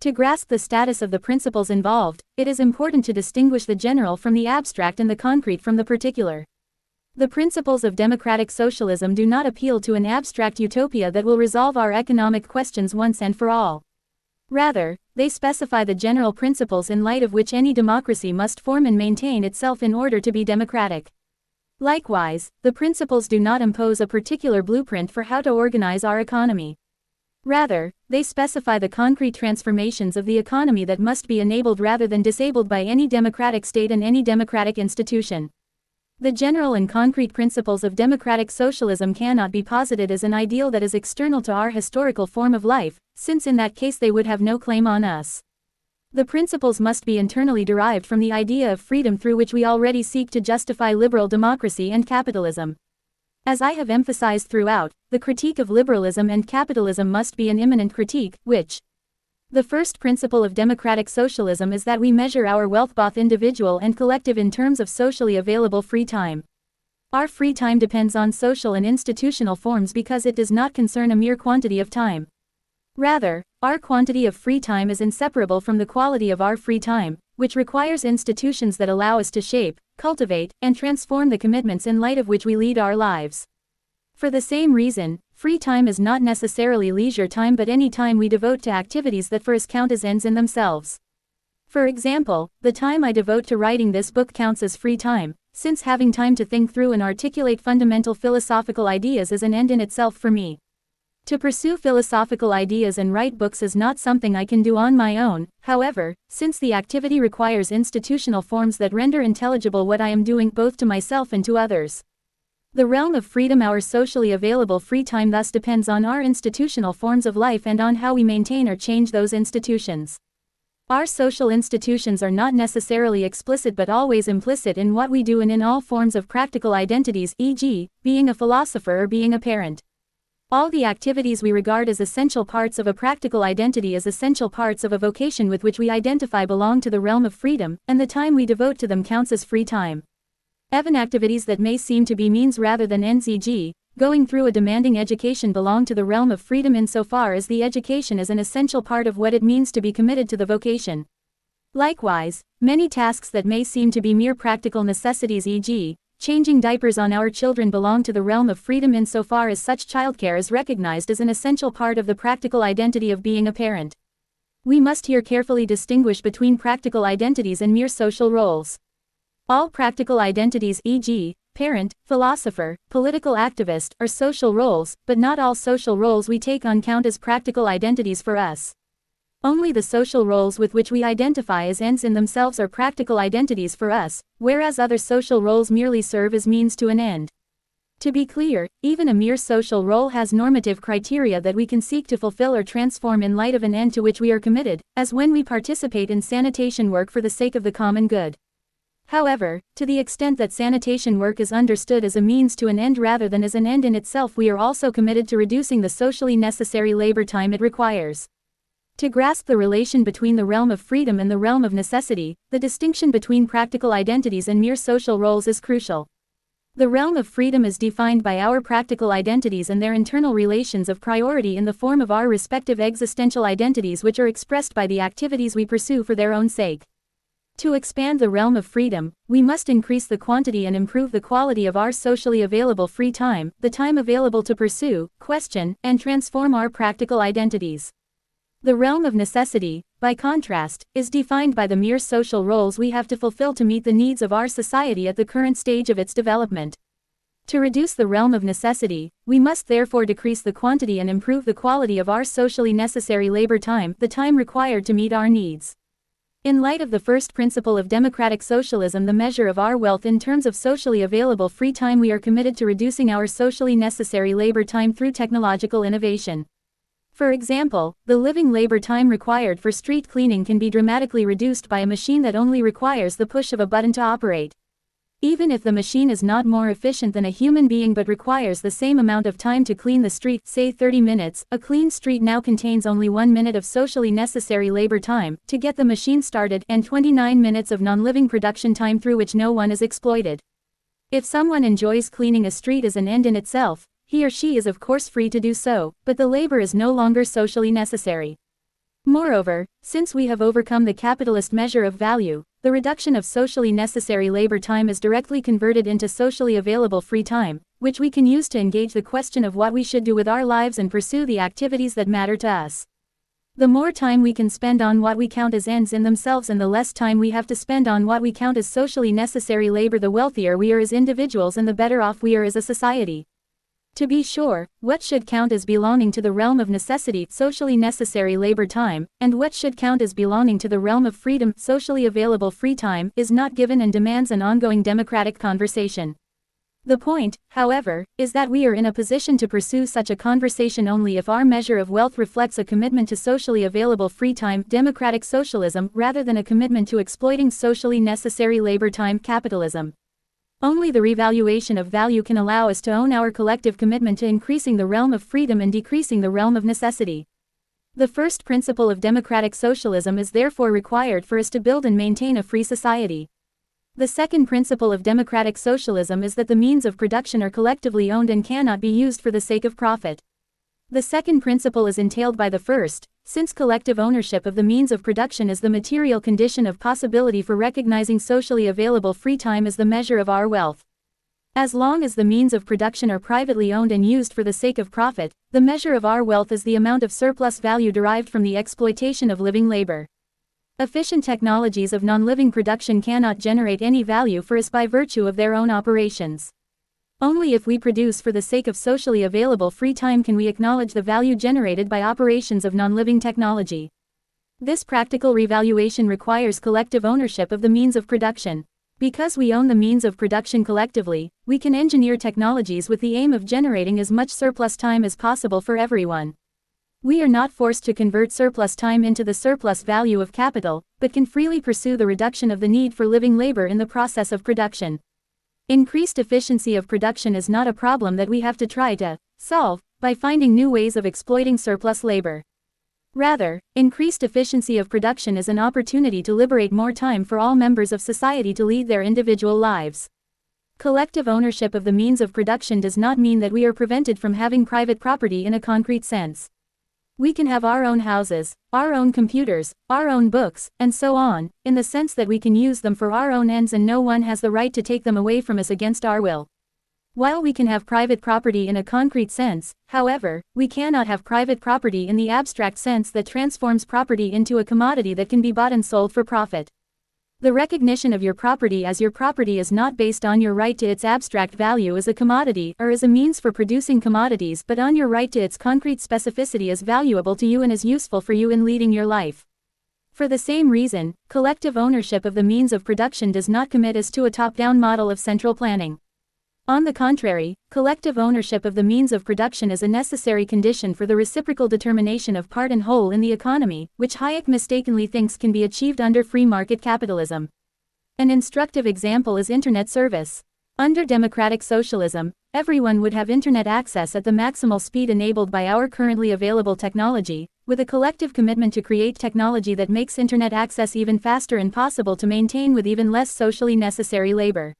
Speaker 1: To grasp the status of the principles involved, it is important to distinguish the general from the abstract and the concrete from the particular. The principles of democratic socialism do not appeal to an abstract utopia that will resolve our economic questions once and for all. Rather, they specify the general principles in light of which any democracy must form and maintain itself in order to be democratic. Likewise, the principles do not impose a particular blueprint for how to organize our economy. Rather, they specify the concrete transformations of the economy that must be enabled rather than disabled by any democratic state and any democratic institution. The general and concrete principles of democratic socialism cannot be posited as an ideal that is external to our historical form of life, since in that case they would have no claim on us. The principles must be internally derived from the idea of freedom through which we already seek to justify liberal democracy and capitalism. As I have emphasized throughout, the critique of liberalism and capitalism must be an immanent critique, which the first principle of democratic socialism is that we measure our wealth, both individual and collective, in terms of socially available free time. Our free time depends on social and institutional forms because it does not concern a mere quantity of time. Rather, our quantity of free time is inseparable from the quality of our free time, which requires institutions that allow us to shape, cultivate, and transform the commitments in light of which we lead our lives. For the same reason, free time is not necessarily leisure time but any time we devote to activities that for us count as ends in themselves. For example, the time I devote to writing this book counts as free time, since having time to think through and articulate fundamental philosophical ideas is an end in itself for me. To pursue philosophical ideas and write books is not something I can do on my own, however, since the activity requires institutional forms that render intelligible what I am doing both to myself and to others. The realm of freedom, our socially available free time, thus depends on our institutional forms of life and on how we maintain or change those institutions. Our social institutions are not necessarily explicit but always implicit in what we do and in all forms of practical identities, e.g., being a philosopher or being a parent. All the activities we regard as essential parts of a practical identity as essential parts of a vocation with which we identify belong to the realm of freedom, and the time we devote to them counts as free time. Even activities that may seem to be means rather than ends, e.g., going through a demanding education, belong to the realm of freedom insofar as the education is an essential part of what it means to be committed to the vocation. Likewise, many tasks that may seem to be mere practical necessities, e.g., changing diapers on our children, belong to the realm of freedom insofar as such childcare is recognized as an essential part of the practical identity of being a parent. We must here carefully distinguish between practical identities and mere social roles. All practical identities, e.g., parent, philosopher, political activist, are social roles, but not all social roles we take on count as practical identities for us. Only the social roles with which we identify as ends in themselves are practical identities for us, whereas other social roles merely serve as means to an end. To be clear, even a mere social role has normative criteria that we can seek to fulfill or transform in light of an end to which we are committed, as when we participate in sanitation work for the sake of the common good. However, to the extent that sanitation work is understood as a means to an end rather than as an end in itself, we are also committed to reducing the socially necessary labor time it requires. To grasp the relation between the realm of freedom and the realm of necessity, the distinction between practical identities and mere social roles is crucial. The realm of freedom is defined by our practical identities and their internal relations of priority in the form of our respective existential identities, which are expressed by the activities we pursue for their own sake. To expand the realm of freedom, we must increase the quantity and improve the quality of our socially available free time, the time available to pursue, question, and transform our practical identities. The realm of necessity, by contrast, is defined by the mere social roles we have to fulfill to meet the needs of our society at the current stage of its development. To reduce the realm of necessity, we must therefore decrease the quantity and improve the quality of our socially necessary labor time, the time required to meet our needs. In light of the first principle of democratic socialism, the measure of our wealth in terms of socially available free time, we are committed to reducing our socially necessary labor time through technological innovation. For example, the living labor time required for street cleaning can be dramatically reduced by a machine that only requires the push of a button to operate. Even if the machine is not more efficient than a human being but requires the same amount of time to clean the street, say 30 minutes, a clean street now contains only 1 minute of socially necessary labor time to get the machine started and 29 minutes of non-living production time through which no one is exploited. If someone enjoys cleaning a street as an end in itself, he or she is of course free to do so, but the labor is no longer socially necessary. Moreover, since we have overcome the capitalist measure of value, the reduction of socially necessary labor time is directly converted into socially available free time, which we can use to engage the question of what we should do with our lives and pursue the activities that matter to us. The more time we can spend on what we count as ends in themselves and the less time we have to spend on what we count as socially necessary labor, the wealthier we are as individuals and the better off we are as a society. To be sure, what should count as belonging to the realm of necessity, socially necessary labor time, and what should count as belonging to the realm of freedom, socially available free time, is not given and demands an ongoing democratic conversation. The point, however, is that we are in a position to pursue such a conversation only if our measure of wealth reflects a commitment to socially available free time, democratic socialism, rather than a commitment to exploiting socially necessary labor time, capitalism. Only the revaluation of value can allow us to own our collective commitment to increasing the realm of freedom and decreasing the realm of necessity. The first principle of democratic socialism is therefore required for us to build and maintain a free society. The second principle of democratic socialism is that the means of production are collectively owned and cannot be used for the sake of profit. The second principle is entailed by the first, since collective ownership of the means of production is the material condition of possibility for recognizing socially available free time as the measure of our wealth. As long as the means of production are privately owned and used for the sake of profit, the measure of our wealth is the amount of surplus value derived from the exploitation of living labor. Efficient technologies of non-living production cannot generate any value for us by virtue of their own operations. Only if we produce for the sake of socially available free time can we acknowledge the value generated by operations of non-living technology. This practical revaluation requires collective ownership of the means of production. Because we own the means of production collectively, we can engineer technologies with the aim of generating as much surplus time as possible for everyone. We are not forced to convert surplus time into the surplus value of capital, but can freely pursue the reduction of the need for living labor in the process of production. Increased efficiency of production is not a problem that we have to try to solve by finding new ways of exploiting surplus labor. Rather, increased efficiency of production is an opportunity to liberate more time for all members of society to lead their individual lives. Collective ownership of the means of production does not mean that we are prevented from having private property in a concrete sense. We can have our own houses, our own computers, our own books, and so on, in the sense that we can use them for our own ends and no one has the right to take them away from us against our will. While we can have private property in a concrete sense, however, we cannot have private property in the abstract sense that transforms property into a commodity that can be bought and sold for profit. The recognition of your property as your property is not based on your right to its abstract value as a commodity or as a means for producing commodities, but on your right to its concrete specificity as valuable to you and as useful for you in leading your life. For the same reason, collective ownership of the means of production does not commit us to a top-down model of central planning. On the contrary, collective ownership of the means of production is a necessary condition for the reciprocal determination of part and whole in the economy, which Hayek mistakenly thinks can be achieved under free market capitalism. An instructive example is Internet service. Under democratic socialism, everyone would have Internet access at the maximal speed enabled by our currently available technology, with a collective commitment to create technology that makes Internet access even faster and possible to maintain with even less socially necessary labor.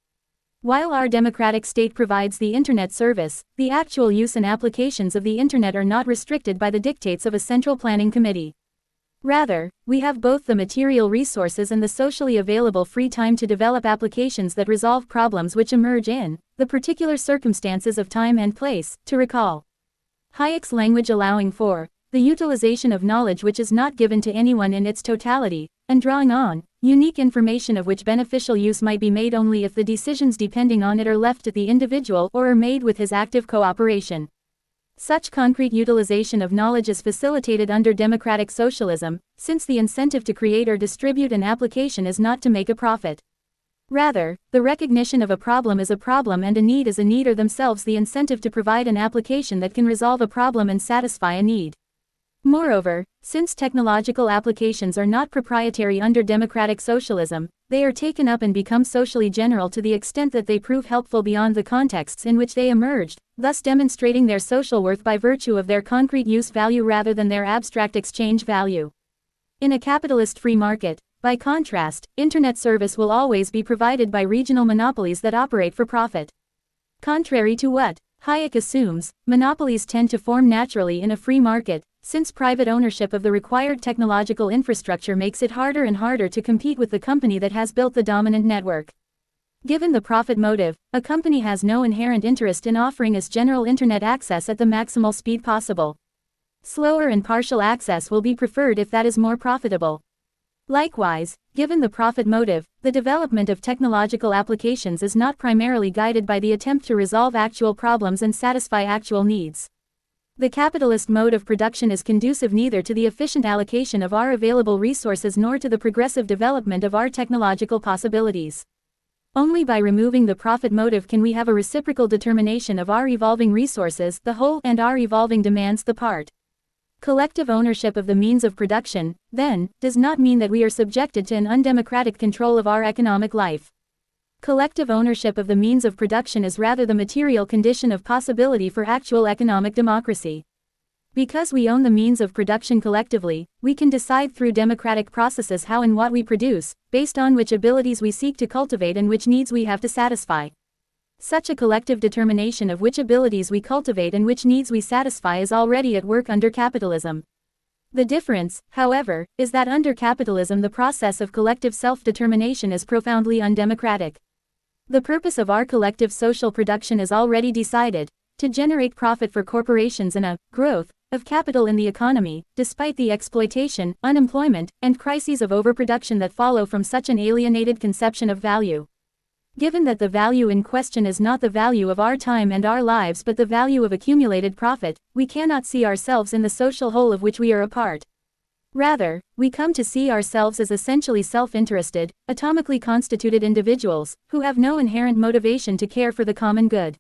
Speaker 1: While our democratic state provides the Internet service, the actual use and applications of the Internet are not restricted by the dictates of a central planning committee. Rather, we have both the material resources and the socially available free time to develop applications that resolve problems which emerge in the particular circumstances of time and place, to recall Hayek's language allowing for the utilization of knowledge which is not given to anyone in its totality, and drawing on unique information of which beneficial use might be made only if the decisions depending on it are left to the individual or are made with his active cooperation. Such concrete utilization of knowledge is facilitated under democratic socialism, since the incentive to create or distribute an application is not to make a profit. Rather, the recognition of a problem as a problem and a need as a need are themselves the incentive to provide an application that can resolve a problem and satisfy a need. Moreover, since technological applications are not proprietary under democratic socialism, they are taken up and become socially general to the extent that they prove helpful beyond the contexts in which they emerged, thus demonstrating their social worth by virtue of their concrete use value rather than their abstract exchange value. In a capitalist free market, by contrast, Internet service will always be provided by regional monopolies that operate for profit. Contrary to what Hayek assumes, monopolies tend to form naturally in a free market, since private ownership of the required technological infrastructure makes it harder and harder to compete with the company that has built the dominant network. Given the profit motive, a company has no inherent interest in offering us general Internet access at the maximal speed possible. Slower and partial access will be preferred if that is more profitable. Likewise, given the profit motive, the development of technological applications is not primarily guided by the attempt to resolve actual problems and satisfy actual needs. The capitalist mode of production is conducive neither to the efficient allocation of our available resources nor to the progressive development of our technological possibilities. Only by removing the profit motive can we have a reciprocal determination of our evolving resources, the whole, and our evolving demands, the part. Collective ownership of the means of production, then, does not mean that we are subjected to an undemocratic control of our economic life. Collective ownership of the means of production is rather the material condition of possibility for actual economic democracy. Because we own the means of production collectively, we can decide through democratic processes how and what we produce, based on which abilities we seek to cultivate and which needs we have to satisfy. Such a collective determination of which abilities we cultivate and which needs we satisfy is already at work under capitalism. The difference, however, is that under capitalism the process of collective self-determination is profoundly undemocratic. The purpose of our collective social production is already decided, to generate profit for corporations and a growth of capital in the economy, despite the exploitation, unemployment, and crises of overproduction that follow from such an alienated conception of value. Given that the value in question is not the value of our time and our lives but the value of accumulated profit, we cannot see ourselves in the social whole of which we are a part. Rather, we come to see ourselves as essentially self-interested, atomically constituted individuals, who have no inherent motivation to care for the common good.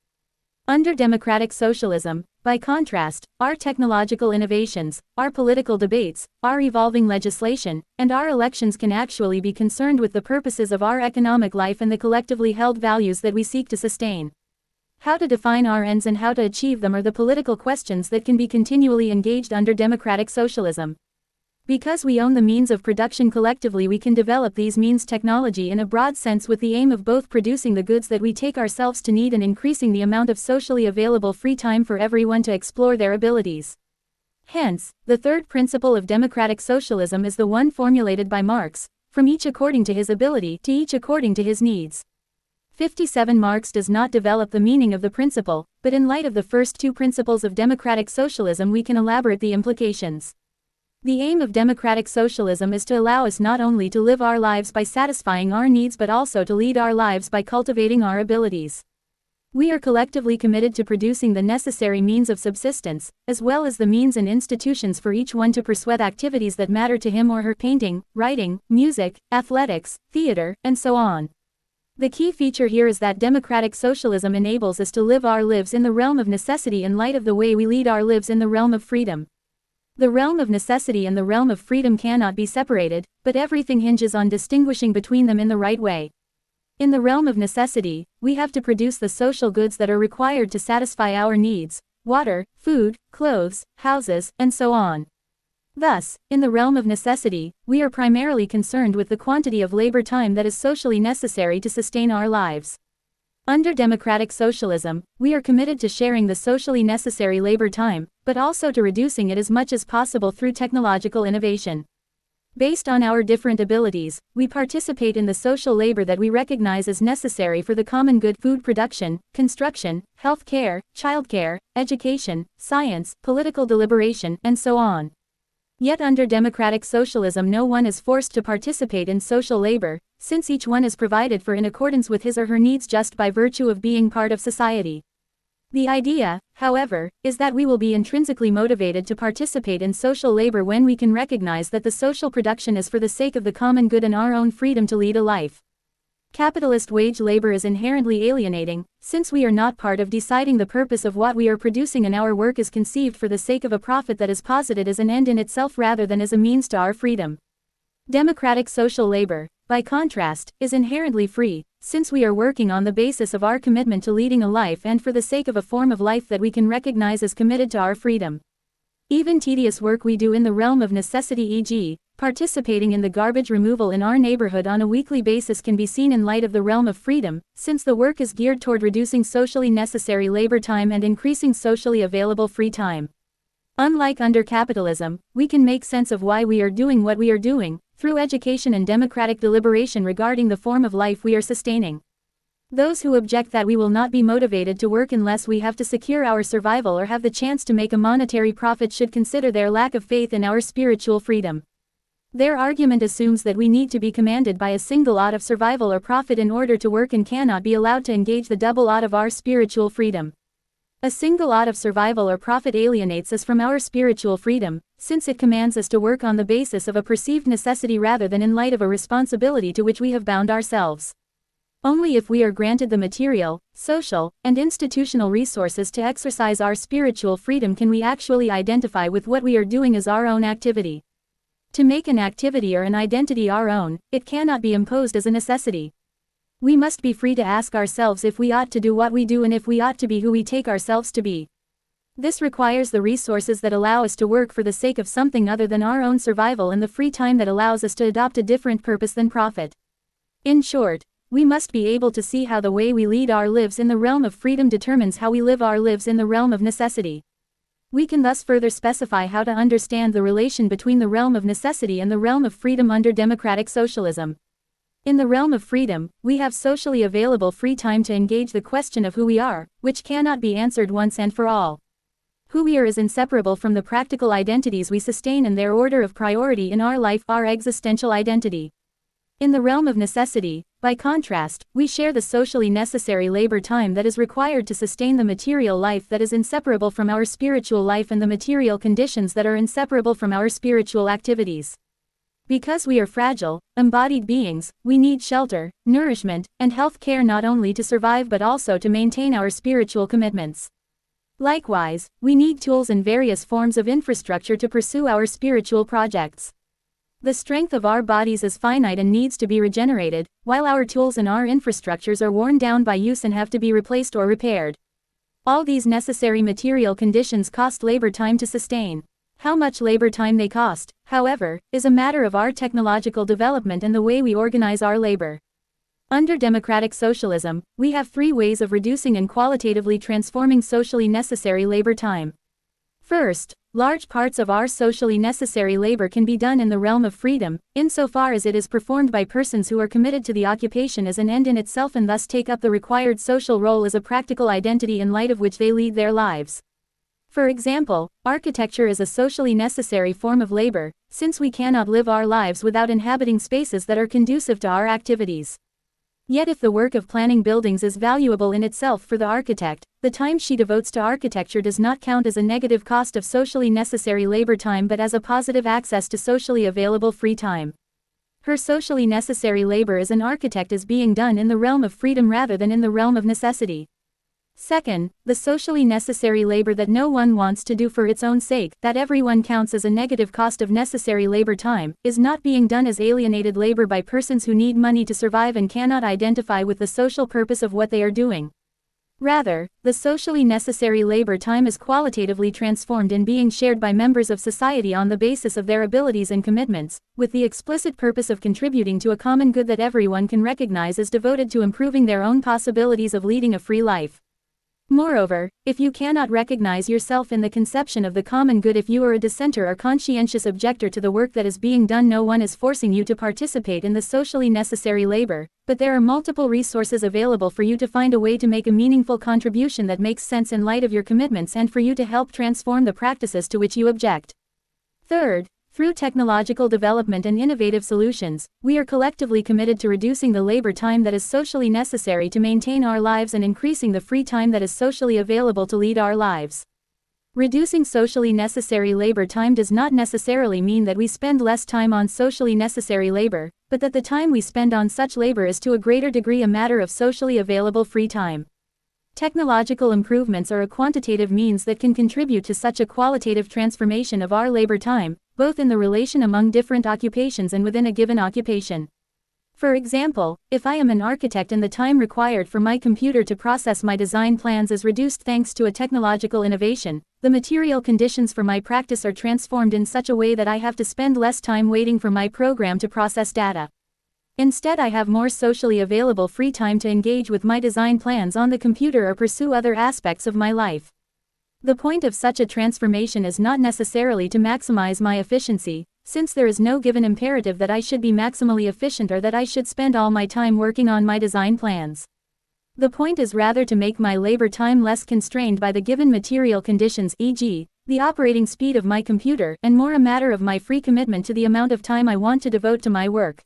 Speaker 1: Under democratic socialism, By contrast, our technological innovations, our political debates, our evolving legislation, and our elections can actually be concerned with the purposes of our economic life and the collectively held values that we seek to sustain. How to define our ends and how to achieve them are the political questions that can be continually engaged under democratic socialism. Because we own the means of production collectively, we can develop these means technology in a broad sense with the aim of both producing the goods that we take ourselves to need and increasing the amount of socially available free time for everyone to explore their abilities. Hence, the third principle of democratic socialism is the one formulated by Marx: from each according to his ability, to each according to his needs. 57 Marx does not develop the meaning of the principle, but in light of the first two principles of democratic socialism we can elaborate the implications. The aim of democratic socialism is to allow us not only to live our lives by satisfying our needs but also to lead our lives by cultivating our abilities. We are collectively committed to producing the necessary means of subsistence, as well as the means and institutions for each one to pursue activities that matter to him or her: painting, writing, music, athletics, theater, and so on. The key feature here is that democratic socialism enables us to live our lives in the realm of necessity in light of the way we lead our lives in the realm of freedom. The realm of necessity and the realm of freedom cannot be separated, but everything hinges on distinguishing between them in the right way. In the realm of necessity, we have to produce the social goods that are required to satisfy our needs: water, food, clothes, houses, and so on. Thus, in the realm of necessity, we are primarily concerned with the quantity of labor time that is socially necessary to sustain our lives. Under democratic socialism, we are committed to sharing the socially necessary labor time, but also to reducing it as much as possible through technological innovation. Based on our different abilities, we participate in the social labor that we recognize as necessary for the common good: food production, construction, health care, childcare, education, science, political deliberation, and so on. Yet under democratic socialism no one is forced to participate in social labor, since each one is provided for in accordance with his or her needs just by virtue of being part of society. The idea, however, is that we will be intrinsically motivated to participate in social labor when we can recognize that the social production is for the sake of the common good and our own freedom to lead a life. Capitalist wage labor is inherently alienating, since we are not part of deciding the purpose of what we are producing and our work is conceived for the sake of a profit that is posited as an end in itself rather than as a means to our freedom. Democratic social labor, by contrast, is inherently free, since we are working on the basis of our commitment to leading a life and for the sake of a form of life that we can recognize as committed to our freedom. Even tedious work we do in the realm of necessity, e.g., participating in the garbage removal in our neighborhood on a weekly basis, can be seen in light of the realm of freedom, since the work is geared toward reducing socially necessary labor time and increasing socially available free time. Unlike under capitalism, we can make sense of why we are doing what we are doing, through education and democratic deliberation regarding the form of life we are sustaining. Those who object that we will not be motivated to work unless we have to secure our survival or have the chance to make a monetary profit should consider their lack of faith in our spiritual freedom. Their argument assumes that we need to be commanded by a single ought of survival or profit in order to work and cannot be allowed to engage the double ought of our spiritual freedom. A single ought of survival or profit alienates us from our spiritual freedom, since it commands us to work on the basis of a perceived necessity rather than in light of a responsibility to which we have bound ourselves. Only if we are granted the material, social, and institutional resources to exercise our spiritual freedom can we actually identify with what we are doing as our own activity. To make an activity or an identity our own, it cannot be imposed as a necessity. We must be free to ask ourselves if we ought to do what we do and if we ought to be who we take ourselves to be. This requires the resources that allow us to work for the sake of something other than our own survival and the free time that allows us to adopt a different purpose than profit. In short, we must be able to see how the way we lead our lives in the realm of freedom determines how we live our lives in the realm of necessity. We can thus further specify how to understand the relation between the realm of necessity and the realm of freedom under democratic socialism. In the realm of freedom, we have socially available free time to engage the question of who we are, which cannot be answered once and for all. Who we are is inseparable from the practical identities we sustain and their order of priority in our life, our existential identity. In the realm of necessity, by contrast, we share the socially necessary labor time that is required to sustain the material life that is inseparable from our spiritual life and the material conditions that are inseparable from our spiritual activities. Because we are fragile, embodied beings, we need shelter, nourishment, and health care not only to survive but also to maintain our spiritual commitments. Likewise, we need tools and various forms of infrastructure to pursue our spiritual projects. The strength of our bodies is finite and needs to be regenerated, while our tools and our infrastructures are worn down by use and have to be replaced or repaired. All these necessary material conditions cost labor time to sustain. How much labor time they cost, however, is a matter of our technological development and the way we organize our labor. Under democratic socialism, we have 3 ways of reducing and qualitatively transforming socially necessary labor time. First, large parts of our socially necessary labor can be done in the realm of freedom, insofar as it is performed by persons who are committed to the occupation as an end in itself and thus take up the required social role as a practical identity in light of which they lead their lives. For example, architecture is a socially necessary form of labor, since we cannot live our lives without inhabiting spaces that are conducive to our activities. Yet if the work of planning buildings is valuable in itself for the architect, the time she devotes to architecture does not count as a negative cost of socially necessary labor time but as a positive access to socially available free time. Her socially necessary labor as an architect is being done in the realm of freedom rather than in the realm of necessity. Second, the socially necessary labor that no one wants to do for its own sake, that everyone counts as a negative cost of necessary labor time, is not being done as alienated labor by persons who need money to survive and cannot identify with the social purpose of what they are doing. Rather, the socially necessary labor time is qualitatively transformed in being shared by members of society on the basis of their abilities and commitments, with the explicit purpose of contributing to a common good that everyone can recognize as devoted to improving their own possibilities of leading a free life. Moreover, if you cannot recognize yourself in the conception of the common good, if you are a dissenter or conscientious objector to the work that is being done, no one is forcing you to participate in the socially necessary labor, but there are multiple resources available for you to find a way to make a meaningful contribution that makes sense in light of your commitments and for you to help transform the practices to which you object. Third, through technological development and innovative solutions, we are collectively committed to reducing the labor time that is socially necessary to maintain our lives and increasing the free time that is socially available to lead our lives. Reducing socially necessary labor time does not necessarily mean that we spend less time on socially necessary labor, but that the time we spend on such labor is to a greater degree a matter of socially available free time. Technological improvements are a quantitative means that can contribute to such a qualitative transformation of our labor time, both in the relation among different occupations and within a given occupation. For example, if I am an architect and the time required for my computer to process my design plans is reduced thanks to a technological innovation, the material conditions for my practice are transformed in such a way that I have to spend less time waiting for my program to process data. Instead, I have more socially available free time to engage with my design plans on the computer or pursue other aspects of my life. The point of such a transformation is not necessarily to maximize my efficiency, since there is no given imperative that I should be maximally efficient or that I should spend all my time working on my design plans. The point is rather to make my labor time less constrained by the given material conditions, e.g., the operating speed of my computer, and more a matter of my free commitment to the amount of time I want to devote to my work.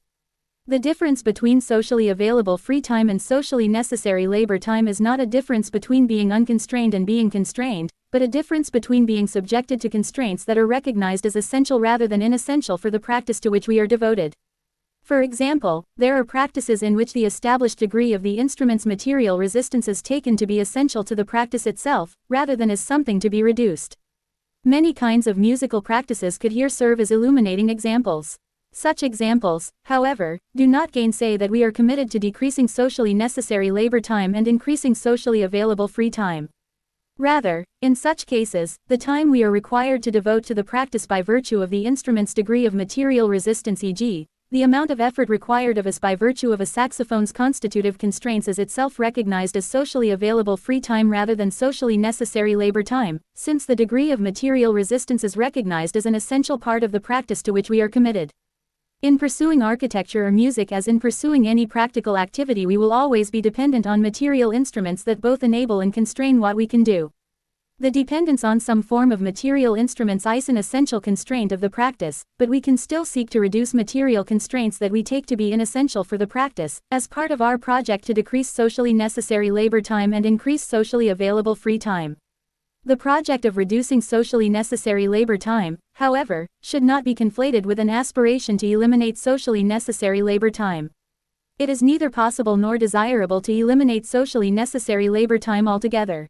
Speaker 1: The difference between socially available free time and socially necessary labor time is not a difference between being unconstrained and being constrained, but a difference between being subjected to constraints that are recognized as essential rather than inessential for the practice to which we are devoted. For example, there are practices in which the established degree of the instrument's material resistance is taken to be essential to the practice itself, rather than as something to be reduced. Many kinds of musical practices could here serve as illuminating examples. Such examples, however, do not gainsay that we are committed to decreasing socially necessary labor time and increasing socially available free time. Rather, in such cases, the time we are required to devote to the practice by virtue of the instrument's degree of material resistance, e.g., the amount of effort required of us by virtue of a saxophone's constitutive constraints, is itself recognized as socially available free time rather than socially necessary labor time, since the degree of material resistance is recognized as an essential part of the practice to which we are committed. In pursuing architecture or music, as in pursuing any practical activity, we will always be dependent on material instruments that both enable and constrain what we can do. The dependence on some form of material instruments is an essential constraint of the practice, but we can still seek to reduce material constraints that we take to be inessential for the practice, as part of our project to decrease socially necessary labor time and increase socially available free time. The project of reducing socially necessary labor time, however, should not be conflated with an aspiration to eliminate socially necessary labor time. It is neither possible nor desirable to eliminate socially necessary labor time altogether.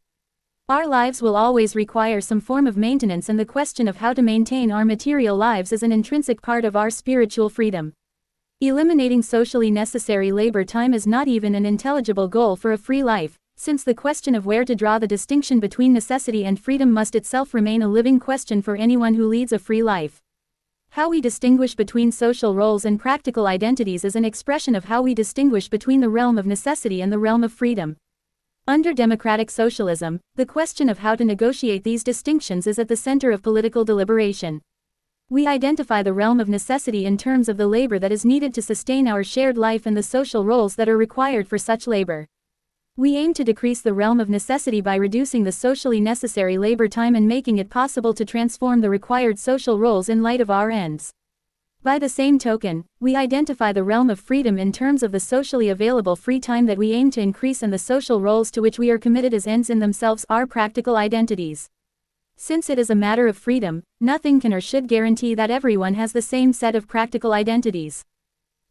Speaker 1: Our lives will always require some form of maintenance, and the question of how to maintain our material lives is an intrinsic part of our spiritual freedom. Eliminating socially necessary labor time is not even an intelligible goal for a free life, since the question of where to draw the distinction between necessity and freedom must itself remain a living question for anyone who leads a free life. How we distinguish between social roles and practical identities is an expression of how we distinguish between the realm of necessity and the realm of freedom. Under democratic socialism, the question of how to negotiate these distinctions is at the center of political deliberation. We identify the realm of necessity in terms of the labor that is needed to sustain our shared life and the social roles that are required for such labor. We aim to decrease the realm of necessity by reducing the socially necessary labor time and making it possible to transform the required social roles in light of our ends. By the same token, we identify the realm of freedom in terms of the socially available free time that we aim to increase and the social roles to which we are committed as ends in themselves, our practical identities. Since it is a matter of freedom, nothing can or should guarantee that everyone has the same set of practical identities.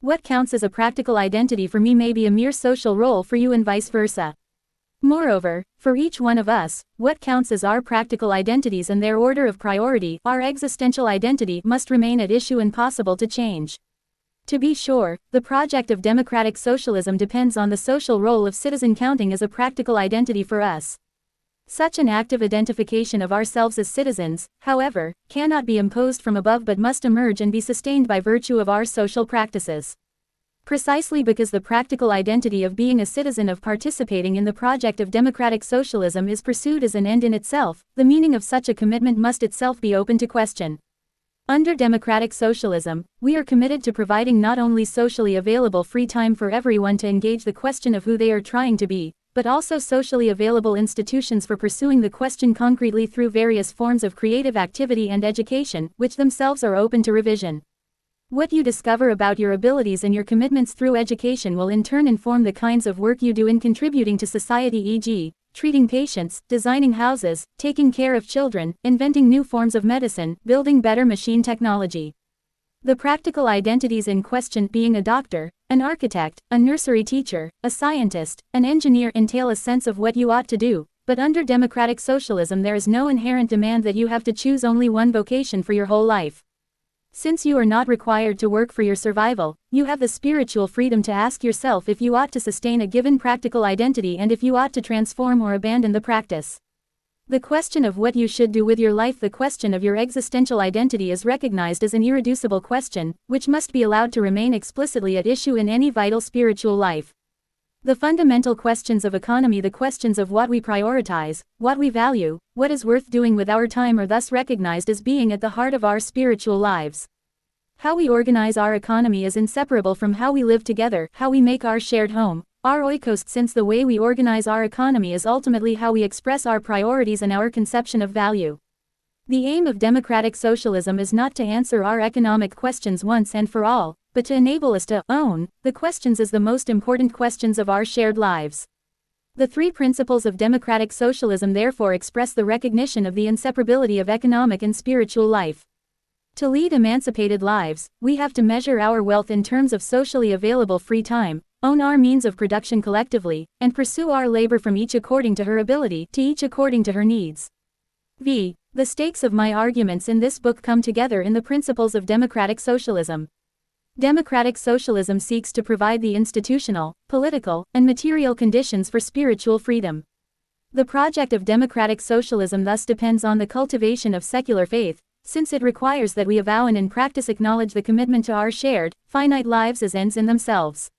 Speaker 1: What counts as a practical identity for me may be a mere social role for you and vice versa. Moreover, for each one of us, what counts as our practical identities and their order of priority, our existential identity, must remain at issue and possible to change. To be sure, the project of democratic socialism depends on the social role of citizen counting as a practical identity for us. Such an active identification of ourselves as citizens, however, cannot be imposed from above but must emerge and be sustained by virtue of our social practices. Precisely because the practical identity of being a citizen, of participating in the project of democratic socialism, is pursued as an end in itself, the meaning of such a commitment must itself be open to question. Under democratic socialism, we are committed to providing not only socially available free time for everyone to engage the question of who they are trying to be, but also socially available institutions for pursuing the question concretely through various forms of creative activity and education, which themselves are open to revision. What you discover about your abilities and your commitments through education will in turn inform the kinds of work you do in contributing to society, e.g., treating patients, designing houses, taking care of children, inventing new forms of medicine, building better machine technology. The practical identities in question, being a doctor, an architect, a nursery teacher, a scientist, an engineer, entail a sense of what you ought to do, but under democratic socialism there is no inherent demand that you have to choose only one vocation for your whole life. Since you are not required to work for your survival, you have the spiritual freedom to ask yourself if you ought to sustain a given practical identity and if you ought to transform or abandon the practice. The question of what you should do with your life, the question of your existential identity, is recognized as an irreducible question, which must be allowed to remain explicitly at issue in any vital spiritual life. The fundamental questions of economy, the questions of what we prioritize, what we value, what is worth doing with our time, are thus recognized as being at the heart of our spiritual lives. How we organize our economy is inseparable from how we live together, how we make our shared home, our oikos, since the way we organize our economy is ultimately how we express our priorities and our conception of value. The aim of democratic socialism is not to answer our economic questions once and for all, but to enable us to own the questions as the most important questions of our shared lives. The three principles of democratic socialism therefore express the recognition of the inseparability of economic and spiritual life. To lead emancipated lives, we have to measure our wealth in terms of socially available free time, own our means of production collectively, and pursue our labor from each according to her ability, to each according to her needs. The stakes of my arguments in this book come together in the principles of democratic socialism. Democratic socialism seeks to provide the institutional, political, and material conditions for spiritual freedom. The project of democratic socialism thus depends on the cultivation of secular faith, since it requires that we avow and in practice acknowledge the commitment to our shared, finite lives as ends in themselves.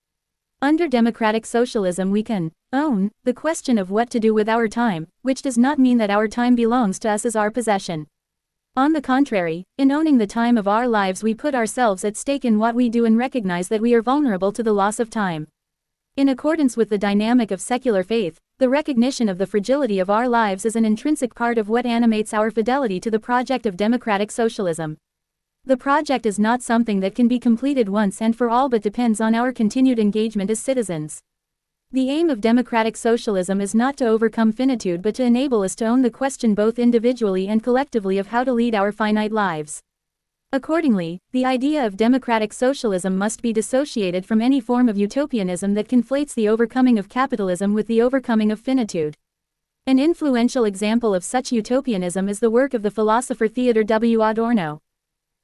Speaker 1: Under democratic socialism we can own the question of what to do with our time, which does not mean that our time belongs to us as our possession. On the contrary, in owning the time of our lives we put ourselves at stake in what we do and recognize that we are vulnerable to the loss of time. In accordance with the dynamic of secular faith, the recognition of the fragility of our lives is an intrinsic part of what animates our fidelity to the project of democratic socialism. The project is not something that can be completed once and for all but depends on our continued engagement as citizens. The aim of democratic socialism is not to overcome finitude but to enable us to own the question both individually and collectively of how to lead our finite lives. Accordingly, the idea of democratic socialism must be dissociated from any form of utopianism that conflates the overcoming of capitalism with the overcoming of finitude. An influential example of such utopianism is the work of the philosopher Theodor W. Adorno.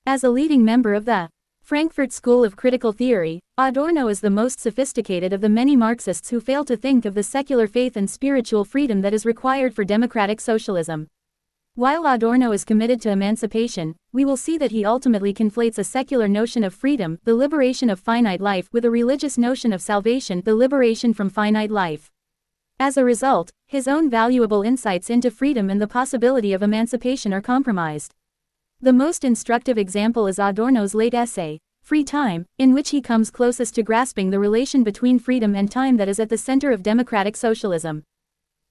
Speaker 1: As a leading member of the Frankfurt School of Critical Theory, Adorno is the most sophisticated of the many Marxists who fail to think of the secular faith and spiritual freedom that is required for democratic socialism. While Adorno is committed to emancipation, we will see that he ultimately conflates a secular notion of freedom, the liberation of finite life, with a religious notion of salvation, the liberation from finite life. As a result, his own valuable insights into freedom and the possibility of emancipation are compromised. The most instructive example is Adorno's late essay, Free Time, in which he comes closest to grasping the relation between freedom and time that is at the center of democratic socialism.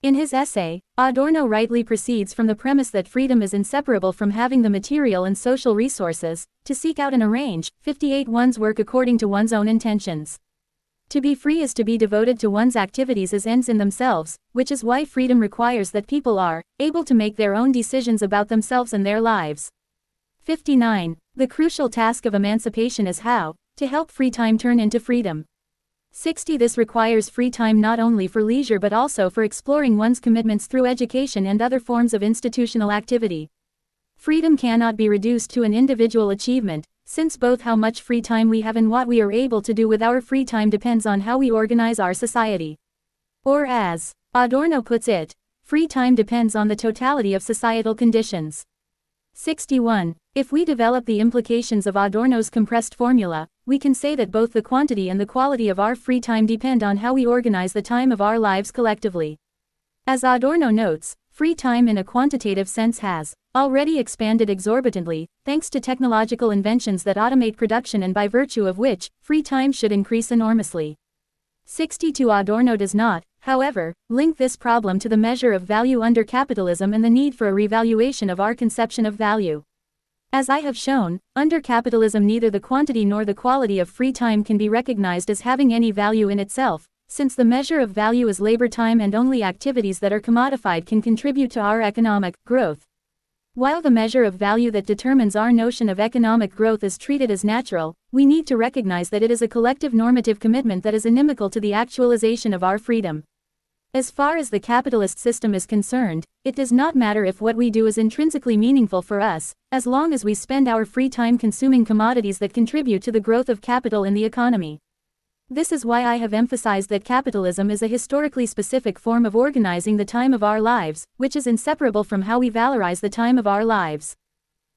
Speaker 1: In his essay, Adorno rightly proceeds from the premise that freedom is inseparable from having the material and social resources to seek out and arrange, 58 one's work according to one's own intentions. To be free is to be devoted to one's activities as ends in themselves, which is why freedom requires that people are able to make their own decisions about themselves and their lives. 59. The crucial task of emancipation is how to help free time turn into freedom. 60. This requires free time not only for leisure but also for exploring one's commitments through education and other forms of institutional activity. Freedom cannot be reduced to an individual achievement, since both how much free time we have and what we are able to do with our free time depends on how we organize our society. Or as Adorno puts it, free time depends on the totality of societal conditions. 61. If we develop the implications of Adorno's compressed formula, we can say that both the quantity and the quality of our free time depend on how we organize the time of our lives collectively. As Adorno notes, free time in a quantitative sense has already expanded exorbitantly, thanks to technological inventions that automate production and by virtue of which, free time should increase enormously. 62. Adorno does not, however, link this problem to the measure of value under capitalism and the need for a revaluation of our conception of value. As I have shown, under capitalism neither the quantity nor the quality of free time can be recognized as having any value in itself, since the measure of value is labor time and only activities that are commodified can contribute to our economic growth. While the measure of value that determines our notion of economic growth is treated as natural, we need to recognize that it is a collective normative commitment that is inimical to the actualization of our freedom. As far as the capitalist system is concerned, it does not matter if what we do is intrinsically meaningful for us, as long as we spend our free time consuming commodities that contribute to the growth of capital in the economy. This is why I have emphasized that capitalism is a historically specific form of organizing the time of our lives, which is inseparable from how we valorize the time of our lives.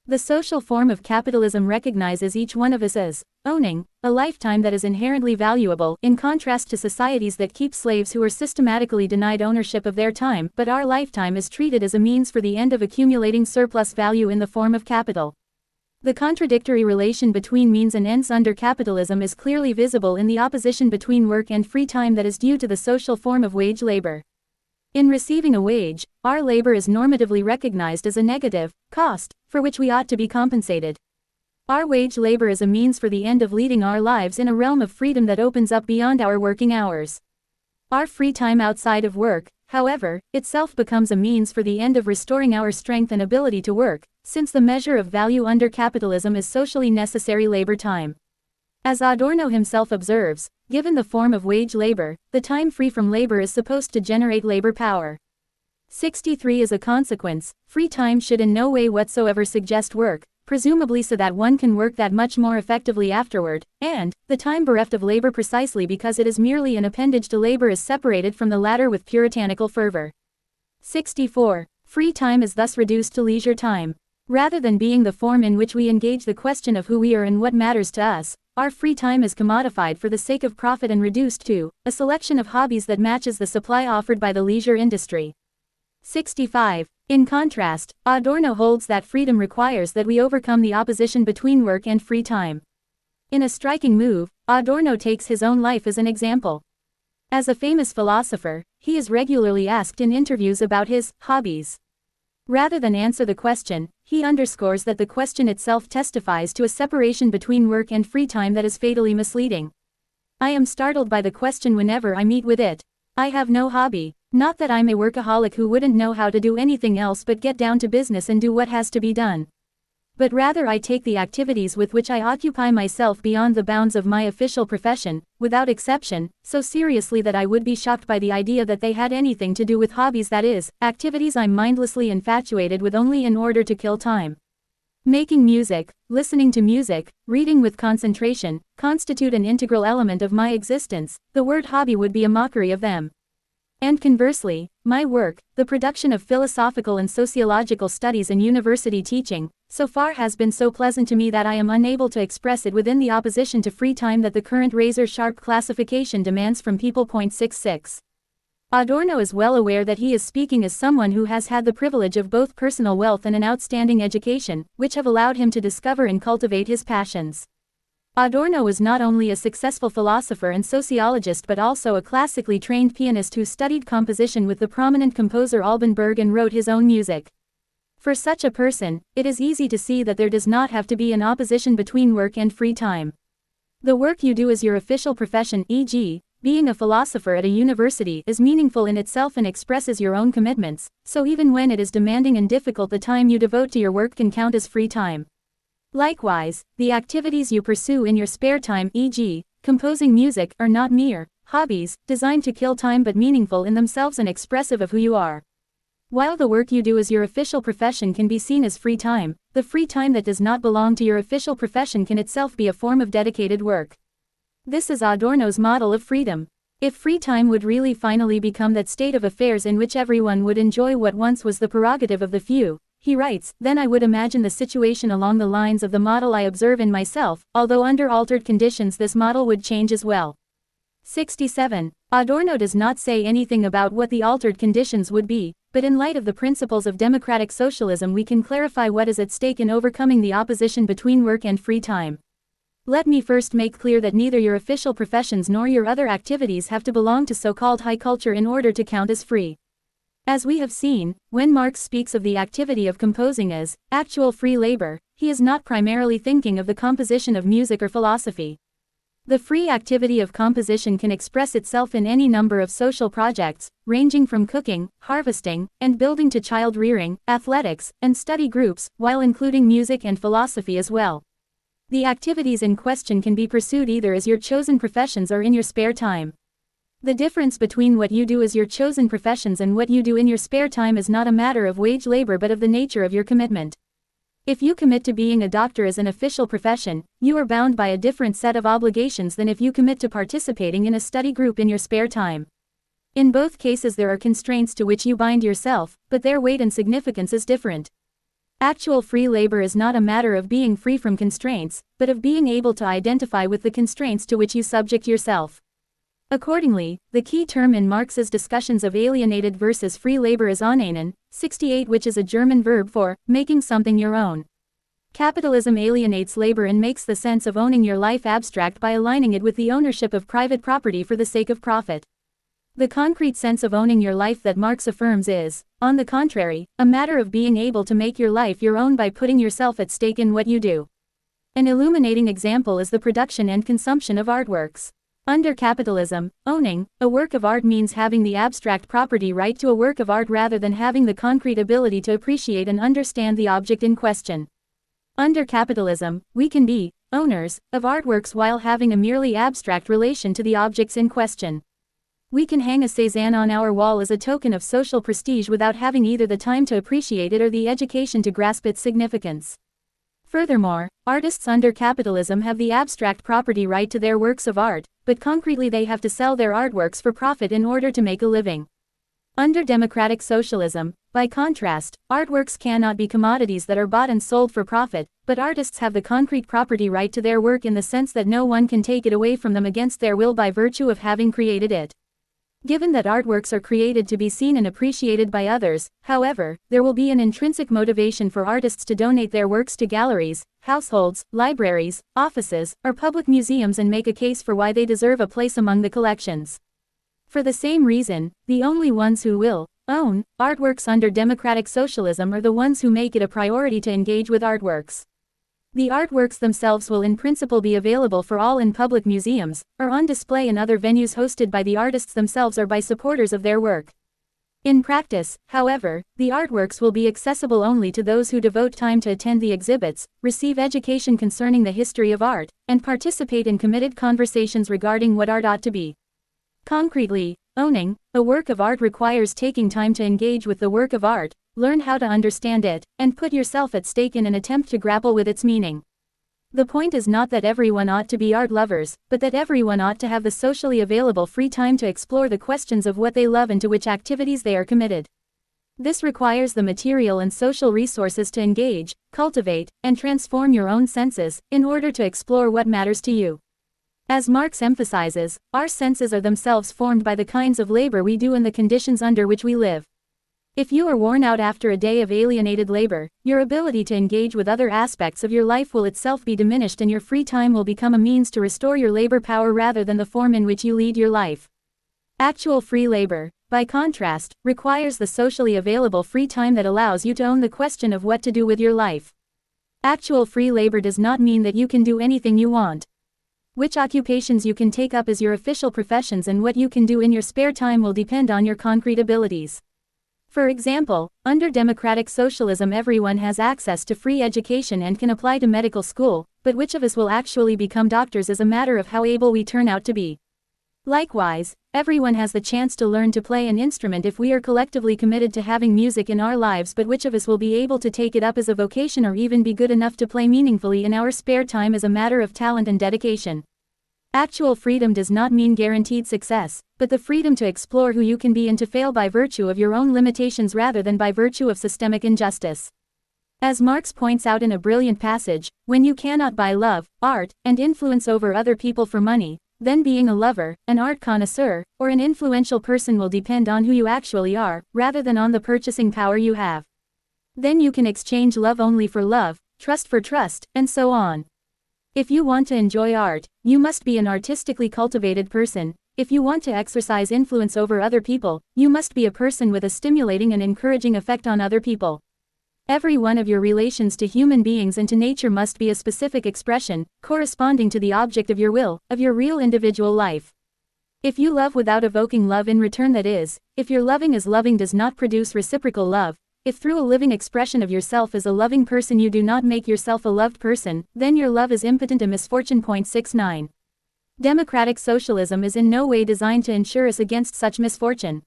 Speaker 1: The social form of capitalism recognizes each one of us as owning a lifetime that is inherently valuable, in contrast to societies that keep slaves who are systematically denied ownership of their time, but our lifetime is treated as a means for the end of accumulating surplus value in the form of capital. The contradictory relation between means and ends under capitalism is clearly visible in the opposition between work and free time that is due to the social form of wage labor. In receiving a wage, our labor is normatively recognized as a negative cost, for which we ought to be compensated. Our wage labor is a means for the end of leading our lives in a realm of freedom that opens up beyond our working hours. Our free time outside of work, however, itself becomes a means for the end of restoring our strength and ability to work, since the measure of value under capitalism is socially necessary labor time. As Adorno himself observes, given the form of wage labor, the time free from labor is supposed to generate labor power. 63. As a consequence, free time should in no way whatsoever suggest work, presumably so that one can work that much more effectively afterward, and the time bereft of labor precisely because it is merely an appendage to labor is separated from the latter with puritanical fervor. 64. Free time is thus reduced to leisure time. Rather than being the form in which we engage the question of who we are and what matters to us, our free time is commodified for the sake of profit and reduced to a selection of hobbies that matches the supply offered by the leisure industry. 65. In contrast, Adorno holds that freedom requires that we overcome the opposition between work and free time. In a striking move, Adorno takes his own life as an example. As a famous philosopher, he is regularly asked in interviews about his hobbies. Rather than answer the question, he underscores that the question itself testifies to a separation between work and free time that is fatally misleading. I am startled by the question whenever I meet with it. I have no hobby. Not that I'm a workaholic who wouldn't know how to do anything else but get down to business and do what has to be done. But rather I take the activities with which I occupy myself beyond the bounds of my official profession, without exception, so seriously that I would be shocked by the idea that they had anything to do with hobbies, that is, activities I'm mindlessly infatuated with only in order to kill time. Making music, listening to music, reading with concentration, constitute an integral element of my existence. The word hobby would be a mockery of them. And conversely, my work, the production of philosophical and sociological studies and university teaching, so far has been so pleasant to me that I am unable to express it within the opposition to free time that the current razor-sharp classification demands from people. 66. Adorno is well aware that he is speaking as someone who has had the privilege of both personal wealth and an outstanding education, which have allowed him to discover and cultivate his passions. Adorno was not only a successful philosopher and sociologist but also a classically trained pianist who studied composition with the prominent composer Alban Berg and wrote his own music. For such a person, it is easy to see that there does not have to be an opposition between work and free time. The work you do as your official profession, e.g., being a philosopher at a university, is meaningful in itself and expresses your own commitments, so even when it is demanding and difficult, the time you devote to your work can count as free time. Likewise, the activities you pursue in your spare time, e.g., composing music, are not mere hobbies, designed to kill time but meaningful in themselves and expressive of who you are. While the work you do as your official profession can be seen as free time, the free time that does not belong to your official profession can itself be a form of dedicated work. This is Adorno's model of freedom. If free time would really finally become that state of affairs in which everyone would enjoy what once was the prerogative of the few, he writes, then I would imagine the situation along the lines of the model I observe in myself, although under altered conditions this model would change as well. 67. Adorno does not say anything about what the altered conditions would be, but in light of the principles of democratic socialism we can clarify what is at stake in overcoming the opposition between work and free time. Let me first make clear that neither your official professions nor your other activities have to belong to so-called high culture in order to count as free. As we have seen, when Marx speaks of the activity of composing as actual free labor, he is not primarily thinking of the composition of music or philosophy. The free activity of composition can express itself in any number of social projects, ranging from cooking, harvesting, and building to child rearing, athletics, and study groups, while including music and philosophy as well. The activities in question can be pursued either as your chosen professions or in your spare time. The difference between what you do as your chosen professions and what you do in your spare time is not a matter of wage labor but of the nature of your commitment. If you commit to being a doctor as an official profession, you are bound by a different set of obligations than if you commit to participating in a study group in your spare time. In both cases there are constraints to which you bind yourself, but their weight and significance is different. Actual free labor is not a matter of being free from constraints, but of being able to identify with the constraints to which you subject yourself. Accordingly, the key term in Marx's discussions of alienated versus free labor is annehmen, 68, which is a German verb for making something your own. Capitalism alienates labor and makes the sense of owning your life abstract by aligning it with the ownership of private property for the sake of profit. The concrete sense of owning your life that Marx affirms is, on the contrary, a matter of being able to make your life your own by putting yourself at stake in what you do. An illuminating example is the production and consumption of artworks. Under capitalism, owning a work of art means having the abstract property right to a work of art rather than having the concrete ability to appreciate and understand the object in question. Under capitalism, we can be owners of artworks while having a merely abstract relation to the objects in question. We can hang a Cézanne on our wall as a token of social prestige without having either the time to appreciate it or the education to grasp its significance. Furthermore, artists under capitalism have the abstract property right to their works of art, but concretely they have to sell their artworks for profit in order to make a living. Under democratic socialism, by contrast, artworks cannot be commodities that are bought and sold for profit, but artists have the concrete property right to their work in the sense that no one can take it away from them against their will by virtue of having created it. Given that artworks are created to be seen and appreciated by others, however, there will be an intrinsic motivation for artists to donate their works to galleries, households, libraries, offices, or public museums and make a case for why they deserve a place among the collections. For the same reason, the only ones who will own artworks under democratic socialism are the ones who make it a priority to engage with artworks. The artworks themselves will in principle be available for all in public museums, or on display in other venues hosted by the artists themselves or by supporters of their work. In practice, however, the artworks will be accessible only to those who devote time to attend the exhibits, receive education concerning the history of art, and participate in committed conversations regarding what art ought to be. Concretely, owning a work of art requires taking time to engage with the work of art, learn how to understand it, and put yourself at stake in an attempt to grapple with its meaning. The point is not that everyone ought to be art lovers, but that everyone ought to have the socially available free time to explore the questions of what they love and to which activities they are committed. This requires the material and social resources to engage, cultivate, and transform your own senses, in order to explore what matters to you. As Marx emphasizes, our senses are themselves formed by the kinds of labor we do and the conditions under which we live. If you are worn out after a day of alienated labor, your ability to engage with other aspects of your life will itself be diminished and your free time will become a means to restore your labor power rather than the form in which you lead your life. Actual free labor, by contrast, requires the socially available free time that allows you to own the question of what to do with your life. Actual free labor does not mean that you can do anything you want. Which occupations you can take up as your official professions and what you can do in your spare time will depend on your concrete abilities. For example, under democratic socialism everyone has access to free education and can apply to medical school, but which of us will actually become doctors is a matter of how able we turn out to be. Likewise, everyone has the chance to learn to play an instrument if we are collectively committed to having music in our lives, but which of us will be able to take it up as a vocation or even be good enough to play meaningfully in our spare time is a matter of talent and dedication. Actual freedom does not mean guaranteed success, but the freedom to explore who you can be and to fail by virtue of your own limitations rather than by virtue of systemic injustice. As Marx points out in a brilliant passage, when you cannot buy love, art, and influence over other people for money, then being a lover, an art connoisseur, or an influential person will depend on who you actually are, rather than on the purchasing power you have. Then you can exchange love only for love, trust for trust, and so on. If you want to enjoy art, you must be an artistically cultivated person. If you want to exercise influence over other people, you must be a person with a stimulating and encouraging effect on other people. Every one of your relations to human beings and to nature must be a specific expression, corresponding to the object of your will, of your real individual life. If you love without evoking love in return, that is, if your loving as loving does not produce reciprocal love, if through a living expression of yourself as a loving person you do not make yourself a loved person, then your love is impotent, a misfortune. 69. Democratic socialism is in no way designed to insure us against such misfortune.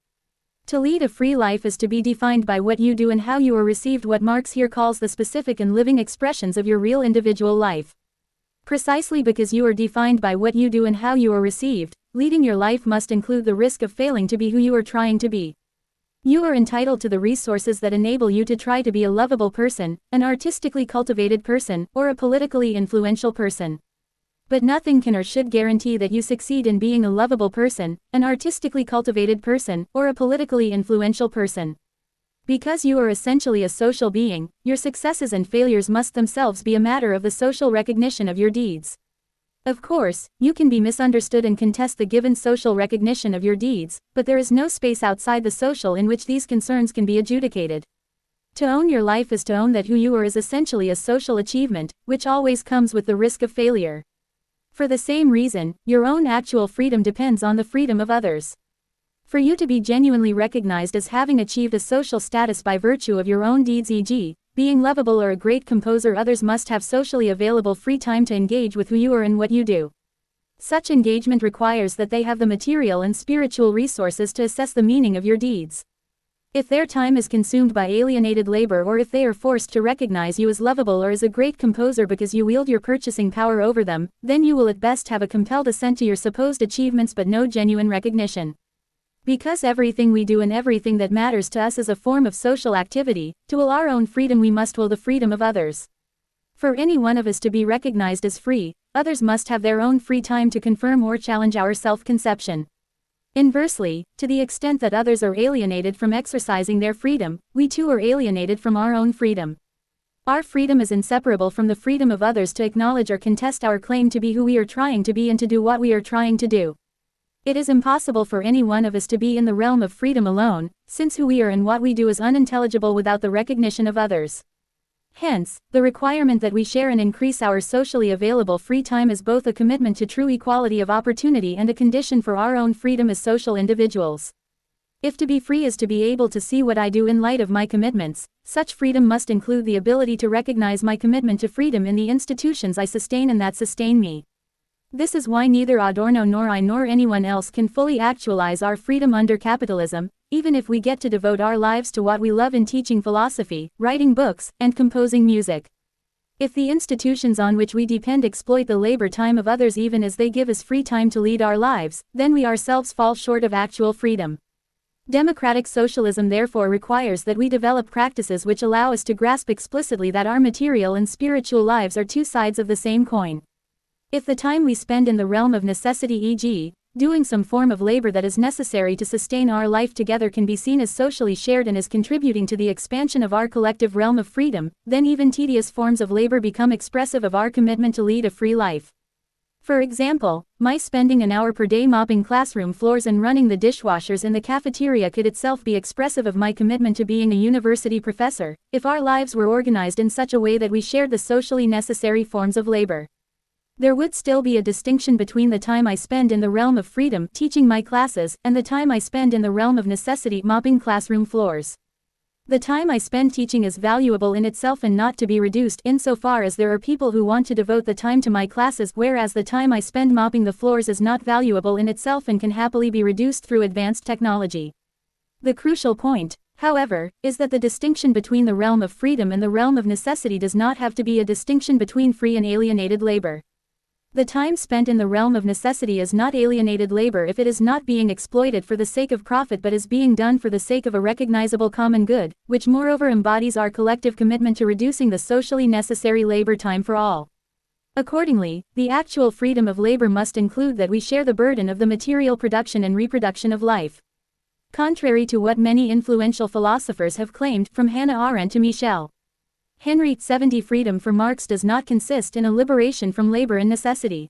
Speaker 1: To lead a free life is to be defined by what you do and how you are received, what Marx here calls the specific and living expressions of your real individual life. Precisely because you are defined by what you do and how you are received, leading your life must include the risk of failing to be who you are trying to be. You are entitled to the resources that enable you to try to be a lovable person, an artistically cultivated person, or a politically influential person. But nothing can or should guarantee that you succeed in being a lovable person, an artistically cultivated person, or a politically influential person. Because you are essentially a social being, your successes and failures must themselves be a matter of the social recognition of your deeds. Of course, you can be misunderstood and contest the given social recognition of your deeds, but there is no space outside the social in which these concerns can be adjudicated. To own your life is to own that who you are is essentially a social achievement, which always comes with the risk of failure. For the same reason, your own actual freedom depends on the freedom of others. For you to be genuinely recognized as having achieved a social status by virtue of your own deeds, e.g., being lovable or a great composer, others must have socially available free time to engage with who you are and what you do. Such engagement requires that they have the material and spiritual resources to assess the meaning of your deeds. If their time is consumed by alienated labor, or if they are forced to recognize you as lovable or as a great composer because you wield your purchasing power over them, then you will at best have a compelled assent to your supposed achievements but no genuine recognition. Because everything we do and everything that matters to us is a form of social activity, to will our own freedom we must will the freedom of others. For any one of us to be recognized as free, others must have their own free time to confirm or challenge our self-conception. Inversely, to the extent that others are alienated from exercising their freedom, we too are alienated from our own freedom. Our freedom is inseparable from the freedom of others to acknowledge or contest our claim to be who we are trying to be and to do what we are trying to do. It is impossible for any one of us to be in the realm of freedom alone, since who we are and what we do is unintelligible without the recognition of others. Hence, the requirement that we share and increase our socially available free time is both a commitment to true equality of opportunity and a condition for our own freedom as social individuals. If to be free is to be able to see what I do in light of my commitments, such freedom must include the ability to recognize my commitment to freedom in the institutions I sustain and that sustain me. This is why neither Adorno nor I nor anyone else can fully actualize our freedom under capitalism, even if we get to devote our lives to what we love in teaching philosophy, writing books, and composing music. If the institutions on which we depend exploit the labor time of others even as they give us free time to lead our lives, then we ourselves fall short of actual freedom. Democratic socialism therefore requires that we develop practices which allow us to grasp explicitly that our material and spiritual lives are two sides of the same coin. If the time we spend in the realm of necessity, e.g., doing some form of labor that is necessary to sustain our life together, can be seen as socially shared and as contributing to the expansion of our collective realm of freedom, then even tedious forms of labor become expressive of our commitment to lead a free life. For example, my spending an hour per day mopping classroom floors and running the dishwashers in the cafeteria could itself be expressive of my commitment to being a university professor, if our lives were organized in such a way that we shared the socially necessary forms of labor. There would still be a distinction between the time I spend in the realm of freedom teaching my classes and the time I spend in the realm of necessity mopping classroom floors. The time I spend teaching is valuable in itself and not to be reduced insofar as there are people who want to devote the time to my classes, whereas the time I spend mopping the floors is not valuable in itself and can happily be reduced through advanced technology. The crucial point, however, is that the distinction between the realm of freedom and the realm of necessity does not have to be a distinction between free and alienated labor. The time spent in the realm of necessity is not alienated labor if it is not being exploited for the sake of profit but is being done for the sake of a recognizable common good, which moreover embodies our collective commitment to reducing the socially necessary labor time for all. Accordingly, the actual freedom of labor must include that we share the burden of the material production and reproduction of life. Contrary to what many influential philosophers have claimed, from Hannah Arendt to Michel Henry, 70 freedom for Marx does not consist in a liberation from labor and necessity.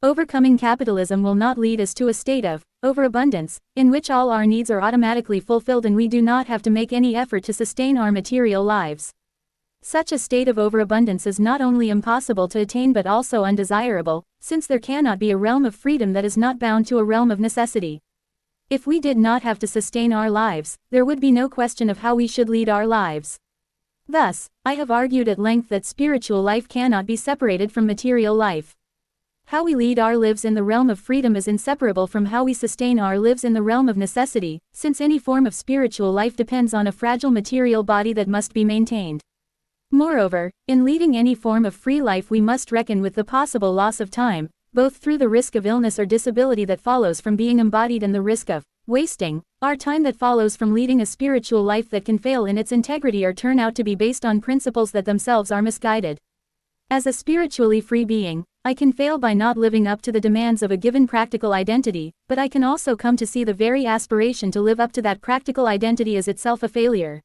Speaker 1: Overcoming capitalism will not lead us to a state of overabundance, in which all our needs are automatically fulfilled and we do not have to make any effort to sustain our material lives. Such a state of overabundance is not only impossible to attain but also undesirable, since there cannot be a realm of freedom that is not bound to a realm of necessity. If we did not have to sustain our lives, there would be no question of how we should lead our lives. Thus, I have argued at length that spiritual life cannot be separated from material life. How we lead our lives in the realm of freedom is inseparable from how we sustain our lives in the realm of necessity, since any form of spiritual life depends on a fragile material body that must be maintained. Moreover, in leading any form of free life we must reckon with the possible loss of time, both through the risk of illness or disability that follows from being embodied and the risk of wasting our time that follows from leading a spiritual life that can fail in its integrity or turn out to be based on principles that themselves are misguided. As a spiritually free being, I can fail by not living up to the demands of a given practical identity, but I can also come to see the very aspiration to live up to that practical identity as itself a failure.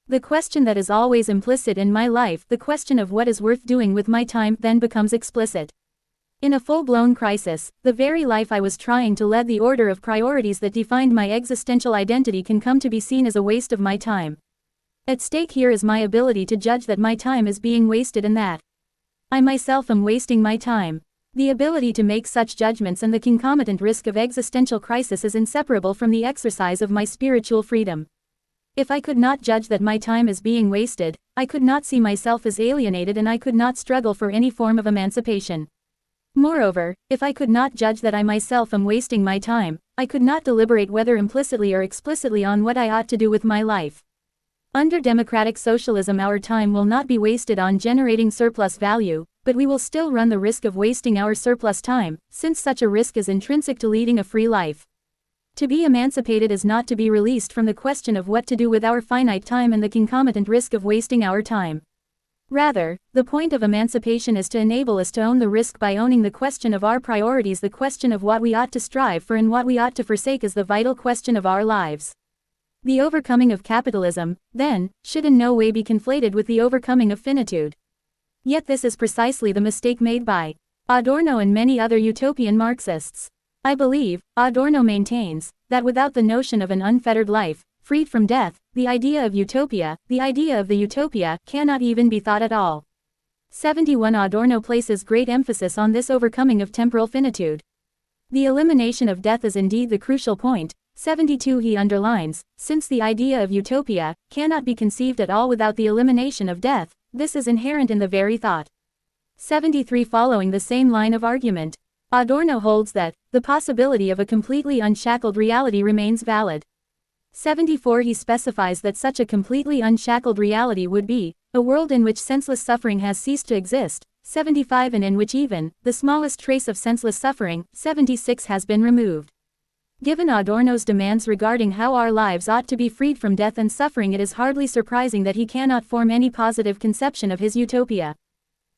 Speaker 1: The question that is always implicit in my life, the question of what is worth doing with my time, then becomes explicit. In a full-blown crisis, the very life I was trying to lead, the order of priorities that defined my existential identity, can come to be seen as a waste of my time. At stake here is my ability to judge that my time is being wasted and that I myself am wasting my time. The ability to make such judgments and the concomitant risk of existential crisis is inseparable from the exercise of my spiritual freedom. If I could not judge that my time is being wasted, I could not see myself as alienated and I could not struggle for any form of emancipation. Moreover, if I could not judge that I myself am wasting my time, I could not deliberate whether implicitly or explicitly on what I ought to do with my life. Under democratic socialism our time will not be wasted on generating surplus value, but we will still run the risk of wasting our surplus time, since such a risk is intrinsic to leading a free life. To be emancipated is not to be released from the question of what to do with our finite time and the concomitant risk of wasting our time. Rather, the point of emancipation is to enable us to own the risk by owning the question of our priorities, the question of what we ought to strive for and what we ought to forsake as the vital question of our lives. The overcoming of capitalism, then, should in no way be conflated with the overcoming of finitude. Yet this is precisely the mistake made by Adorno and many other utopian Marxists. I believe, Adorno maintains, that without the notion of an unfettered life, freed from death, the idea of the utopia, cannot even be thought at all. 71 Adorno places great emphasis on this overcoming of temporal finitude. The elimination of death is indeed the crucial point. 72 He underlines, since the idea of utopia cannot be conceived at all without the elimination of death, this is inherent in the very thought. 73 Following the same line of argument, Adorno holds that the possibility of a completely unshackled reality remains valid. 74 He specifies that such a completely unshackled reality would be a world in which senseless suffering has ceased to exist. 75 And in which even the smallest trace of senseless suffering, 76 has been removed. Given Adorno's demands regarding how our lives ought to be freed from death and suffering, it is hardly surprising that he cannot form any positive conception of his utopia.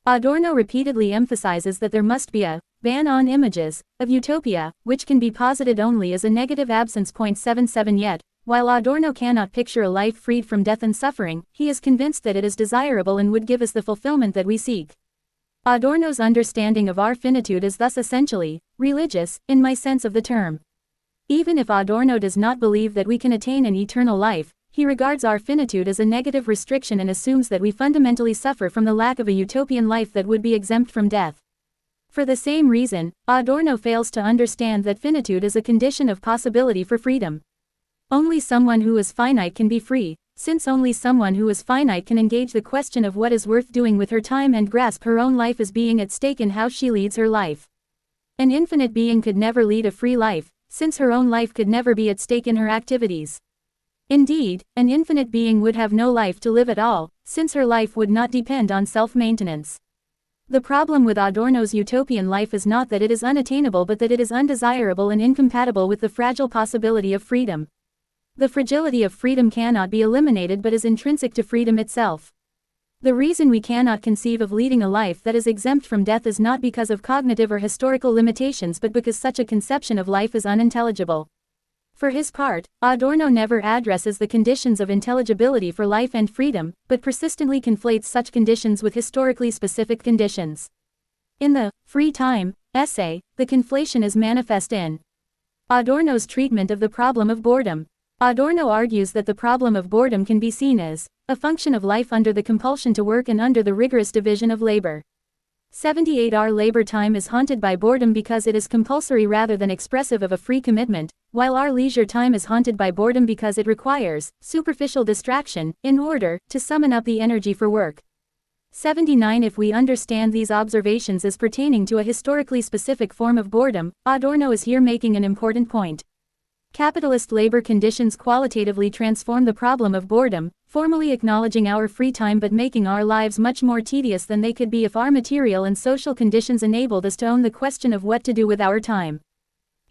Speaker 1: Adorno repeatedly emphasizes that there must be a ban on images of utopia, which can be posited only as a negative absence. 77 Yet, while Adorno cannot picture a life freed from death and suffering, he is convinced that it is desirable and would give us the fulfillment that we seek. Adorno's understanding of our finitude is thus essentially religious, in my sense of the term. Even if Adorno does not believe that we can attain an eternal life, he regards our finitude as a negative restriction and assumes that we fundamentally suffer from the lack of a utopian life that would be exempt from death. For the same reason, Adorno fails to understand that finitude is a condition of possibility for freedom. Only someone who is finite can be free, since only someone who is finite can engage the question of what is worth doing with her time and grasp her own life as being at stake in how she leads her life. An infinite being could never lead a free life, since her own life could never be at stake in her activities. Indeed, an infinite being would have no life to live at all, since her life would not depend on self-maintenance. The problem with Adorno's utopian life is not that it is unattainable but that it is undesirable and incompatible with the fragile possibility of freedom. The fragility of freedom cannot be eliminated but is intrinsic to freedom itself. The reason we cannot conceive of leading a life that is exempt from death is not because of cognitive or historical limitations but because such a conception of life is unintelligible. For his part, Adorno never addresses the conditions of intelligibility for life and freedom, but persistently conflates such conditions with historically specific conditions. In the Free Time essay, the conflation is manifest in Adorno's treatment of the problem of boredom. Adorno argues that the problem of boredom can be seen as a function of life under the compulsion to work and under the rigorous division of labor. 78 Our labor time is haunted by boredom because it is compulsory rather than expressive of a free commitment, while our leisure time is haunted by boredom because it requires superficial distraction in order to summon up the energy for work. 79 If we understand these observations as pertaining to a historically specific form of boredom, Adorno is here making an important point. Capitalist labor conditions qualitatively transform the problem of boredom, formally acknowledging our free time but making our lives much more tedious than they could be if our material and social conditions enabled us to own the question of what to do with our time.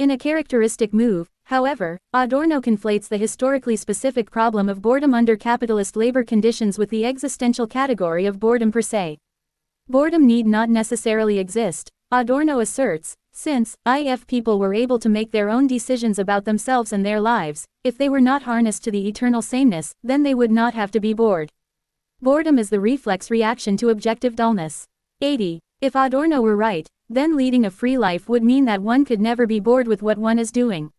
Speaker 1: In a characteristic move, however, Adorno conflates the historically specific problem of boredom under capitalist labor conditions with the existential category of boredom per se. Boredom need not necessarily exist, Adorno asserts, since, if people were able to make their own decisions about themselves and their lives, if they were not harnessed to the eternal sameness, then they would not have to be bored. Boredom is the reflex reaction to objective dullness. 80. If Adorno were right, then leading a free life would mean that one could never be bored with what one is doing.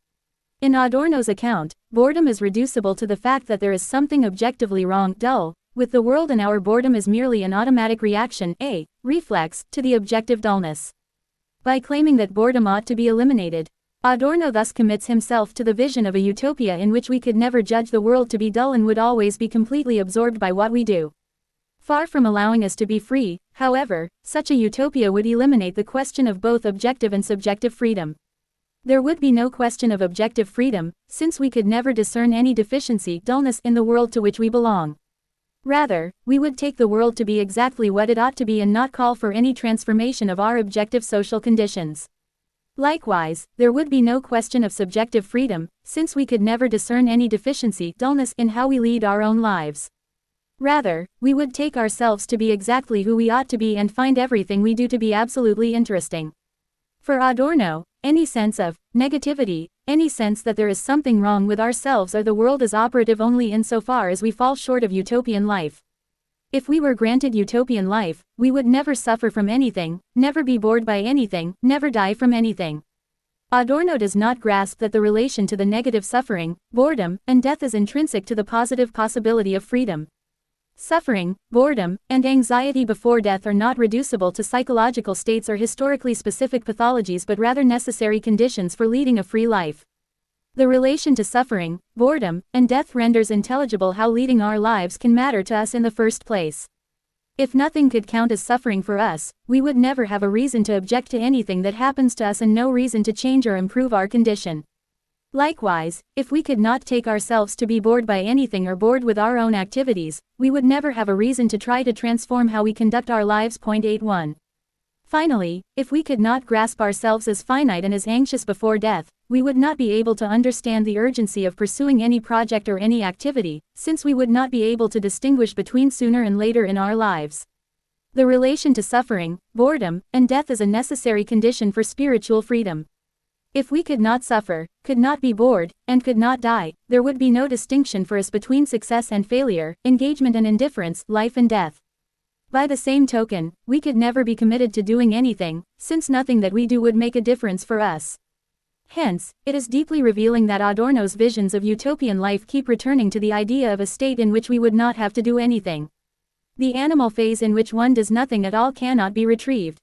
Speaker 1: In Adorno's account, boredom is reducible to the fact that there is something objectively wrong, dull, with the world, and our boredom is merely an automatic reaction, a reflex, to the objective dullness. By claiming that boredom ought to be eliminated, Adorno thus commits himself to the vision of a utopia in which we could never judge the world to be dull and would always be completely absorbed by what we do. Far from allowing us to be free, however, such a utopia would eliminate the question of both objective and subjective freedom. There would be no question of objective freedom, since we could never discern any deficiency, dullness, in the world to which we belong. Rather, we would take the world to be exactly what it ought to be and not call for any transformation of our objective social conditions. Likewise, there would be no question of subjective freedom, since we could never discern any deficiency, dullness, in how we lead our own lives. Rather, we would take ourselves to be exactly who we ought to be and find everything we do to be absolutely interesting. For Adorno, any sense of negativity, any sense that there is something wrong with ourselves or the world is operative only insofar as we fall short of utopian life. If we were granted utopian life, we would never suffer from anything, never be bored by anything, never die from anything. Adorno does not grasp that the relation to the negative suffering, boredom, and death is intrinsic to the positive possibility of freedom. Suffering, boredom, and anxiety before death are not reducible to psychological states or historically specific pathologies but rather necessary conditions for leading a free life. The relation to suffering, boredom, and death renders intelligible how leading our lives can matter to us in the first place. If nothing could count as suffering for us, we would never have a reason to object to anything that happens to us and no reason to change or improve our condition. Likewise, if we could not take ourselves to be bored by anything or bored with our own activities, we would never have a reason to try to transform how we conduct our lives. 81. Finally, if we could not grasp ourselves as finite and as anxious before death, we would not be able to understand the urgency of pursuing any project or any activity, since we would not be able to distinguish between sooner and later in our lives. The relation to suffering, boredom, and death is a necessary condition for spiritual freedom. If we could not suffer, could not be bored, and could not die, there would be no distinction for us between success and failure, engagement and indifference, life and death. By the same token, we could never be committed to doing anything, since nothing that we do would make a difference for us. Hence, it is deeply revealing that Adorno's visions of utopian life keep returning to the idea of a state in which we would not have to do anything. The animal phase in which one does nothing at all cannot be retrieved.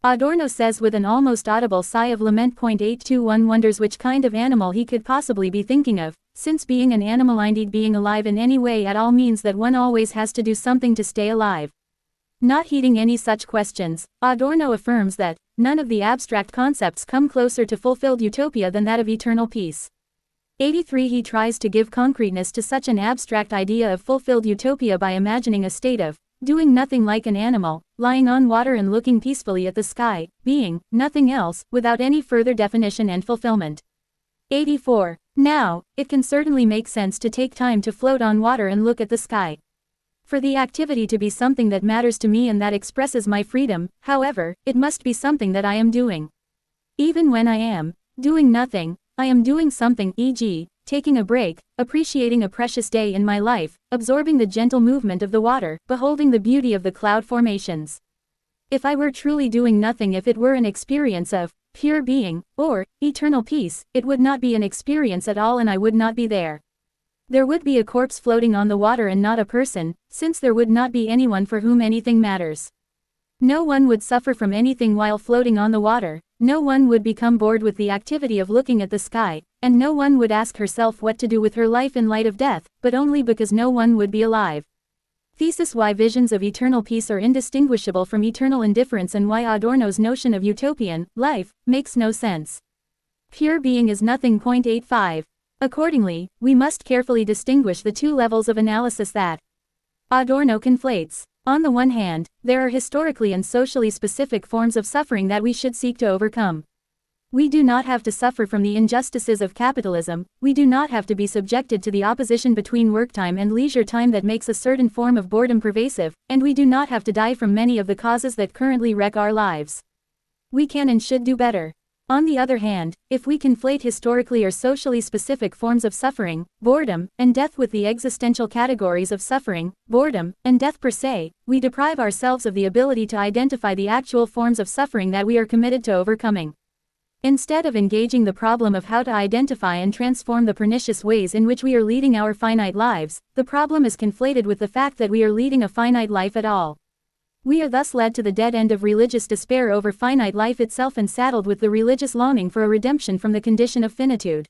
Speaker 1: Adorno says with an almost audible sigh of lament. 82 One wonders which kind of animal he could possibly be thinking of, since being an animal, indeed being alive in any way at all, means that one always has to do something to stay alive. Not heeding any such questions, Adorno affirms that none of the abstract concepts come closer to fulfilled utopia than that of eternal peace. 83 He tries to give concreteness to such an abstract idea of fulfilled utopia by imagining a state of doing nothing like an animal, lying on water and looking peacefully at the sky, being nothing else, without any further definition and fulfillment. 84 Now, it can certainly make sense to take time to float on water and look at the sky. For the activity to be something that matters to me and that expresses my freedom, however, it must be something that I am doing. Even when I am doing nothing, I am doing something, e.g., taking a break, appreciating a precious day in my life, absorbing the gentle movement of the water, beholding the beauty of the cloud formations. If I were truly doing nothing, if it were an experience of pure being, or eternal peace, it would not be an experience at all and I would not be there. There would be a corpse floating on the water and not a person, since there would not be anyone for whom anything matters. No one would suffer from anything while floating on the water, no one would become bored with the activity of looking at the sky, and no one would ask herself what to do with her life in light of death, but only because no one would be alive. Thesis: Why visions of eternal peace are indistinguishable from eternal indifference and why Adorno's notion of utopian life makes no sense. Pure being is nothing. 85. Accordingly, we must carefully distinguish the two levels of analysis that Adorno conflates. On the one hand, there are historically and socially specific forms of suffering that we should seek to overcome. We do not have to suffer from the injustices of capitalism, we do not have to be subjected to the opposition between work time and leisure time that makes a certain form of boredom pervasive, and we do not have to die from many of the causes that currently wreck our lives. We can and should do better. On the other hand, if we conflate historically or socially specific forms of suffering, boredom, and death with the existential categories of suffering, boredom, and death per se, we deprive ourselves of the ability to identify the actual forms of suffering that we are committed to overcoming. Instead of engaging the problem of how to identify and transform the pernicious ways in which we are leading our finite lives, the problem is conflated with the fact that we are leading a finite life at all. We are thus led to the dead end of religious despair over finite life itself and saddled with the religious longing for a redemption from the condition of finitude.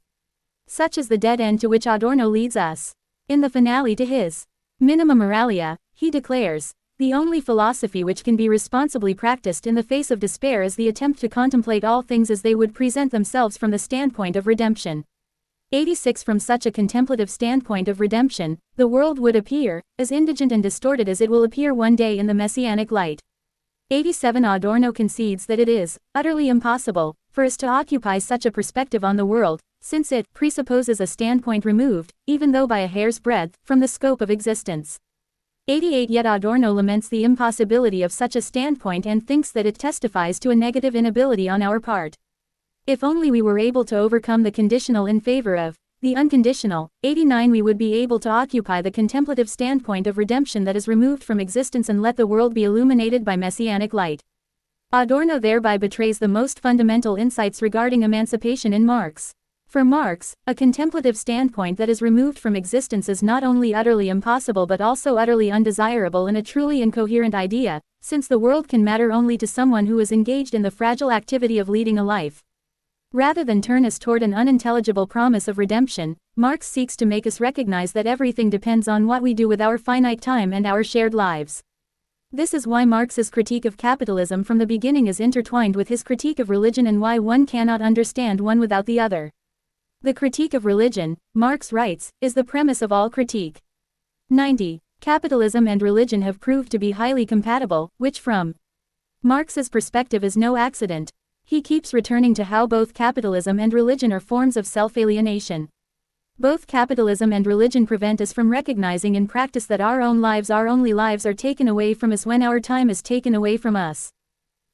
Speaker 1: Such is the dead end to which Adorno leads us. In the finale to his Minima Moralia, he declares, "The only philosophy which can be responsibly practiced in the face of despair is the attempt to contemplate all things as they would present themselves from the standpoint of redemption." 86 From such a contemplative standpoint of redemption, the world would appear as indigent and distorted as it will appear one day in the messianic light. 87 Adorno concedes that it is utterly impossible for us to occupy such a perspective on the world, since it presupposes a standpoint removed, even though by a hair's breadth, from the scope of existence. 88 Yet Adorno laments the impossibility of such a standpoint and thinks that it testifies to a negative inability on our part. If only we were able to overcome the conditional in favor of the unconditional. 89 We would be able to occupy the contemplative standpoint of redemption that is removed from existence and let the world be illuminated by messianic light. Adorno thereby betrays the most fundamental insights regarding emancipation in Marx. For Marx, a contemplative standpoint that is removed from existence is not only utterly impossible but also utterly undesirable and a truly incoherent idea, since the world can matter only to someone who is engaged in the fragile activity of leading a life. Rather than turn us toward an unintelligible promise of redemption, Marx seeks to make us recognize that everything depends on what we do with our finite time and our shared lives. This is why Marx's critique of capitalism from the beginning is intertwined with his critique of religion and why one cannot understand one without the other. The critique of religion, Marx writes, is the premise of all critique. 90. Capitalism and religion have proved to be highly compatible, which from Marx's perspective is no accident. He keeps returning to how both capitalism and religion are forms of self-alienation. Both capitalism and religion prevent us from recognizing in practice that our only lives are taken away from us when our time is taken away from us.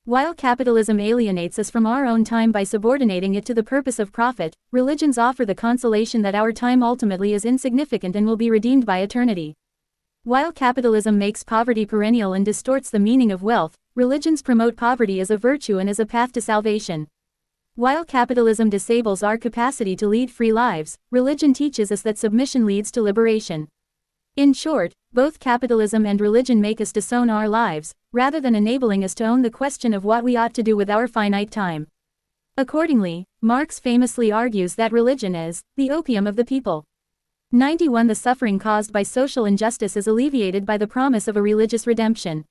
Speaker 1: While capitalism alienates us from our own time by subordinating it to the purpose of profit, religions offer the consolation that our time ultimately is insignificant and will be redeemed by eternity. While capitalism makes poverty perennial and distorts the meaning of wealth, religions promote poverty as a virtue and as a path to salvation. While capitalism disables our capacity to lead free lives, religion teaches us that submission leads to liberation. In short, both capitalism and religion make us disown our lives, rather than enabling us to own the question of what we ought to do with our finite time. Accordingly, Marx famously argues that religion is the opium of the people. 91. The suffering caused by social injustice is alleviated by the promise of a religious redemption.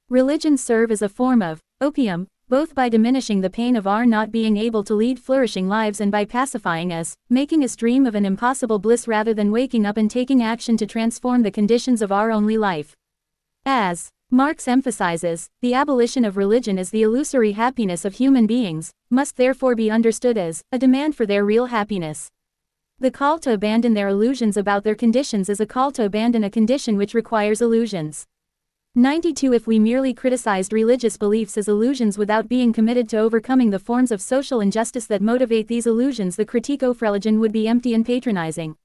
Speaker 1: Religions serve as a form of opium, both by diminishing the pain of our not being able to lead flourishing lives and by pacifying us, making us dream of an impossible bliss rather than waking up and taking action to transform the conditions of our only life. As Marx emphasizes, the abolition of religion as the illusory happiness of human beings, must therefore be understood as a demand for their real happiness. The call to abandon their illusions about their conditions is a call to abandon a condition which requires illusions. 92. If we merely criticized religious beliefs as illusions without being committed to overcoming the forms of social injustice that motivate these illusions, the critique of religion would be empty and patronizing.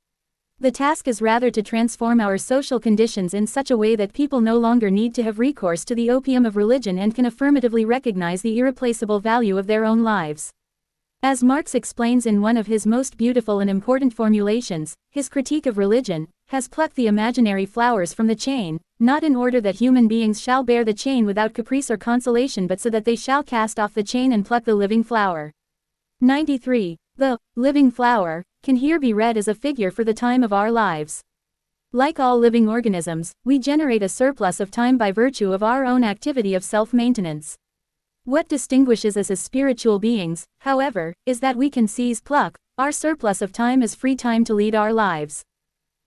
Speaker 1: The task is rather to transform our social conditions in such a way that people no longer need to have recourse to the opium of religion and can affirmatively recognize the irreplaceable value of their own lives. As Marx explains in one of his most beautiful and important formulations, his critique of religion has plucked the imaginary flowers from the chain, not in order that human beings shall bear the chain without caprice or consolation but so that they shall cast off the chain and pluck the living flower. 93. The living flower can here be read as a figure for the time of our lives. Like all living organisms, we generate a surplus of time by virtue of our own activity of self-maintenance. What distinguishes us as spiritual beings, however, is that we can pluck our surplus of time as free time to lead our lives.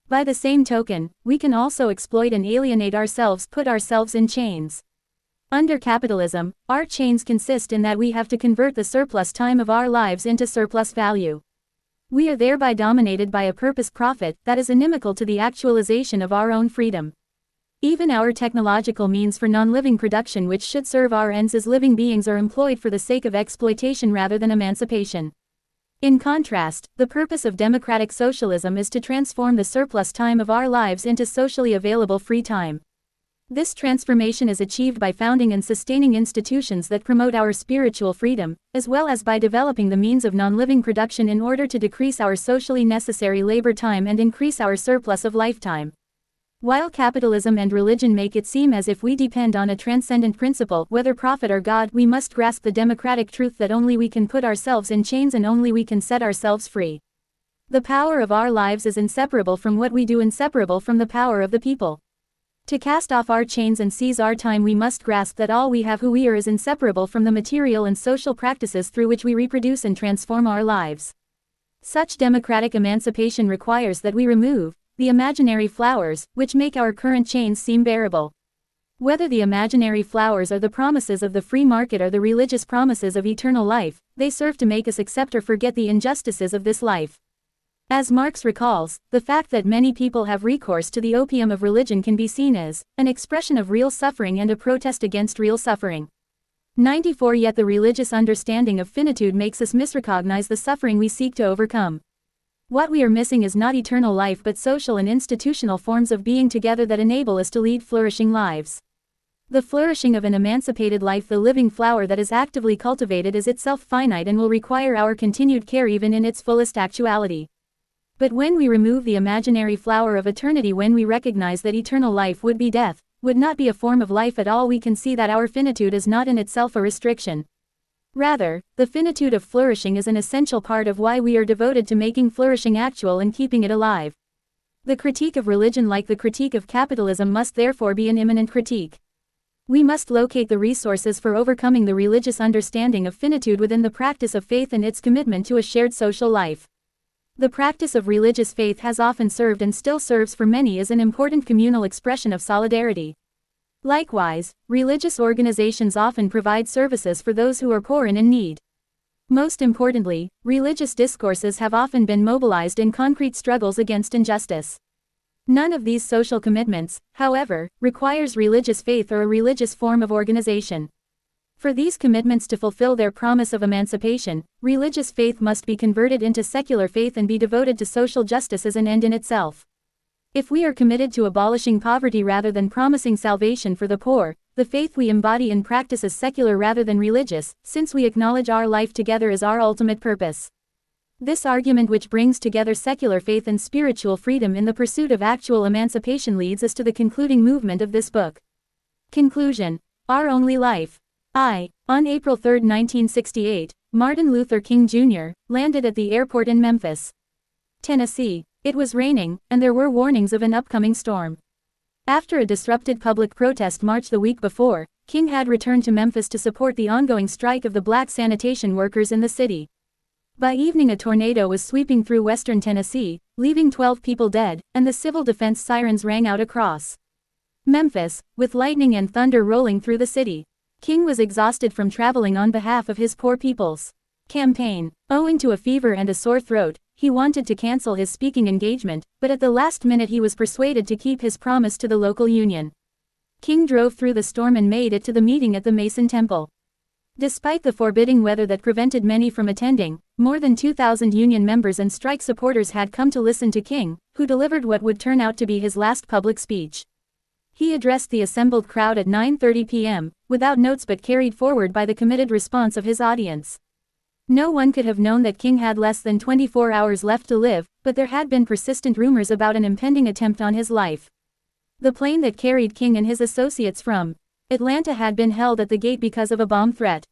Speaker 1: By the same token, we can also exploit and alienate ourselves, put ourselves in chains. Under capitalism, our chains consist in that we have to convert the surplus time of our lives into surplus value. We are thereby dominated by a purpose profit that is inimical to the actualization of our own freedom. Even our technological means for non-living production which should serve our ends as living beings are employed for the sake of exploitation rather than emancipation. In contrast, the purpose of democratic socialism is to transform the surplus time of our lives into socially available free time. This transformation is achieved by founding and sustaining institutions that promote our spiritual freedom, as well as by developing the means of non-living production in order to decrease our socially necessary labor time and increase our surplus of lifetime. While capitalism and religion make it seem as if we depend on a transcendent principle, whether profit or God, we must grasp the democratic truth that only we can put ourselves in chains and only we can set ourselves free. The power of our lives is inseparable from what we do, inseparable from the power of the people. To cast off our chains and seize our time, we must grasp that all we have, who we are, is inseparable from the material and social practices through which we reproduce and transform our lives. Such democratic emancipation requires that we remove the imaginary flowers, which make our current chains seem bearable. Whether the imaginary flowers are the promises of the free market or the religious promises of eternal life, they serve to make us accept or forget the injustices of this life. As Marx recalls, the fact that many people have recourse to the opium of religion can be seen as an expression of real suffering and a protest against real suffering. 94. Yet the religious understanding of finitude makes us misrecognize the suffering we seek to overcome. What we are missing is not eternal life but social and institutional forms of being together that enable us to lead flourishing lives. The flourishing of an emancipated life, the living flower that is actively cultivated, is itself finite and will require our continued care even in its fullest actuality. But when we remove the imaginary flower of eternity, when we recognize that eternal life would be death, would not be a form of life at all, we can see that our finitude is not in itself a restriction. Rather, the finitude of flourishing is an essential part of why we are devoted to making flourishing actual and keeping it alive. The critique of religion, like the critique of capitalism, must therefore be an immanent critique. We must locate the resources for overcoming the religious understanding of finitude within the practice of faith and its commitment to a shared social life. The practice of religious faith has often served and still serves for many as an important communal expression of solidarity. Likewise, religious organizations often provide services for those who are poor and in need. Most importantly, religious discourses have often been mobilized in concrete struggles against injustice. None of these social commitments, however, requires religious faith or a religious form of organization. For these commitments to fulfill their promise of emancipation, religious faith must be converted into secular faith and be devoted to social justice as an end in itself. If we are committed to abolishing poverty rather than promising salvation for the poor, the faith we embody and practice is secular rather than religious, since we acknowledge our life together as our ultimate purpose. This argument, which brings together secular faith and spiritual freedom in the pursuit of actual emancipation, leads us to the concluding movement of this book. Conclusion. Our Only Life. On April 3, 1968, Martin Luther King Jr. landed at the airport in Memphis, Tennessee. It was raining, and there were warnings of an upcoming storm. After a disrupted public protest march the week before, King had returned to Memphis to support the ongoing strike of the black sanitation workers in the city. By evening, a tornado was sweeping through western Tennessee, leaving 12 people dead, and the civil defense sirens rang out across Memphis, with lightning and thunder rolling through the city. King was exhausted from traveling on behalf of his Poor People's Campaign. Owing to a fever and a sore throat, he wanted to cancel his speaking engagement, but at the last minute he was persuaded to keep his promise to the local union. King drove through the storm and made it to the meeting at the Mason Temple. Despite the forbidding weather that prevented many from attending, more than 2,000 union members and strike supporters had come to listen to King, who delivered what would turn out to be his last public speech. He addressed the assembled crowd at 9:30 p.m., without notes but carried forward by the committed response of his audience. No one could have known that King had less than 24 hours left to live, but there had been persistent rumors about an impending attempt on his life. The plane that carried King and his associates from Atlanta had been held at the gate because of a bomb threat.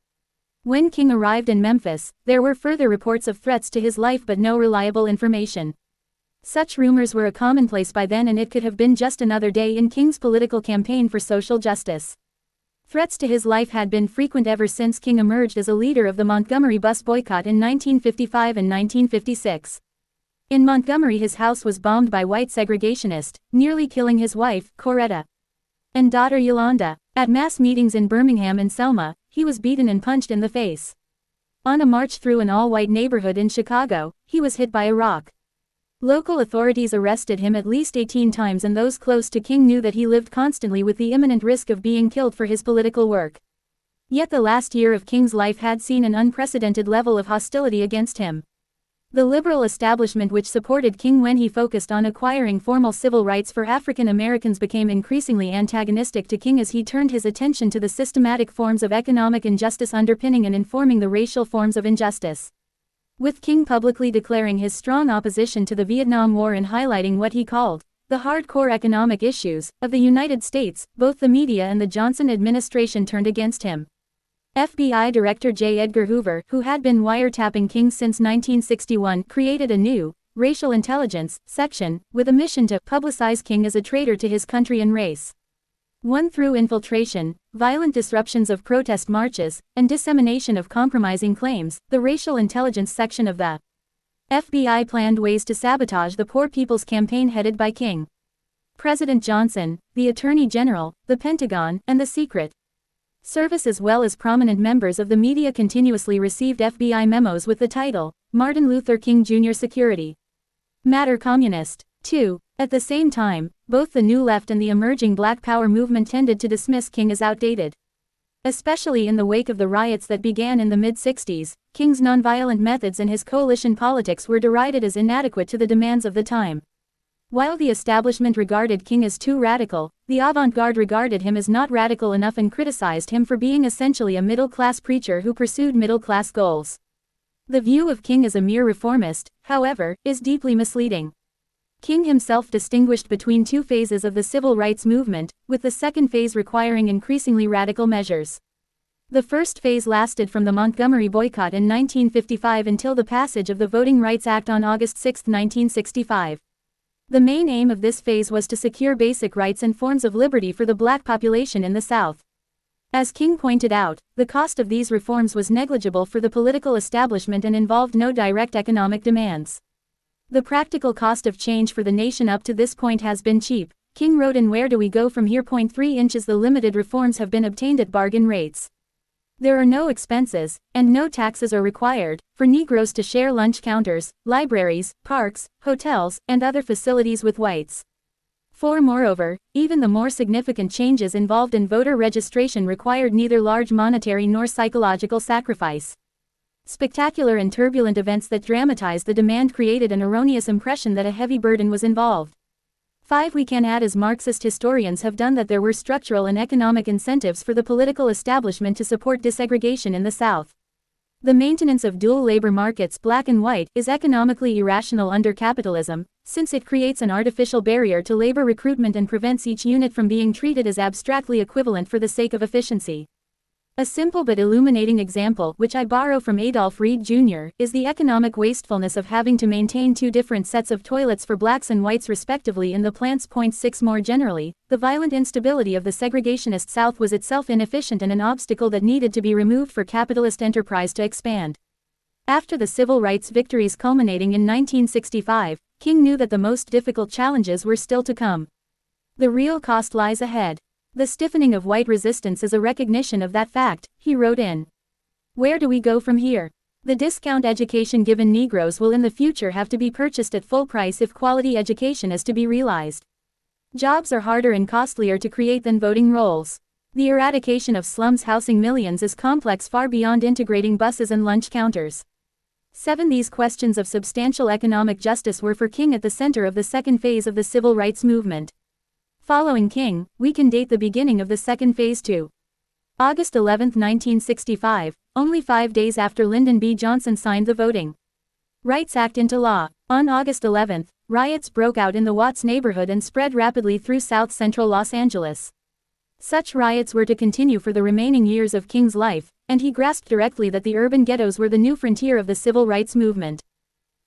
Speaker 1: When King arrived in Memphis, there were further reports of threats to his life but no reliable information. Such rumors were a commonplace by then, and it could have been just another day in King's political campaign for social justice. Threats to his life had been frequent ever since King emerged as a leader of the Montgomery bus boycott in 1955 and 1956. In Montgomery, his house was bombed by white segregationists, nearly killing his wife, Coretta, and daughter Yolanda. At mass meetings in Birmingham and Selma, he was beaten and punched in the face. On a march through an all-white neighborhood in Chicago, he was hit by a rock. Local authorities arrested him at least 18 times, and those close to King knew that he lived constantly with the imminent risk of being killed for his political work. Yet the last year of King's life had seen an unprecedented level of hostility against him. The liberal establishment which supported King when he focused on acquiring formal civil rights for African Americans became increasingly antagonistic to King as he turned his attention to the systematic forms of economic injustice underpinning and informing the racial forms of injustice. With King publicly declaring his strong opposition to the Vietnam War and highlighting what he called the hardcore economic issues of the United States, both the media and the Johnson administration turned against him. FBI Director J. Edgar Hoover, who had been wiretapping King since 1961, created a new racial intelligence section with a mission to publicize King as a traitor to his country and race. One through infiltration, violent disruptions of protest marches, and dissemination of compromising claims, the Racial Intelligence section of the FBI planned ways to sabotage the Poor People's Campaign headed by King. President Johnson, the Attorney General, the Pentagon, and the Secret Service as well as prominent members of the media continuously received FBI memos with the title, Martin Luther King Jr. Security Matter Communist. 2. At the same time, both the New Left and the emerging Black Power movement tended to dismiss King as outdated. Especially in the wake of the riots that began in the mid-60s, King's nonviolent methods and his coalition politics were derided as inadequate to the demands of the time. While the establishment regarded King as too radical, the avant-garde regarded him as not radical enough and criticized him for being essentially a middle-class preacher who pursued middle-class goals. The view of King as a mere reformist, however, is deeply misleading. King himself distinguished between two phases of the civil rights movement, with the second phase requiring increasingly radical measures. The first phase lasted from the Montgomery boycott in 1955 until the passage of the Voting Rights Act on August 6, 1965. The main aim of this phase was to secure basic rights and forms of liberty for the black population in the South. As King pointed out, the cost of these reforms was negligible for the political establishment and involved no direct economic demands. The practical cost of change for the nation up to this point has been cheap, King wrote in Where Do We Go From Here? 3 inches. The limited reforms have been obtained at bargain rates. There are no expenses, and no taxes are required, for Negroes to share lunch counters, libraries, parks, hotels, and other facilities with whites. Moreover, even the more significant changes involved in voter registration required neither large monetary nor psychological sacrifice. Spectacular and turbulent events that dramatized the demand created an erroneous impression that a heavy burden was involved. 5. We can add, as Marxist historians have done, that there were structural and economic incentives for the political establishment to support desegregation in the South. The maintenance of dual labor markets, black and white, is economically irrational under capitalism, since it creates an artificial barrier to labor recruitment and prevents each unit from being treated as abstractly equivalent for the sake of efficiency. A simple but illuminating example, which I borrow from Adolph Reed Jr., is the economic wastefulness of having to maintain two different sets of toilets for blacks and whites respectively in the plants. 6. More generally, the violent instability of the segregationist South was itself inefficient and an obstacle that needed to be removed for capitalist enterprise to expand. After the civil rights victories culminating in 1965, King knew that the most difficult challenges were still to come. The real cost lies ahead. The stiffening of white resistance is a recognition of that fact, he wrote in Where Do We Go From Here? The discount education given Negroes will in the future have to be purchased at full price if quality education is to be realized. Jobs are harder and costlier to create than voting rolls. The eradication of slums housing millions is complex far beyond integrating buses and lunch counters. 7. These questions of substantial economic justice were for King at the center of the second phase of the civil rights movement. Following King, we can date the beginning of the second phase to August 11, 1965, only 5 days after Lyndon B. Johnson signed the Voting Rights Act into law. On August 11, riots broke out in the Watts neighborhood and spread rapidly through south-central Los Angeles. Such riots were to continue for the remaining years of King's life, and he grasped directly that the urban ghettos were the new frontier of the civil rights movement.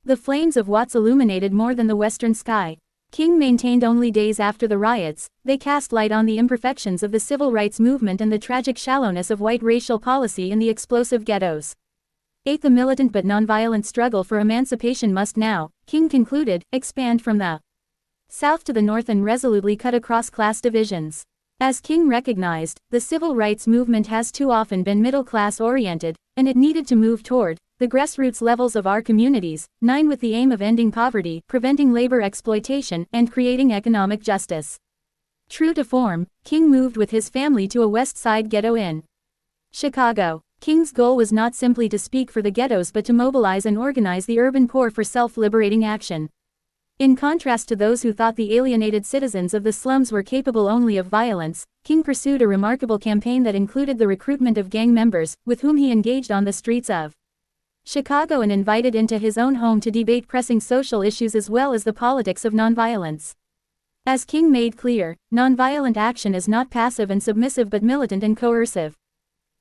Speaker 1: The flames of Watts illuminated more than the western sky. King maintained only days after the riots, they cast light on the imperfections of the civil rights movement and the tragic shallowness of white racial policy in the explosive ghettos. 8. The militant but nonviolent struggle for emancipation must now, King concluded, expand from the South to the North and resolutely cut across class divisions. As King recognized, the civil rights movement has too often been middle-class oriented, and it needed to move toward the grassroots levels of our communities. 9. With the aim of ending poverty, preventing labor exploitation, and creating economic justice. True to form, King moved with his family to a West Side ghetto in Chicago. King's goal was not simply to speak for the ghettos but to mobilize and organize the urban poor for self-liberating action. In contrast to those who thought the alienated citizens of the slums were capable only of violence, King pursued a remarkable campaign that included the recruitment of gang members, with whom he engaged on the streets of Chicago and invited into his own home to debate pressing social issues as well as the politics of nonviolence. As King made clear, nonviolent action is not passive and submissive but militant and coercive.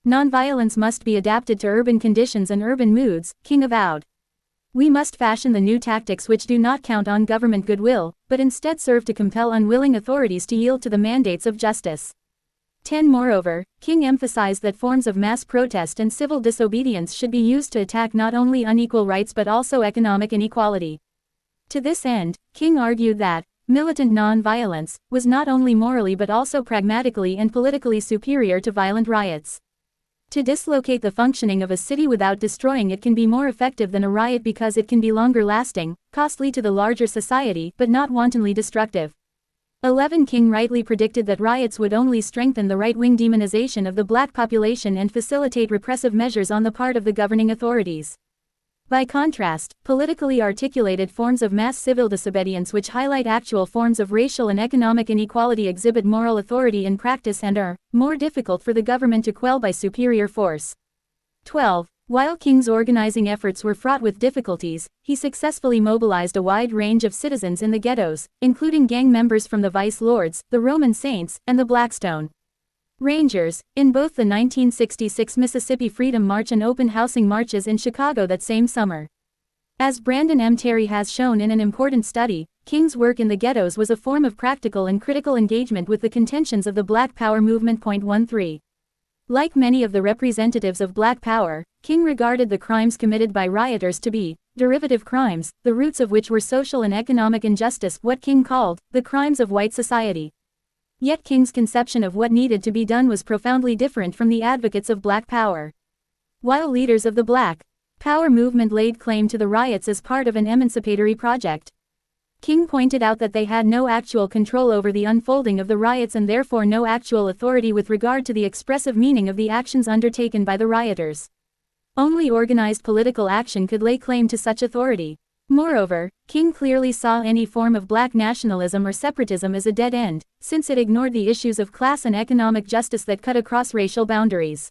Speaker 1: Nonviolence must be adapted to urban conditions and urban moods, King avowed. We must fashion the new tactics which do not count on government goodwill, but instead serve to compel unwilling authorities to yield to the mandates of justice. 10. Moreover, King emphasized that forms of mass protest and civil disobedience should be used to attack not only unequal rights but also economic inequality. To this end, King argued that militant non-violence was not only morally but also pragmatically and politically superior to violent riots. To dislocate the functioning of a city without destroying it can be more effective than a riot because it can be longer lasting, costly to the larger society, but not wantonly destructive. 11. King rightly predicted that riots would only strengthen the right-wing demonization of the black population and facilitate repressive measures on the part of the governing authorities. By contrast, politically articulated forms of mass civil disobedience which highlight actual forms of racial and economic inequality exhibit moral authority in practice and are more difficult for the government to quell by superior force. 12. While King's organizing efforts were fraught with difficulties, he successfully mobilized a wide range of citizens in the ghettos, including gang members from the Vice Lords, the Roman Saints, and the Blackstone Rangers, in both the 1966 Mississippi Freedom March and open housing marches in Chicago that same summer. As Brandon M. Terry has shown in an important study, King's work in the ghettos was a form of practical and critical engagement with the contentions of the Black Power movement. 13. Like many of the representatives of Black Power, King regarded the crimes committed by rioters to be derivative crimes, the roots of which were social and economic injustice, what King called the crimes of white society. Yet King's conception of what needed to be done was profoundly different from the advocates of Black Power. While leaders of the Black Power movement laid claim to the riots as part of an emancipatory project, King pointed out that they had no actual control over the unfolding of the riots and therefore no actual authority with regard to the expressive meaning of the actions undertaken by the rioters. Only organized political action could lay claim to such authority. Moreover, King clearly saw any form of black nationalism or separatism as a dead end, since it ignored the issues of class and economic justice that cut across racial boundaries.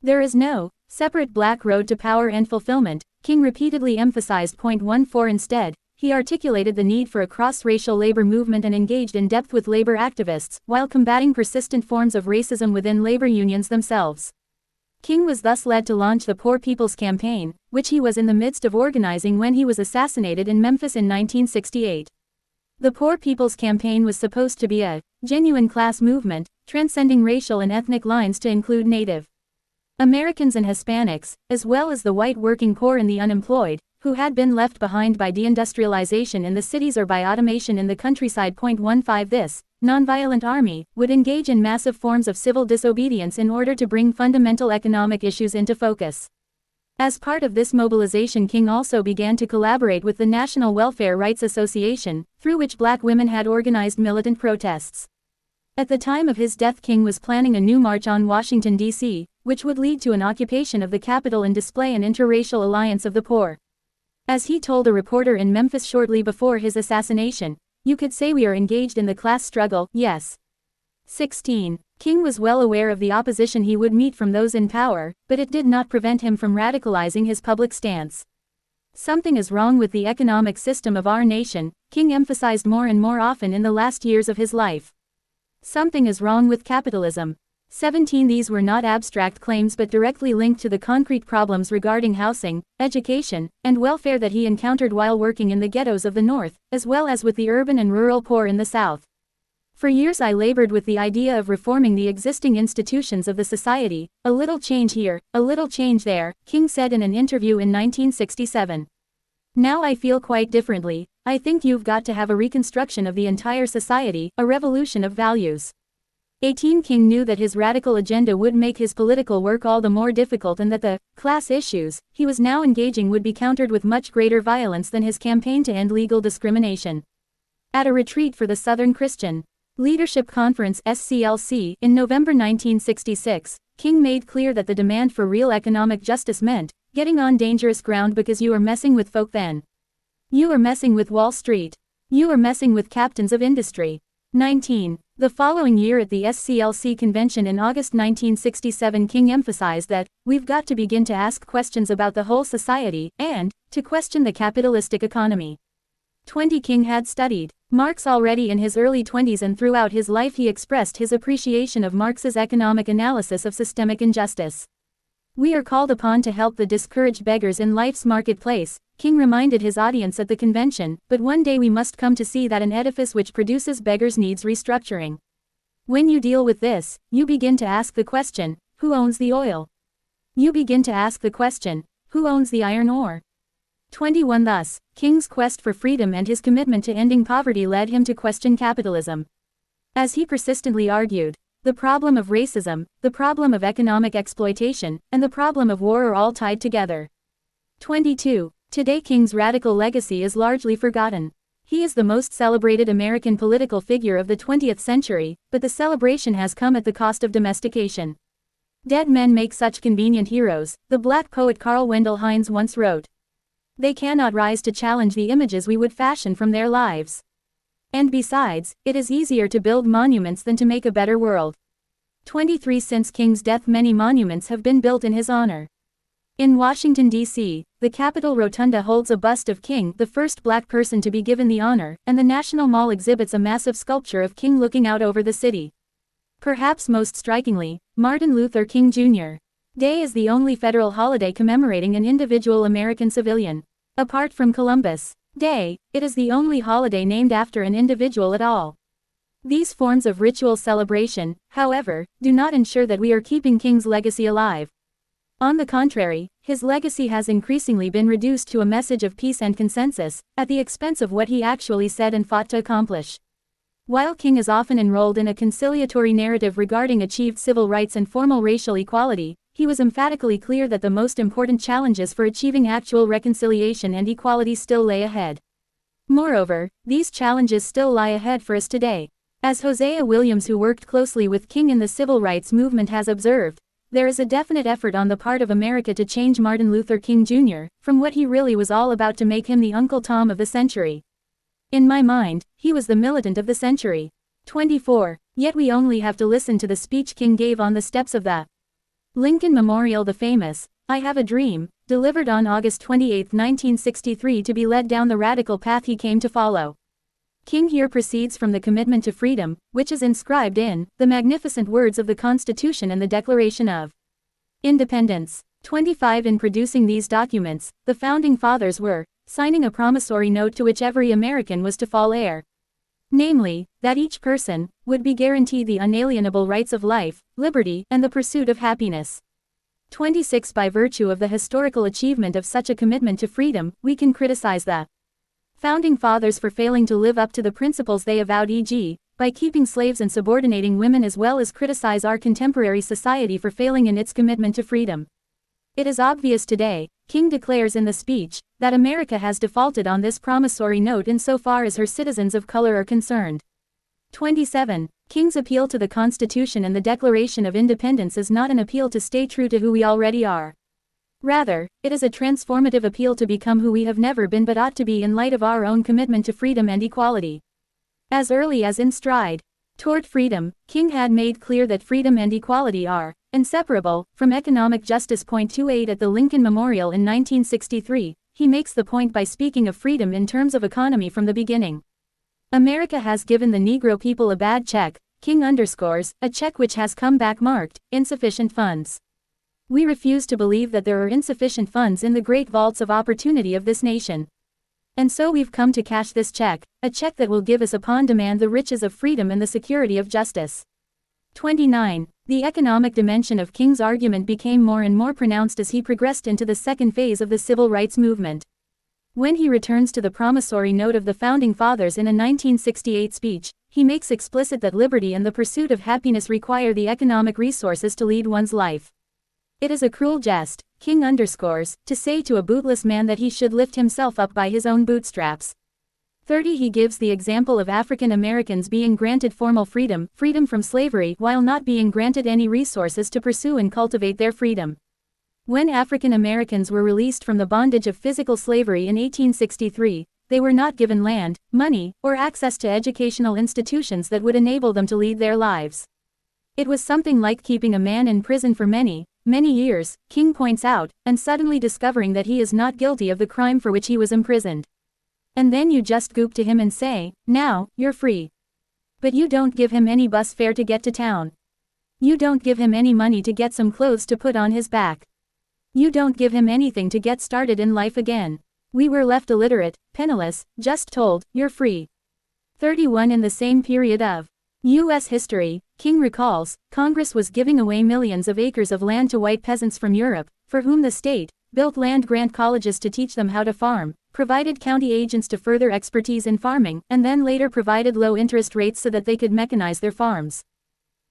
Speaker 1: There is no separate black road to power and fulfillment, King repeatedly emphasized. 14 Instead, he articulated the need for a cross-racial labor movement and engaged in depth with labor activists, while combating persistent forms of racism within labor unions themselves. King was thus led to launch the Poor People's Campaign, which he was in the midst of organizing when he was assassinated in Memphis in 1968. The Poor People's Campaign was supposed to be a genuine class movement, transcending racial and ethnic lines to include Native Americans and Hispanics, as well as the white working poor and the unemployed, who had been left behind by deindustrialization in the cities or by automation in the countryside. 15 This nonviolent army would engage in massive forms of civil disobedience in order to bring fundamental economic issues into focus. As part of this mobilization, King also began to collaborate with the National Welfare Rights Association, through which black women had organized militant protests. At the time of his death, King was planning a new march on Washington, D.C., which would lead to an occupation of the Capitol and display an interracial alliance of the poor. As he told a reporter in Memphis shortly before his assassination, "You could say we are engaged in the class struggle, yes." 16. King was well aware of the opposition he would meet from those in power, but it did not prevent him from radicalizing his public stance. Something is wrong with the economic system of our nation, King emphasized more and more often in the last years of his life. Something is wrong with capitalism. 17. These were not abstract claims but directly linked to the concrete problems regarding housing, education, and welfare that he encountered while working in the ghettos of the North, as well as with the urban and rural poor in the South. For years I labored with the idea of reforming the existing institutions of the society, a little change here, a little change there, King said in an interview in 1967. Now I feel quite differently. I think you've got to have a reconstruction of the entire society, a revolution of values. 18. King knew that his radical agenda would make his political work all the more difficult and that the class issues he was now engaging would be countered with much greater violence than his campaign to end legal discrimination. At a retreat for the Southern Christian Leadership Conference (SCLC) in November 1966, King made clear that the demand for real economic justice meant getting on dangerous ground because you are messing with folk then. You are messing with Wall Street. You are messing with captains of industry. 19. The following year at the SCLC convention in August 1967, King emphasized that we've got to begin to ask questions about the whole society and to question the capitalistic economy. 20. King had studied Marx already in his early 20s, and throughout his life he expressed his appreciation of Marx's economic analysis of systemic injustice. We are called upon to help the discouraged beggars in life's marketplace, King reminded his audience at the convention, but one day we must come to see that an edifice which produces beggars needs restructuring. When you deal with this, you begin to ask the question, who owns the oil? You begin to ask the question, who owns the iron ore? 21. Thus, King's quest for freedom and his commitment to ending poverty led him to question capitalism. As he persistently argued, the problem of racism, the problem of economic exploitation, and the problem of war are all tied together. 22. Today King's radical legacy is largely forgotten. He is the most celebrated American political figure of the 20th century, but the celebration has come at the cost of domestication. Dead men make such convenient heroes, the black poet Carl Wendell Hines once wrote. They cannot rise to challenge the images we would fashion from their lives. And besides, it is easier to build monuments than to make a better world. 23 Since King's death, many monuments have been built in his honor. In Washington, D.C., the Capitol Rotunda holds a bust of King, the first black person to be given the honor, and the National Mall exhibits a massive sculpture of King looking out over the city. Perhaps most strikingly, Martin Luther King Jr. Day is the only federal holiday commemorating an individual American civilian. Apart from Columbus Day, it is the only holiday named after an individual at all. These forms of ritual celebration, however, do not ensure that we are keeping King's legacy alive. On the contrary, his legacy has increasingly been reduced to a message of peace and consensus, at the expense of what he actually said and fought to accomplish. While King is often enrolled in a conciliatory narrative regarding achieved civil rights and formal racial equality, he was emphatically clear that the most important challenges for achieving actual reconciliation and equality still lay ahead. Moreover, these challenges still lie ahead for us today. As Hosea Williams, who worked closely with King in the civil rights movement, has observed, there is a definite effort on the part of America to change Martin Luther King Jr. from what he really was all about to make him the Uncle Tom of the century. In my mind, he was the militant of the century. 24. Yet we only have to listen to the speech King gave on the steps of the Lincoln Memorial. The famous, "I Have a Dream," delivered on August 28, 1963, to be led down the radical path he came to follow. King here proceeds from the commitment to freedom, which is inscribed in the magnificent words of the Constitution and the Declaration of Independence. 25. In producing these documents, the Founding Fathers were signing a promissory note to which every American was to fall heir. Namely, that each person would be guaranteed the unalienable rights of life, liberty, and the pursuit of happiness. 26. By virtue of the historical achievement of such a commitment to freedom, we can criticize the Founding Fathers for failing to live up to the principles they avowed, e.g., by keeping slaves and subordinating women, as well as criticize our contemporary society for failing in its commitment to freedom. It is obvious today, King declares in the speech, that America has defaulted on this promissory note insofar as her citizens of color are concerned. 27. King's appeal to the Constitution and the Declaration of Independence is not an appeal to stay true to who we already are. Rather, it is a transformative appeal to become who we have never been but ought to be in light of our own commitment to freedom and equality. As early as in Stride Toward Freedom, King had made clear that freedom and equality are inseparable from economic justice. 28. At the Lincoln Memorial in 1963, he makes the point by speaking of freedom in terms of economy from the beginning. America has given the Negro people a bad check, King underscores, a check which has come back marked insufficient funds. We refuse to believe that there are insufficient funds in the great vaults of opportunity of this nation. And so we've come to cash this check, a check that will give us upon demand the riches of freedom and the security of justice. 29. The economic dimension of King's argument became more and more pronounced as he progressed into the second phase of the civil rights movement. When he returns to the promissory note of the Founding Fathers in a 1968 speech, he makes explicit that liberty and the pursuit of happiness require the economic resources to lead one's life. It is a cruel jest, King underscores, to say to a bootless man that he should lift himself up by his own bootstraps. 30. He gives the example of African Americans being granted formal freedom from slavery, while not being granted any resources to pursue and cultivate their freedom. When African Americans were released from the bondage of physical slavery in 1863, they were not given land, money, or access to educational institutions that would enable them to lead their lives. It was something like keeping a man in prison for many years, King points out, and suddenly discovering that he is not guilty of the crime for which he was imprisoned. And then you just goop to him and say, "Now, you're free." But you don't give him any bus fare to get to town. You don't give him any money to get some clothes to put on his back. You don't give him anything to get started in life again. We were left illiterate, penniless, just told, "You're free." 31. In the same period of U.S. history, King recalls, Congress was giving away millions of acres of land to white peasants from Europe, for whom the state built land-grant colleges to teach them how to farm, provided county agents to further expertise in farming, and then later provided low interest rates so that they could mechanize their farms.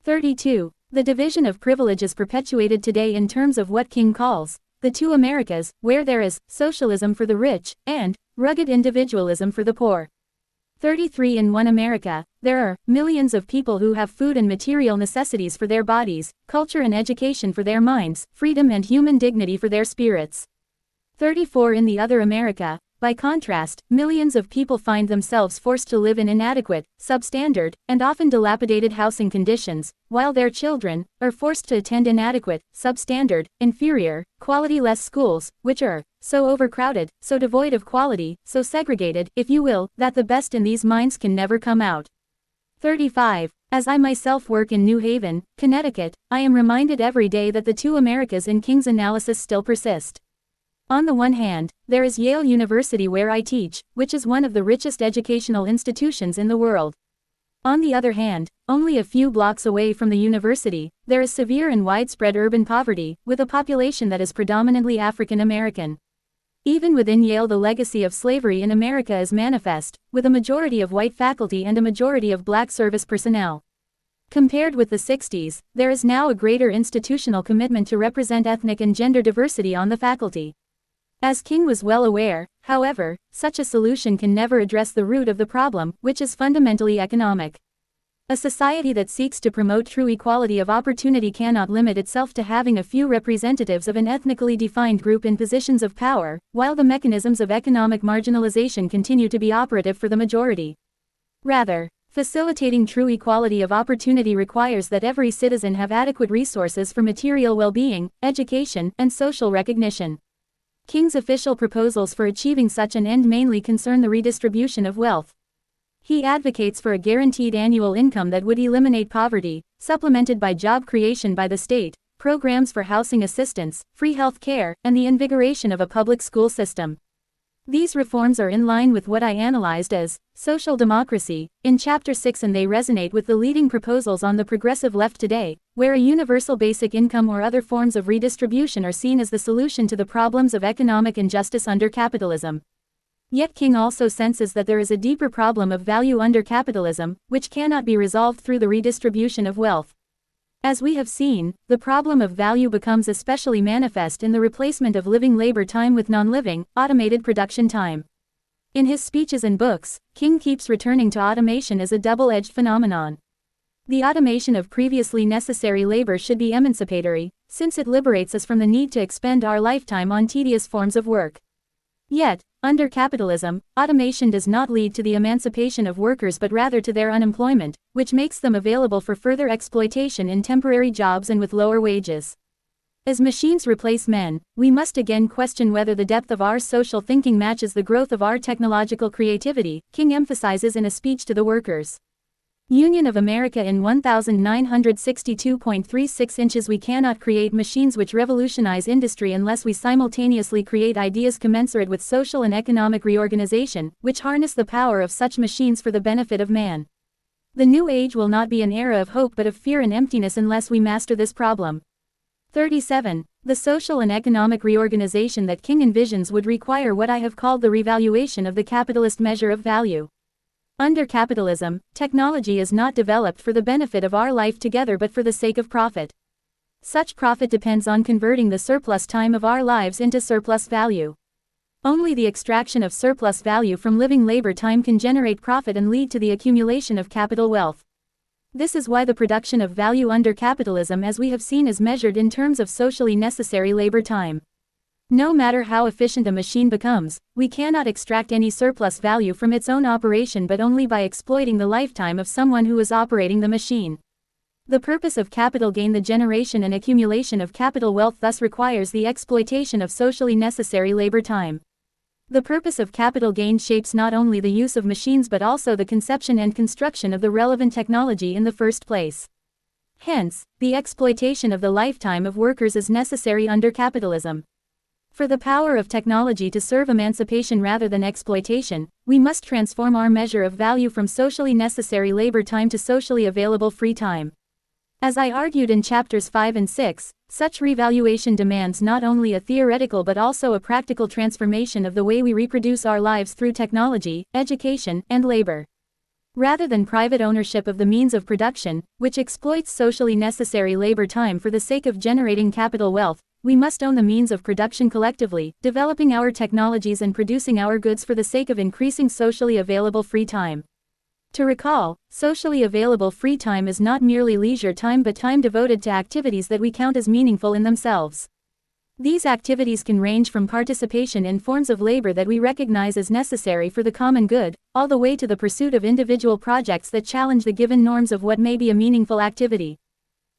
Speaker 1: 32. The division of privilege is perpetuated today in terms of what King calls the two Americas, where there is socialism for the rich, and rugged individualism for the poor. 33. In one America, there are millions of people who have food and material necessities for their bodies, culture and education for their minds, freedom and human dignity for their spirits. 34 In the other America, by contrast, millions of people find themselves forced to live in inadequate, substandard, and often dilapidated housing conditions, while their children are forced to attend inadequate, substandard, inferior, quality-less schools, which are so overcrowded, so devoid of quality, so segregated, if you will, that the best in these minds can never come out. 35. As I myself work in New Haven, Connecticut, I am reminded every day that the two Americas in King's analysis still persist. On the one hand, there is Yale University where I teach, which is one of the richest educational institutions in the world. On the other hand, only a few blocks away from the university, there is severe and widespread urban poverty, with a population that is predominantly African American. Even within Yale, the legacy of slavery in America is manifest, with a majority of white faculty and a majority of black service personnel. Compared with the 60s, there is now a greater institutional commitment to represent ethnic and gender diversity on the faculty. As King was well aware, however, such a solution can never address the root of the problem, which is fundamentally economic. A society that seeks to promote true equality of opportunity cannot limit itself to having a few representatives of an ethnically defined group in positions of power, while the mechanisms of economic marginalization continue to be operative for the majority. Rather, facilitating true equality of opportunity requires that every citizen have adequate resources for material well-being, education, and social recognition. King's official proposals for achieving such an end mainly concern the redistribution of wealth. He advocates for a guaranteed annual income that would eliminate poverty, supplemented by job creation by the state, programs for housing assistance, free health care, and the invigoration of a public school system. These reforms are in line with what I analyzed as social democracy in Chapter 6, and they resonate with the leading proposals on the progressive left today, where a universal basic income or other forms of redistribution are seen as the solution to the problems of economic injustice under capitalism. Yet King also senses that there is a deeper problem of value under capitalism, which cannot be resolved through the redistribution of wealth. As we have seen, the problem of value becomes especially manifest in the replacement of living labor time with non-living, automated production time. In his speeches and books, King keeps returning to automation as a double-edged phenomenon. The automation of previously necessary labor should be emancipatory, since it liberates us from the need to expend our lifetime on tedious forms of work. Yet, under capitalism, automation does not lead to the emancipation of workers but rather to their unemployment, which makes them available for further exploitation in temporary jobs and with lower wages. As machines replace men, we must again question whether the depth of our social thinking matches the growth of our technological creativity, King emphasizes in a speech to the workers. Union of America in 1962.36 inches. We cannot create machines which revolutionize industry unless we simultaneously create ideas commensurate with social and economic reorganization, which harness the power of such machines for the benefit of man. The new age will not be an era of hope but of fear and emptiness unless we master this problem. 37. The social and economic reorganization that King envisions would require what I have called the revaluation of the capitalist measure of value. Under capitalism, technology is not developed for the benefit of our life together but for the sake of profit. Such profit depends on converting the surplus time of our lives into surplus value. Only the extraction of surplus value from living labor time can generate profit and lead to the accumulation of capital wealth. This is why the production of value under capitalism, as we have seen, is measured in terms of socially necessary labor time. No matter how efficient a machine becomes, we cannot extract any surplus value from its own operation but only by exploiting the lifetime of someone who is operating the machine. The purpose of capital gain, the generation and accumulation of capital wealth, thus requires the exploitation of socially necessary labor time. The purpose of capital gain shapes not only the use of machines but also the conception and construction of the relevant technology in the first place. Hence, the exploitation of the lifetime of workers is necessary under capitalism. For the power of technology to serve emancipation rather than exploitation, we must transform our measure of value from socially necessary labor time to socially available free time. As I argued in chapters 5 and 6, such revaluation demands not only a theoretical but also a practical transformation of the way we reproduce our lives through technology, education, and labor. Rather than private ownership of the means of production, which exploits socially necessary labor time for the sake of generating capital wealth, we must own the means of production collectively, developing our technologies and producing our goods for the sake of increasing socially available free time. To recall, socially available free time is not merely leisure time but time devoted to activities that we count as meaningful in themselves. These activities can range from participation in forms of labor that we recognize as necessary for the common good, all the way to the pursuit of individual projects that challenge the given norms of what may be a meaningful activity.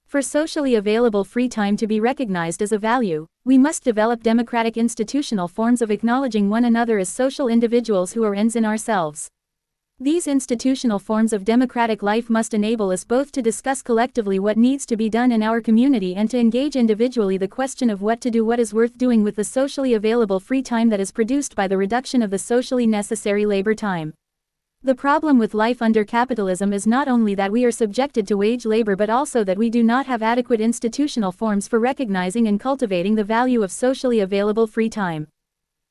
Speaker 1: For socially available free time to be recognized as a value, we must develop democratic institutional forms of acknowledging one another as social individuals who are ends in ourselves. These institutional forms of democratic life must enable us both to discuss collectively what needs to be done in our community and to engage individually the question of what to do, what is worth doing with the socially available free time that is produced by the reduction of the socially necessary labor time. The problem with life under capitalism is not only that we are subjected to wage labor but also that we do not have adequate institutional forms for recognizing and cultivating the value of socially available free time.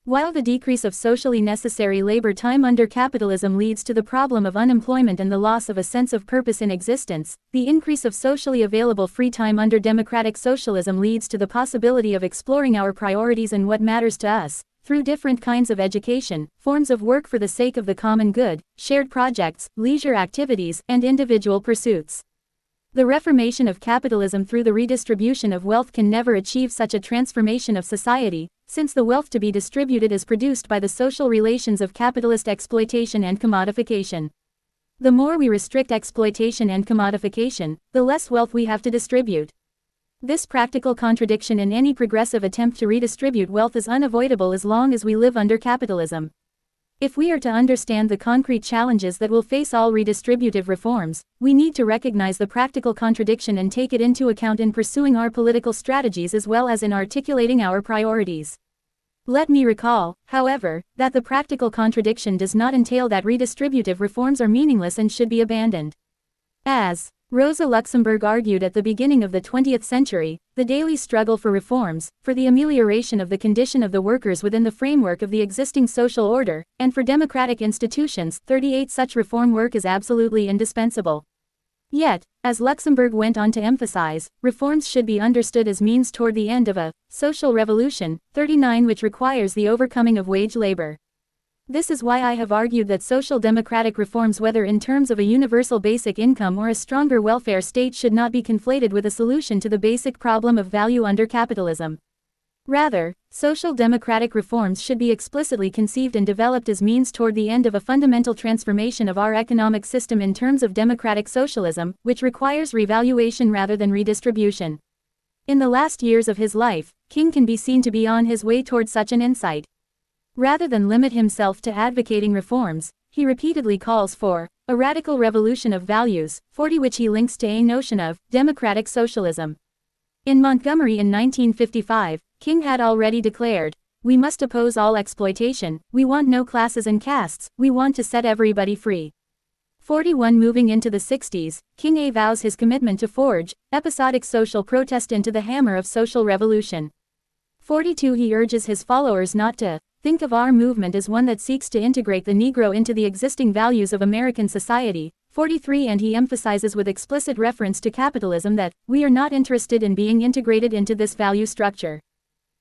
Speaker 1: While the decrease of socially necessary labor time under capitalism leads to the problem of unemployment and the loss of a sense of purpose in existence, the increase of socially available free time under democratic socialism leads to the possibility of exploring our priorities and what matters to us, through different kinds of education, forms of work for the sake of the common good, shared projects, leisure activities, and individual pursuits. The reformation of capitalism through the redistribution of wealth can never achieve such a transformation of society, since the wealth to be distributed is produced by the social relations of capitalist exploitation and commodification. The more we restrict exploitation and commodification, the less wealth we have to distribute. This practical contradiction in any progressive attempt to redistribute wealth is unavoidable as long as we live under capitalism. If we are to understand the concrete challenges that will face all redistributive reforms, we need to recognize the practical contradiction and take it into account in pursuing our political strategies as well as in articulating our priorities. Let me recall, however, that the practical contradiction does not entail that redistributive reforms are meaningless and should be abandoned. As Rosa Luxemburg argued at the beginning of the 20th century, the daily struggle for reforms, for the amelioration of the condition of the workers within the framework of the existing social order, and for democratic institutions, 38 such reform work is absolutely indispensable. Yet, as Luxemburg went on to emphasize, reforms should be understood as means toward the end of a social revolution, 39 which requires the overcoming of wage labor. This is why I have argued that social democratic reforms, whether in terms of a universal basic income or a stronger welfare state, should not be conflated with a solution to the basic problem of value under capitalism. Rather, social democratic reforms should be explicitly conceived and developed as means toward the end of a fundamental transformation of our economic system in terms of democratic socialism, which requires revaluation rather than redistribution. In the last years of his life, King can be seen to be on his way toward such an insight. Rather than limit himself to advocating reforms, he repeatedly calls for a radical revolution of values, 40 which he links to a notion of democratic socialism. In Montgomery in 1955, King had already declared, "We must oppose all exploitation, we want no classes and castes, we want to set everybody free." 41 Moving into the 60s, King avows his commitment to forge episodic social protest into the hammer of social revolution. 42 He urges his followers not to think of our movement as one that seeks to integrate the Negro into the existing values of American society. 43 And he emphasizes with explicit reference to capitalism that we are not interested in being integrated into this value structure.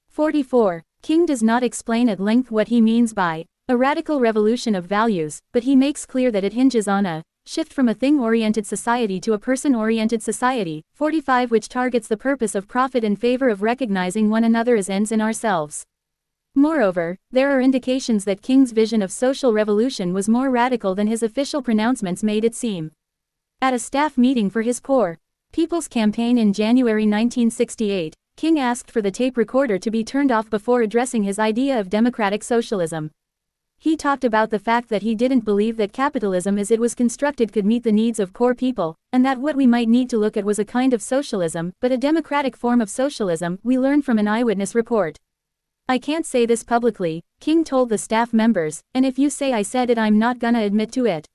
Speaker 1: 44. King does not explain at length what he means by a radical revolution of values, but he makes clear that it hinges on a shift from a thing-oriented society to a person-oriented society. 45 Which targets the purpose of profit in favor of recognizing one another as ends in ourselves. Moreover, there are indications that King's vision of social revolution was more radical than his official pronouncements made it seem. At a staff meeting for his Poor People's Campaign in January 1968, King asked for the tape recorder to be turned off before addressing his idea of democratic socialism. He talked about the fact that he didn't believe that capitalism as it was constructed could meet the needs of poor people, and that what we might need to look at was a kind of socialism, but a democratic form of socialism, we learn from an eyewitness report. "I can't say this publicly," King told the staff members, "and if you say I said it, I'm not gonna admit to it."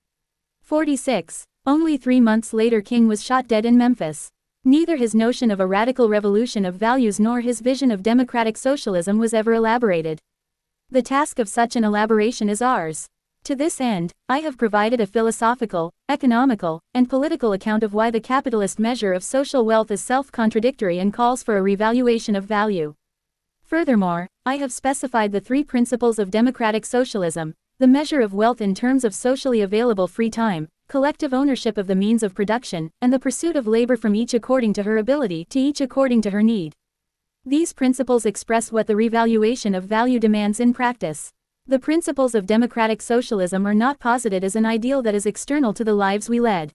Speaker 1: 46. Only 3 months later King was shot dead in Memphis. Neither his notion of a radical revolution of values nor his vision of democratic socialism was ever elaborated. The task of such an elaboration is ours. To this end, I have provided a philosophical, economical, and political account of why the capitalist measure of social wealth is self-contradictory and calls for a revaluation of value. Furthermore, I have specified the 3 principles of democratic socialism: the measure of wealth in terms of socially available free time, collective ownership of the means of production, and the pursuit of labor from each according to her ability, to each according to her need. These principles express what the revaluation of value demands in practice. The principles of democratic socialism are not posited as an ideal that is external to the lives we led.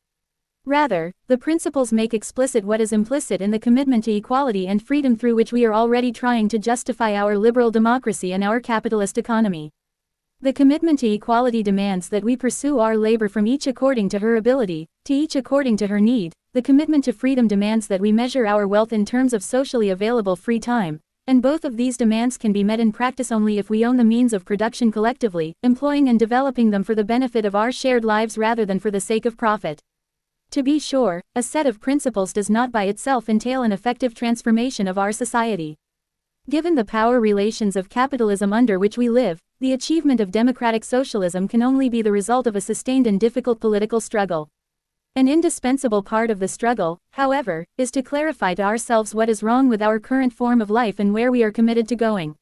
Speaker 1: Rather, the principles make explicit what is implicit in the commitment to equality and freedom through which we are already trying to justify our liberal democracy and our capitalist economy. The commitment to equality demands that we pursue our labor from each according to her ability, to each according to her need. The commitment to freedom demands that we measure our wealth in terms of socially available free time, and both of these demands can be met in practice only if we own the means of production collectively, employing and developing them for the benefit of our shared lives rather than for the sake of profit. To be sure, a set of principles does not by itself entail an effective transformation of our society. Given the power relations of capitalism under which we live, the achievement of democratic socialism can only be the result of a sustained and difficult political struggle. An indispensable part of the struggle, however, is to clarify to ourselves what is wrong with our current form of life and where we are committed to going.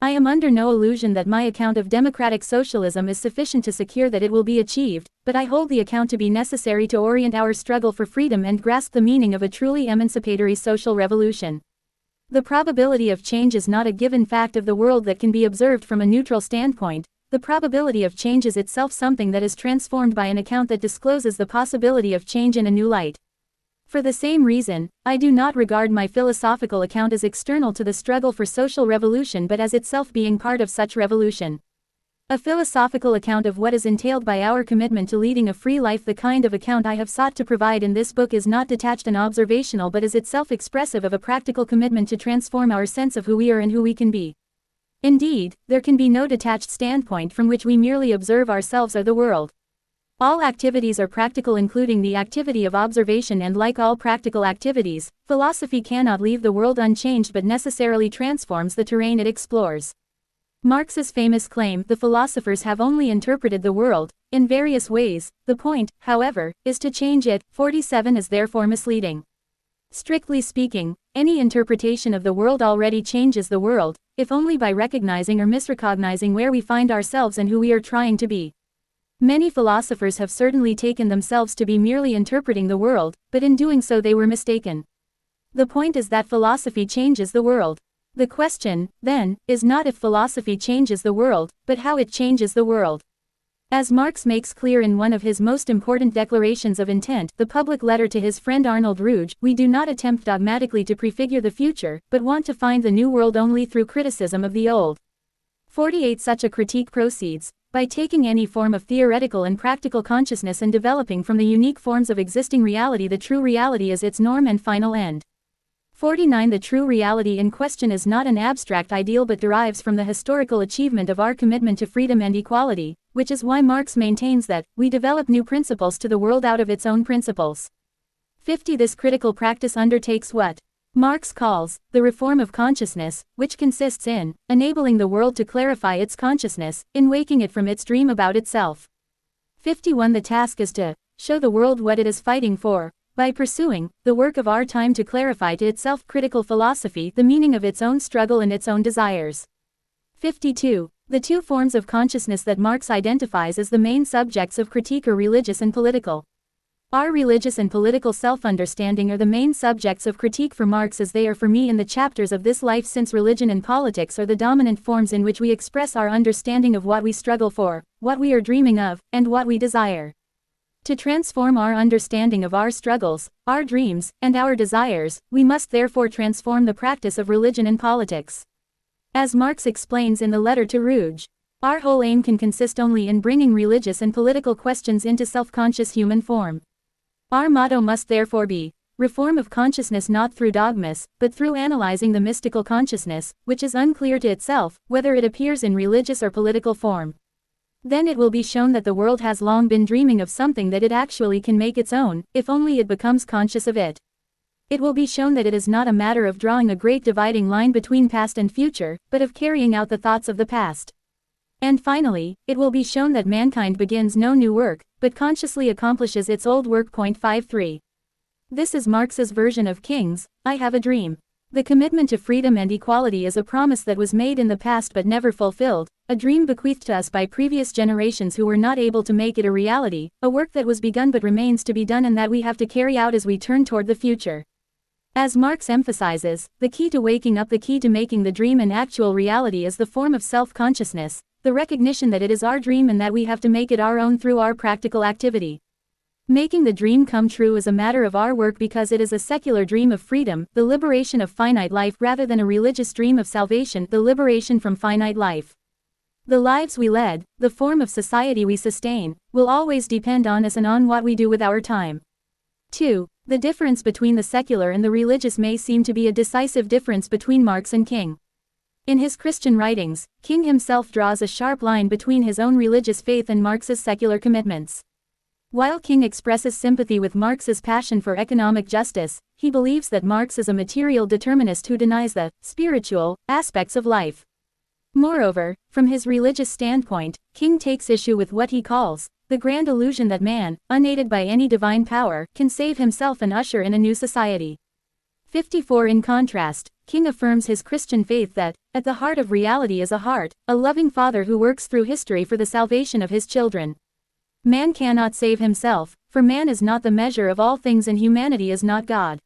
Speaker 1: I am under no illusion that my account of democratic socialism is sufficient to secure that it will be achieved, but I hold the account to be necessary to orient our struggle for freedom and grasp the meaning of a truly emancipatory social revolution. The probability of change is not a given fact of the world that can be observed from a neutral standpoint. The probability of change is itself something that is transformed by an account that discloses the possibility of change in a new light. For the same reason, I do not regard my philosophical account as external to the struggle for social revolution but as itself being part of such revolution. A philosophical account of what is entailed by our commitment to leading a free life. The kind of account I have sought to provide in this book is not detached and observational but is itself expressive of a practical commitment to transform our sense of who we are and who we can be. Indeed, there can be no detached standpoint from which we merely observe ourselves or the world. All activities are practical, including the activity of observation, and like all practical activities, philosophy cannot leave the world unchanged but necessarily transforms the terrain it explores. Marx's famous claim, "The philosophers have only interpreted the world, in various ways, the point, however, is to change it," 47 is therefore misleading. Strictly speaking, any interpretation of the world already changes the world, if only by recognizing or misrecognizing where we find ourselves and who we are trying to be. Many philosophers have certainly taken themselves to be merely interpreting the world, but in doing so they were mistaken. The point is that philosophy changes the world. The question, then, is not if philosophy changes the world, but how it changes the world. As Marx makes clear in one of his most important declarations of intent, the public letter to his friend Arnold Ruge, we do not attempt dogmatically to prefigure the future, but want to find the new world only through criticism of the old. 48 Such a critique proceeds by taking any form of theoretical and practical consciousness and developing from the unique forms of existing reality the true reality as its norm and final end. 49 The true reality in question is not an abstract ideal but derives from the historical achievement of our commitment to freedom and equality, which is why Marx maintains that we develop new principles to the world out of its own principles. 50 This critical practice undertakes what Marx calls the reform of consciousness, which consists in enabling the world to clarify its consciousness, in waking it from its dream about itself. 51 The task is to show the world what it is fighting for, by pursuing the work of our time to clarify to itself critical philosophy the meaning of its own struggle and its own desires. 52. The two forms of consciousness that Marx identifies as the main subjects of critique are religious and political. Our religious and political self-understanding are the main subjects of critique for Marx as they are for me in the chapters of this life, since religion and politics are the dominant forms in which we express our understanding of what we struggle for, what we are dreaming of, and what we desire. To transform our understanding of our struggles, our dreams, and our desires, we must therefore transform the practice of religion and politics. As Marx explains in the letter to Ruge, our whole aim can consist only in bringing religious and political questions into self-conscious human form. Our motto must therefore be reform of consciousness, not through dogmas, but through analyzing the mystical consciousness, which is unclear to itself, whether it appears in religious or political form. Then it will be shown that the world has long been dreaming of something that it actually can make its own, if only it becomes conscious of it. It will be shown that it is not a matter of drawing a great dividing line between past and future, but of carrying out the thoughts of the past. And finally, it will be shown that mankind begins no new work, but consciously accomplishes its old work. 53. This is Marx's version of King's I Have a Dream. The commitment to freedom and equality is a promise that was made in the past but never fulfilled, a dream bequeathed to us by previous generations who were not able to make it a reality, a work that was begun but remains to be done and that we have to carry out as we turn toward the future. As Marx emphasizes, the key to waking up, the key to making the dream an actual reality is the form of self-consciousness, the recognition that it is our dream and that we have to make it our own through our practical activity. Making the dream come true is a matter of our work because it is a secular dream of freedom, the liberation of finite life, rather than a religious dream of salvation, the liberation from finite life. The lives we lead, the form of society we sustain, will always depend on us and on what we do with our time. 2. The difference between the secular and the religious may seem to be a decisive difference between Marx and King. In his Christian writings, King himself draws a sharp line between his own religious faith and Marx's secular commitments. While King expresses sympathy with Marx's passion for economic justice, he believes that Marx is a material determinist who denies the spiritual aspects of life. Moreover, from his religious standpoint, King takes issue with what he calls the grand illusion that man, unaided by any divine power, can save himself and usher in a new society. 54. In contrast, King affirms his Christian faith that, at the heart of reality is a loving Father who works through history for the salvation of his children. Man cannot save himself, for man is not the measure of all things and humanity is not God.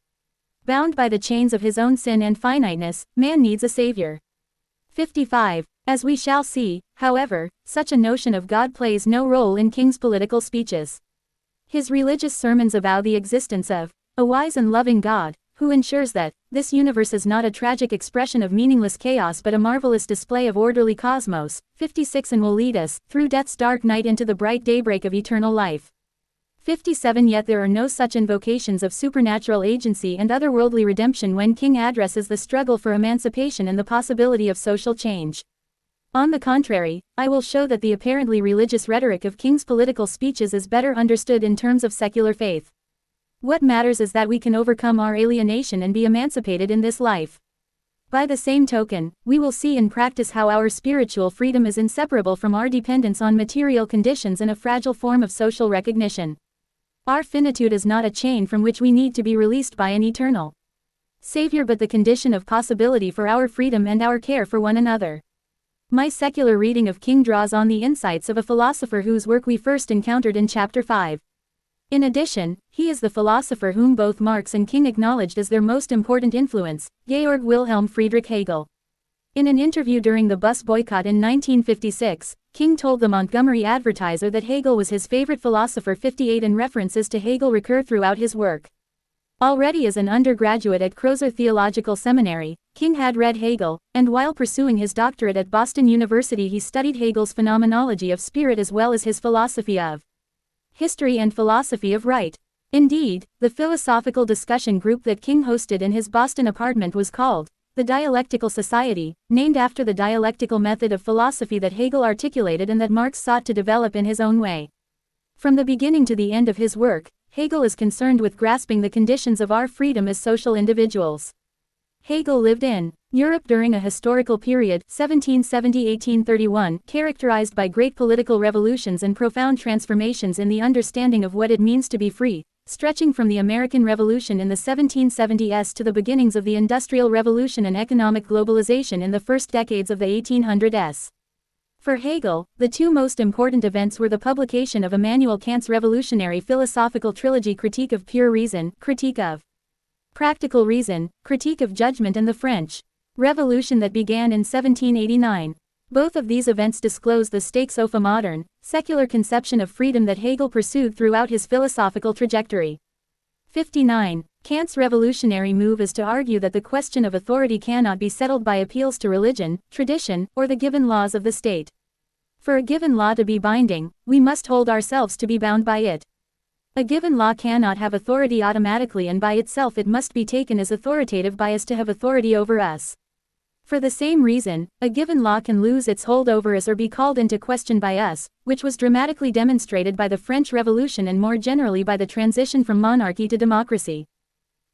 Speaker 1: Bound by the chains of his own sin and finiteness, man needs a Savior. 55. As we shall see, however, such a notion of God plays no role in King's political speeches. His religious sermons avow the existence of a wise and loving God, who ensures that this universe is not a tragic expression of meaningless chaos but a marvelous display of orderly cosmos. 56. And will lead us, through death's dark night, into the bright daybreak of eternal life. 57. Yet there are no such invocations of supernatural agency and otherworldly redemption when King addresses the struggle for emancipation and the possibility of social change. On the contrary, I will show that the apparently religious rhetoric of King's political speeches is better understood in terms of secular faith. What matters is that we can overcome our alienation and be emancipated in this life. By the same token, we will see in practice how our spiritual freedom is inseparable from our dependence on material conditions and a fragile form of social recognition. Our finitude is not a chain from which we need to be released by an eternal Savior but the condition of possibility for our freedom and our care for one another. My secular reading of King draws on the insights of a philosopher whose work we first encountered in Chapter 5. In addition, he is the philosopher whom both Marx and King acknowledged as their most important influence, Georg Wilhelm Friedrich Hegel. In an interview during the bus boycott in 1956, King told the Montgomery Advertiser that Hegel was his favorite philosopher. 58. And references to Hegel recur throughout his work. Already as an undergraduate at Crozer Theological Seminary, King had read Hegel, and while pursuing his doctorate at Boston University he studied Hegel's phenomenology of spirit as well as his philosophy of history and philosophy of right. Indeed, the philosophical discussion group that King hosted in his Boston apartment was called the Dialectical Society, named after the dialectical method of philosophy that Hegel articulated and that Marx sought to develop in his own way. From the beginning to the end of his work, Hegel is concerned with grasping the conditions of our freedom as social individuals. Hegel lived in Europe during a historical period, 1770–1831, characterized by great political revolutions and profound transformations in the understanding of what it means to be free, stretching from the American Revolution in the 1770s to the beginnings of the Industrial Revolution and economic globalization in the first decades of the 1800s. For Hegel, the two most important events were the publication of Immanuel Kant's revolutionary philosophical trilogy Critique of Pure Reason, Critique of Practical Reason, Critique of Judgment, and the French Revolution that began in 1789. Both of these events disclose the stakes of a modern, secular conception of freedom that Hegel pursued throughout his philosophical trajectory. 59. Kant's revolutionary move is to argue that the question of authority cannot be settled by appeals to religion, tradition, or the given laws of the state. For a given law to be binding, we must hold ourselves to be bound by it. A given law cannot have authority automatically, and by itself it must be taken as authoritative by us to have authority over us. For the same reason, a given law can lose its hold over us or be called into question by us, which was dramatically demonstrated by the French Revolution and more generally by the transition from monarchy to democracy.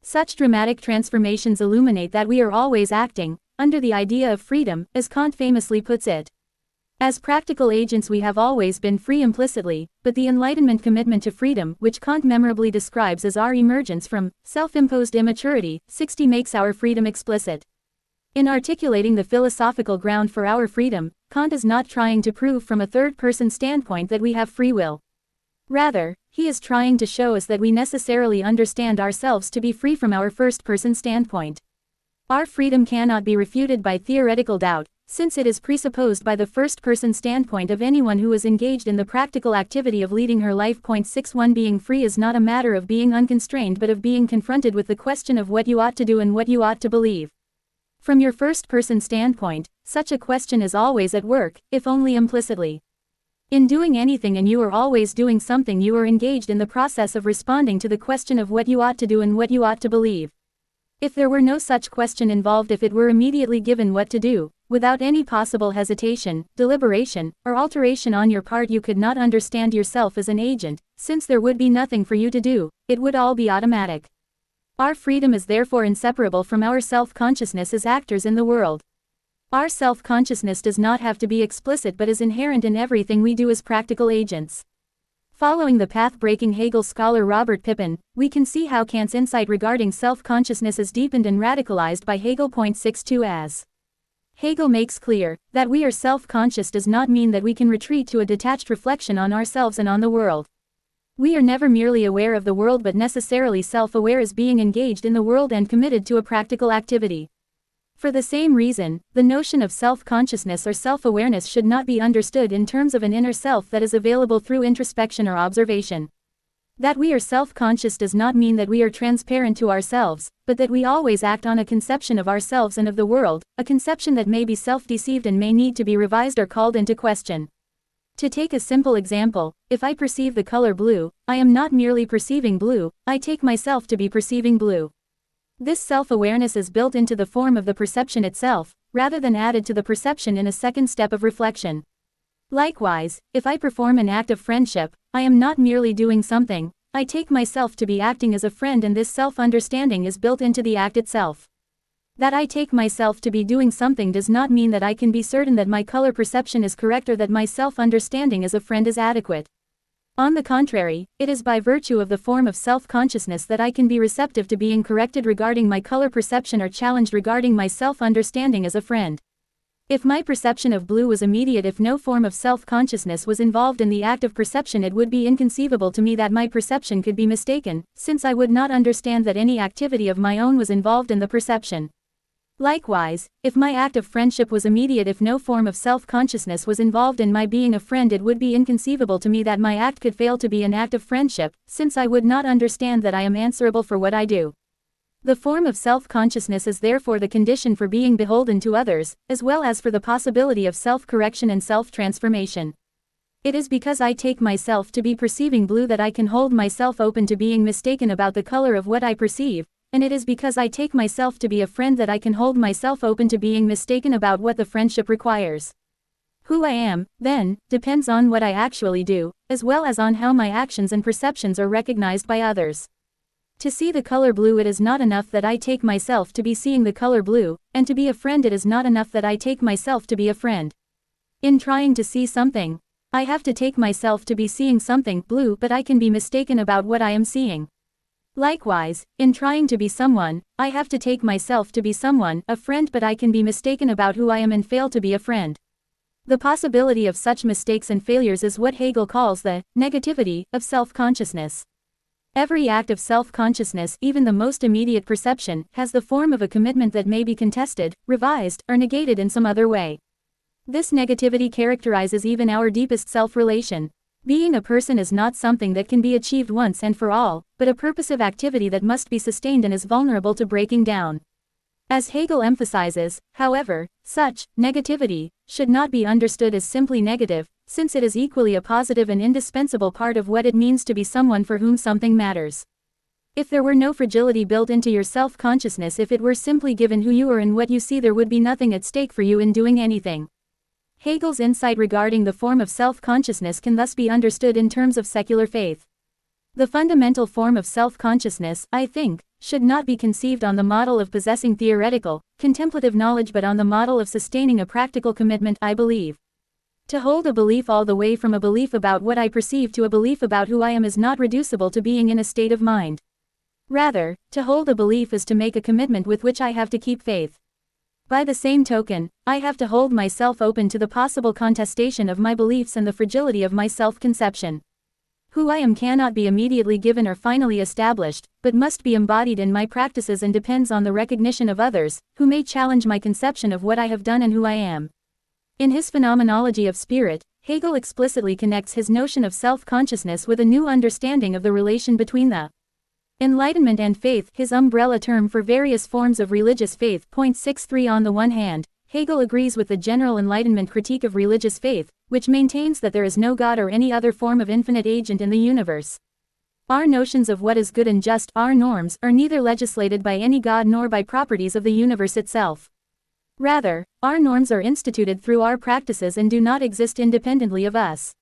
Speaker 1: Such dramatic transformations illuminate that we are always acting under the idea of freedom, as Kant famously puts it. As practical agents we have always been free implicitly, but the Enlightenment commitment to freedom, which Kant memorably describes as our emergence from self-imposed immaturity, 60, makes our freedom explicit. In articulating the philosophical ground for our freedom, Kant is not trying to prove from a third-person standpoint that we have free will. Rather, he is trying to show us that we necessarily understand ourselves to be free from our first-person standpoint. Our freedom cannot be refuted by theoretical doubt, since it is presupposed by the first-person standpoint of anyone who is engaged in the practical activity of leading her life. 61 Being free is not a matter of being unconstrained but of being confronted with the question of what you ought to do and what you ought to believe. From your first-person standpoint, such a question is always at work, if only implicitly. In doing anything and you are always doing something, you are engaged in the process of responding to the question of what you ought to do and what you ought to believe. If there were no such question involved, if it were immediately given what to do, without any possible hesitation, deliberation, or alteration on your part, you could not understand yourself as an agent, since there would be nothing for you to do, it would all be automatic. Our freedom is therefore inseparable from our self-consciousness as actors in the world. Our self-consciousness does not have to be explicit but is inherent in everything we do as practical agents. Following the path-breaking Hegel scholar Robert Pippin, we can see how Kant's insight regarding self-consciousness is deepened and radicalized by Hegel. 62 As Hegel makes clear, that we are self-conscious does not mean that we can retreat to a detached reflection on ourselves and on the world. We are never merely aware of the world but necessarily self-aware as being engaged in the world and committed to a practical activity. For the same reason, the notion of self-consciousness or self-awareness should not be understood in terms of an inner self that is available through introspection or observation. That we are self-conscious does not mean that we are transparent to ourselves, but that we always act on a conception of ourselves and of the world, a conception that may be self-deceived and may need to be revised or called into question. To take a simple example, if I perceive the color blue, I am not merely perceiving blue, I take myself to be perceiving blue. This self-awareness is built into the form of the perception itself, rather than added to the perception in a second step of reflection. Likewise, if I perform an act of friendship, I am not merely doing something, I take myself to be acting as a friend, and this self-understanding is built into the act itself. That I take myself to be doing something does not mean that I can be certain that my color perception is correct or that my self-understanding as a friend is adequate. On the contrary, it is by virtue of the form of self-consciousness that I can be receptive to being corrected regarding my color perception or challenged regarding my self-understanding as a friend. If my perception of blue was immediate, if no form of self-consciousness was involved in the act of perception, it would be inconceivable to me that my perception could be mistaken, since I would not understand that any activity of my own was involved in the perception. Likewise, if my act of friendship was immediate, if no form of self-consciousness was involved in my being a friend, it would be inconceivable to me that my act could fail to be an act of friendship, since I would not understand that I am answerable for what I do. The form of self-consciousness is therefore the condition for being beholden to others, as well as for the possibility of self-correction and self-transformation. It is because I take myself to be perceiving blue that I can hold myself open to being mistaken about the color of what I perceive, and it is because I take myself to be a friend that I can hold myself open to being mistaken about what the friendship requires. Who I am, then, depends on what I actually do, as well as on how my actions and perceptions are recognized by others. To see the color blue, it is not enough that I take myself to be seeing the color blue, and to be a friend, it is not enough that I take myself to be a friend. In trying to see something, I have to take myself to be seeing something blue, but I can be mistaken about what I am seeing. Likewise, in trying to be someone, I have to take myself to be someone, a friend, but I can be mistaken about who I am and fail to be a friend. The possibility of such mistakes and failures is what Hegel calls the negativity of self-consciousness. Every act of self-consciousness, even the most immediate perception, has the form of a commitment that may be contested, revised, or negated in some other way. This negativity characterizes even our deepest self-relation. Being a person is not something that can be achieved once and for all, but a purposive activity that must be sustained and is vulnerable to breaking down. As Hegel emphasizes, however, such negativity should not be understood as simply negative, since it is equally a positive and indispensable part of what it means to be someone for whom something matters. If there were no fragility built into your self-consciousness, if it were simply given who you are and what you see, there would be nothing at stake for you in doing anything. Hegel's insight regarding the form of self-consciousness can thus be understood in terms of secular faith. The fundamental form of self-consciousness, I think, should not be conceived on the model of possessing theoretical, contemplative knowledge but on the model of sustaining a practical commitment, I believe. To hold a belief all the way from a belief about what I perceive to a belief about who I am is not reducible to being in a state of mind. Rather, to hold a belief is to make a commitment with which I have to keep faith. By the same token, I have to hold myself open to the possible contestation of my beliefs and the fragility of my self-conception. Who I am cannot be immediately given or finally established, but must be embodied in my practices and depends on the recognition of others, who may challenge my conception of what I have done and who I am. In his Phenomenology of Spirit, Hegel explicitly connects his notion of self-consciousness with a new understanding of the relation between the enlightenment and faith, his umbrella term for various forms of religious faith. 63 On the one hand, Hegel agrees with the general Enlightenment critique of religious faith, which maintains that there is no God or any other form of infinite agent in the universe. Our notions of what is good and just, our norms, are neither legislated by any God nor by properties of the universe itself. Rather, our norms are instituted through our practices and do not exist independently of us.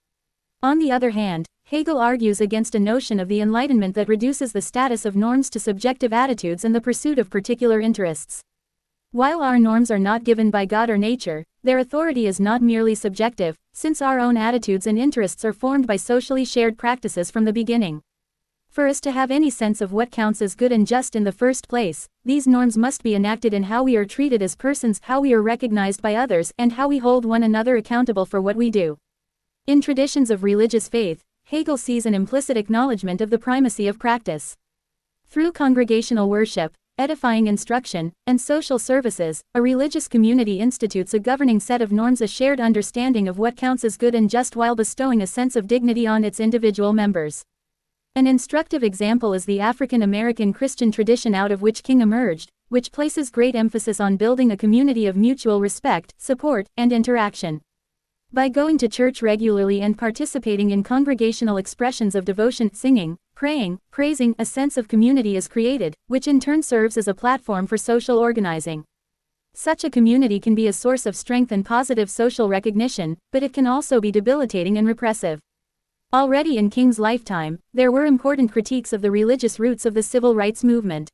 Speaker 1: On the other hand, Hegel argues against a notion of the Enlightenment that reduces the status of norms to subjective attitudes and the pursuit of particular interests. While our norms are not given by God or nature, their authority is not merely subjective, since our own attitudes and interests are formed by socially shared practices from the beginning. For us to have any sense of what counts as good and just in the first place, these norms must be enacted in how we are treated as persons, how we are recognized by others, and how we hold one another accountable for what we do. In traditions of religious faith, Hegel sees an implicit acknowledgement of the primacy of practice. Through congregational worship, edifying instruction, and social services, a religious community institutes a governing set of norms, a shared understanding of what counts as good and just while bestowing a sense of dignity on its individual members. An instructive example is the African American Christian tradition out of which King emerged, which places great emphasis on building a community of mutual respect, support, and interaction. By going to church regularly and participating in congregational expressions of devotion, singing, praying, praising, a sense of community is created, which in turn serves as a platform for social organizing. Such a community can be a source of strength and positive social recognition, but it can also be debilitating and repressive. Already in King's lifetime, there were important critiques of the religious roots of the civil rights movement.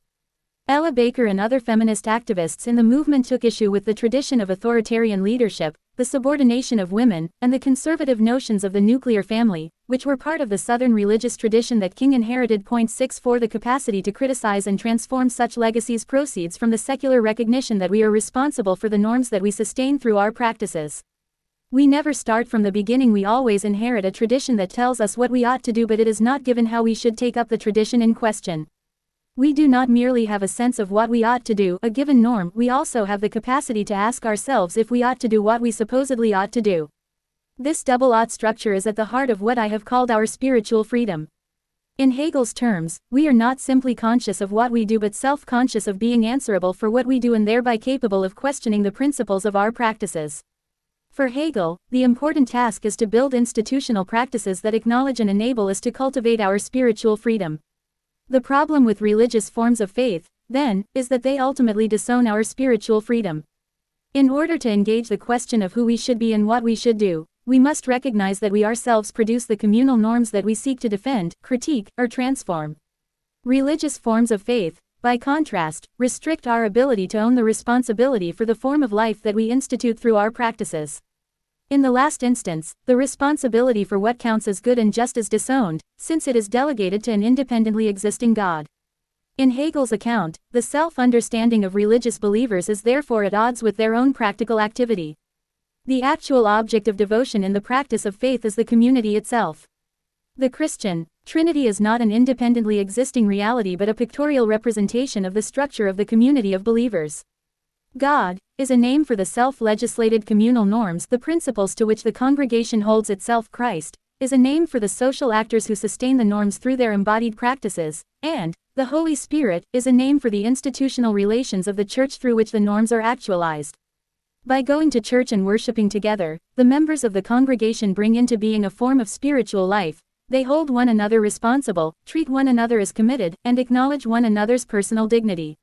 Speaker 1: Ella Baker and other feminist activists in the movement took issue with the tradition of authoritarian leadership, the subordination of women, and the conservative notions of the nuclear family, which were part of the Southern religious tradition that King inherited. 64 The capacity to criticize and transform such legacies proceeds from the secular recognition that we are responsible for the norms that we sustain through our practices. We never start from the beginning, we always inherit a tradition that tells us what we ought to do, but it is not given how we should take up the tradition in question. We do not merely have a sense of what we ought to do, a given norm, we also have the capacity to ask ourselves if we ought to do what we supposedly ought to do. This double ought structure is at the heart of what I have called our spiritual freedom. In Hegel's terms, we are not simply conscious of what we do but self-conscious of being answerable for what we do and thereby capable of questioning the principles of our practices. For Hegel, the important task is to build institutional practices that acknowledge and enable us to cultivate our spiritual freedom. The problem with religious forms of faith, then, is that they ultimately disown our spiritual freedom. In order to engage the question of who we should be and what we should do, we must recognize that we ourselves produce the communal norms that we seek to defend, critique, or transform. Religious forms of faith, by contrast, restrict our ability to own the responsibility for the form of life that we institute through our practices. In the last instance, the responsibility for what counts as good and just is disowned, since it is delegated to an independently existing God. In Hegel's account, the self-understanding of religious believers is therefore at odds with their own practical activity. The actual object of devotion in the practice of faith is the community itself. The Christian Trinity is not an independently existing reality but a pictorial representation of the structure of the community of believers. God is a name for the self-legislated communal norms, the principles to which the congregation holds itself. Christ is a name for the social actors who sustain the norms through their embodied practices, and the Holy Spirit is a name for the institutional relations of the church through which the norms are actualized. By going to church and worshiping together, the members of the congregation bring into being a form of spiritual life. They hold one another responsible, treat one another as committed, and acknowledge one another's personal dignity.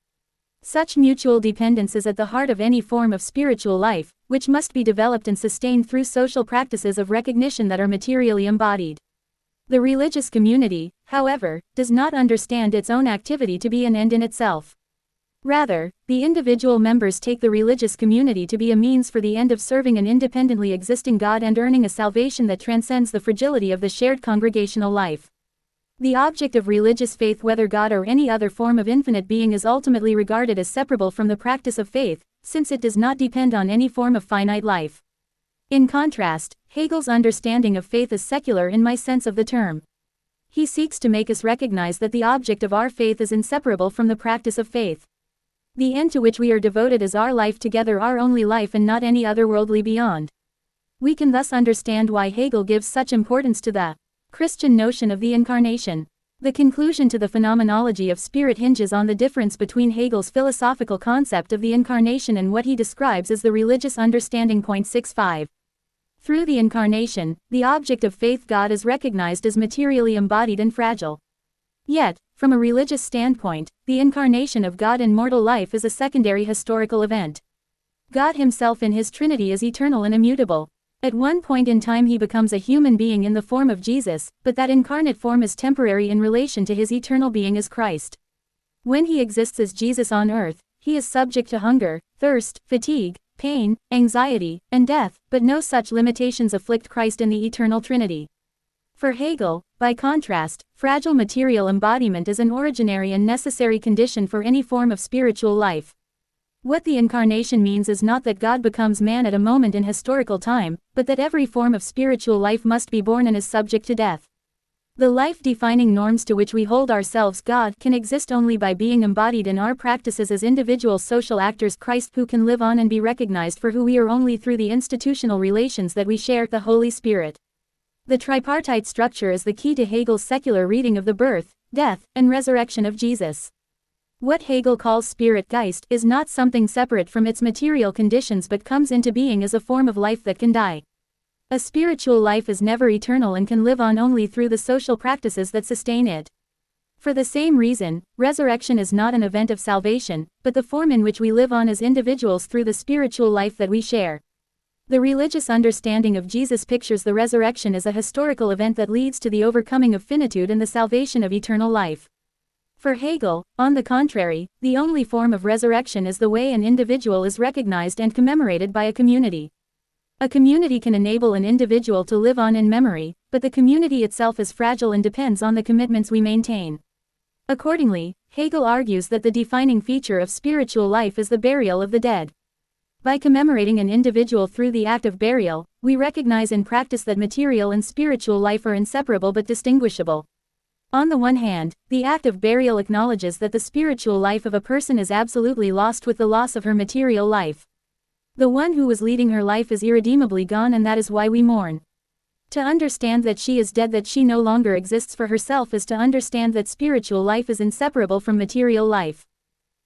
Speaker 1: Such mutual dependence is at the heart of any form of spiritual life, which must be developed and sustained through social practices of recognition that are materially embodied. The religious community, however, does not understand its own activity to be an end in itself. Rather, the individual members take the religious community to be a means for the end of serving an independently existing God and earning a salvation that transcends the fragility of the shared congregational life. The object of religious faith, whether God or any other form of infinite being, is ultimately regarded as separable from the practice of faith, since it does not depend on any form of finite life. In contrast, Hegel's understanding of faith is secular in my sense of the term. He seeks to make us recognize that the object of our faith is inseparable from the practice of faith. The end to which we are devoted is our life together, our only life, and not any other worldly beyond. We can thus understand why Hegel gives such importance to the Christian notion of the incarnation. The conclusion to the phenomenology of spirit hinges on the difference between Hegel's philosophical concept of the incarnation and what he describes as the religious understanding. 65. Through the incarnation, the object of faith, God, is recognized as materially embodied and fragile. Yet, from a religious standpoint, the incarnation of God in mortal life is a secondary historical event. God himself in his Trinity is eternal and immutable. At one point in time he becomes a human being in the form of Jesus, but that incarnate form is temporary in relation to his eternal being as Christ. When he exists as Jesus on earth, he is subject to hunger, thirst, fatigue, pain, anxiety, and death, but no such limitations afflict Christ in the eternal Trinity. For Hegel, by contrast, fragile material embodiment is an originary and necessary condition for any form of spiritual life. What the incarnation means is not that God becomes man at a moment in historical time, but that every form of spiritual life must be born and is subject to death. The life-defining norms to which we hold ourselves, God, can exist only by being embodied in our practices as individual social actors. Christ, who can live on and be recognized for who we are only through the institutional relations that we share, the Holy Spirit. The tripartite structure is the key to Hegel's secular reading of the birth, death, and resurrection of Jesus. What Hegel calls Spirit, Geist, is not something separate from its material conditions but comes into being as a form of life that can die. A spiritual life is never eternal and can live on only through the social practices that sustain it. For the same reason, resurrection is not an event of salvation, but the form in which we live on as individuals through the spiritual life that we share. The religious understanding of Jesus pictures the resurrection as a historical event that leads to the overcoming of finitude and the salvation of eternal life. For Hegel, on the contrary, the only form of resurrection is the way an individual is recognized and commemorated by a community. A community can enable an individual to live on in memory, but the community itself is fragile and depends on the commitments we maintain. Accordingly, Hegel argues that the defining feature of spiritual life is the burial of the dead. By commemorating an individual through the act of burial, we recognize in practice that material and spiritual life are inseparable but distinguishable. On the one hand, the act of burial acknowledges that the spiritual life of a person is absolutely lost with the loss of her material life. The one who was leading her life is irredeemably gone, and that is why we mourn. To understand that she is dead, that she no longer exists for herself, is to understand that spiritual life is inseparable from material life.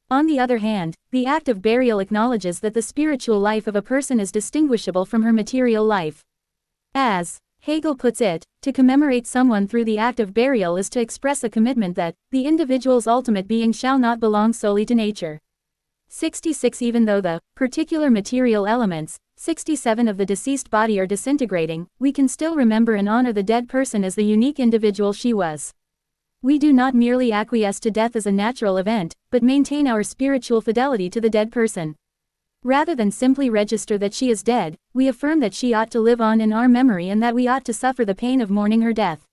Speaker 1: On the other hand, the act of burial acknowledges that the spiritual life of a person is distinguishable from her material life. As Hegel puts it, to commemorate someone through the act of burial is to express a commitment that the individual's ultimate being shall not belong solely to nature. 66. Even though the particular material elements, 67, of the deceased body are disintegrating, we can still remember and honor the dead person as the unique individual she was. We do not merely acquiesce to death as a natural event, but maintain our spiritual fidelity to the dead person. Rather than simply register that she is dead, we affirm that she ought to live on in our memory and that we ought to suffer the pain of mourning her death.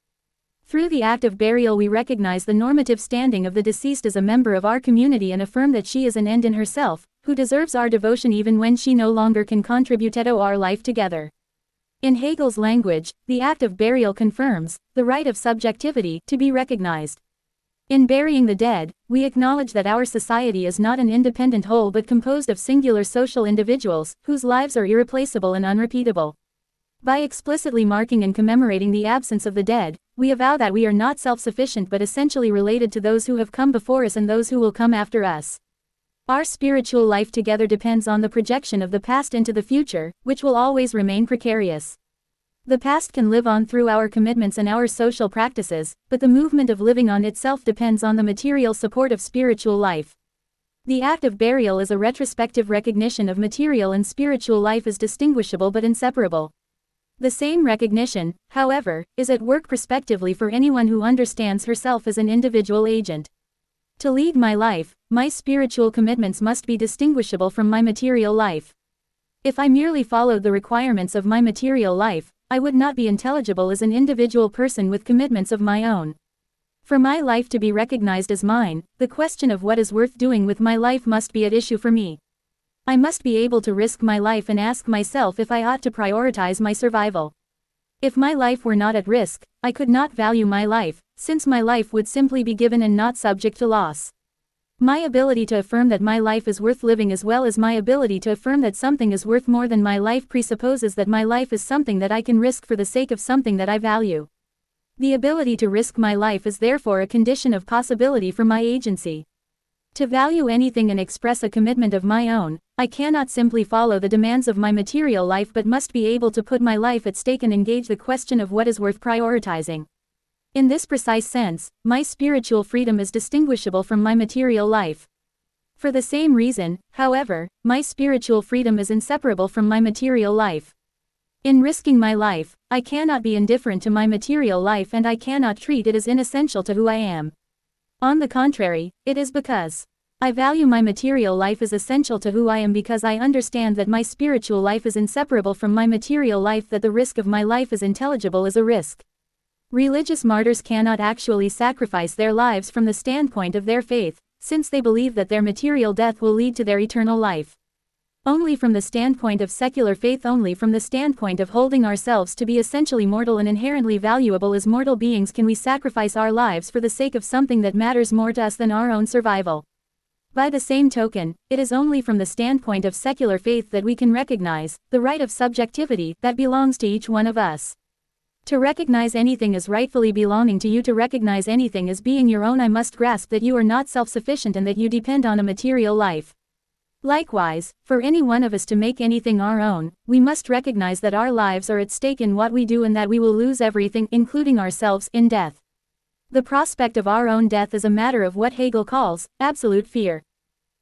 Speaker 1: Through the act of burial we recognize the normative standing of the deceased as a member of our community and affirm that she is an end in herself, who deserves our devotion even when she no longer can contribute to our life together. In Hegel's language, the act of burial confirms the right of subjectivity to be recognized. In burying the dead, we acknowledge that our society is not an independent whole but composed of singular social individuals, whose lives are irreplaceable and unrepeatable. By explicitly marking and commemorating the absence of the dead, we avow that we are not self-sufficient but essentially related to those who have come before us and those who will come after us. Our spiritual life together depends on the projection of the past into the future, which will always remain precarious. The past can live on through our commitments and our social practices, but the movement of living on itself depends on the material support of spiritual life. The act of burial is a retrospective recognition of material and spiritual life as distinguishable but inseparable. The same recognition, however, is at work prospectively for anyone who understands herself as an individual agent. To lead my life, my spiritual commitments must be distinguishable from my material life. If I merely followed the requirements of my material life, I would not be intelligible as an individual person with commitments of my own. For my life to be recognized as mine, the question of what is worth doing with my life must be at issue for me. I must be able to risk my life and ask myself if I ought to prioritize my survival. If my life were not at risk, I could not value my life, since my life would simply be given and not subject to loss. My ability to affirm that my life is worth living as well as my ability to affirm that something is worth more than my life presupposes that my life is something that I can risk for the sake of something that I value. The ability to risk my life is therefore a condition of possibility for my agency. To value anything and express a commitment of my own, I cannot simply follow the demands of my material life but must be able to put my life at stake and engage the question of what is worth prioritizing. In this precise sense, my spiritual freedom is distinguishable from my material life. For the same reason, however, my spiritual freedom is inseparable from my material life. In risking my life, I cannot be indifferent to my material life and I cannot treat it as inessential to who I am. On the contrary, it is because I value my material life as essential to who I am because I understand that my spiritual life is inseparable from my material life that the risk of my life is intelligible as a risk. Religious martyrs cannot actually sacrifice their lives from the standpoint of their faith, since they believe that their material death will lead to their eternal life. Only from the standpoint of secular faith, only from the standpoint of holding ourselves to be essentially mortal and inherently valuable as mortal beings can we sacrifice our lives for the sake of something that matters more to us than our own survival. By the same token, it is only from the standpoint of secular faith that we can recognize the right of subjectivity that belongs to each one of us. To recognize anything as rightfully belonging to you, to recognize anything as being your own, I must grasp that you are not self-sufficient and that you depend on a material life. Likewise, for any one of us to make anything our own, we must recognize that our lives are at stake in what we do and that we will lose everything, including ourselves, in death. The prospect of our own death is a matter of what Hegel calls absolute fear.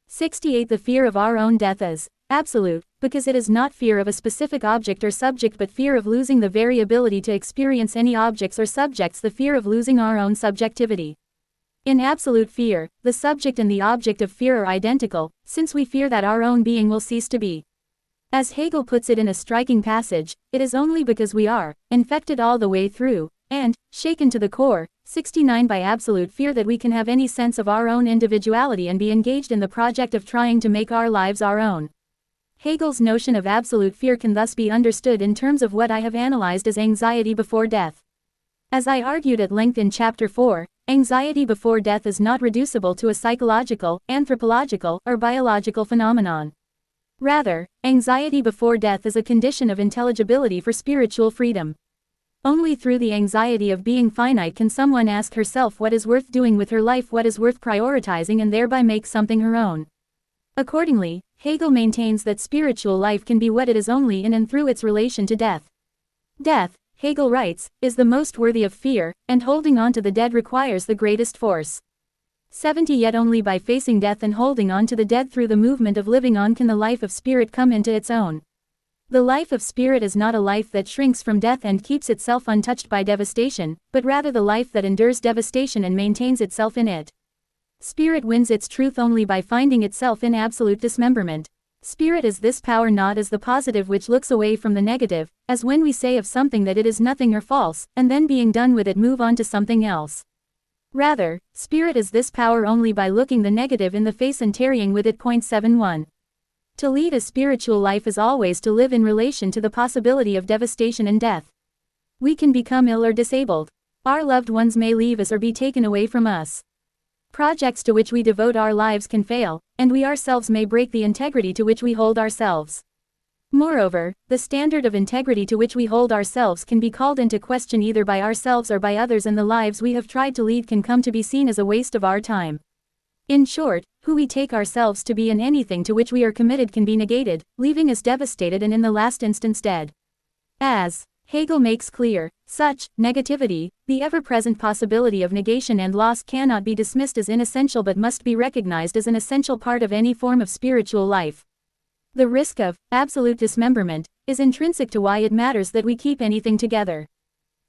Speaker 1: 68. The fear of our own death is absolute, because it is not fear of a specific object or subject but fear of losing the very ability to experience any objects or subjects, the fear of losing our own subjectivity. In absolute fear, the subject and the object of fear are identical, since we fear that our own being will cease to be. As Hegel puts it in a striking passage, it is only because we are infected all the way through, and shaken to the core, 69, by absolute fear that we can have any sense of our own individuality and be engaged in the project of trying to make our lives our own. Hegel's notion of absolute fear can thus be understood in terms of what I have analyzed as anxiety before death. As I argued at length in Chapter 4, anxiety before death is not reducible to a psychological, anthropological, or biological phenomenon. Rather, anxiety before death is a condition of intelligibility for spiritual freedom. Only through the anxiety of being finite can someone ask herself what is worth doing with her life, what is worth prioritizing, and thereby make something her own. Accordingly, Hegel maintains that spiritual life can be what it is only in and through its relation to death. Death, Hegel writes, is the most worthy of fear, and holding on to the dead requires the greatest force. 70. Yet only by facing death and holding on to the dead through the movement of living on can the life of spirit come into its own. The life of spirit is not a life that shrinks from death and keeps itself untouched by devastation, but rather the life that endures devastation and maintains itself in it. Spirit wins its truth only by finding itself in absolute dismemberment. Spirit is this power not as the positive which looks away from the negative, as when we say of something that it is nothing or false, and then being done with it move on to something else. Rather, spirit is this power only by looking the negative in the face and tarrying with it. 71. To lead a spiritual life is always to live in relation to the possibility of devastation and death. We can become ill or disabled. Our loved ones may leave us or be taken away from us. Projects to which we devote our lives can fail, and we ourselves may break the integrity to which we hold ourselves. Moreover, the standard of integrity to which we hold ourselves can be called into question either by ourselves or by others, and the lives we have tried to lead can come to be seen as a waste of our time. In short, who we take ourselves to be and anything to which we are committed can be negated, leaving us devastated and in the last instance dead. As Hegel makes clear, such negativity, the ever-present possibility of negation and loss, cannot be dismissed as inessential but must be recognized as an essential part of any form of spiritual life. The risk of absolute dismemberment is intrinsic to why it matters that we keep anything together.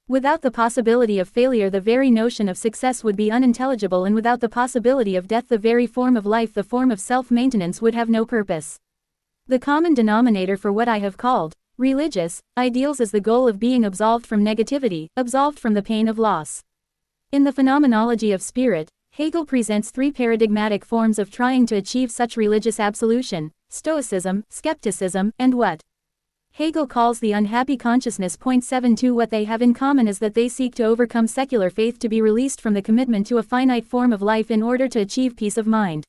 Speaker 1: Without the possibility of failure, the very notion of success would be unintelligible, and without the possibility of death, the very form of life, the form of self-maintenance, would have no purpose. The common denominator for what I have called religious ideals is the goal of being absolved from negativity, absolved from the pain of loss. In the Phenomenology of Spirit, Hegel presents three paradigmatic forms of trying to achieve such religious absolution: Stoicism, skepticism, and what Hegel calls the unhappy consciousness. 72. What they have in common is that they seek to overcome secular faith to be released from the commitment to a finite form of life in order to achieve peace of mind.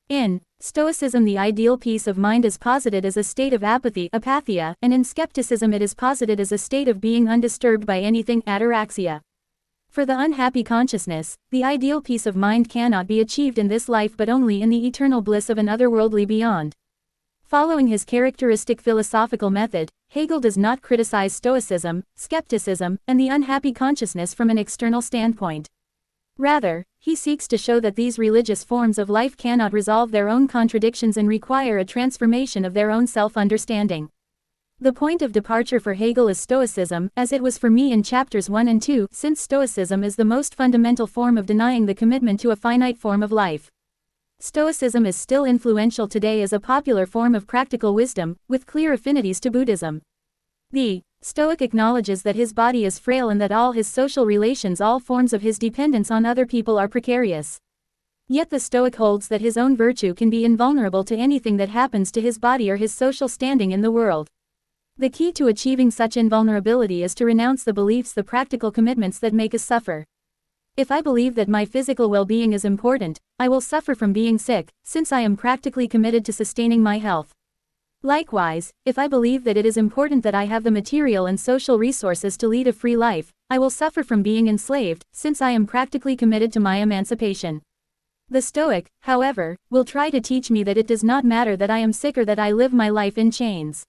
Speaker 1: In Stoicism, the ideal peace of mind is posited as a state of apathy, apatheia, and in skepticism it is posited as a state of being undisturbed by anything, ataraxia. For the unhappy consciousness, the ideal peace of mind cannot be achieved in this life but only in the eternal bliss of an otherworldly beyond. Following his characteristic philosophical method, Hegel does not criticize Stoicism, skepticism, and the unhappy consciousness from an external standpoint. Rather, he seeks to show that these religious forms of life cannot resolve their own contradictions and require a transformation of their own self-understanding. The point of departure for Hegel is Stoicism, as it was for me in chapters 1 and 2, since Stoicism is the most fundamental form of denying the commitment to a finite form of life. Stoicism is still influential today as a popular form of practical wisdom, with clear affinities to Buddhism. The Stoic acknowledges that his body is frail and that all his social relations, all forms of his dependence on other people, are precarious. Yet the Stoic holds that his own virtue can be invulnerable to anything that happens to his body or his social standing in the world. The key to achieving such invulnerability is to renounce the beliefs, the practical commitments that make us suffer. If I believe that my physical well-being is important, I will suffer from being sick, since I am practically committed to sustaining my health. Likewise, if I believe that it is important that I have the material and social resources to lead a free life, I will suffer from being enslaved, since I am practically committed to my emancipation. The Stoic, however, will try to teach me that it does not matter that I am sick or that I live my life in chains.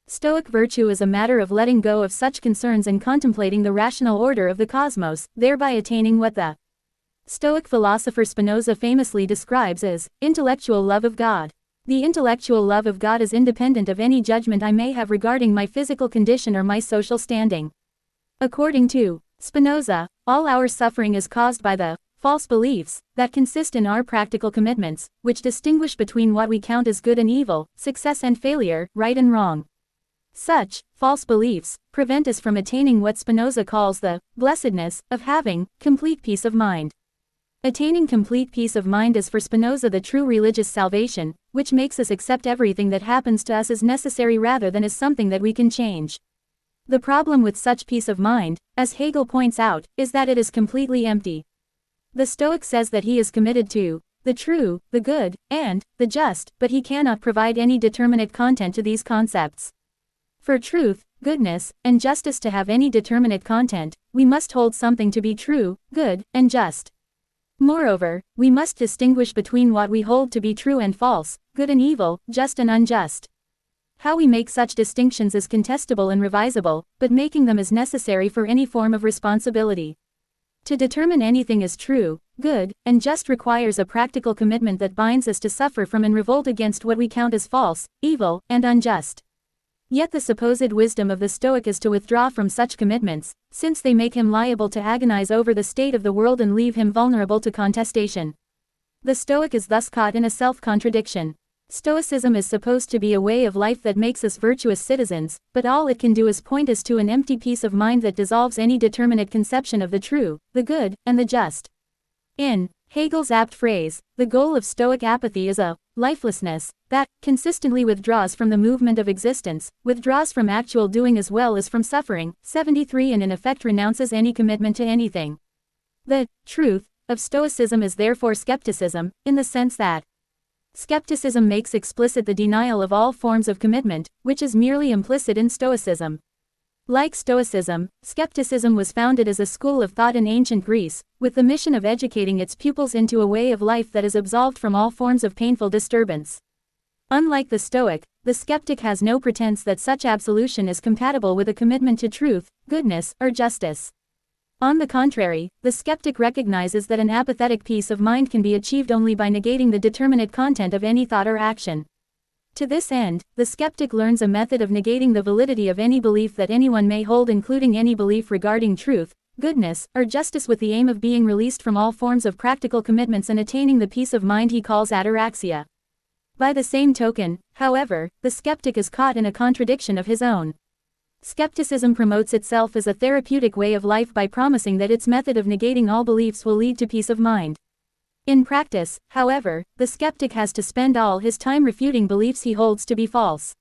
Speaker 1: Stoic virtue is a matter of letting go of such concerns and contemplating the rational order of the cosmos, thereby attaining what the Stoic philosopher Spinoza famously describes as intellectual love of God. The intellectual love of God is independent of any judgment I may have regarding my physical condition or my social standing. According to Spinoza, all our suffering is caused by the false beliefs that consist in our practical commitments, which distinguish between what we count as good and evil, success and failure, right and wrong. Such false beliefs prevent us from attaining what Spinoza calls the blessedness of having complete peace of mind. Attaining complete peace of mind is for Spinoza the true religious salvation, which makes us accept everything that happens to us as necessary rather than as something that we can change. The problem with such peace of mind, as Hegel points out, is that it is completely empty. The Stoic says that he is committed to the true, the good, and the just, but he cannot provide any determinate content to these concepts. For truth, goodness, and justice to have any determinate content, we must hold something to be true, good, and just. Moreover, we must distinguish between what we hold to be true and false, good and evil, just and unjust. How we make such distinctions is contestable and revisable, but making them is necessary for any form of responsibility. To determine anything as true, good, and just requires a practical commitment that binds us to suffer from and revolt against what we count as false, evil, and unjust. Yet the supposed wisdom of the Stoic is to withdraw from such commitments, since they make him liable to agonize over the state of the world and leave him vulnerable to contestation. The Stoic is thus caught in a self-contradiction. Stoicism is supposed to be a way of life that makes us virtuous citizens, but all it can do is point us to an empty peace of mind that dissolves any determinate conception of the true, the good, and the just. In Hegel's apt phrase, the goal of Stoic apathy is a lifelessness that consistently withdraws from the movement of existence, withdraws from actual doing as well as from suffering. 73 and in effect renounces any commitment to anything. The truth of Stoicism is therefore skepticism, in the sense that skepticism makes explicit the denial of all forms of commitment, which is merely implicit in Stoicism. Like Stoicism, skepticism was founded as a school of thought in ancient Greece, with the mission of educating its pupils into a way of life that is absolved from all forms of painful disturbance. Unlike the Stoic, the skeptic has no pretense that such absolution is compatible with a commitment to truth, goodness, or justice. On the contrary, the skeptic recognizes that an apathetic peace of mind can be achieved only by negating the determinate content of any thought or action. To this end, the skeptic learns a method of negating the validity of any belief that anyone may hold, including any belief regarding truth, goodness, or justice, with the aim of being released from all forms of practical commitments and attaining the peace of mind he calls ataraxia. By the same token, however, the skeptic is caught in a contradiction of his own. Skepticism promotes itself as a therapeutic way of life by promising that its method of negating all beliefs will lead to peace of mind. In practice, however, the skeptic has to spend all his time refuting beliefs he holds to be false.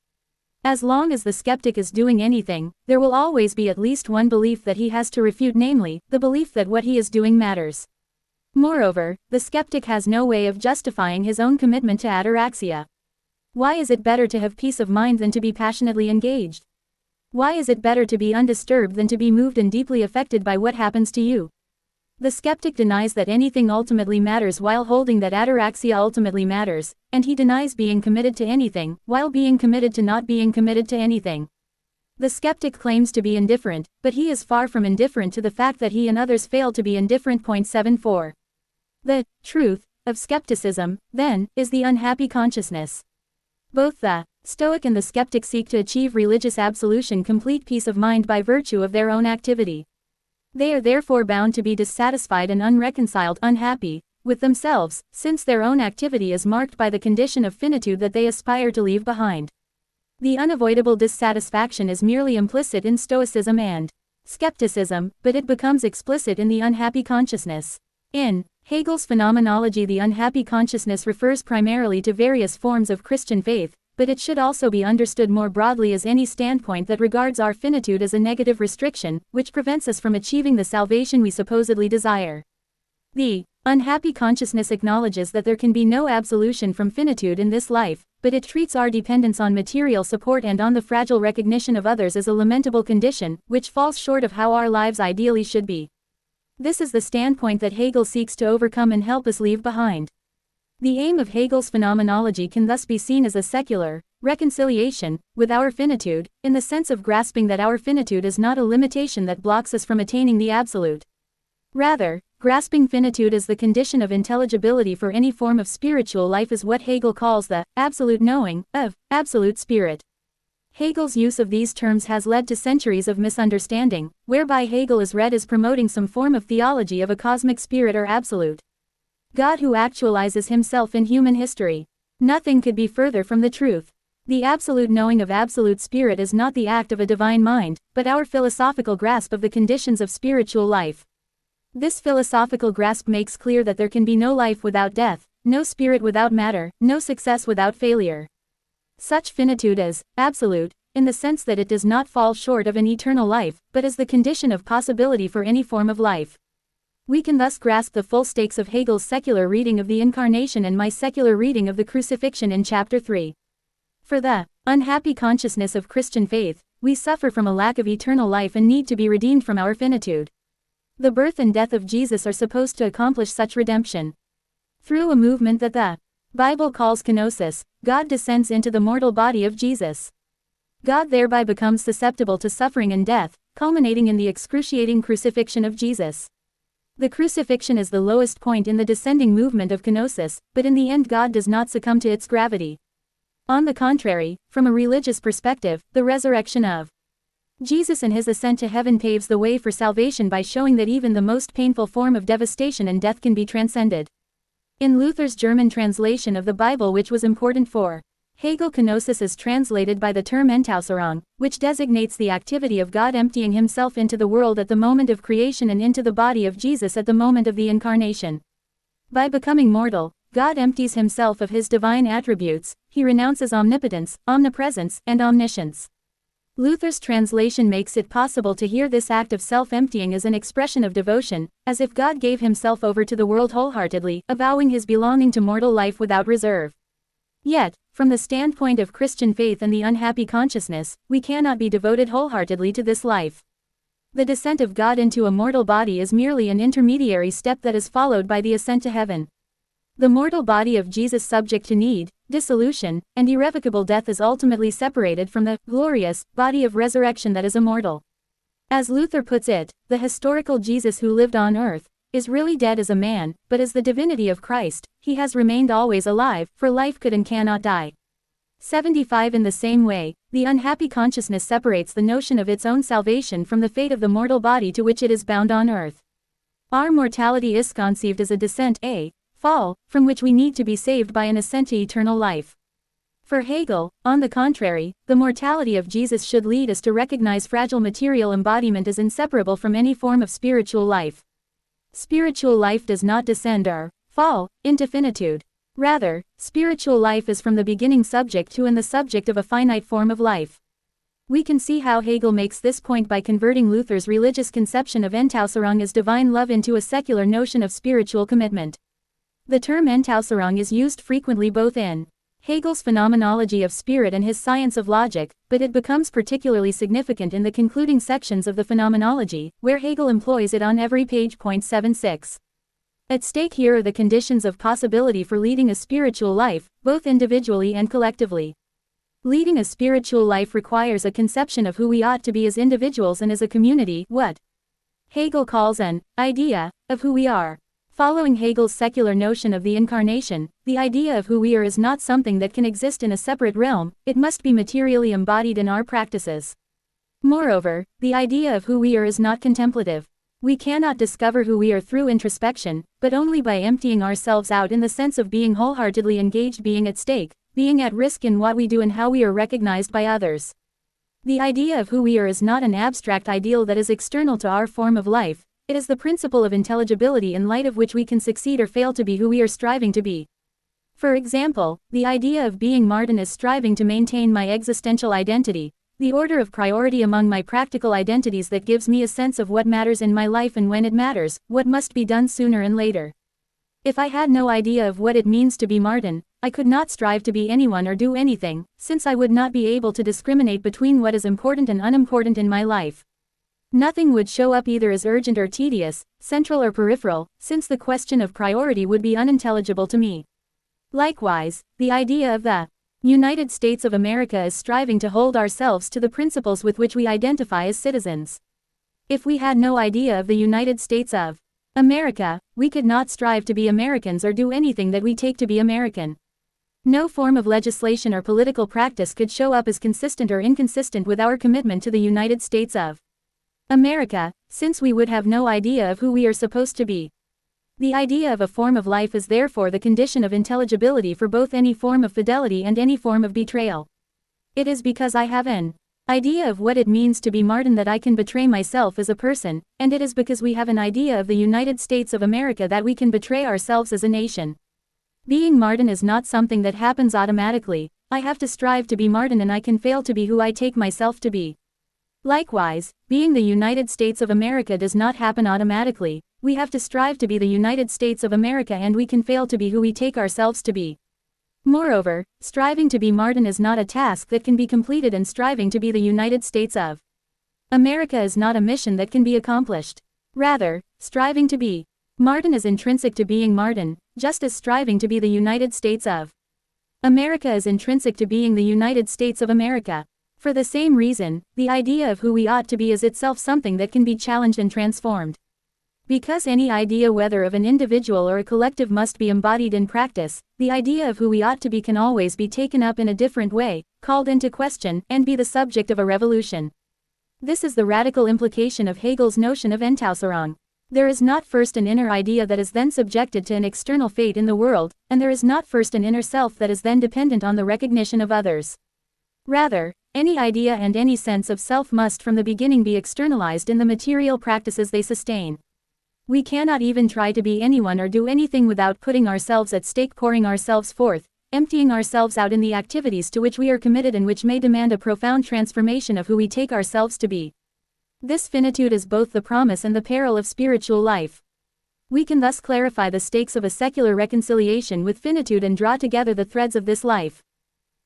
Speaker 1: As long as the skeptic is doing anything, there will always be at least one belief that he has to refute, namely, the belief that what he is doing matters. Moreover, the skeptic has no way of justifying his own commitment to ataraxia. Why is it better to have peace of mind than to be passionately engaged? Why is it better to be undisturbed than to be moved and deeply affected by what happens to you? The skeptic denies that anything ultimately matters while holding that ataraxia ultimately matters, and he denies being committed to anything, while being committed to not being committed to anything. The skeptic claims to be indifferent, but he is far from indifferent to the fact that he and others fail to be indifferent. 74. The truth of skepticism, then, is the unhappy consciousness. Both the Stoic and the skeptic seek to achieve religious absolution, complete peace of mind by virtue of their own activity. They are therefore bound to be dissatisfied and unreconciled, unhappy with themselves, since their own activity is marked by the condition of finitude that they aspire to leave behind. The unavoidable dissatisfaction is merely implicit in Stoicism and skepticism, but it becomes explicit in the unhappy consciousness. In Hegel's phenomenology, the unhappy consciousness refers primarily to various forms of Christian faith, but it should also be understood more broadly as any standpoint that regards our finitude as a negative restriction, which prevents us from achieving the salvation we supposedly desire. The unhappy consciousness acknowledges that there can be no absolution from finitude in this life, but it treats our dependence on material support and on the fragile recognition of others as a lamentable condition, which falls short of how our lives ideally should be. This is the standpoint that Hegel seeks to overcome and help us leave behind. The aim of Hegel's phenomenology can thus be seen as a secular reconciliation with our finitude, in the sense of grasping that our finitude is not a limitation that blocks us from attaining the absolute. Rather, grasping finitude as the condition of intelligibility for any form of spiritual life is what Hegel calls the absolute knowing of absolute spirit. Hegel's use of these terms has led to centuries of misunderstanding, whereby Hegel is read as promoting some form of theology of a cosmic spirit or absolute God who actualizes himself in human history. Nothing could be further from the truth. The absolute knowing of absolute spirit is not the act of a divine mind, but our philosophical grasp of the conditions of spiritual life. This philosophical grasp makes clear that there can be no life without death, no spirit without matter, no success without failure. Such finitude is absolute, in the sense that it does not fall short of an eternal life, but is the condition of possibility for any form of life. We can thus grasp the full stakes of Hegel's secular reading of the Incarnation and my secular reading of the Crucifixion in Chapter 3. For the unhappy consciousness of Christian faith, we suffer from a lack of eternal life and need to be redeemed from our finitude. The birth and death of Jesus are supposed to accomplish such redemption. Through a movement that the Bible calls kenosis, God descends into the mortal body of Jesus. God thereby becomes susceptible to suffering and death, culminating in the excruciating crucifixion of Jesus. The crucifixion is the lowest point in the descending movement of kenosis, but in the end God does not succumb to its gravity. On the contrary, from a religious perspective, the resurrection of Jesus and his ascent to heaven paves the way for salvation by showing that even the most painful form of devastation and death can be transcended. In Luther's German translation of the Bible, which was important for Hegel, kenosis is translated by the term Entäußerung, which designates the activity of God emptying himself into the world at the moment of creation and into the body of Jesus at the moment of the Incarnation. By becoming mortal, God empties himself of his divine attributes, he renounces omnipotence, omnipresence, and omniscience. Luther's translation makes it possible to hear this act of self-emptying as an expression of devotion, as if God gave himself over to the world wholeheartedly, avowing his belonging to mortal life without reserve. Yet, from the standpoint of Christian faith and the unhappy consciousness, we cannot be devoted wholeheartedly to this life. The descent of God into a mortal body is merely an intermediary step that is followed by the ascent to heaven. The mortal body of Jesus, subject to need, dissolution, and irrevocable death, is ultimately separated from the glorious body of resurrection that is immortal. As Luther puts it, the historical Jesus who lived on earth is really dead as a man, but as the divinity of Christ, he has remained always alive, for life could and cannot die. 75. In the same way, the unhappy consciousness separates the notion of its own salvation from the fate of the mortal body to which it is bound on earth. Our mortality is conceived as a descent, a fall, from which we need to be saved by an ascent to eternal life. For Hegel, on the contrary, the mortality of Jesus should lead us to recognize fragile material embodiment as inseparable from any form of spiritual life. Spiritual life does not descend or fall into finitude. Rather, spiritual life is from the beginning subject to and the subject of a finite form of life. We can see how Hegel makes this point by converting Luther's religious conception of Entäußerung as divine love into a secular notion of spiritual commitment. The term Entäußerung is used frequently both in Hegel's phenomenology of spirit and his science of logic, but it becomes particularly significant in the concluding sections of the phenomenology, where Hegel employs it on every page. 76. At stake here are the conditions of possibility for leading a spiritual life, both individually and collectively. Leading a spiritual life requires a conception of who we ought to be as individuals and as a community, what Hegel calls an idea of who we are. Following Hegel's secular notion of the incarnation, the idea of who we are is not something that can exist in a separate realm, it must be materially embodied in our practices. Moreover, the idea of who we are is not contemplative. We cannot discover who we are through introspection, but only by emptying ourselves out in the sense of being wholeheartedly engaged, being at stake, being at risk in what we do and how we are recognized by others. The idea of who we are is not an abstract ideal that is external to our form of life, it is the principle of intelligibility in light of which we can succeed or fail to be who we are striving to be. For example, the idea of being Martin is striving to maintain my existential identity, the order of priority among my practical identities that gives me a sense of what matters in my life and when it matters, what must be done sooner and later. If I had no idea of what it means to be Martin, I could not strive to be anyone or do anything, since I would not be able to discriminate between what is important and unimportant in my life. Nothing would show up either as urgent or tedious, central or peripheral, since the question of priority would be unintelligible to me. Likewise, the idea of the United States of America is striving to hold ourselves to the principles with which we identify as citizens. If we had no idea of the United States of America, we could not strive to be Americans or do anything that we take to be American. No form of legislation or political practice could show up as consistent or inconsistent with our commitment to the United States of America, since we would have no idea of who we are supposed to be. The idea of a form of life is therefore the condition of intelligibility for both any form of fidelity and any form of betrayal. It is because I have an idea of what it means to be Martin that I can betray myself as a person, and it is because we have an idea of the United States of America that we can betray ourselves as a nation. Being Martin is not something that happens automatically, I have to strive to be Martin and I can fail to be who I take myself to be. Likewise, being the United States of America does not happen automatically, we have to strive to be the United States of America and we can fail to be who we take ourselves to be. Moreover, striving to be Martin is not a task that can be completed and striving to be the United States of America is not a mission that can be accomplished. Rather, striving to be Martin is intrinsic to being Martin, just as striving to be the United States of America is intrinsic to being the United States of America. For the same reason, the idea of who we ought to be is itself something that can be challenged and transformed. Because any idea whether of an individual or a collective must be embodied in practice, the idea of who we ought to be can always be taken up in a different way, called into question, and be the subject of a revolution. This is the radical implication of Hegel's notion of Entäußerung. There is not first an inner idea that is then subjected to an external fate in the world, and there is not first an inner self that is then dependent on the recognition of others. Rather, any idea and any sense of self must from the beginning be externalized in the material practices they sustain. We cannot even try to be anyone or do anything without putting ourselves at stake, pouring ourselves forth, emptying ourselves out in the activities to which we are committed and which may demand a profound transformation of who we take ourselves to be. This finitude is both the promise and the peril of spiritual life. We can thus clarify the stakes of a secular reconciliation with finitude and draw together the threads of this life.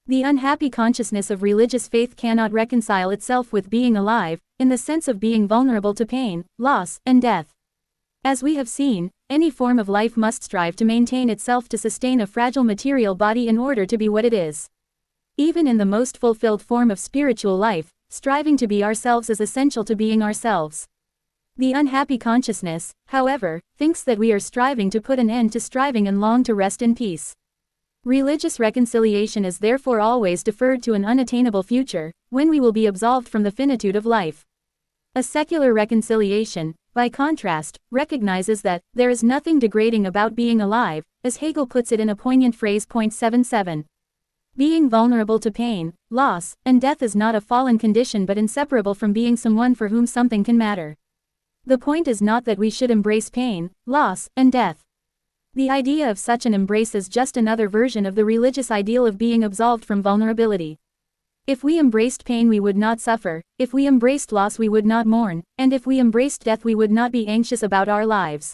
Speaker 1: The unhappy consciousness of religious faith cannot reconcile itself with being alive, in the sense of being vulnerable to pain, loss, and death. As we have seen, any form of life must strive to maintain itself to sustain a fragile material body in order to be what it is. Even in the most fulfilled form of spiritual life, striving to be ourselves is essential to being ourselves. The unhappy consciousness, however, thinks that we are striving to put an end to striving and long to rest in peace. Religious reconciliation is therefore always deferred to an unattainable future, when we will be absolved from the finitude of life. A secular reconciliation, by contrast, recognizes that there is nothing degrading about being alive, as Hegel puts it in a poignant phrase. 77. Being vulnerable to pain, loss, and death is not a fallen condition but inseparable from being someone for whom something can matter. The point is not that we should embrace pain, loss, and death. The idea of such an embrace is just another version of the religious ideal of being absolved from vulnerability. If we embraced pain we would not suffer, if we embraced loss we would not mourn, and if we embraced death we would not be anxious about our lives.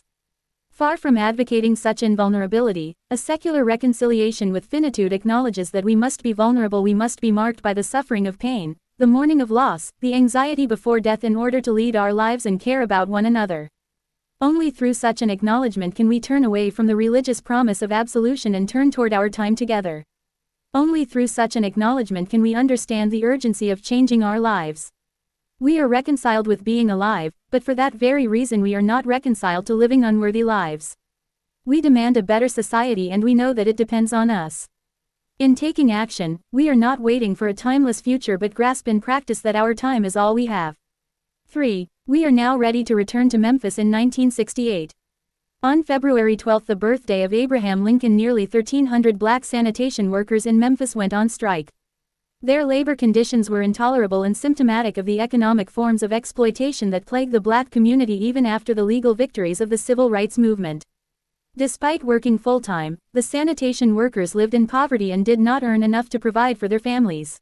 Speaker 1: Far from advocating such invulnerability, a secular reconciliation with finitude acknowledges that we must be vulnerable, we must be marked by the suffering of pain, the mourning of loss, the anxiety before death in order to lead our lives and care about one another. Only through such an acknowledgement can we turn away from the religious promise of absolution and turn toward our time together. Only through such an acknowledgement can we understand the urgency of changing our lives. We are reconciled with being alive, but for that very reason we are not reconciled to living unworthy lives. We demand a better society and we know that it depends on us. In taking action, we are not waiting for a timeless future but grasp in practice that our time is all we have. 3. We are now ready to return to Memphis in 1968. On February 12, the birthday of Abraham Lincoln, nearly 1,300 black sanitation workers in Memphis went on strike. Their labor conditions were intolerable and symptomatic of the economic forms of exploitation that plagued the black community even after the legal victories of the civil rights movement. Despite working full-time, the sanitation workers lived in poverty and did not earn enough to provide for their families.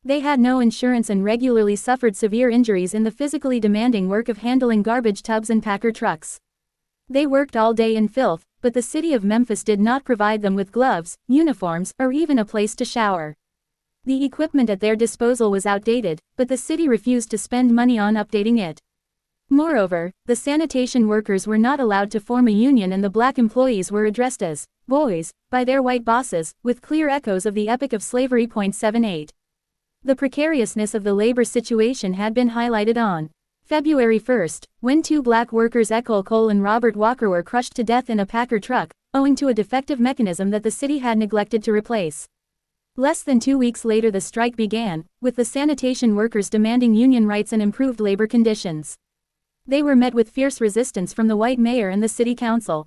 Speaker 1: They had no insurance and regularly suffered severe injuries in the physically demanding work of handling garbage tubs and packer trucks. They worked all day in filth, but the city of Memphis did not provide them with gloves, uniforms, or even a place to shower. The equipment at their disposal was outdated, but the city refused to spend money on updating it. Moreover, the sanitation workers were not allowed to form a union and the black employees were addressed as boys by their white bosses, with clear echoes of the Epic of Slavery. 78. The precariousness of the labor situation had been highlighted on February 1, when two black workers, Ecole Cole and Robert Walker, were crushed to death in a packer truck, owing to a defective mechanism that the city had neglected to replace. Less than 2 weeks later the strike began, with the sanitation workers demanding union rights and improved labor conditions. They were met with fierce resistance from the white mayor and the city council.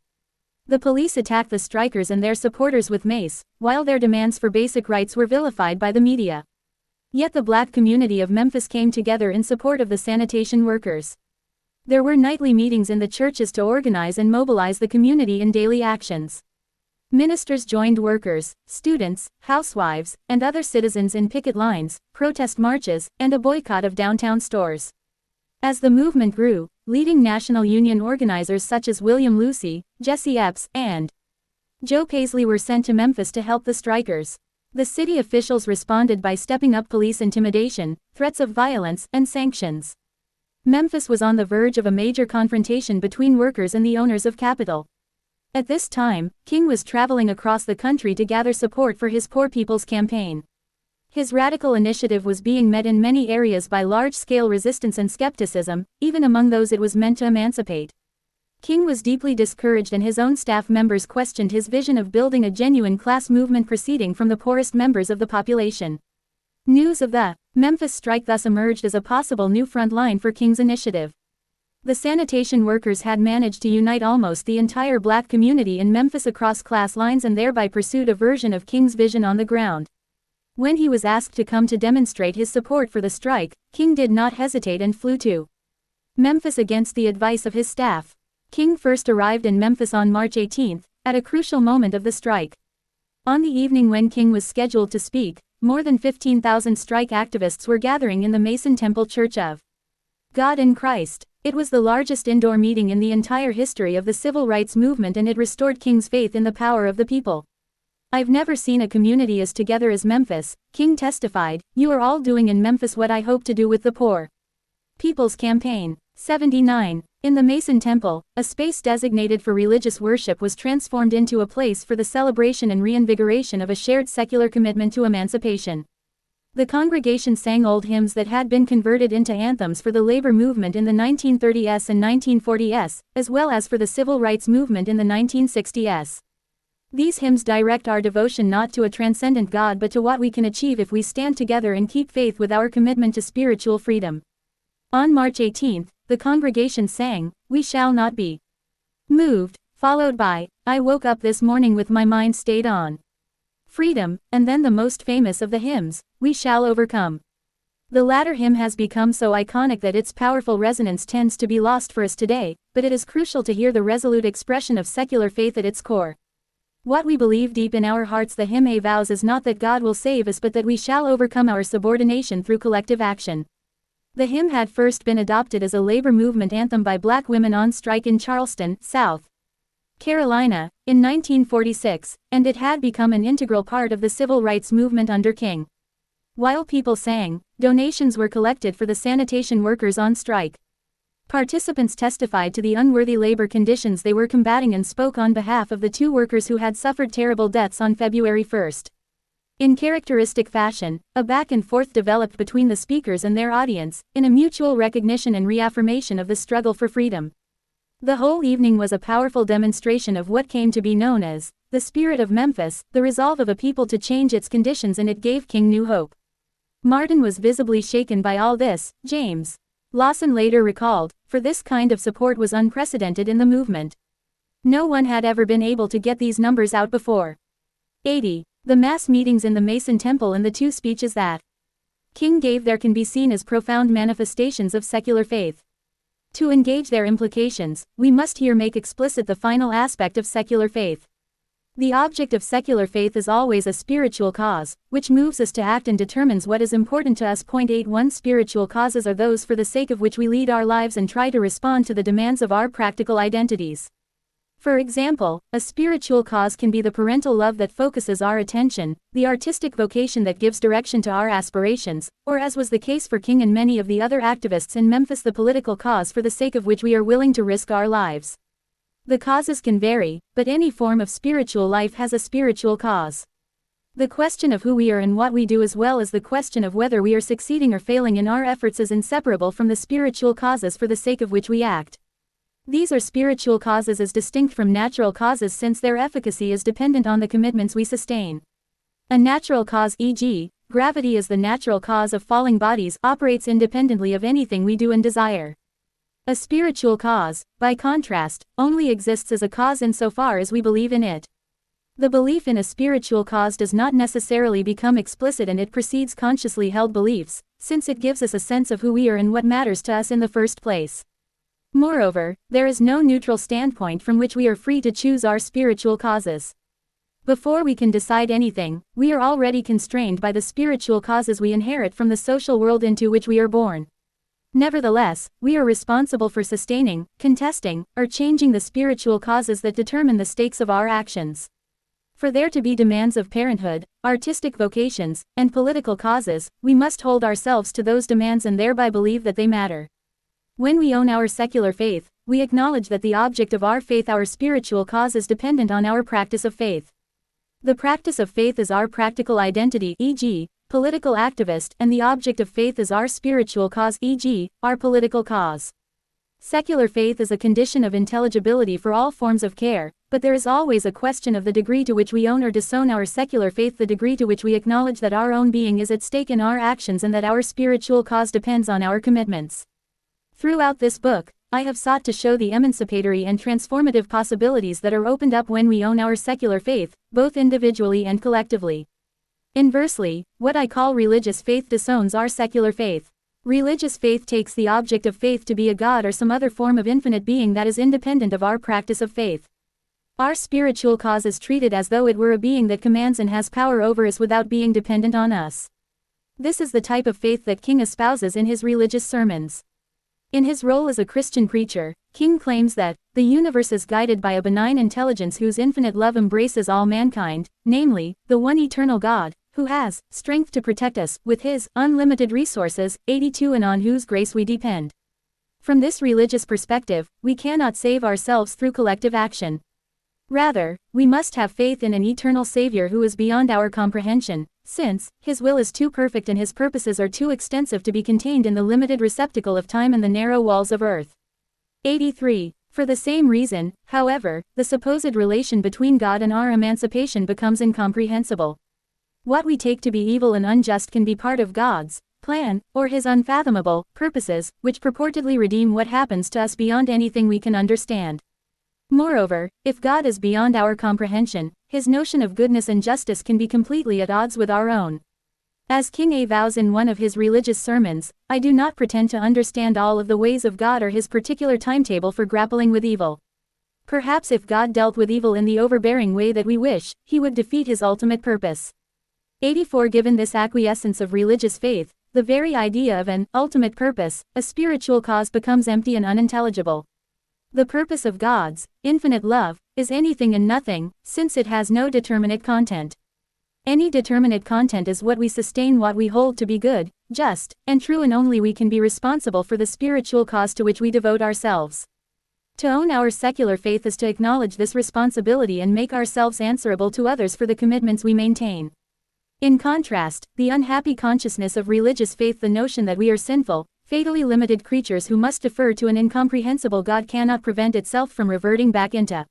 Speaker 1: The police attacked the strikers and their supporters with mace, while their demands for basic rights were vilified by the media. Yet the black community of Memphis came together in support of the sanitation workers. There were nightly meetings in the churches to organize and mobilize the community in daily actions. Ministers joined workers, students, housewives, and other citizens in picket lines, protest marches, and a boycott of downtown stores. As the movement grew, leading national union organizers such as William Lucy, Jesse Epps, and Joe Paisley were sent to Memphis to help the strikers. The city officials responded by stepping up police intimidation, threats of violence, and sanctions. Memphis was on the verge of a major confrontation between workers and the owners of capital. At this time, King was traveling across the country to gather support for his Poor People's Campaign. His radical initiative was being met in many areas by large-scale resistance and skepticism, even among those it was meant to emancipate. King was deeply discouraged and his own staff members questioned his vision of building a genuine class movement proceeding from the poorest members of the population. News of the Memphis strike thus emerged as a possible new front line for King's initiative. The sanitation workers had managed to unite almost the entire black community in Memphis across class lines and thereby pursued a version of King's vision on the ground. When he was asked to come to demonstrate his support for the strike, King did not hesitate and flew to Memphis against the advice of his staff. King first arrived in Memphis on March 18, at a crucial moment of the strike. On the evening when King was scheduled to speak, more than 15,000 strike activists were gathering in the Mason Temple Church of God in Christ. It was the largest indoor meeting in the entire history of the civil rights movement and it restored King's faith in the power of the people. "I've never seen a community as together as Memphis," King testified. "You are all doing in Memphis what I hope to do with the Poor People's Campaign." 79. In the Mason Temple, a space designated for religious worship was transformed into a place for the celebration and reinvigoration of a shared secular commitment to emancipation. The congregation sang old hymns that had been converted into anthems for the labor movement in the 1930s and 1940s, as well as for the civil rights movement in the 1960s. These hymns direct our devotion not to a transcendent God but to what we can achieve if we stand together and keep faith with our commitment to spiritual freedom. On March 18, the congregation sang, "We Shall Not Be Moved," followed by, "I Woke Up This Morning with My Mind Stayed On Freedom," and then the most famous of the hymns, "We Shall Overcome." The latter hymn has become so iconic that its powerful resonance tends to be lost for us today, but it is crucial to hear the resolute expression of secular faith at its core. What we believe deep in our hearts the hymn vows is not that God will save us but that we shall overcome our subordination through collective action. The hymn had first been adopted as a labor movement anthem by black women on strike in Charleston, South Carolina, in 1946, and it had become an integral part of the civil rights movement under King. While people sang, donations were collected for the sanitation workers on strike. Participants testified to the unworthy labor conditions they were combating and spoke on behalf of the two workers who had suffered terrible deaths on February 1. In characteristic fashion, a back and forth developed between the speakers and their audience, in a mutual recognition and reaffirmation of the struggle for freedom. The whole evening was a powerful demonstration of what came to be known as the spirit of Memphis, the resolve of a people to change its conditions, and it gave King new hope. Martin was visibly shaken by all this, James Lawson later recalled, for this kind of support was unprecedented in the movement. No one had ever been able to get these numbers out before. 80. The mass meetings in the Mason Temple and the two speeches that King gave there can be seen as profound manifestations of secular faith. To engage their implications, we must here make explicit the final aspect of secular faith. The object of secular faith is always a spiritual cause, which moves us to act and determines what is important to us. 81 Spiritual causes are those for the sake of which we lead our lives and try to respond to the demands of our practical identities. For example, a spiritual cause can be the parental love that focuses our attention, the artistic vocation that gives direction to our aspirations, or as was the case for King and many of the other activists in Memphis, the political cause for the sake of which we are willing to risk our lives. The causes can vary, but any form of spiritual life has a spiritual cause. The question of who we are and what we do, as well as the question of whether we are succeeding or failing in our efforts, is inseparable from the spiritual causes for the sake of which we act. These are spiritual causes as distinct from natural causes, since their efficacy is dependent on the commitments we sustain. A natural cause, e.g., gravity is the natural cause of falling bodies, operates independently of anything we do and desire. A spiritual cause, by contrast, only exists as a cause insofar as we believe in it. The belief in a spiritual cause does not necessarily become explicit, and it precedes consciously held beliefs, since it gives us a sense of who we are and what matters to us in the first place. Moreover, there is no neutral standpoint from which we are free to choose our spiritual causes. Before we can decide anything, we are already constrained by the spiritual causes we inherit from the social world into which we are born. Nevertheless, we are responsible for sustaining, contesting, or changing the spiritual causes that determine the stakes of our actions. For there to be demands of parenthood, artistic vocations, and political causes, we must hold ourselves to those demands and thereby believe that they matter. When we own our secular faith, we acknowledge that the object of our faith, our spiritual cause, is dependent on our practice of faith. The practice of faith is our practical identity, e.g., political activist, and the object of faith is our spiritual cause, e.g., our political cause. Secular faith is a condition of intelligibility for all forms of care, but there is always a question of the degree to which we own or disown our secular faith, the degree to which we acknowledge that our own being is at stake in our actions and that our spiritual cause depends on our commitments. Throughout this book, I have sought to show the emancipatory and transformative possibilities that are opened up when we own our secular faith, both individually and collectively. Inversely, what I call religious faith disowns our secular faith. Religious faith takes the object of faith to be a god or some other form of infinite being that is independent of our practice of faith. Our spiritual cause is treated as though it were a being that commands and has power over us without being dependent on us. This is the type of faith that King espouses in his religious sermons. In his role as a Christian preacher, King claims that the universe is guided by a benign intelligence whose infinite love embraces all mankind, namely, the one eternal God, who has strength to protect us with his unlimited resources, 82, and on whose grace we depend. From this religious perspective, we cannot save ourselves through collective action. Rather, we must have faith in an eternal Savior who is beyond our comprehension, since his will is too perfect and his purposes are too extensive to be contained in the limited receptacle of time and the narrow walls of earth. 83. For the same reason, however, the supposed relation between God and our emancipation becomes incomprehensible. What we take to be evil and unjust can be part of God's plan, or his unfathomable purposes, which purportedly redeem what happens to us beyond anything we can understand. Moreover, if God is beyond our comprehension, his notion of goodness and justice can be completely at odds with our own. As King A vows in one of his religious sermons, I do not pretend to understand all of the ways of God or his particular timetable for grappling with evil. Perhaps if God dealt with evil in the overbearing way that we wish, he would defeat his ultimate purpose. 84 Given this acquiescence of religious faith, the very idea of an ultimate purpose, a spiritual cause becomes empty and unintelligible. The purpose of God's infinite love is anything and nothing, since it has no determinate content. Any determinate content is what we sustain, what we hold to be good, just, and true, and only we can be responsible for the spiritual cause to which we devote ourselves. To own our secular faith is to acknowledge this responsibility and make ourselves answerable to others for the commitments we maintain. In contrast, the unhappy consciousness of religious faith, the notion that we are sinful, fatally limited creatures who must defer to an incomprehensible God, cannot prevent itself from reverting back into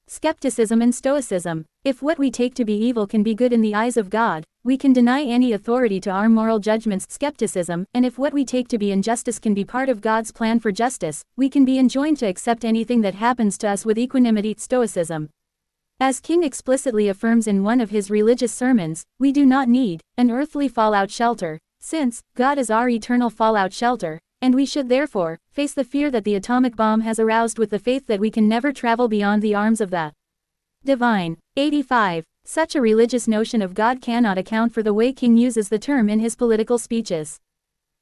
Speaker 1: skepticism and stoicism. If what we take to be evil can be good in the eyes of God, we can deny any authority to our moral judgments, skepticism, and if what we take to be injustice can be part of God's plan for justice, we can be enjoined to accept anything that happens to us with equanimity, stoicism. As King explicitly affirms in one of his religious sermons, we do not need an earthly fallout shelter, since God is our eternal fallout shelter, and we should therefore face the fear that the atomic bomb has aroused with the faith that we can never travel beyond the arms of the divine. 85. Such a religious notion of God cannot account for the way King uses the term in his political speeches.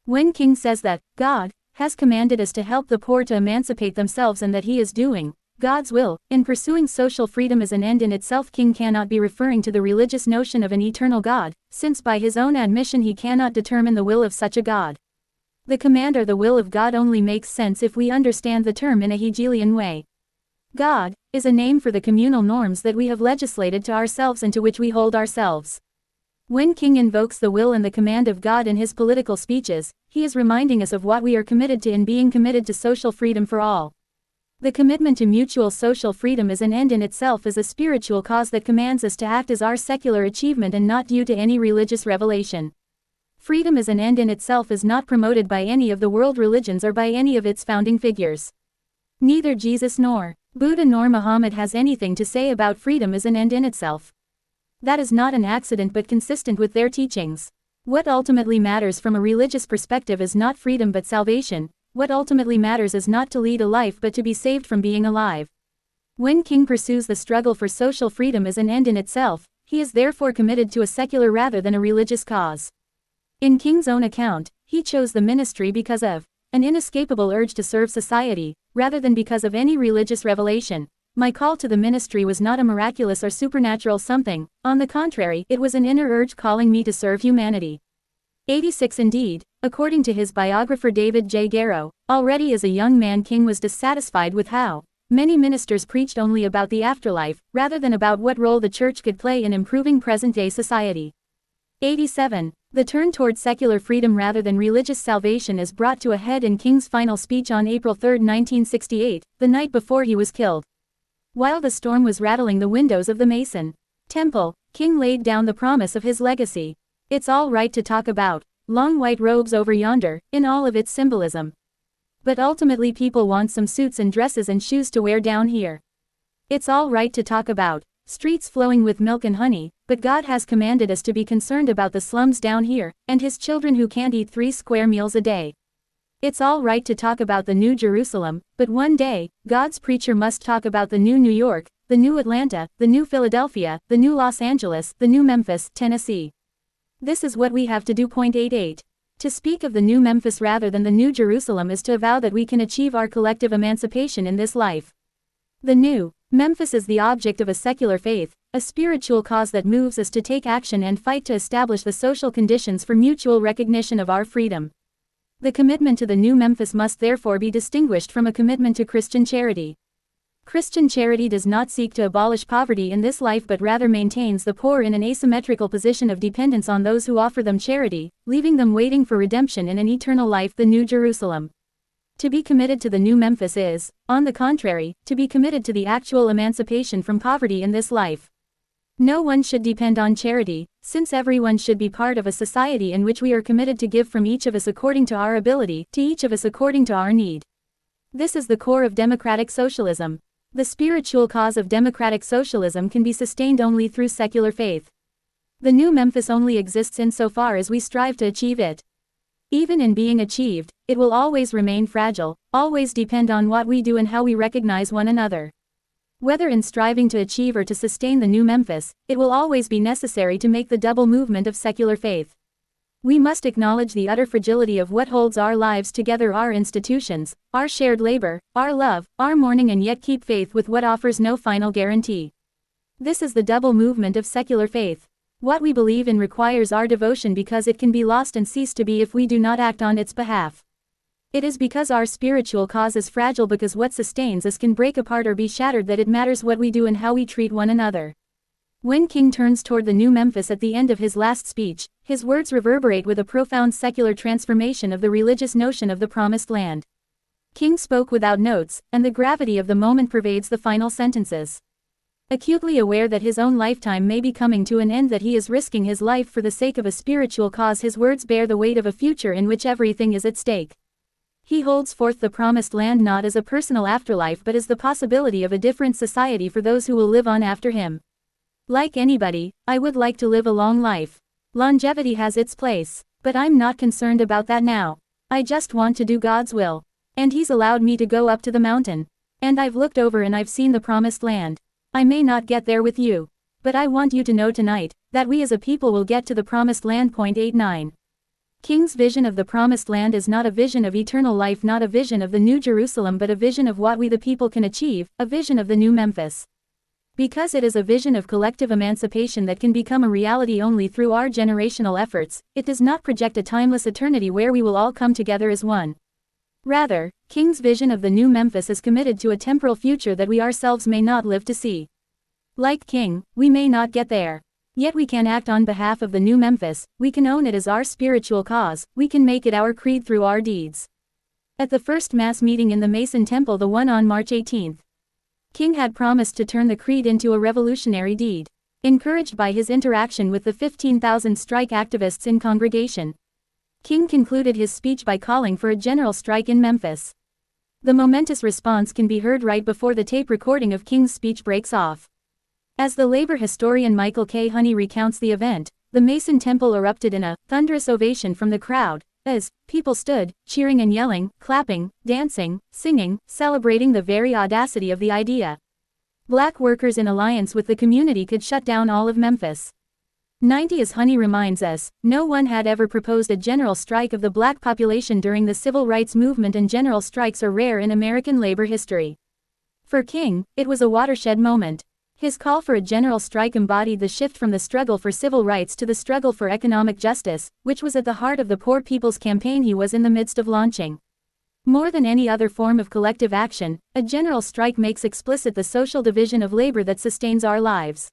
Speaker 1: When King says that God has commanded us to help the poor to emancipate themselves and that he is doing God's will in pursuing social freedom as an end in itself, King cannot be referring to the religious notion of an eternal God, since by his own admission he cannot determine the will of such a God. The command or the will of God only makes sense if we understand the term in a Hegelian way. God is a name for the communal norms that we have legislated to ourselves and to which we hold ourselves. When King invokes the will and the command of God in his political speeches, he is reminding us of what we are committed to in being committed to social freedom for all. The commitment to mutual social freedom as an end in itself is a spiritual cause that commands us to act as our secular achievement and not due to any religious revelation. Freedom as an end in itself is not promoted by any of the world religions or by any of its founding figures. Neither Jesus nor Buddha nor Muhammad has anything to say about freedom as an end in itself. That is not an accident but consistent with their teachings. What ultimately matters from a religious perspective is not freedom but salvation. What ultimately matters is not to lead a life but to be saved from being alive. When King pursues the struggle for social freedom as an end in itself, he is therefore committed to a secular rather than a religious cause. In King's own account, he chose the ministry because of an inescapable urge to serve society, rather than because of any religious revelation. My call to the ministry was not a miraculous or supernatural something, on the contrary, it was an inner urge calling me to serve humanity. 86 Indeed, according to his biographer David J. Garrow, already as a young man King was dissatisfied with how many ministers preached only about the afterlife, rather than about what role the church could play in improving present-day society. 87. The turn toward secular freedom rather than religious salvation is brought to a head in King's final speech on April 3, 1968, the night before he was killed. While the storm was rattling the windows of the Mason Temple, King laid down the promise of his legacy. It's all right to talk about long white robes over yonder, in all of its symbolism. But ultimately people want some suits and dresses and shoes to wear down here. It's all right to talk about streets flowing with milk and honey, but God has commanded us to be concerned about the slums down here, and his children who can't eat 3 square meals a day. It's all right to talk about the New Jerusalem, but one day, God's preacher must talk about the new New York, the new Atlanta, the new Philadelphia, the new Los Angeles, the new Memphis, Tennessee. This is what we have to do. 88. To speak of the new Memphis rather than the new Jerusalem is to avow that we can achieve our collective emancipation in this life. The new Memphis is the object of a secular faith, a spiritual cause that moves us to take action and fight to establish the social conditions for mutual recognition of our freedom. The commitment to the new Memphis must therefore be distinguished from a commitment to Christian charity. Christian charity does not seek to abolish poverty in this life but rather maintains the poor in an asymmetrical position of dependence on those who offer them charity, leaving them waiting for redemption in an eternal life, the New Jerusalem. To be committed to the new Memphis is, on the contrary, to be committed to the actual emancipation from poverty in this life. No one should depend on charity, since everyone should be part of a society in which we are committed to give from each of us according to our ability, to each of us according to our need. This is the core of democratic socialism. The spiritual cause of democratic socialism can be sustained only through secular faith. The new Memphis only exists insofar as we strive to achieve it. Even in being achieved, it will always remain fragile, always depend on what we do and how we recognize one another. Whether in striving to achieve or to sustain the new Memphis, it will always be necessary to make the double movement of secular faith. We must acknowledge the utter fragility of what holds our lives together, our institutions, our shared labor, our love, our mourning, and yet keep faith with what offers no final guarantee. This is the double movement of secular faith. What we believe in requires our devotion because it can be lost and cease to be if we do not act on its behalf. It is because our spiritual cause is fragile, because what sustains us can break apart or be shattered, that it matters what we do and how we treat one another. When King turns toward the new Memphis at the end of his last speech, his words reverberate with a profound secular transformation of the religious notion of the Promised Land. King spoke without notes, and the gravity of the moment pervades the final sentences. Acutely aware that his own lifetime may be coming to an end, that he is risking his life for the sake of a spiritual cause, his words bear the weight of a future in which everything is at stake. He holds forth the Promised Land not as a personal afterlife but as the possibility of a different society for those who will live on after him. Like anybody, I would like to live a long life. Longevity has its place, but I'm not concerned about that now. I just want to do God's will. And He's allowed me to go up to the mountain. And I've looked over and I've seen the Promised Land. I may not get there with you, but I want you to know tonight that we as a people will get to the Promised Land. 89. King's vision of the Promised Land is not a vision of eternal life, not a vision of the New Jerusalem, but a vision of what we the people can achieve, a vision of the new Memphis. Because it is a vision of collective emancipation that can become a reality only through our generational efforts, it does not project a timeless eternity where we will all come together as one. Rather, King's vision of the new Memphis is committed to a temporal future that we ourselves may not live to see. Like King, we may not get there. Yet we can act on behalf of the new Memphis, we can own it as our spiritual cause, we can make it our creed through our deeds. At the first mass meeting in the Mason Temple, the one on March 18, King had promised to turn the creed into a revolutionary deed. Encouraged by his interaction with the 15,000 strike activists in congregation, King concluded his speech by calling for a general strike in Memphis. The momentous response can be heard right before the tape recording of King's speech breaks off. As the labor historian Michael K. Honey recounts the event, the Mason Temple erupted in a thunderous ovation from the crowd, as people stood, cheering and yelling, clapping, dancing, singing, celebrating the very audacity of the idea. Black workers in alliance with the community could shut down all of Memphis. 90. As Honey reminds us, no one had ever proposed a general strike of the black population during the civil rights movement, and general strikes are rare in American labor history. For King, it was a watershed moment. His call for a general strike embodied the shift from the struggle for civil rights to the struggle for economic justice, which was at the heart of the Poor People's Campaign he was in the midst of launching. More than any other form of collective action, a general strike makes explicit the social division of labor that sustains our lives.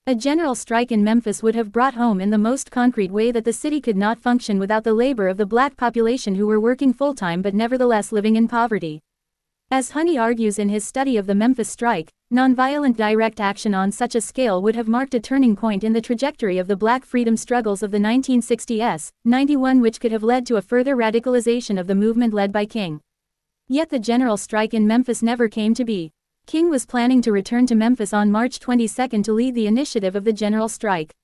Speaker 1: A general strike in Memphis would have brought home in the most concrete way that the city could not function without the labor of the black population who were working full-time but nevertheless living in poverty. As Honey argues in his study of the Memphis strike, nonviolent direct action on such a scale would have marked a turning point in the trajectory of the black freedom struggles of the 1960s, 91, which could have led to a further radicalization of the movement led by King. Yet the general strike in Memphis never came to be. King was planning to return to Memphis on March 22 to lead the initiative of the general strike.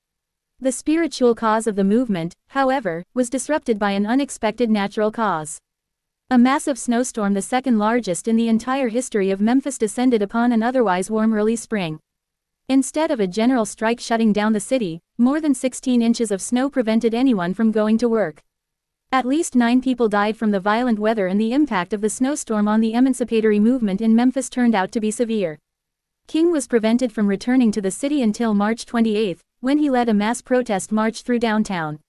Speaker 1: The spiritual cause of the movement, however, was disrupted by an unexpected natural cause. A massive snowstorm, the second largest in the entire history of Memphis, descended upon an otherwise warm early spring. Instead of a general strike shutting down the city, more than 16 inches of snow prevented anyone from going to work. At least 9 people died from the violent weather, and the impact of the snowstorm on the emancipatory movement in Memphis turned out to be severe. King was prevented from returning to the city until March 28, when he led a mass protest march through downtown.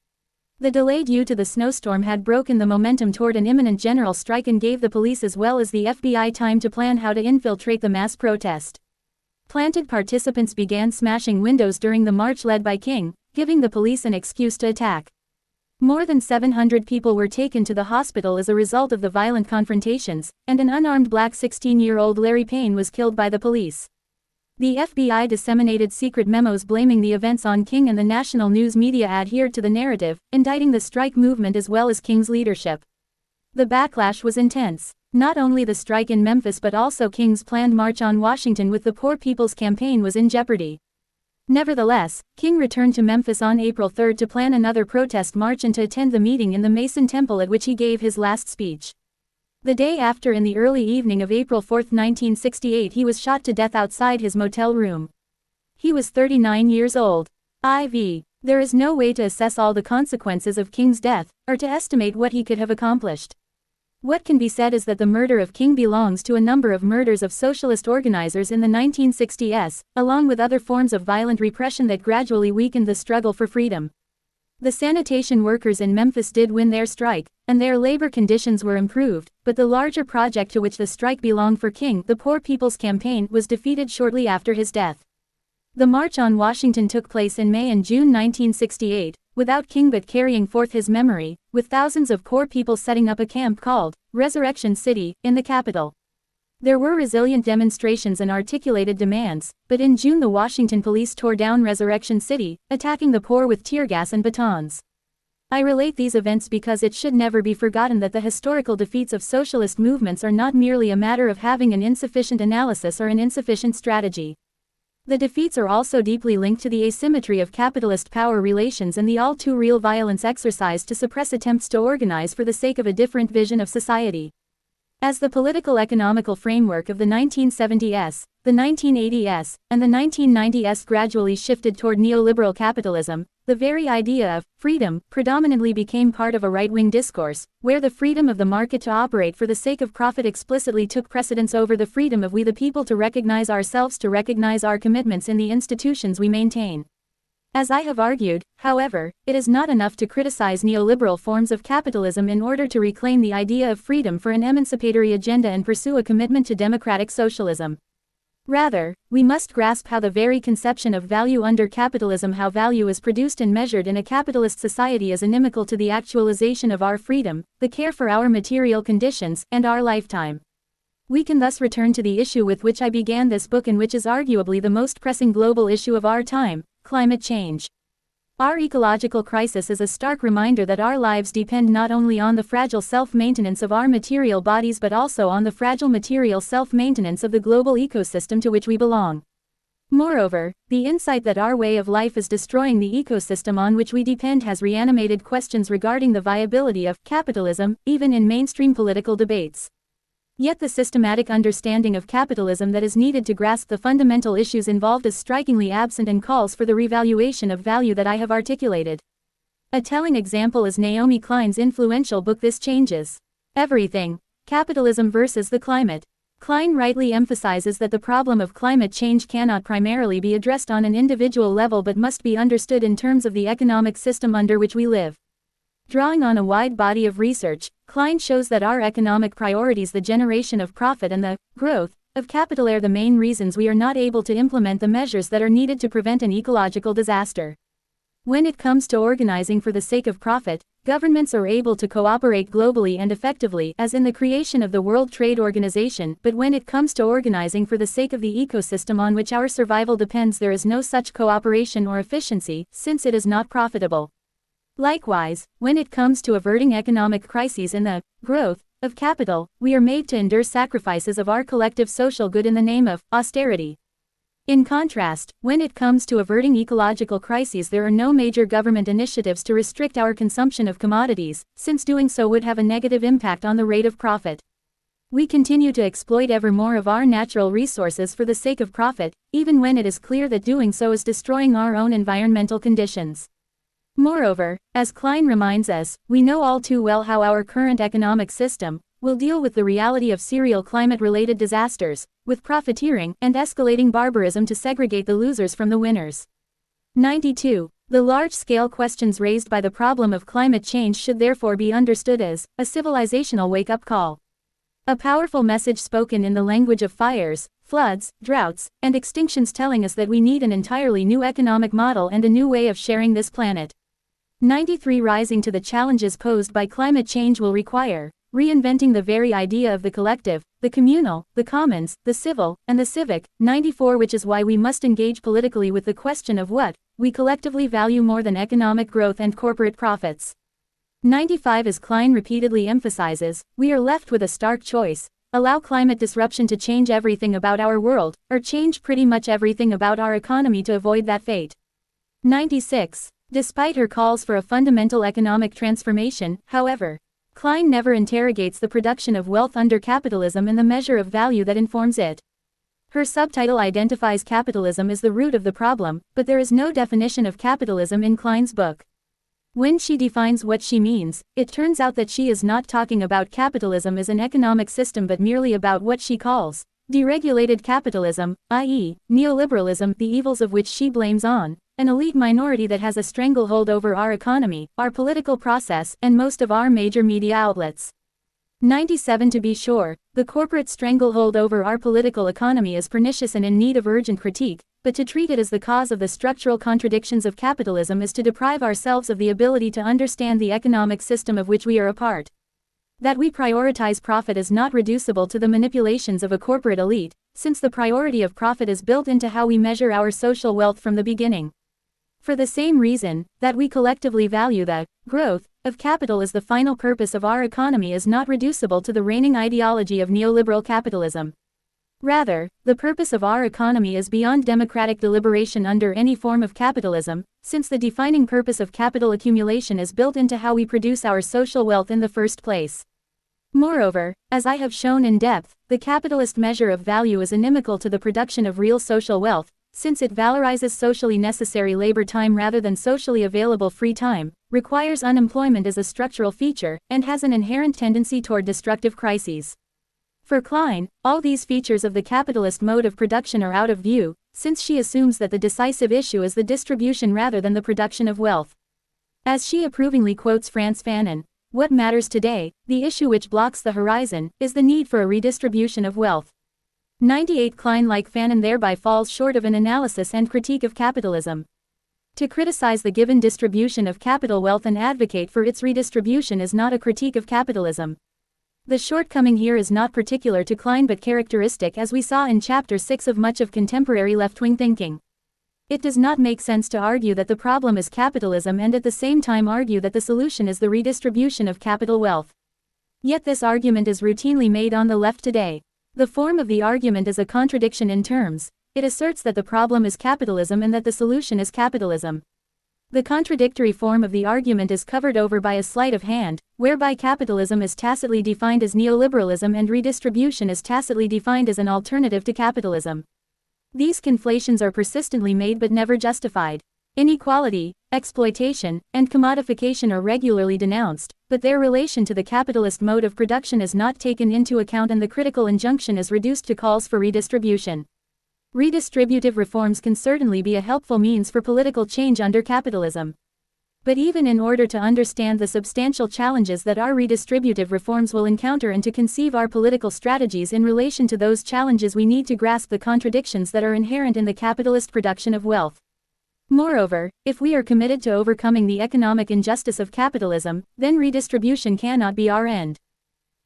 Speaker 1: The delay due to the snowstorm had broken the momentum toward an imminent general strike and gave the police as well as the FBI time to plan how to infiltrate the mass protest. Planted participants began smashing windows during the march led by King, giving the police an excuse to attack. More than 700 people were taken to the hospital as a result of the violent confrontations, and an unarmed black 16-year-old Larry Payne was killed by the police. The FBI disseminated secret memos blaming the events on King, and the national news media adhered to the narrative, indicting the strike movement as well as King's leadership. The backlash was intense. Not only the strike in Memphis but also King's planned march on Washington with the Poor People's Campaign was in jeopardy. Nevertheless, King returned to Memphis on April 3 to plan another protest march and to attend the meeting in the Mason Temple at which he gave his last speech. The day after, in the early evening of April 4, 1968, he was shot to death outside his motel room. He was 39 years old. IV. There is no way to assess all the consequences of King's death, or to estimate what he could have accomplished. What can be said is that the murder of King belongs to a number of murders of socialist organizers in the 1960s, along with other forms of violent repression that gradually weakened the struggle for freedom. The sanitation workers in Memphis did win their strike, and their labor conditions were improved, but the larger project to which the strike belonged for King, the Poor People's Campaign, was defeated shortly after his death. The March on Washington took place in May and June 1968, without King but carrying forth his memory, with thousands of poor people setting up a camp called Resurrection City in the capital. There were resilient demonstrations and articulated demands, but in June the Washington police tore down Resurrection City, attacking the poor with tear gas and batons. I relate these events because it should never be forgotten that the historical defeats of socialist movements are not merely a matter of having an insufficient analysis or an insufficient strategy. The defeats are also deeply linked to the asymmetry of capitalist power relations and the all-too-real violence exercised to suppress attempts to organize for the sake of a different vision of society. As the political economical framework of the 1970s, the 1980s, and the 1990s gradually shifted toward neoliberal capitalism, the very idea of freedom predominantly became part of a right-wing discourse, where the freedom of the market to operate for the sake of profit explicitly took precedence over the freedom of we the people to recognize ourselves, to recognize our commitments in the institutions we maintain. As I have argued, however, it is not enough to criticize neoliberal forms of capitalism in order to reclaim the idea of freedom for an emancipatory agenda and pursue a commitment to democratic socialism. Rather, we must grasp how the very conception of value under capitalism, how value is produced and measured in a capitalist society, is inimical to the actualization of our freedom, the care for our material conditions, and our lifetime. We can thus return to the issue with which I began this book and which is arguably the most pressing global issue of our time: climate change. Our ecological crisis is a stark reminder that our lives depend not only on the fragile self-maintenance of our material bodies but also on the fragile material self-maintenance of the global ecosystem to which we belong. Moreover, the insight that our way of life is destroying the ecosystem on which we depend has reanimated questions regarding the viability of capitalism, even in mainstream political debates. Yet the systematic understanding of capitalism that is needed to grasp the fundamental issues involved is strikingly absent and calls for the revaluation of value that I have articulated. A telling example is Naomi Klein's influential book This Changes Everything: Capitalism versus the Climate. Klein rightly emphasizes that the problem of climate change cannot primarily be addressed on an individual level but must be understood in terms of the economic system under which we live. Drawing on a wide body of research, Klein shows that our economic priorities, the generation of profit and the growth of capital, are the main reasons we are not able to implement the measures that are needed to prevent an ecological disaster. When it comes to organizing for the sake of profit, governments are able to cooperate globally and effectively, as in the creation of the World Trade Organization, but when it comes to organizing for the sake of the ecosystem on which our survival depends, there is no such cooperation or efficiency, since it is not profitable. Likewise, when it comes to averting economic crises and the growth of capital, we are made to endure sacrifices of our collective social good in the name of austerity. In contrast, when it comes to averting ecological crises, there are no major government initiatives to restrict our consumption of commodities, since doing so would have a negative impact on the rate of profit. We continue to exploit ever more of our natural resources for the sake of profit, even when it is clear that doing so is destroying our own environmental conditions. Moreover, as Klein reminds us, we know all too well how our current economic system will deal with the reality of serial climate-related disasters, with profiteering and escalating barbarism to segregate the losers from the winners. 92. The large-scale questions raised by the problem of climate change should therefore be understood as a civilizational wake-up call. A powerful message spoken in the language of fires, floods, droughts, and extinctions, telling us that we need an entirely new economic model and a new way of sharing this planet. 93. Rising to the challenges posed by climate change will require reinventing the very idea of the collective, the communal, the commons, the civil, and the civic. 94. Which is why we must engage politically with the question of what we collectively value more than economic growth and corporate profits. 95. As Klein repeatedly emphasizes, we are left with a stark choice: allow climate disruption to change everything about our world, or change pretty much everything about our economy to avoid that fate. 96. Despite her calls for a fundamental economic transformation, however, Klein never interrogates the production of wealth under capitalism and the measure of value that informs it. Her subtitle identifies capitalism as the root of the problem, but there is no definition of capitalism in Klein's book. When she defines what she means, it turns out that she is not talking about capitalism as an economic system but merely about what she calls deregulated capitalism, i.e., neoliberalism, the evils of which she blames on an elite minority that has a stranglehold over our economy, our political process, and most of our major media outlets. 97. To be sure, the corporate stranglehold over our political economy is pernicious and in need of urgent critique, but to treat it as the cause of the structural contradictions of capitalism is to deprive ourselves of the ability to understand the economic system of which we are a part. That we prioritize profit is not reducible to the manipulations of a corporate elite, since the priority of profit is built into how we measure our social wealth from the beginning. For the same reason, that we collectively value the growth of capital as the final purpose of our economy is not reducible to the reigning ideology of neoliberal capitalism. Rather, the purpose of our economy is beyond democratic deliberation under any form of capitalism, since the defining purpose of capital accumulation is built into how we produce our social wealth in the first place. Moreover, as I have shown in depth, the capitalist measure of value is inimical to the production of real social wealth, since it valorizes socially necessary labor time rather than socially available free time, requires unemployment as a structural feature, and has an inherent tendency toward destructive crises. For Klein, all these features of the capitalist mode of production are out of view, since she assumes that the decisive issue is the distribution rather than the production of wealth. As she approvingly quotes Frantz Fanon, "What matters today, the issue which blocks the horizon, is the need for a redistribution of wealth." 98. Klein, like Fanon, thereby falls short of an analysis and critique of capitalism. To criticize the given distribution of capital wealth and advocate for its redistribution is not a critique of capitalism. The shortcoming here is not particular to Klein but characteristic, as we saw in Chapter 6, of much of contemporary left-wing thinking. It does not make sense to argue that the problem is capitalism and at the same time argue that the solution is the redistribution of capital wealth. Yet this argument is routinely made on the left today. The form of the argument is a contradiction in terms. It asserts that the problem is capitalism and that the solution is capitalism. The contradictory form of the argument is covered over by a sleight of hand, whereby capitalism is tacitly defined as neoliberalism and redistribution is tacitly defined as an alternative to capitalism. These conflations are persistently made but never justified. Inequality, exploitation, and commodification are regularly denounced, but their relation to the capitalist mode of production is not taken into account and the critical injunction is reduced to calls for redistribution. Redistributive reforms can certainly be a helpful means for political change under capitalism. But even in order to understand the substantial challenges that our redistributive reforms will encounter and to conceive our political strategies in relation to those challenges, we need to grasp the contradictions that are inherent in the capitalist production of wealth. Moreover, if we are committed to overcoming the economic injustice of capitalism, then redistribution cannot be our end.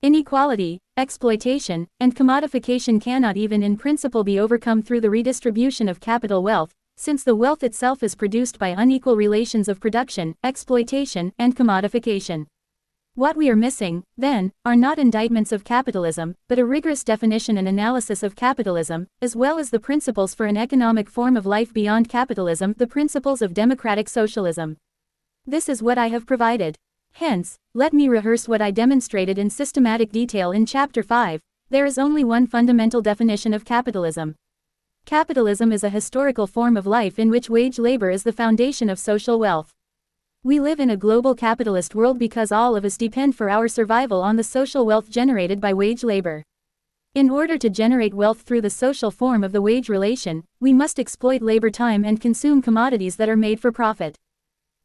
Speaker 1: Inequality, exploitation, and commodification cannot even in principle be overcome through the redistribution of capital wealth, since the wealth itself is produced by unequal relations of production, exploitation, and commodification. What we are missing, then, are not indictments of capitalism, but a rigorous definition and analysis of capitalism, as well as the principles for an economic form of life beyond capitalism, the principles of democratic socialism. This is what I have provided. Hence, let me rehearse what I demonstrated in systematic detail in Chapter 5. There is only one fundamental definition of capitalism. Capitalism is a historical form of life in which wage labor is the foundation of social wealth. We live in a global capitalist world because all of us depend for our survival on the social wealth generated by wage labor. In order to generate wealth through the social form of the wage relation, we must exploit labor time and consume commodities that are made for profit.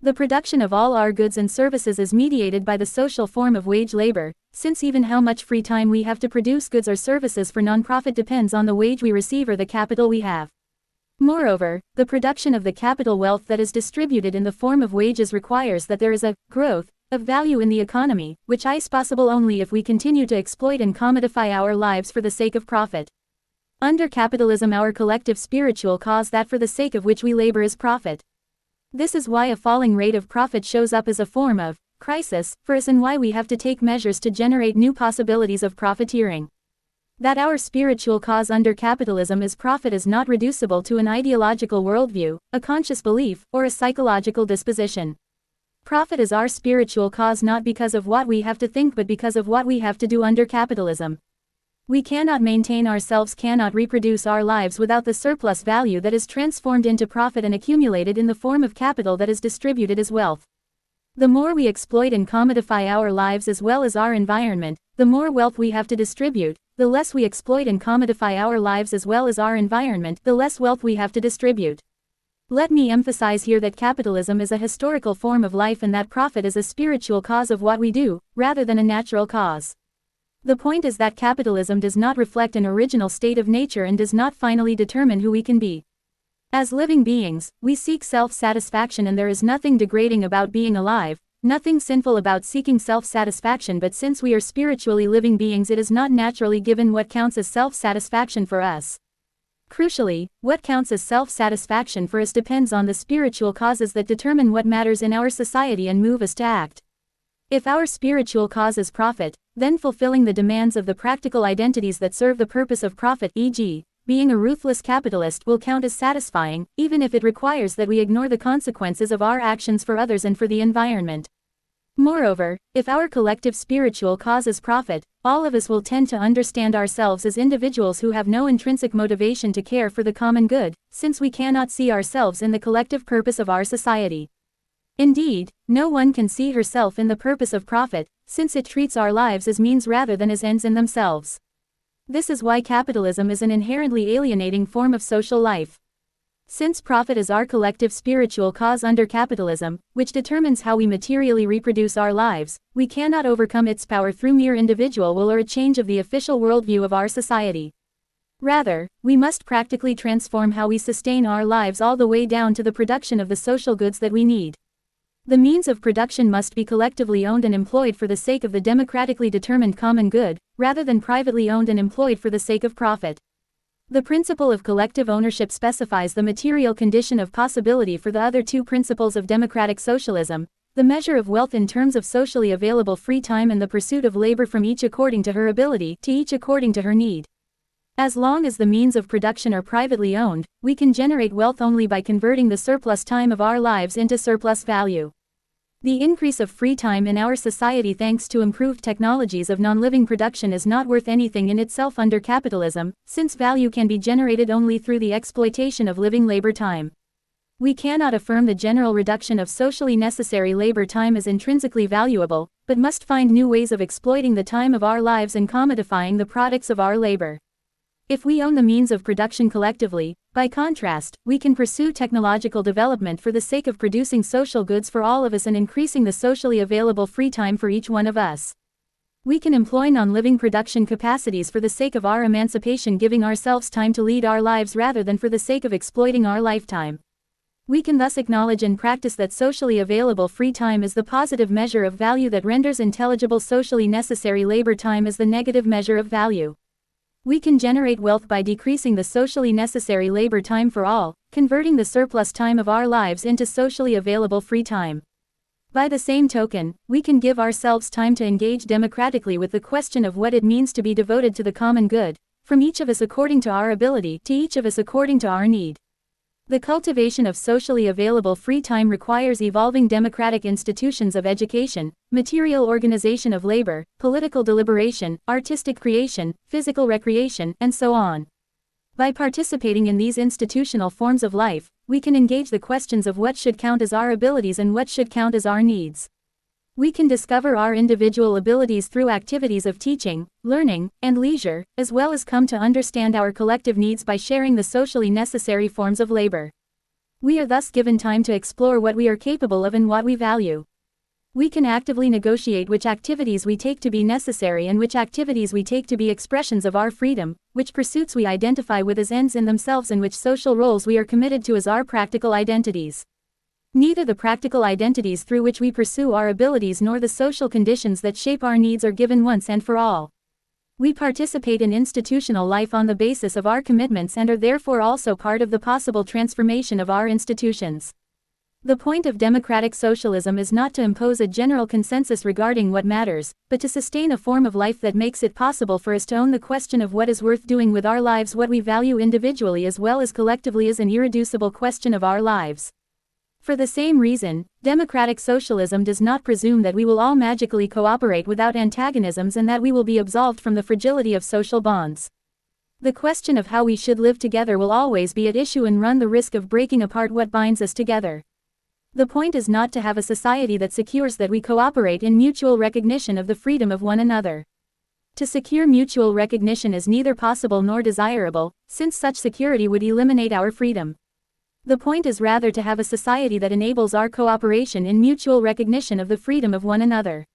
Speaker 1: The production of all our goods and services is mediated by the social form of wage labor, since even how much free time we have to produce goods or services for non-profit depends on the wage we receive or the capital we have. Moreover, the production of the capital wealth that is distributed in the form of wages requires that there is a growth of value in the economy, which is possible only if we continue to exploit and commodify our lives for the sake of profit. Under capitalism, our collective spiritual cause, that for the sake of which we labor, is profit. This is why a falling rate of profit shows up as a form of crisis for us and why we have to take measures to generate new possibilities of profiteering. That our spiritual cause under capitalism is profit is not reducible to an ideological worldview, a conscious belief, or a psychological disposition. Profit is our spiritual cause not because of what we have to think but because of what we have to do under capitalism. We cannot maintain ourselves, cannot reproduce our lives without the surplus value that is transformed into profit and accumulated in the form of capital that is distributed as wealth. The more we exploit and commodify our lives as well as our environment, the more wealth we have to distribute. The less we exploit and commodify our lives as well as our environment, the less wealth we have to distribute. Let me emphasize here that capitalism is a historical form of life and that profit is a spiritual cause of what we do, rather than a natural cause. The point is that capitalism does not reflect an original state of nature and does not finally determine who we can be. As living beings, we seek self-satisfaction, and there is nothing degrading about being alive, nothing sinful about seeking self-satisfaction, but since we are spiritually living beings, it is not naturally given what counts as self-satisfaction for us. Crucially, what counts as self-satisfaction for us depends on the spiritual causes that determine what matters in our society and move us to act. If our spiritual cause is profit, then fulfilling the demands of the practical identities that serve the purpose of profit, e.g., being a ruthless capitalist, will count as satisfying, even if it requires that we ignore the consequences of our actions for others and for the environment. Moreover, if our collective spiritual cause is profit, all of us will tend to understand ourselves as individuals who have no intrinsic motivation to care for the common good, since we cannot see ourselves in the collective purpose of our society. Indeed, no one can see herself in the purpose of profit, since it treats our lives as means rather than as ends in themselves. This is why capitalism is an inherently alienating form of social life. Since profit is our collective spiritual cause under capitalism, which determines how we materially reproduce our lives, we cannot overcome its power through mere individual will or a change of the official worldview of our society. Rather, we must practically transform how we sustain our lives all the way down to the production of the social goods that we need. The means of production must be collectively owned and employed for the sake of the democratically determined common good, rather than privately owned and employed for the sake of profit. The principle of collective ownership specifies the material condition of possibility for the other two principles of democratic socialism, the measure of wealth in terms of socially available free time and the pursuit of labor from each according to her ability, to each according to her need. As long as the means of production are privately owned, we can generate wealth only by converting the surplus time of our lives into surplus value. The increase of free time in our society thanks to improved technologies of non-living production is not worth anything in itself under capitalism, since value can be generated only through the exploitation of living labor time. We cannot affirm the general reduction of socially necessary labor time as intrinsically valuable, but must find new ways of exploiting the time of our lives and commodifying the products of our labor. If we own the means of production collectively, by contrast, we can pursue technological development for the sake of producing social goods for all of us and increasing the socially available free time for each one of us. We can employ non-living production capacities for the sake of our emancipation, giving ourselves time to lead our lives rather than for the sake of exploiting our lifetime. We can thus acknowledge and practice that socially available free time is the positive measure of value that renders intelligible socially necessary labor time as the negative measure of value. We can generate wealth by decreasing the socially necessary labor time for all, converting the surplus time of our lives into socially available free time. By the same token, we can give ourselves time to engage democratically with the question of what it means to be devoted to the common good, from each of us according to our ability, to each of us according to our need. The cultivation of socially available free time requires evolving democratic institutions of education, material organization of labor, political deliberation, artistic creation, physical recreation, and so on. By participating in these institutional forms of life, we can engage the questions of what should count as our abilities and what should count as our needs. We can discover our individual abilities through activities of teaching, learning, and leisure, as well as come to understand our collective needs by sharing the socially necessary forms of labor. We are thus given time to explore what we are capable of and what we value. We can actively negotiate which activities we take to be necessary and which activities we take to be expressions of our freedom, which pursuits we identify with as ends in themselves and which social roles we are committed to as our practical identities. Neither the practical identities through which we pursue our abilities nor the social conditions that shape our needs are given once and for all. We participate in institutional life on the basis of our commitments and are therefore also part of the possible transformation of our institutions. The point of democratic socialism is not to impose a general consensus regarding what matters, but to sustain a form of life that makes it possible for us to own the question of what is worth doing with our lives. What we value individually as well as collectively is an irreducible question of our lives. For the same reason, democratic socialism does not presume that we will all magically cooperate without antagonisms and that we will be absolved from the fragility of social bonds. The question of how we should live together will always be at issue and run the risk of breaking apart what binds us together. The point is not to have a society that secures that we cooperate in mutual recognition of the freedom of one another. To secure mutual recognition is neither possible nor desirable, since such security would eliminate our freedom. The point is rather to have a society that enables our cooperation in mutual recognition of the freedom of one another.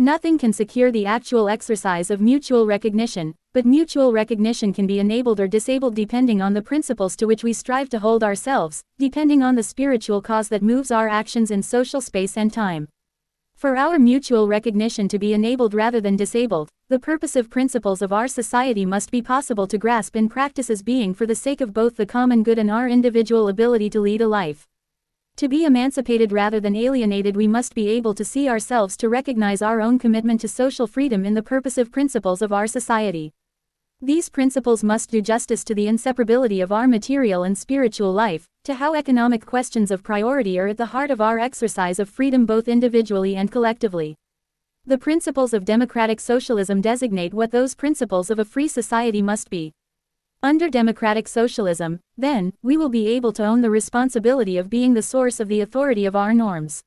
Speaker 1: Nothing can secure the actual exercise of mutual recognition, but mutual recognition can be enabled or disabled depending on the principles to which we strive to hold ourselves, depending on the spiritual cause that moves our actions in social space and time. For our mutual recognition to be enabled rather than disabled, the purposive principles of our society must be possible to grasp and practice as being for the sake of both the common good and our individual ability to lead a life. To be emancipated rather than alienated, we must be able to see ourselves, to recognize our own commitment to social freedom in the purposive principles of our society. These principles must do justice to the inseparability of our material and spiritual life, to how economic questions of priority are at the heart of our exercise of freedom both individually and collectively. The principles of democratic socialism designate what those principles of a free society must be. Under democratic socialism, then, we will be able to own the responsibility of being the source of the authority of our norms.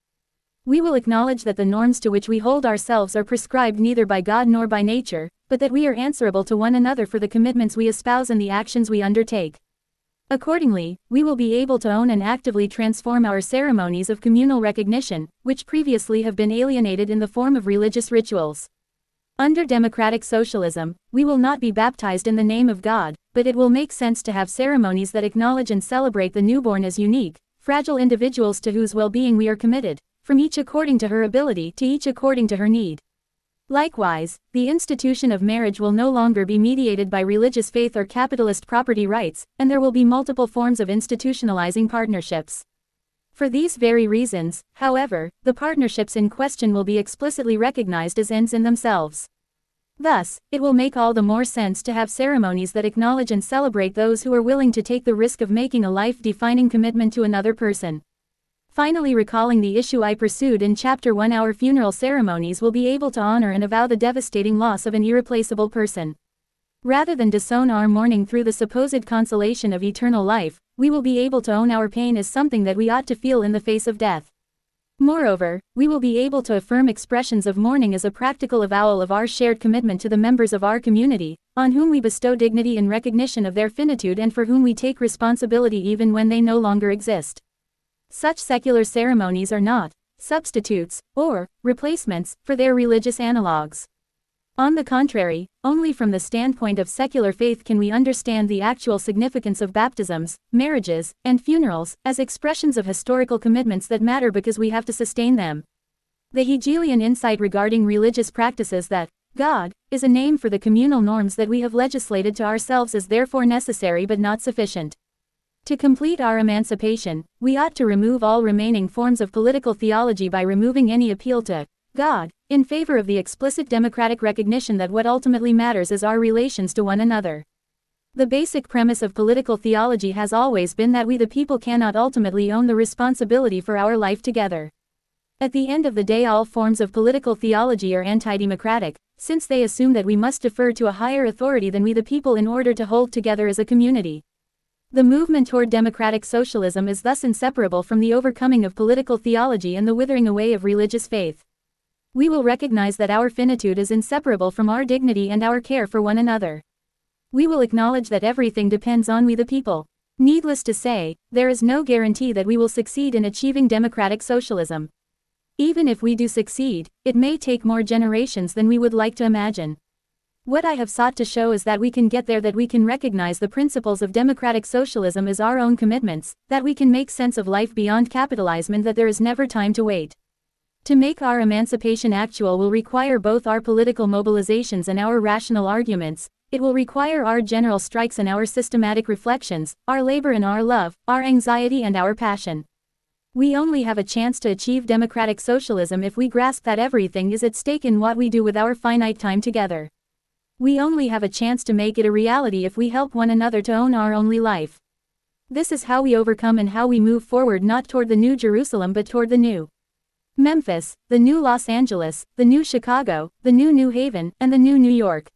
Speaker 1: We will acknowledge that the norms to which we hold ourselves are prescribed neither by God nor by nature, but that we are answerable to one another for the commitments we espouse and the actions we undertake. Accordingly, we will be able to own and actively transform our ceremonies of communal recognition, which previously have been alienated in the form of religious rituals. Under democratic socialism, we will not be baptized in the name of God, but it will make sense to have ceremonies that acknowledge and celebrate the newborn as unique, fragile individuals to whose well-being we are committed, from each according to her ability to each according to her need. Likewise, the institution of marriage will no longer be mediated by religious faith or capitalist property rights, and there will be multiple forms of institutionalizing partnerships. For these very reasons, however, the partnerships in question will be explicitly recognized as ends in themselves. Thus, it will make all the more sense to have ceremonies that acknowledge and celebrate those who are willing to take the risk of making a life-defining commitment to another person. Finally, recalling the issue I pursued in Chapter 1, our funeral ceremonies will be able to honor and avow the devastating loss of an irreplaceable person. Rather than disown our mourning through the supposed consolation of eternal life, we will be able to own our pain as something that we ought to feel in the face of death. Moreover, we will be able to affirm expressions of mourning as a practical avowal of our shared commitment to the members of our community, on whom we bestow dignity in recognition of their finitude and for whom we take responsibility even when they no longer exist. Such secular ceremonies are not substitutes or replacements for their religious analogues. On the contrary, only from the standpoint of secular faith can we understand the actual significance of baptisms, marriages, and funerals as expressions of historical commitments that matter because we have to sustain them. The Hegelian insight regarding religious practices that God is a name for the communal norms that we have legislated to ourselves is therefore necessary but not sufficient. To complete our emancipation, we ought to remove all remaining forms of political theology by removing any appeal to God, in favor of the explicit democratic recognition that what ultimately matters is our relations to one another. The basic premise of political theology has always been that we the people cannot ultimately own the responsibility for our life together. At the end of the day, all forms of political theology are anti-democratic, since they assume that we must defer to a higher authority than we the people in order to hold together as a community. The movement toward democratic socialism is thus inseparable from the overcoming of political theology and the withering away of religious faith. We will recognize that our finitude is inseparable from our dignity and our care for one another. We will acknowledge that everything depends on we the people. Needless to say, there is no guarantee that we will succeed in achieving democratic socialism. Even if we do succeed, it may take more generations than we would like to imagine. What I have sought to show is that we can get there, that we can recognize the principles of democratic socialism as our own commitments, that we can make sense of life beyond capitalism, and that there is never time to wait. To make our emancipation actual will require both our political mobilizations and our rational arguments. It will require our general strikes and our systematic reflections, our labor and our love, our anxiety and our passion. We only have a chance to achieve democratic socialism if we grasp that everything is at stake in what we do with our finite time together. We only have a chance to make it a reality if we help one another to own our only life. This is how we overcome and how we move forward, not toward the new Jerusalem but toward the new Memphis, the new Los Angeles, the new Chicago, the new New Haven, and the new New York.